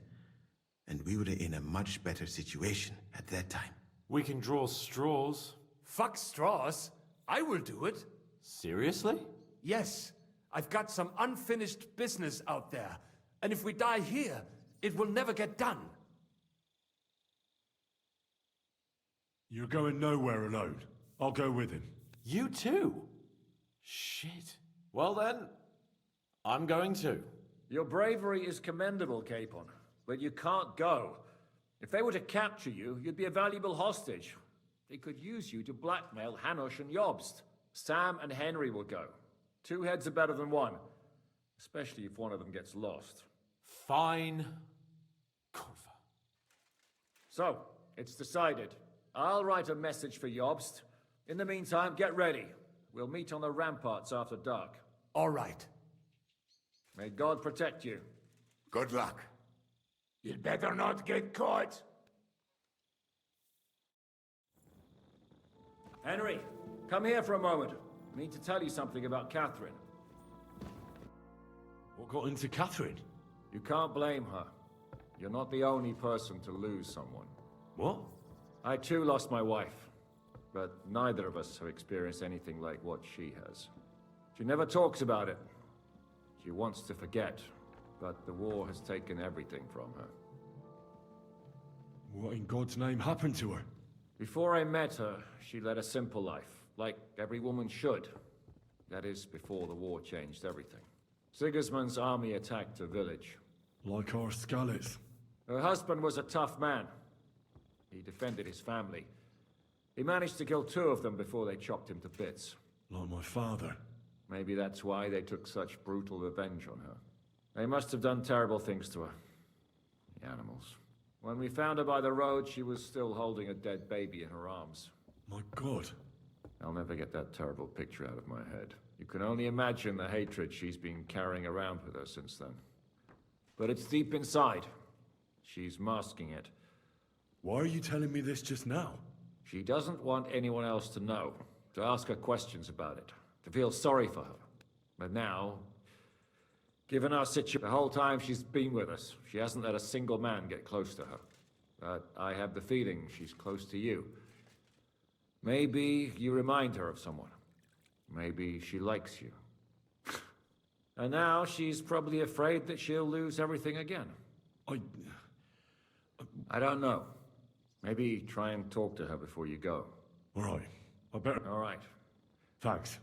and we were in a much better situation at that time. We can draw straws. Fuck straws. I will do it. Seriously? Yes. I've got some unfinished business out there, and if we die here, it will never get done. You're going nowhere alone. I'll go with him. You too? Shit. Well then, I'm going too. Your bravery is commendable, Capon, but you can't go. If they were to capture you, you'd be a valuable hostage. They could use you to blackmail Hanush and Jobst. Sam and Henry will go. 2 heads are better than one. especially if one of them gets lost. Fine. Corva. So, it's decided. I'll write a message for Jobst. In the meantime, get ready. We'll meet on the ramparts after dark. All right. May God protect you. Good luck. You'd better not get caught. Henry, come here for a moment. I need to tell you something about Catherine. What got into Catherine? You can't blame her. You're not the only person to lose someone. What? I too lost my wife, but neither of us have experienced anything like what she has. She never talks about it. She wants to forget, but the war has taken everything from her. What in God's name happened to her? Before I met her, she led a simple life, like every woman should. That is, before the war changed everything. Sigismund's army attacked a village. Like our Skalitz. Her husband was a tough man. He defended his family. He managed to kill 2 of them before they chopped him to bits. Like my father. Maybe that's why they took such brutal revenge on her. They must have done terrible things to her. The animals. When we found her by the road, she was still holding a dead baby in her arms. My God. I'll never get that terrible picture out of my head. You can only imagine the hatred she's been carrying around with her since then. But it's deep inside. She's masking it. Why are you telling me this just now? She doesn't want anyone else to know, to ask her questions about it, to feel sorry for her. But now, given our situation, the whole time she's been with us, she hasn't let a single man get close to her. But I have the feeling she's close to you. Maybe you remind her of someone. Maybe she likes you. And now she's probably afraid that she'll lose everything again. I don't know. Maybe try and talk to her before you go. All right. I better... All right. Thanks.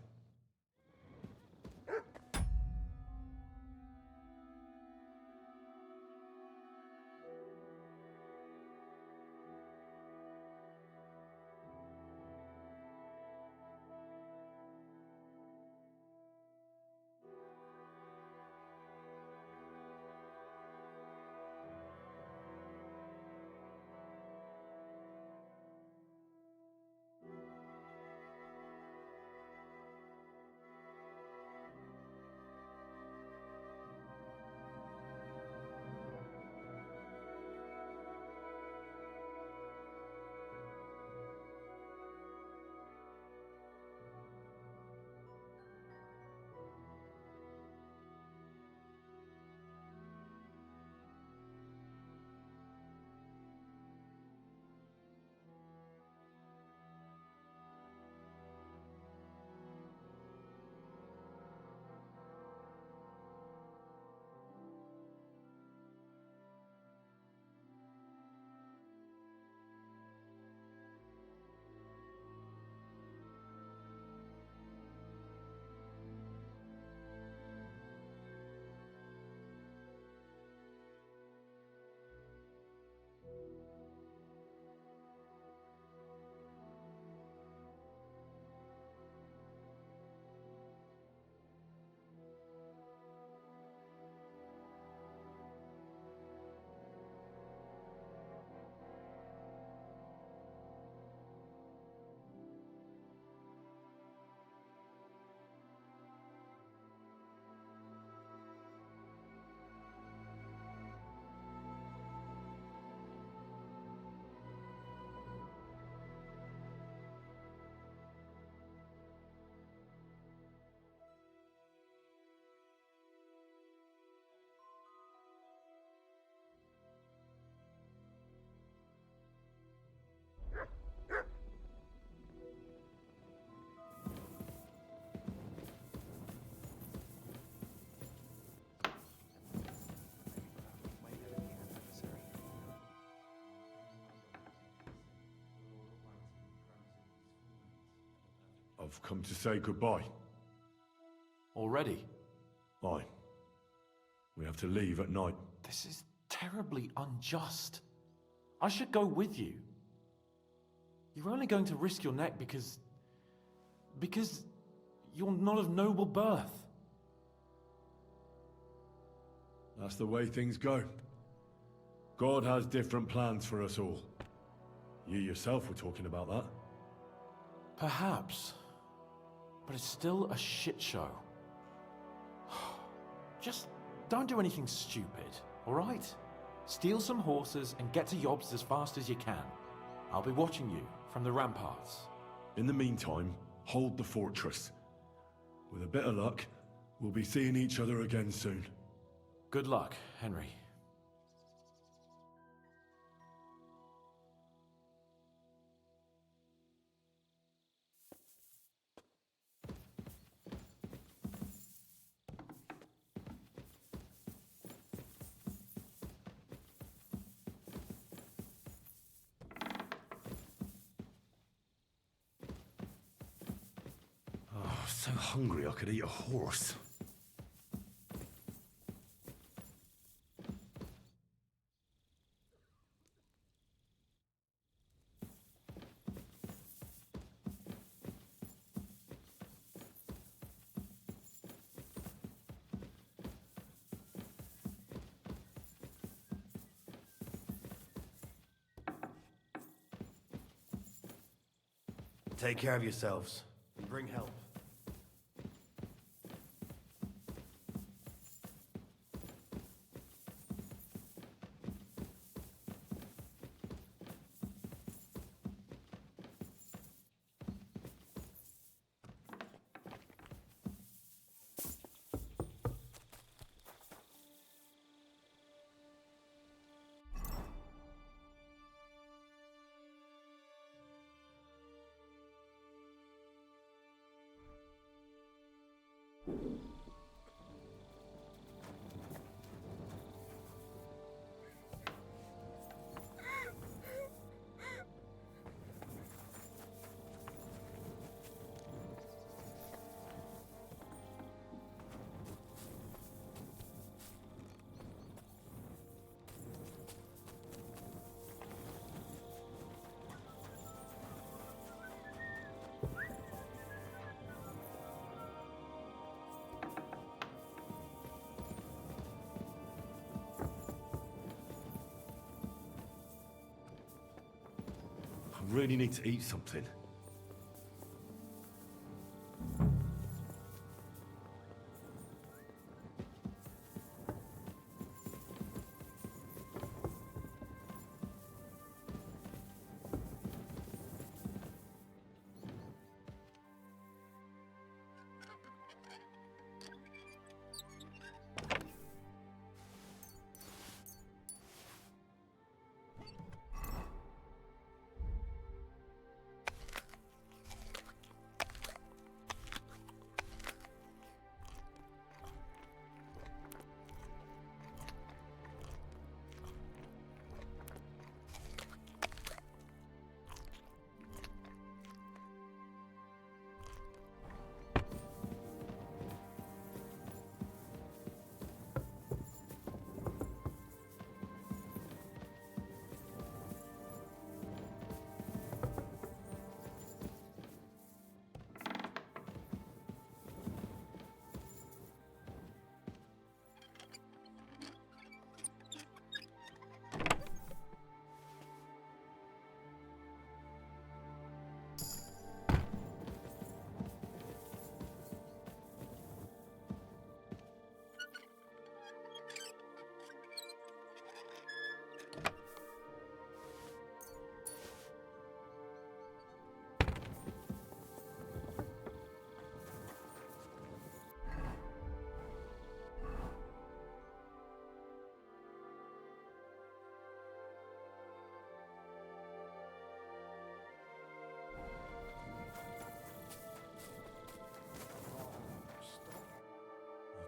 I've come to say goodbye. Already? Aye. We have to leave at night. This is terribly unjust. I should go with you. You're only going to risk your neck because you're not of noble birth. That's the way things go. God has different plans for us all. You yourself were talking about that. Perhaps. But it's still a shit show. Just don't do anything stupid, alright? Steal some horses and get to Yobst as fast as you can. I'll be watching you from the ramparts. In the meantime, hold the fortress. With a bit of luck, we'll be seeing each other again soon. Good luck, Henry. Oh, so hungry I could eat a horse. Take care of yourselves. And bring help. I really need to eat something.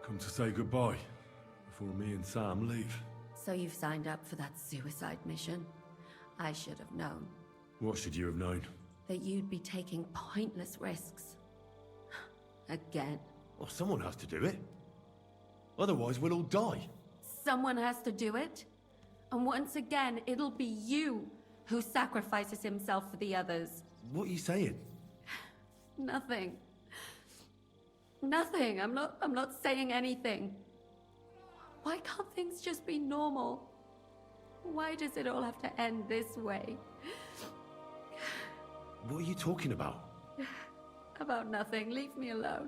Come to say goodbye before me and Sam leave. So you've signed up for that suicide mission? I should have known. What should you have known? That you'd be taking pointless risks. Again. Well, someone has to do it. Otherwise, we'll all die. Someone has to do it. And once again, it'll be you who sacrifices himself for the others. What are you saying? Nothing. Nothing. I'm not saying anything. Why can't things just be normal? Why does it all have to end this way? What are you talking about? About nothing. Leave me alone.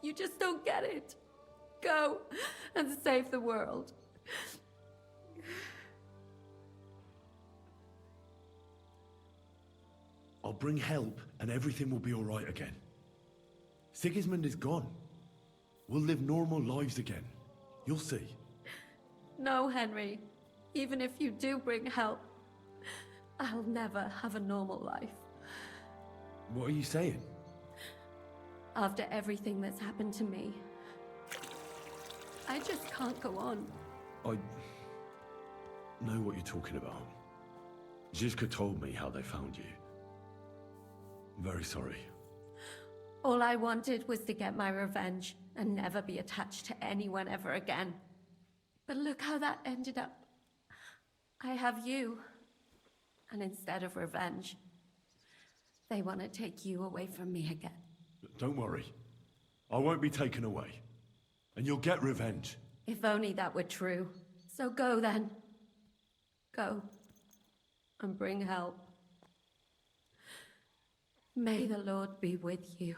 You just don't get it. Go and save the world. I'll bring help and everything will be all right again. Sigismund is gone. We'll live normal lives again. You'll see. No, Henry. Even if you do bring help, I'll never have a normal life. What are you saying? After everything that's happened to me, I just can't go on. I know what you're talking about. Zizka told me how they found you. I'm very sorry. All I wanted was to get my revenge and never be attached to anyone ever again. But look how that ended up. I have you. And instead of revenge, they want to take you away from me again. Don't worry. I won't be taken away. And you'll get revenge. If only that were true. So go then. Go. And bring help. May the Lord be with you.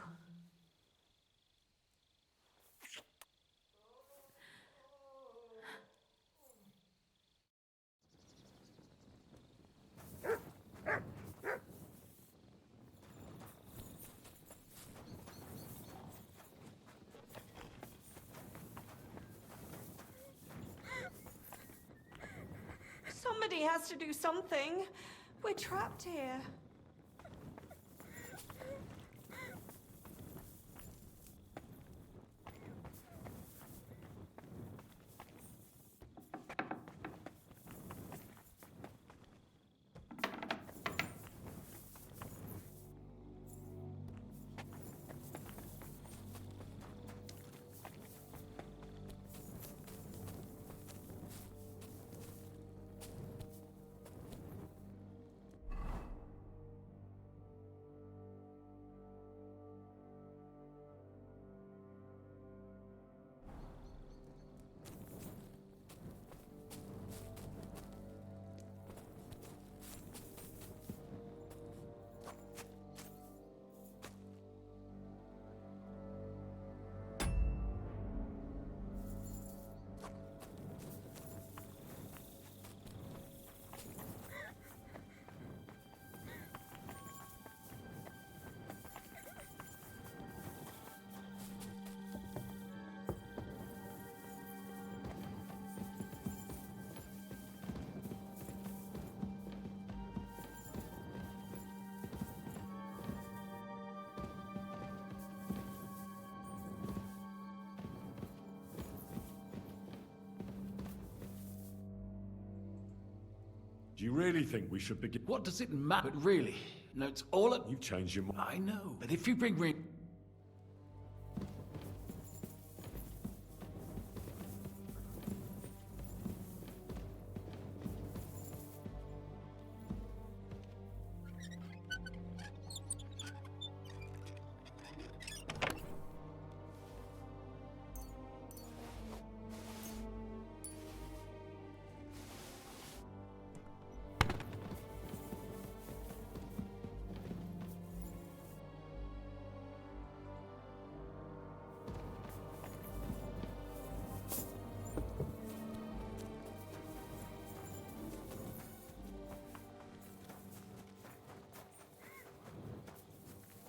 Somebody has to do something. We're trapped here. Do you really think we should begin? What does it matter? But really, no, it's all up. You've changed your mind. I know, but if you bring me...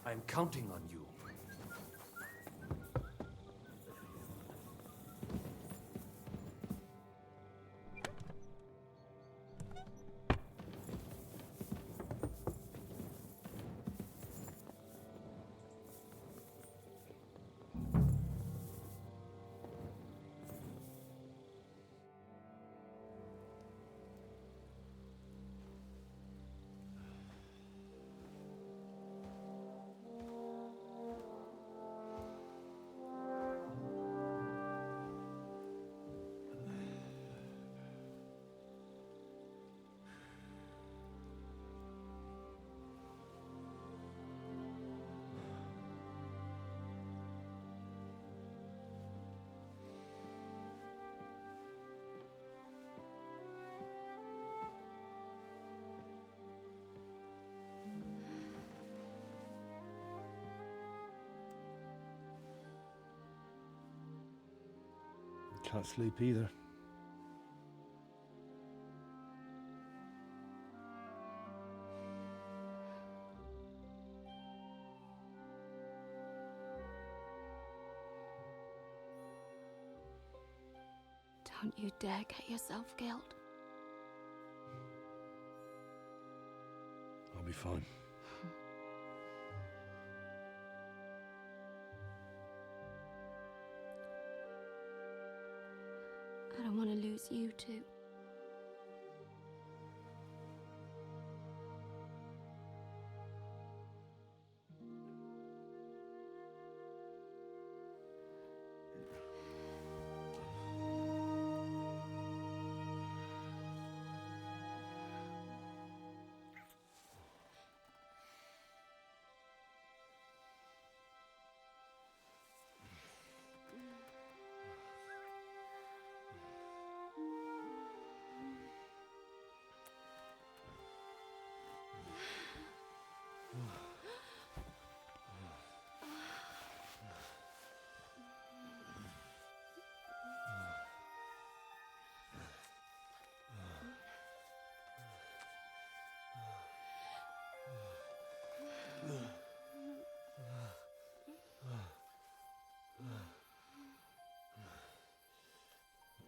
I'm counting on you. Can't sleep either. Don't you dare get yourself killed. I'll be fine. I don't want to lose you too.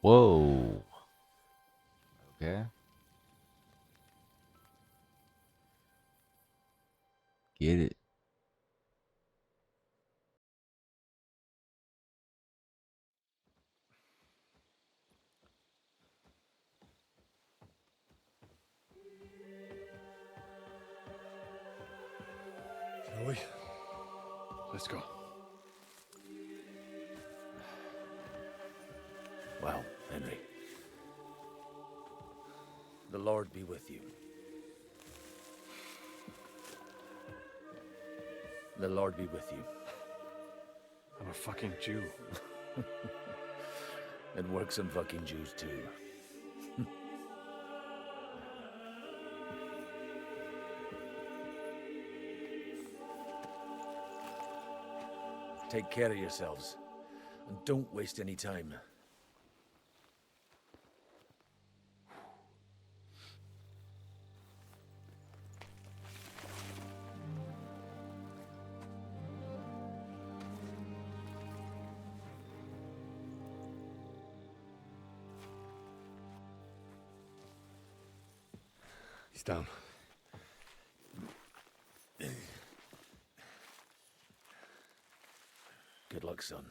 Whoa. Okay. Get it. Shall we? Let's go. Well, Henry. The Lord be with you. The Lord be with you. I'm a fucking Jew. It works on fucking Jews too. Take care of yourselves. And don't waste any time. He's down. Good luck, son.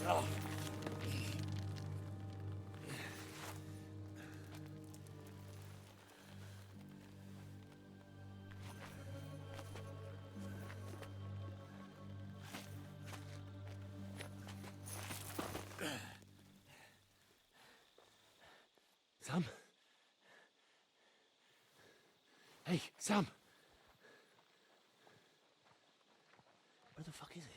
Oh. Sam? Hey, Sam! Where the fuck is he?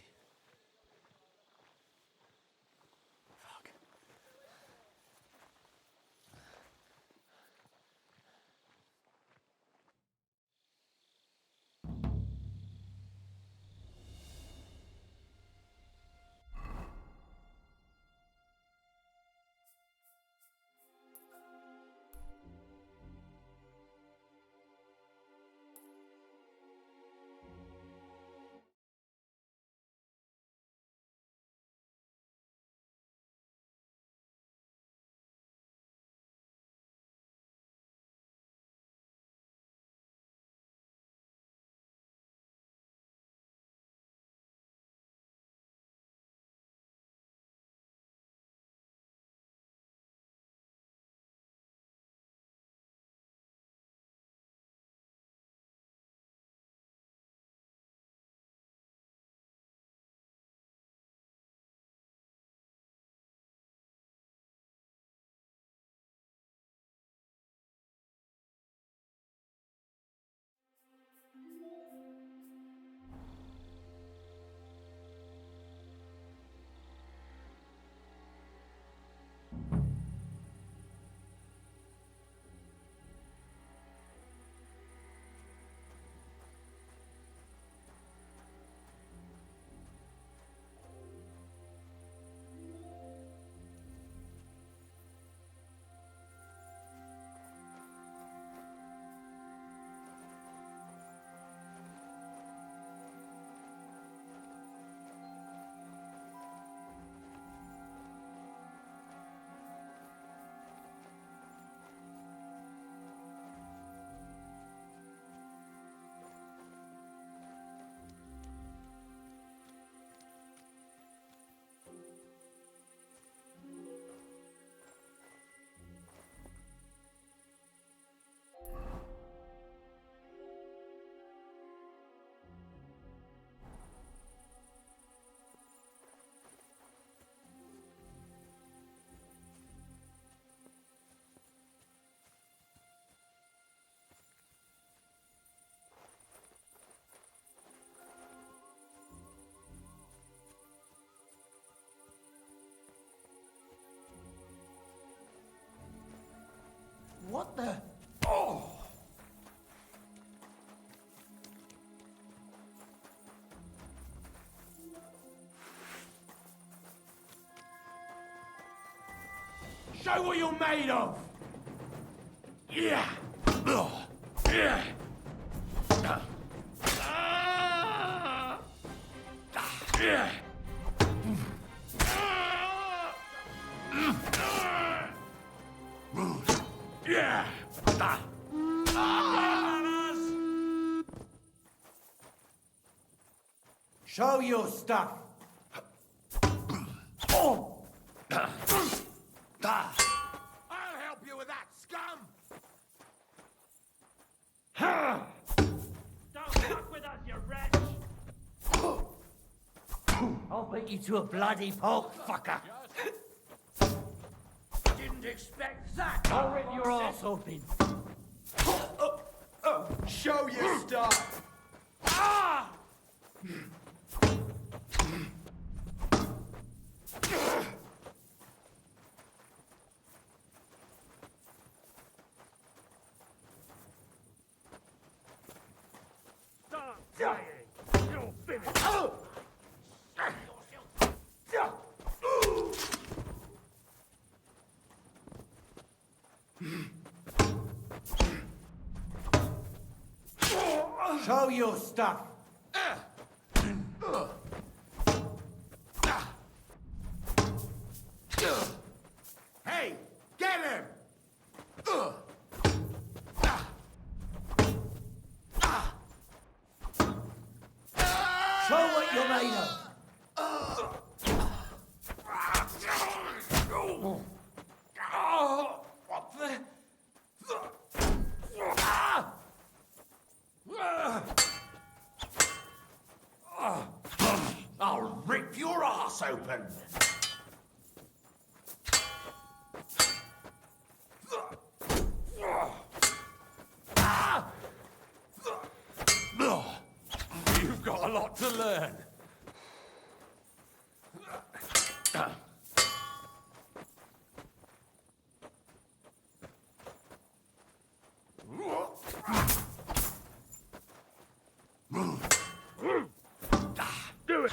Show what you're made of! Yeah! Yeah! Yeah! Yeah! Show your stuff. I'll help you with that, scum! Don't fuck with us, you wretch! I'll beat you to a bloody pulp, fucker. Didn't expect that! I'll rip your ass open. Show your stuff! Ah! Stop dying! You're finished! Show your stuff. Hey, get him! Show what you're made of. What the? I'll rip your ass open! You've got a lot to learn. Do it!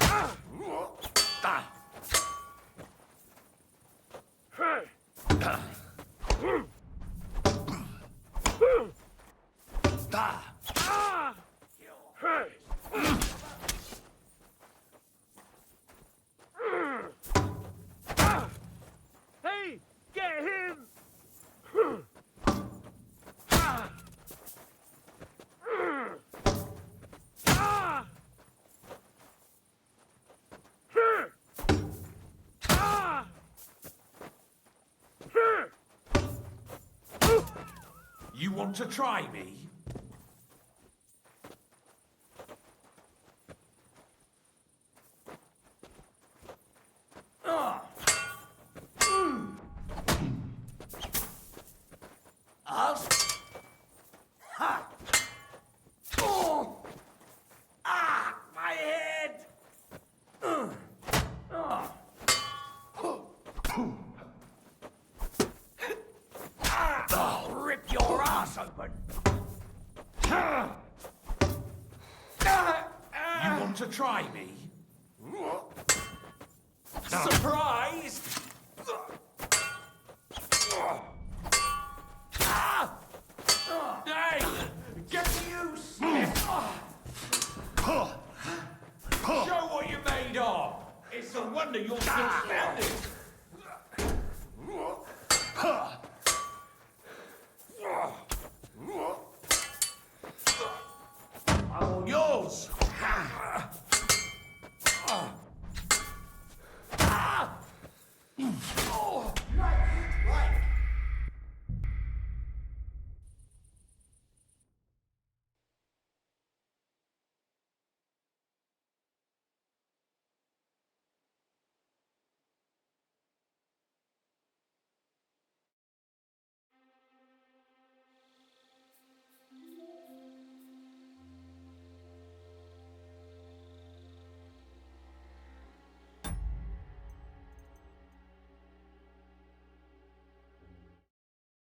Hey, get him! You want to try me? My head. I'll rip your ass open. You want to try me? Surprise! Hey! Get you, Smith! Show what you're made of! It's a wonder you're still standing!